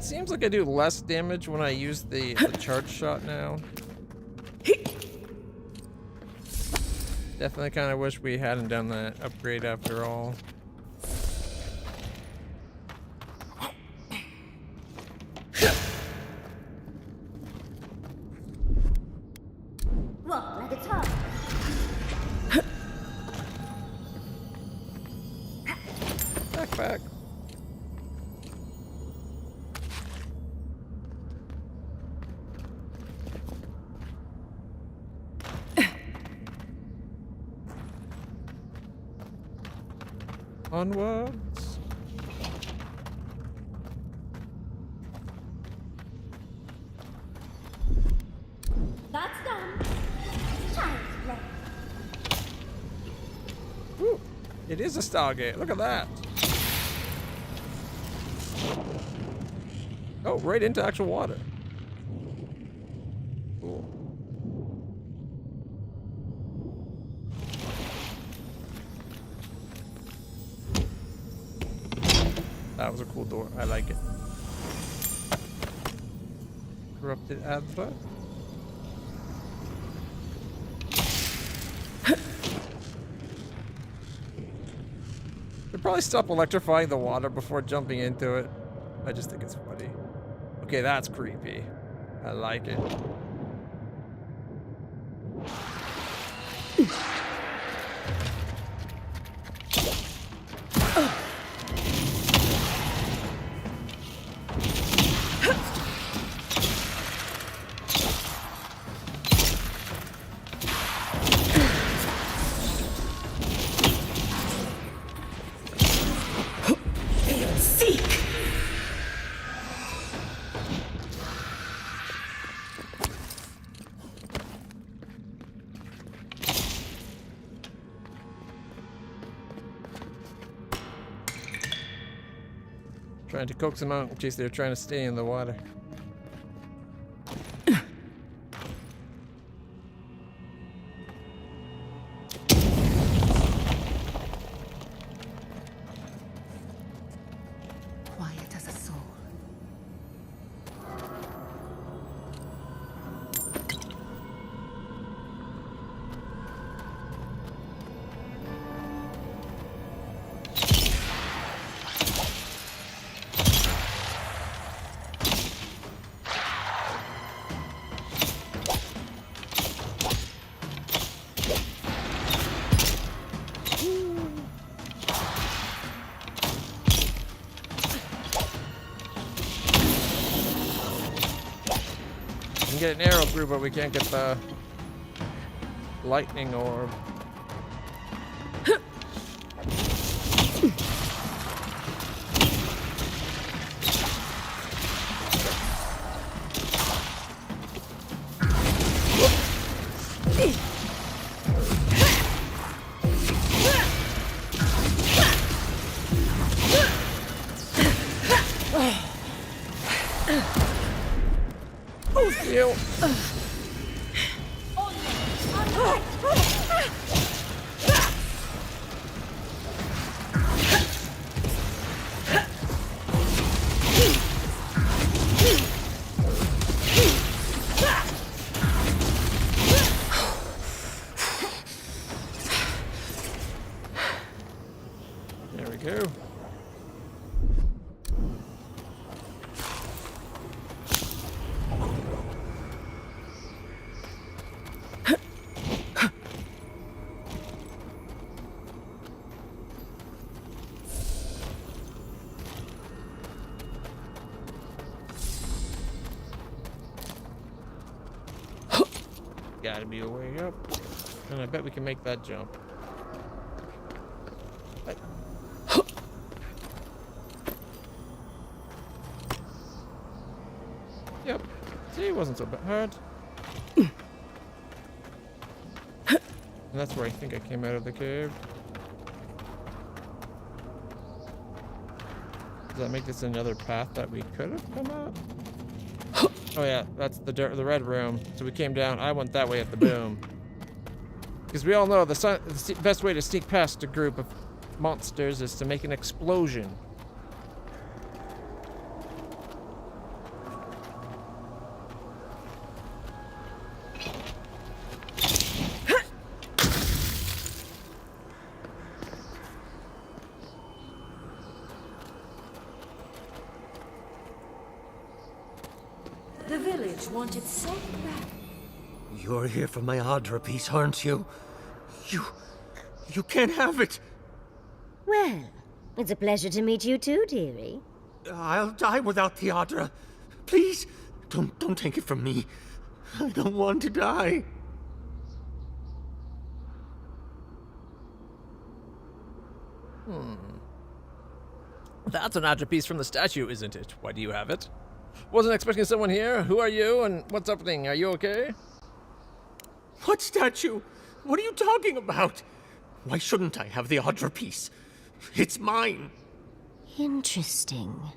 Seems like I do less damage when I use the charge shot now. Definitely kind of wish we hadn't done that upgrade after all. Walk like a top. Back. Onwards. That's done. Child's play. Ooh, it is a Stargate. Look at that. Oh, right into actual water. Cool. That was a cool door. I like it. Corrupted Adva. Should probably stop electrifying the water before jumping into it. I just think it's funny. Okay, that's creepy. I like it. Trying to coax them out in case they're trying to stay in the water. Quiet as a soul. We can get an arrow through, but we can't get the lightning orb. There we go. Gotta be a way up. And I bet we can make that jump. Yep. See, it wasn't so bad. And that's where I think I came out of the cave. Does that make this another path that we could have come out? Oh yeah, that's the red room. So we came down. I went that way at the boom. Because we all know the best way to sneak past a group of monsters is to make an explosion. The village wanted so bad. You're here for my Adra piece, aren't you? You can't have it! Well, it's a pleasure to meet you too, dearie. I'll die without the Adra. Please, don't take it from me. I don't want to die. That's an Adra piece from the statue, isn't it? Why do you have it? Wasn't expecting someone here. Who are you and what's happening? Are you okay? What statue? What are you talking about? Why shouldn't I have the Adra piece? It's mine. Interesting.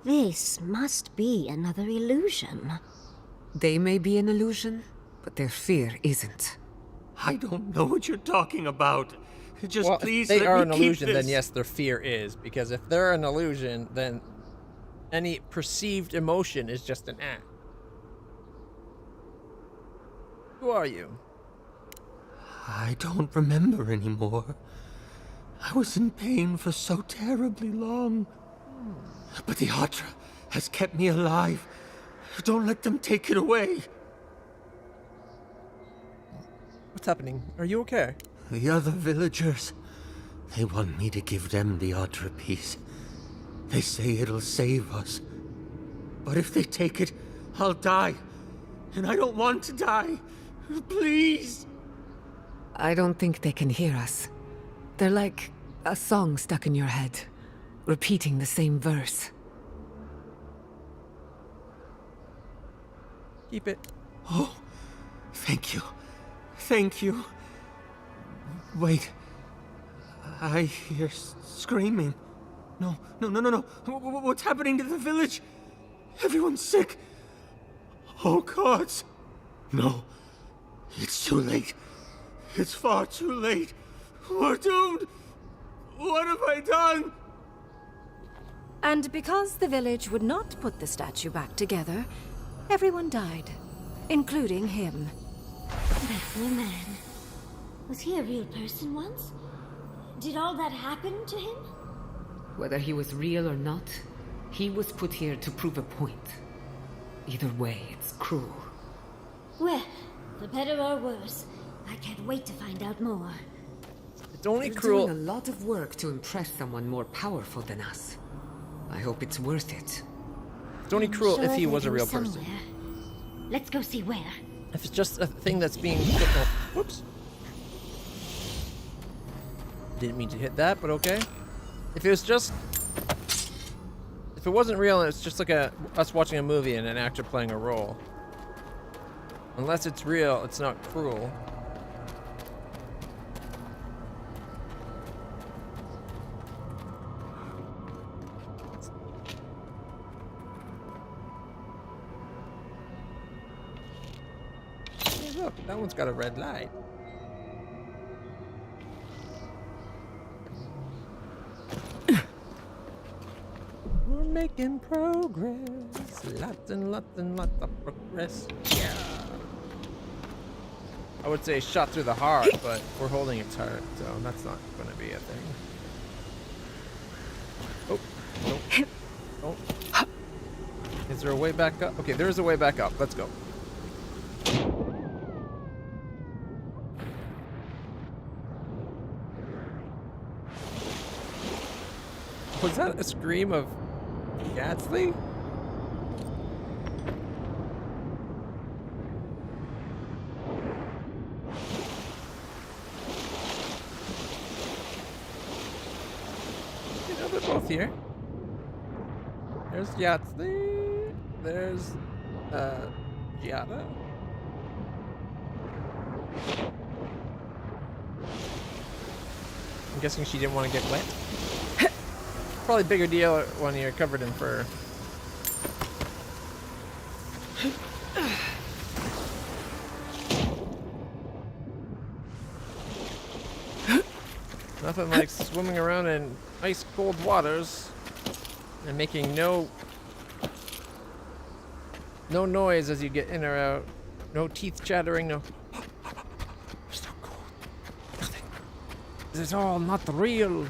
This must be another illusion. They may be an illusion, but their fear isn't. I don't know what you're talking about. Just well, please if they let are me an keep illusion, this. then yes, their fear is. Because if they're an illusion, then any perceived emotion is just an act. Who are you? I don't remember anymore. I was in pain for so terribly long. But the Hydra has kept me alive. Don't let them take it away. What's happening? Are you okay? The other villagers, they want me to give them the Hydra piece. They say it'll save us. But if they take it, I'll die. And I don't want to die. Please. I don't think they can hear us. They're like a song stuck in your head, repeating the same verse. Keep it. Oh, thank you. Thank you. Wait. I hear screaming. No. What's happening to the village? Everyone's sick. Oh, gods. No. It's too late. It's far too late. We're doomed. What have I done? And because the village would not put the statue back together, everyone died, including him. That poor man. Was he a real person once? Did all that happen to him? Whether he was real or not, he was put here to prove a point. Either way, it's cruel. Well, for better or worse, I can't wait to find out more. It's only You're cruel. doing a lot of work to impress someone more powerful than us. I hope it's worth it. It's only cruel Sure if he they was a go real somewhere. person. Let's go see where. If it's just a thing that's being... Whoops. Didn't mean to hit that, but okay. If it was just... If it wasn't real and it's just like us watching a movie and an actor playing a role. Unless it's real, it's not cruel. Hey, look, that one's got a red light. We're making progress. Lots and lots and lots of progress. Yeah. I would say shot through the heart, but we're holding its heart, so that's not going to be a thing. Oh, no. Oh. Is there a way back up? Okay, there is a way back up. Let's go. Was that a scream of Gatsley? You know, they're both here. There's Gatsley. There's Giada. I'm guessing she didn't want to get wet. Probably a bigger deal when you're covered in fur. Nothing like swimming around in ice cold waters and making no noise as you get in or out. No teeth chattering, no. It's so cold. Nothing. This is all not real.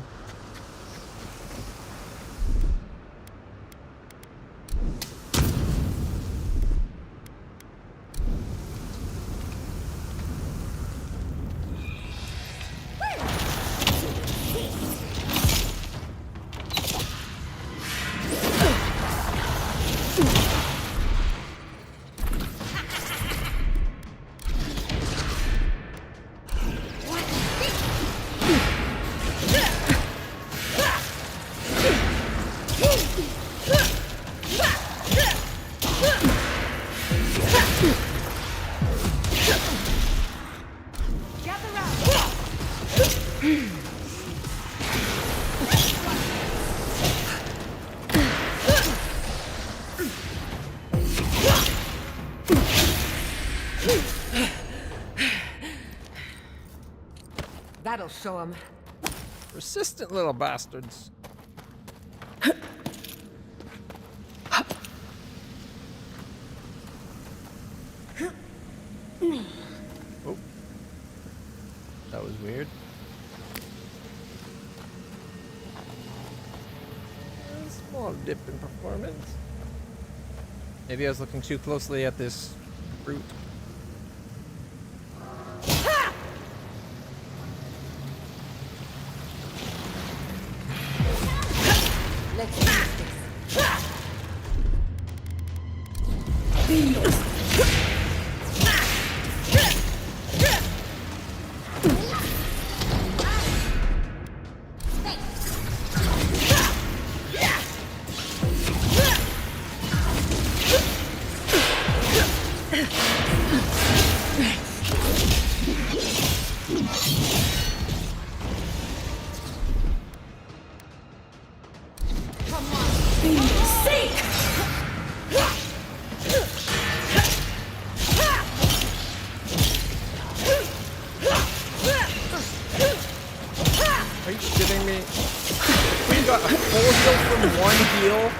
That'll show him. Persistent little bastards. Oh. That was weird. Small dip in performance. Maybe I was looking too closely at this fruit. Let's use this. Are you kidding me? We got a full heal from one heal?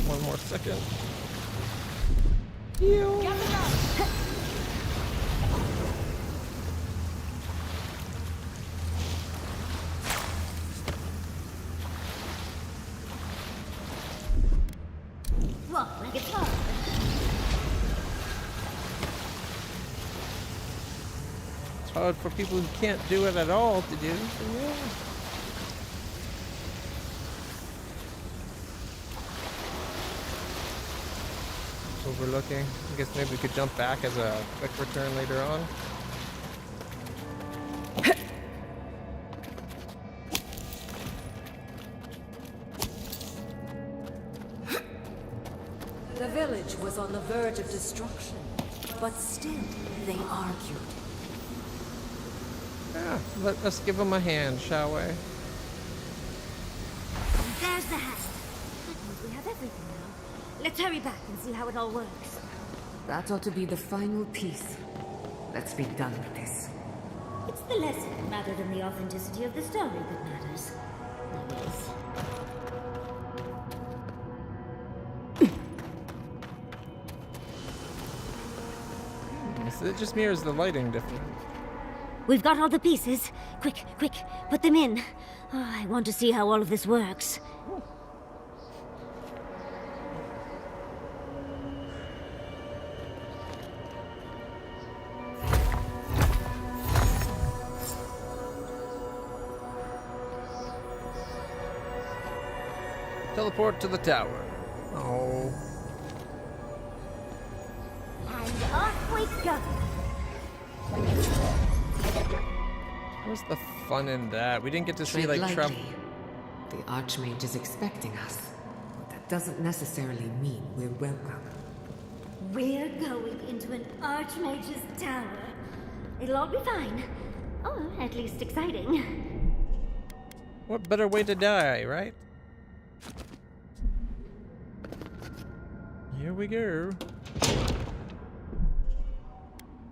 One more second. Walk like it's hard. It's hard for people who can't do it at all to do. So yeah. Overlooking. I guess maybe we could jump back as a quick return later on. The village was on the verge of destruction, but still they argued. Yeah, let us give them a hand, shall we? There's the hat. That means we have everything now. Let's hurry back and see how it all works. That ought to be the final piece. Let's be done with this. It's the lesson rather than the authenticity of the story that matters. I guess. So it just mirrors the lighting difference. We've got all the pieces. Quick, quick, put them in. Oh, I want to see how all of this works. Teleport to the tower. Oh. And off we go. What's the fun in that? We didn't get to see Tread like Trump. lightly. The Archmage is expecting us, but that doesn't necessarily mean we're welcome. We're going into an Archmage's tower. It'll all be fine. Or at least exciting. What better way to die, right? Here we go.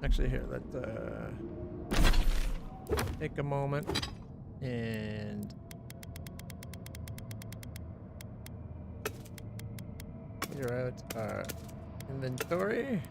Actually, here, let's take a moment and clear out our inventory.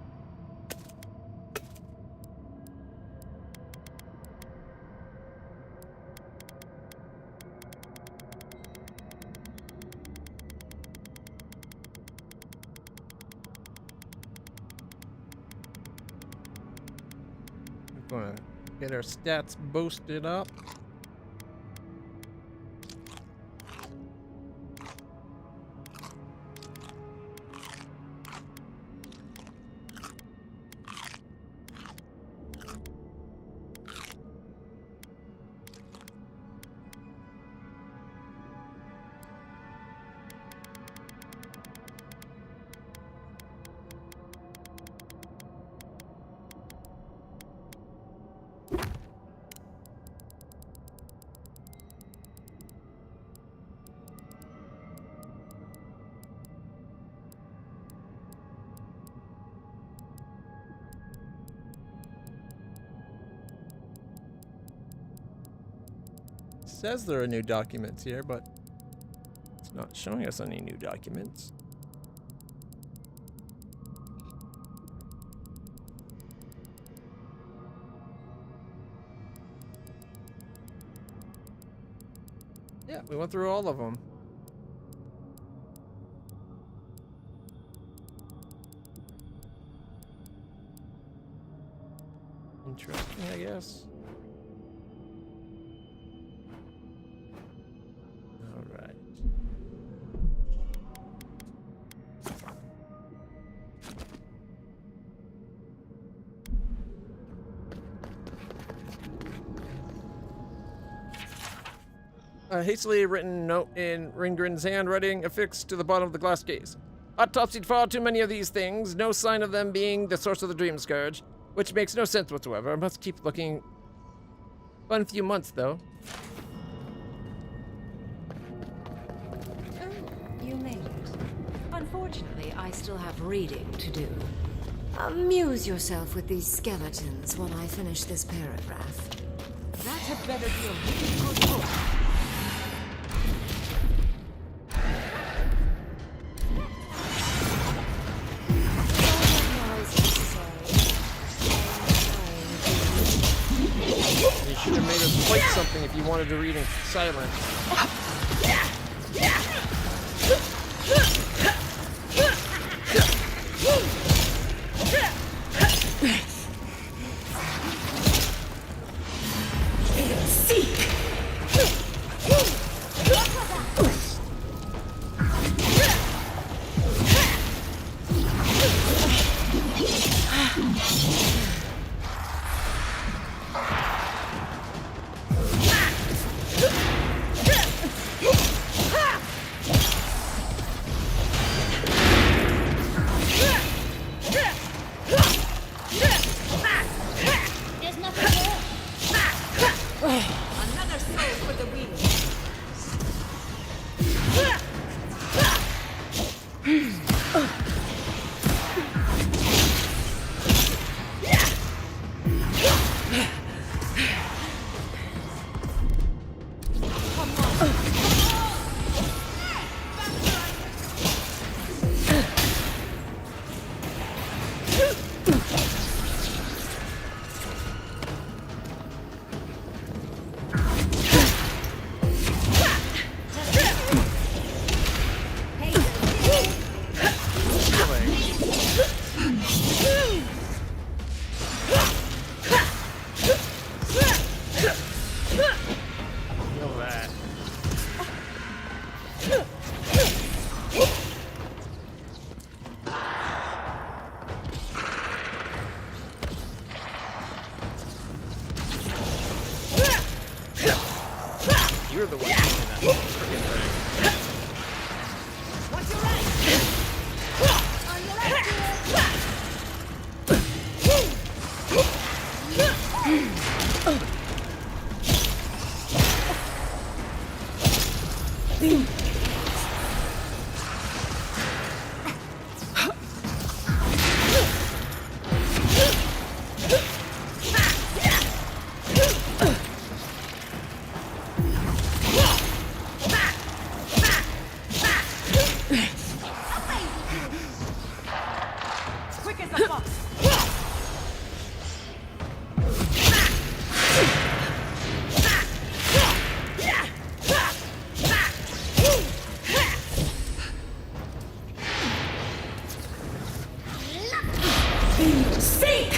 Gonna get our stats boosted up. says there are new documents here, but it's not showing us any new documents. Yeah, we went through all of them. Interesting, I guess. All right. A hastily written note in Ringrin's handwriting affixed to the bottom of the glass case. Autopsied far too many of these things, no sign of them being the source of the dream scourge, which makes no sense whatsoever. I must keep looking. Fun few months, though. Oh, you made it. Unfortunately, I still have reading to do. Amuse yourself with these skeletons while I finish this paragraph. That had better be a really good book. You should have made us fight something if you wanted to read in silence. You're the one doing that freaking thing. What's your right? On your left. Quick as a fox. Sink!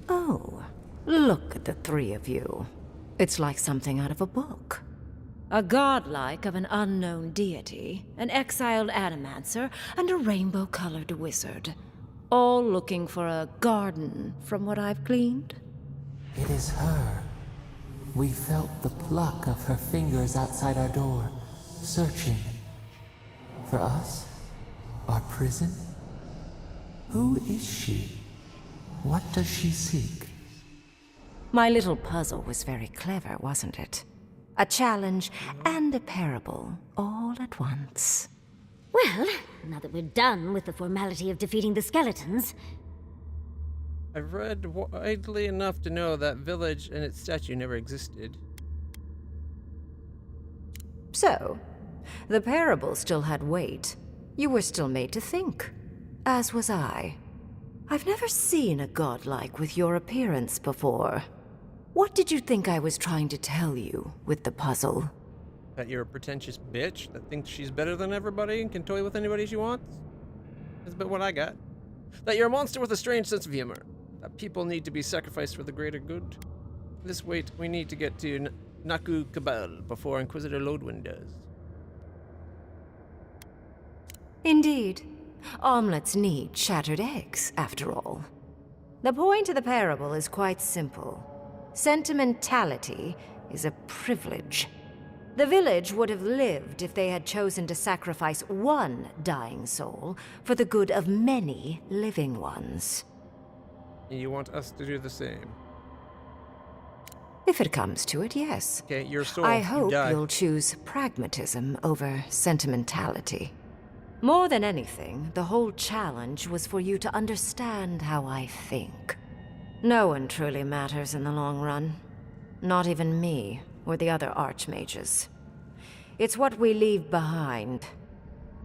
Oh, look at the three of you. It's like something out of a book. A godlike of an unknown deity, an exiled animancer, and a rainbow-colored wizard. All looking for a garden, from what I've gleaned. It is her. We felt the pluck of her fingers outside our door, searching. For us? Our prison? Who is she? What does she seek? My little puzzle was very clever, wasn't it? A challenge and a parable all at once. Well, now that we're done with the formality of defeating the skeletons... I've read widely enough to know that village and its statue never existed. So, the parable still had weight. You were still made to think. As was I. I've never seen a godlike with your appearance before. What did you think I was trying to tell you with the puzzle? That you're a pretentious bitch that thinks she's better than everybody and can toy with anybody she wants? That's about what I got. That you're a monster with a strange sense of humor. That people need to be sacrificed for the greater good. This wait, we need to get to Naku Cabal before Inquisitor Lodwin does. Indeed. Omelets need shattered eggs, after all. The point of the parable is quite simple. Sentimentality is a privilege. The village would have lived if they had chosen to sacrifice one dying soul for the good of many living ones. You want us to do the same? If it comes to it, yes. Okay, your soul. I hope you'll choose pragmatism over sentimentality. More than anything, the whole challenge was for you to understand how I think. No one truly matters in the long run. Not even me, or the other Archmages. It's what we leave behind.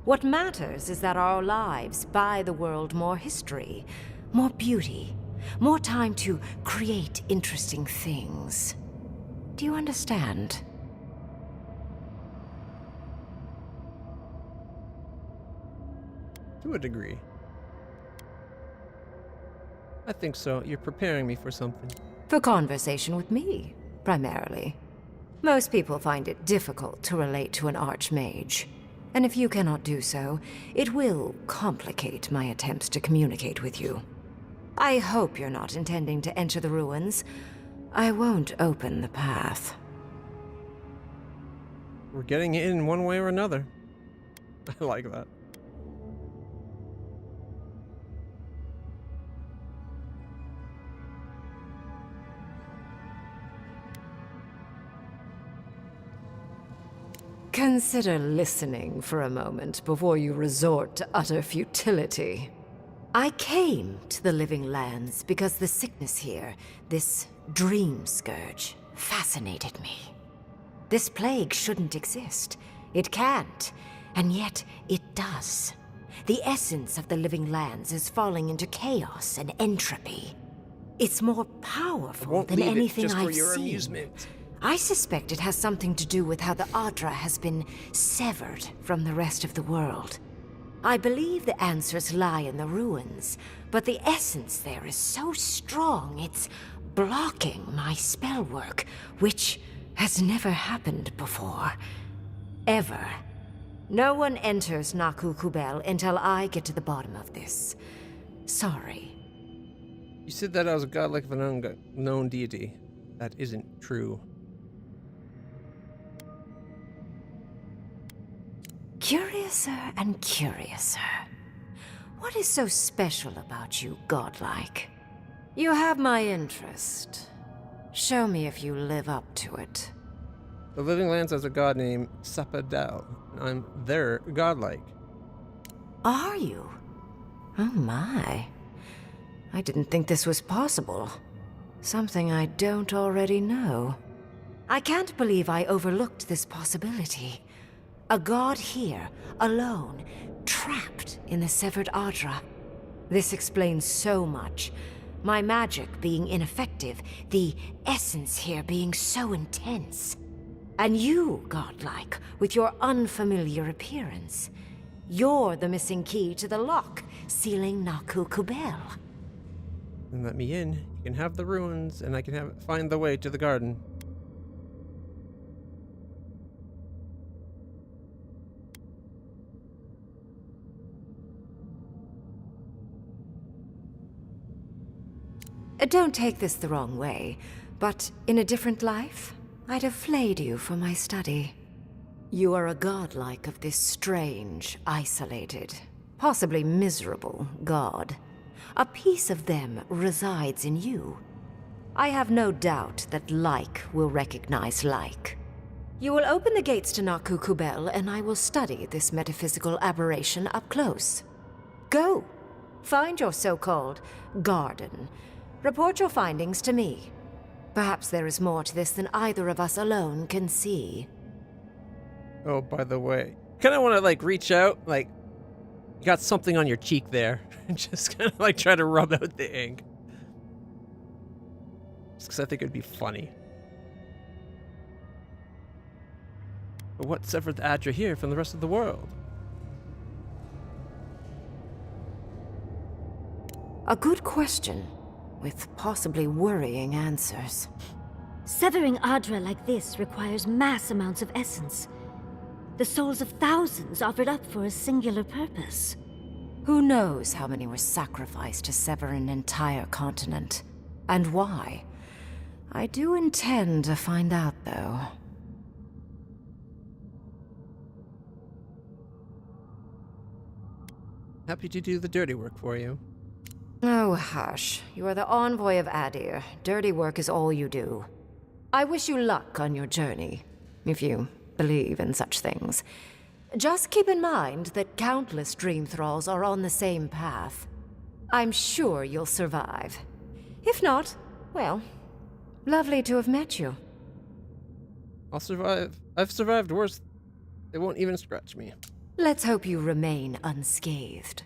What matters is that our lives buy the world more history, more beauty, more time to create interesting things. Do you understand? To a degree. I think so. You're preparing me for something. For conversation with me, primarily. Most people find it difficult to relate to an Archmage. And if you cannot do so, it will complicate my attempts to communicate with you. I hope you're not intending to enter the ruins. I won't open the path. We're getting in one way or another. I like that. Consider listening for a moment before you resort to utter futility. I came to the Living Lands because the sickness here, this dream scourge, fascinated me. This plague shouldn't exist. It can't, and yet it does. The essence of the Living Lands is falling into chaos and entropy. It's more powerful than anything I've seen. Amusement. I suspect it has something to do with how the Adra has been severed from the rest of the world. I believe the answers lie in the ruins, but the essence there is so strong it's blocking my spell work, which has never happened before. Ever. No one enters Naku Kubel until I get to the bottom of this. Sorry. You said that I was a godlike of an unknown deity. That isn't true. Curiouser and curiouser. What is so special about you, godlike? You have my interest. Show me if you live up to it. The Living Lands has a god named Sapadal. I'm their godlike. Are you? Oh my. I didn't think this was possible. Something I don't already know. I can't believe I overlooked this possibility. A god here, alone, trapped in the severed Adra. This explains so much. My magic being ineffective, the essence here being so intense. And you, godlike, with your unfamiliar appearance. You're the missing key to the lock, sealing Naku Kubel. Then let me in. You can have the ruins, and I can find the way to the garden. Don't take this the wrong way, but in a different life, I'd have flayed you for my study. You are a godlike of this strange, isolated, possibly miserable god. A piece of them resides in you. I have no doubt that like will recognize like. You will open the gates to Naku Kubel, and I will study this metaphysical aberration up close. Go. Find your so-called garden. Report your findings to me. Perhaps there is more to this than either of us alone can see. Oh, by the way, kind of want to like reach out, like you got something on your cheek there, and just kind of like try to rub out the ink. Just because I think it'd be funny. But what severed the Adra here from the rest of the world? A good question, with possibly worrying answers. Severing Adra like this requires mass amounts of essence. The souls of thousands offered up for a singular purpose. Who knows how many were sacrificed to sever an entire continent, and why? I do intend to find out, though. Happy to do the dirty work for you. Oh, hush. You are the envoy of Adir. Dirty work is all you do. I wish you luck on your journey, if you believe in such things. Just keep in mind that countless dream thralls are on the same path. I'm sure you'll survive. If not, well, lovely to have met you. I'll survive. I've survived worse. They won't even scratch me. Let's hope you remain unscathed.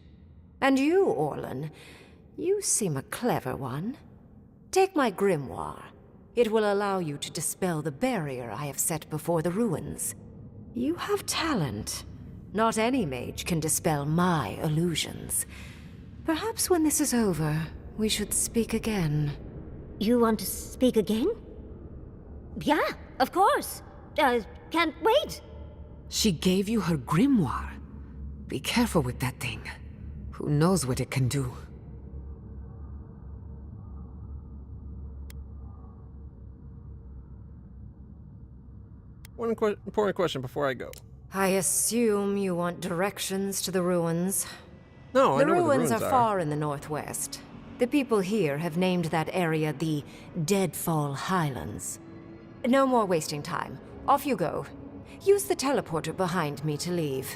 And you, Orlan, you seem a clever one. Take my grimoire. It will allow you to dispel the barrier I have set before the ruins. You have talent. Not any mage can dispel my illusions. Perhaps when this is over, we should speak again. You want to speak again? Yeah, of course. Can't wait. She gave you her grimoire. Be careful with that thing. Who knows what it can do? One important question before I go. I assume you want directions to the ruins. No, I know where the ruins ruins are far in the northwest. The people here have named that area the Deadfall Highlands. No more wasting time. Off you go. Use the teleporter behind me to leave.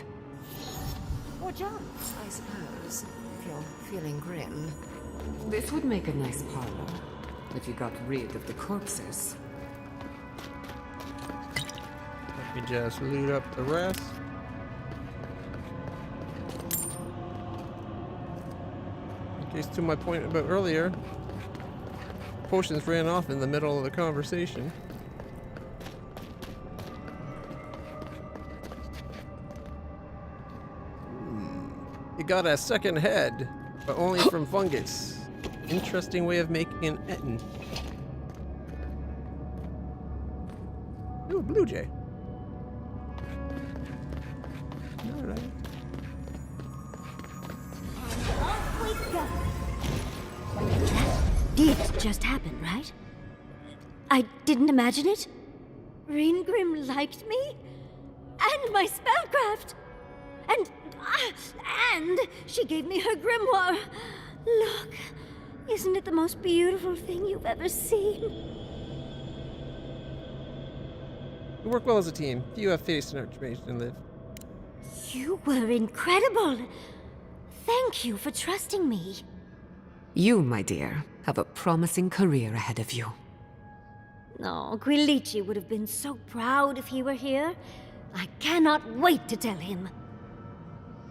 Or jump, I suppose, if you're feeling grim. This would make a nice parlor, if you got rid of the corpses. Let me just loot up the rest. In case to my point about earlier, potions ran off in the middle of the conversation. You got a second head, but only from fungus. Interesting way of making an Etten. Ooh, blue jay. Alright. Did just happen, right? I didn't imagine it. Ringrim liked me? And my spellcraft! And she gave me her grimoire. Look, isn't it the most beautiful thing you've ever seen? We work well as a team. If you have faith in Archmage and live. You were incredible. Thank you for trusting me. You, my dear, have a promising career ahead of you. Oh, Gwilichi would have been so proud if he were here. I cannot wait to tell him.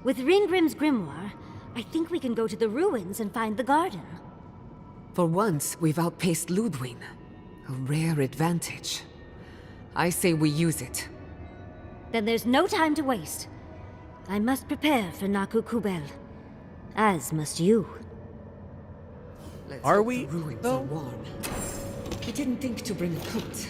With Ringrim's grimoire, I think we can go to the ruins and find the garden. For once, we've outpaced Ludwig. A rare advantage. I say we use it. Then there's no time to waste. I must prepare for Naku Kubel. As must you. Are we, The ruins though? are warm. We didn't think to bring a coat.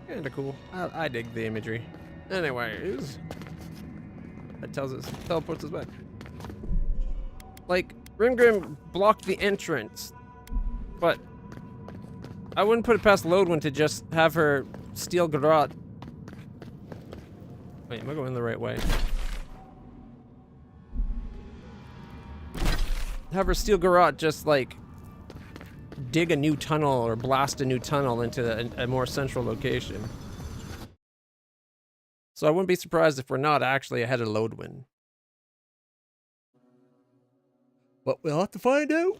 Kinda cool. I dig the imagery. Anyways, that teleports us back. Like, Rimgrim blocked the entrance, but I wouldn't put it past Lodwin to just have her steal Garot. Wait, am I going the right way? have her steel garrote just like dig a new tunnel or blast a new tunnel into a more central location. So I wouldn't be surprised if we're not actually ahead of Lodwin. But we'll have to find out.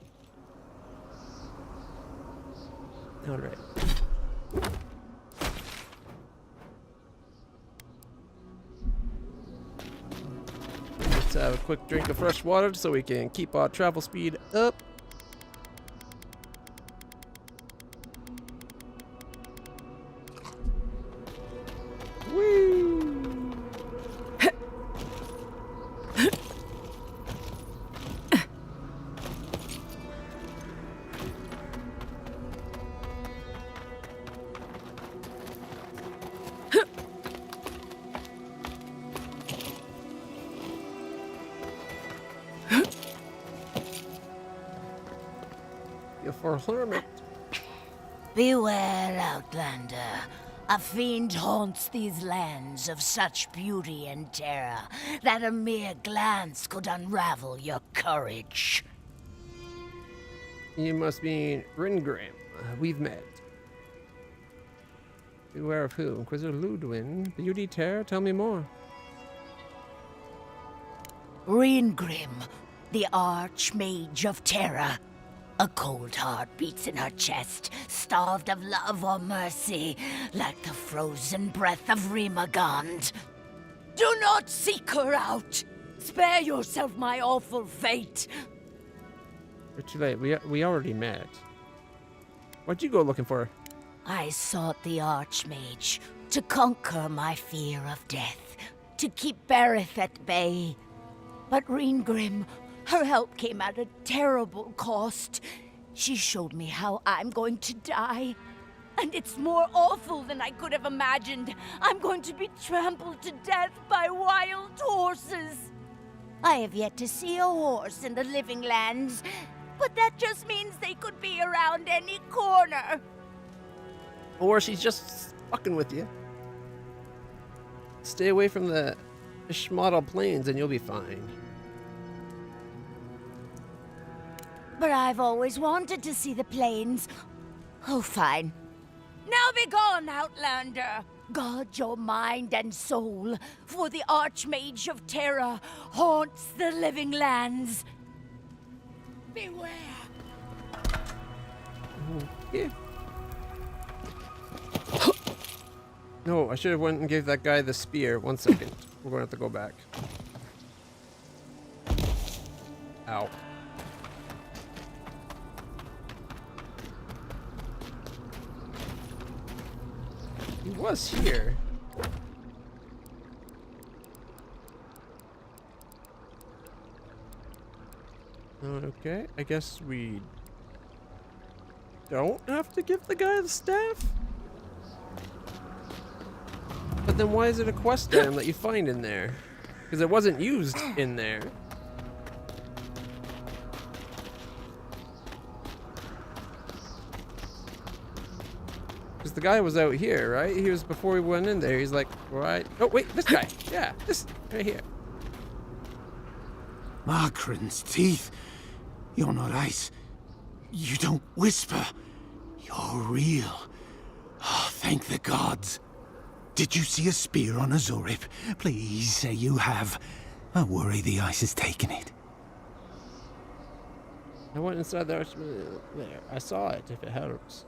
All right. Let's have a quick drink of fresh water so we can keep our travel speed up. Woo! For a hermit. Beware, Outlander. A fiend haunts these lands of such beauty and terror that a mere glance could unravel your courage. You must mean Ringrim. We've met. Beware of who? Inquisitor Ludwin? Beauty, terror? Tell me more. Ringrim, the Archmage of Terror. A cold heart beats in her chest, starved of love or mercy, like the frozen breath of Rimagond. Do not seek her out! Spare yourself my awful fate! We're too late. We already met. What'd you go looking for? I sought the Archmage to conquer my fear of death, to keep Berith at bay. But Ringrim, her help came at a terrible cost. She showed me how I'm going to die. And it's more awful than I could have imagined. I'm going to be trampled to death by wild horses. I have yet to see a horse in the living lands, but that just means they could be around any corner. Or she's just fucking with you. Stay away from the Schmottle Plains and you'll be fine. But I've always wanted to see the plains. Oh, fine. Now be gone, Outlander. Guard your mind and soul, for the Archmage of Terror haunts the living lands. Beware. Yeah. No, I should have went and gave that guy the spear. 1 second. We're going to have to go back. Ow. He was here. Okay, I guess we don't have to give the guy the staff? But then why is it a quest item that you find in there? Because it wasn't used in there. Because the guy was out here, right? He was before we went in there. He's like, right. Oh, wait, this guy. Yeah, this right here. Margaren's teeth. You're not ice. You don't whisper. You're real. Oh, thank the gods. Did you see a spear on a Zorip? Please say you have. I worry the ice has taken it. I went inside there. I saw it, if it helps.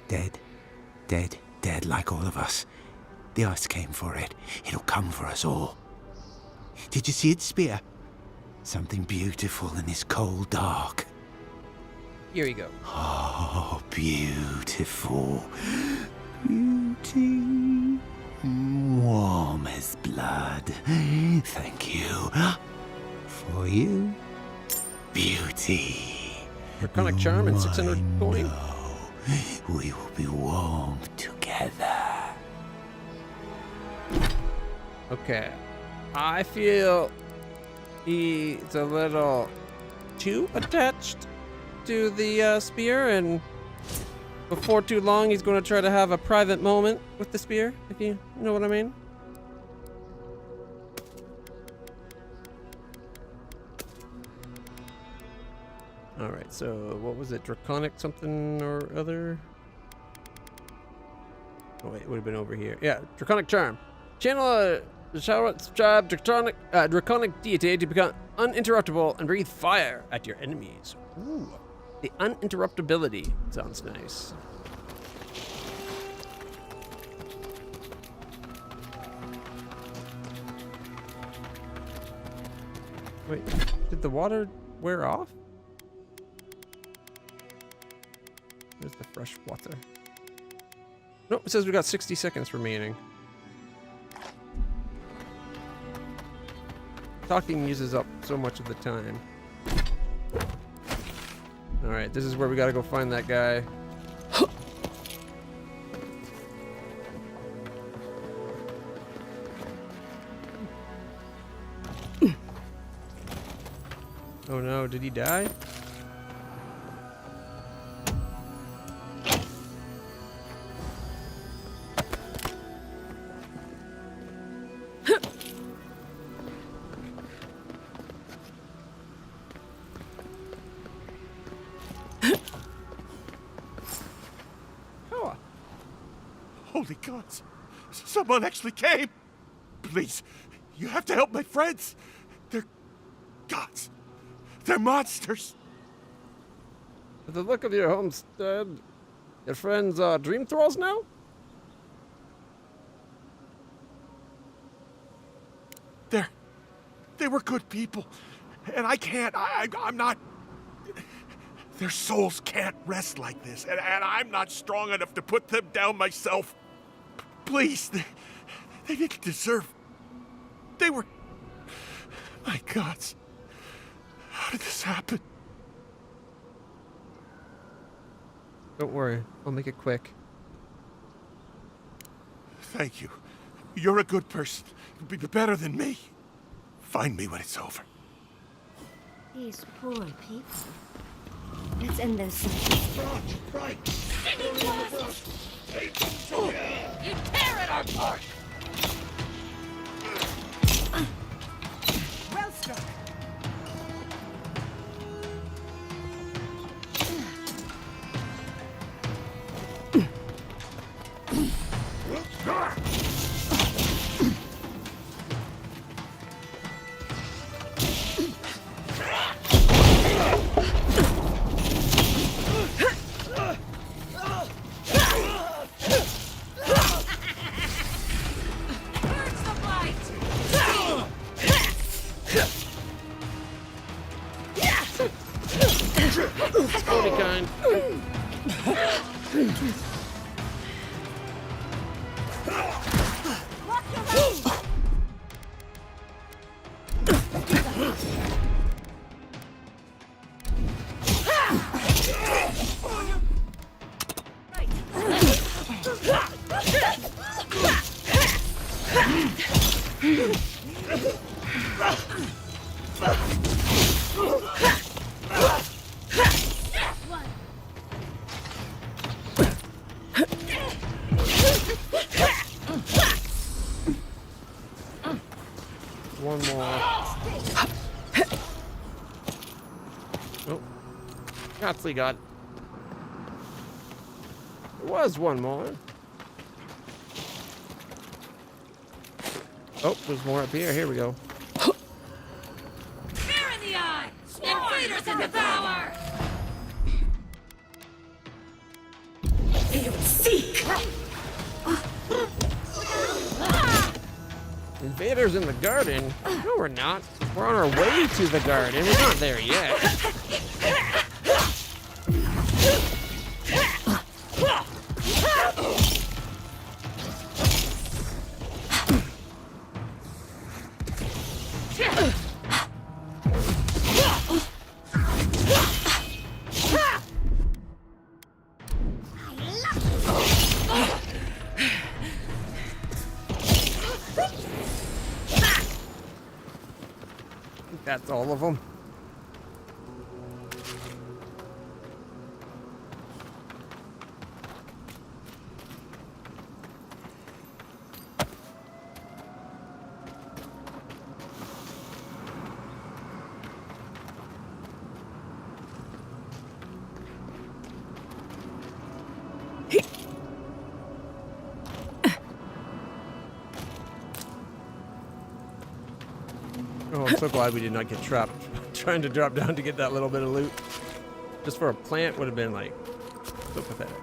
Dead. Dead. Dead like all of us. The ice came for it. It'll come for us all. Did you see its spear? Something beautiful in this cold dark. Here we go. Oh, beautiful. Beauty. Warm as blood. Thank you. For you. Beauty. Draconic charm and 600 coin. We will be warm together. Okay. I feel he's a little too attached to the spear, and before too long he's going to try to have a private moment with the spear, if you know what I mean. Alright, so what was it? Draconic something or other? Oh wait, it would have been over here. Yeah, Draconic Charm. Channel the Shadow's tribe Draconic deity to become uninterruptible and breathe fire at your enemies. Ooh, the uninterruptibility sounds nice. Wait, did the water wear off? Where's the fresh water? Nope, it says we got 60 seconds remaining. Talking uses up so much of the time. Alright, this is where we gotta go find that guy. Oh no, did he die? Holy gods! Someone actually came! Please, you have to help my friends! They're gods! They're monsters! With the look of your homestead, your friends are dream thralls now? They were good people. And I can't, I'm not... Their souls can't rest like this, and I'm not strong enough to put them down myself. Please, they didn't deserve... They were... My gods. How did this happen? Don't worry, I'll make it quick. Thank you. You're a good person. Be better than me. Find me when it's over. These poor people. Let's end this. Right. You tear it apart. Well struck. One more. Oh. Gottsley got. There was one more. Oh, there's more up here. Here we go. Fear in the eye! Invaders and devour! Seek! Invaders in the garden? No, we're not. We're on our way to the garden. We're not there yet. That's all of them. Oh, I'm so glad we did not get trapped trying to drop down to get that little bit of loot. Just for a plant would have been like so pathetic.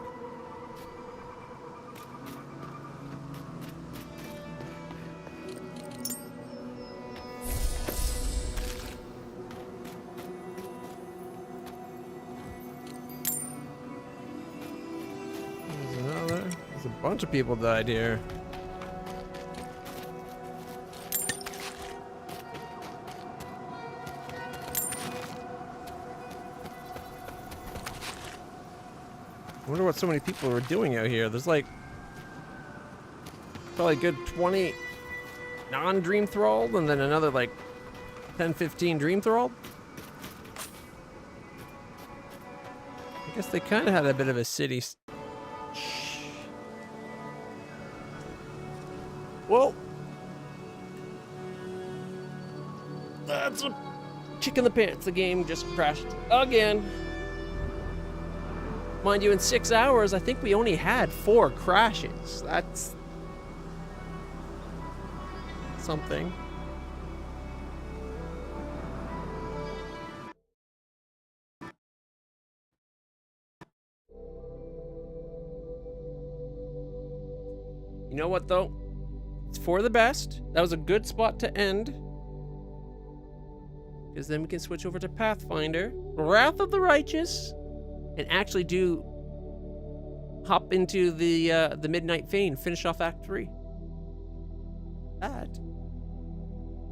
There's a bunch of people died here. I wonder what so many people were doing out here. There's like probably a good 20 non-dream thralled and then another like 10, 15 dream thralled. I guess they kind of had a bit of a city. Well, that's a kick in the pants. The game just crashed again. Mind you, in 6 hours, I think we only had 4 crashes. That's something. You know what, though? It's for the best. That was a good spot to end. Because then we can switch over to Pathfinder, Wrath of the Righteous, and actually hop into the Midnight Fane, finish off Act 3. That,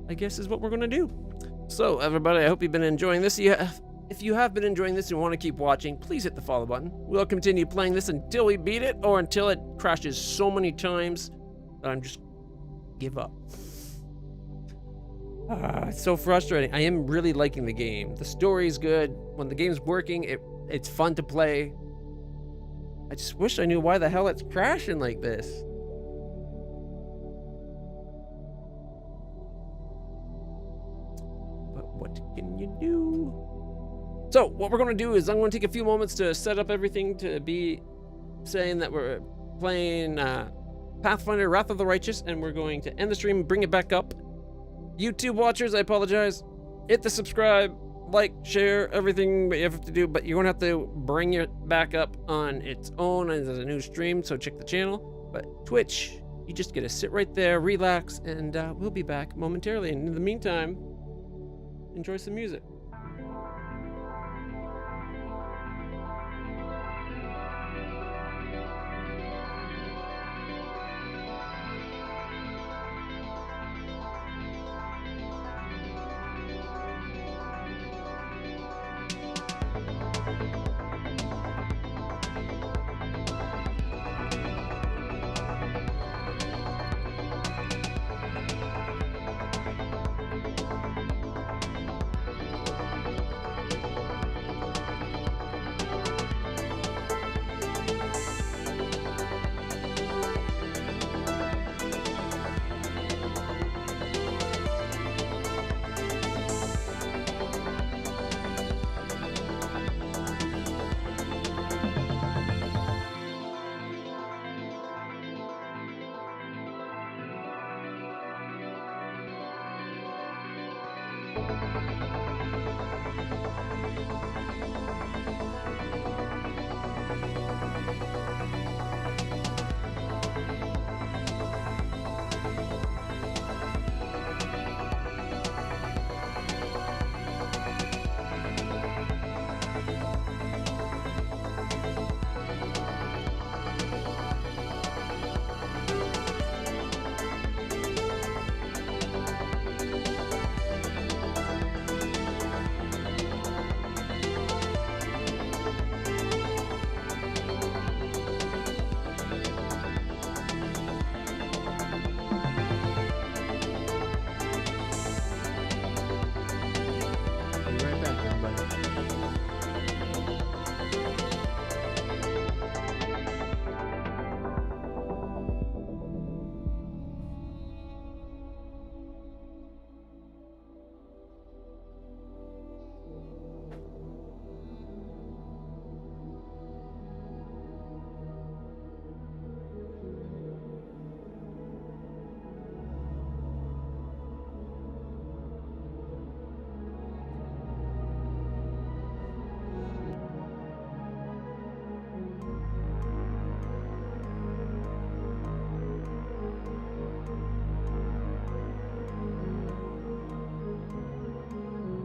I guess, is what we're gonna do. So, everybody, I hope you've been enjoying this. If you have been enjoying this and want to keep watching, please hit the follow button. We'll continue playing this until we beat it, or until it crashes so many times that I'm just give up. It's so frustrating. I am really liking the game. The story's good. When the game's working, it's fun to play. I just wish I knew why the hell it's crashing like this. But what can you do? So, what we're going to do is I'm going to take a few moments to set up everything to be saying that we're playing Pathfinder Wrath of the Righteous, and we're going to end the stream and bring it back up. YouTube watchers, I apologize. Hit the subscribe, like, share, everything that you have to do, but you're going to have to bring it back up on its own as a new stream, so check the channel. But Twitch, you just get to sit right there, relax, and we'll be back momentarily. And in the meantime, enjoy some music.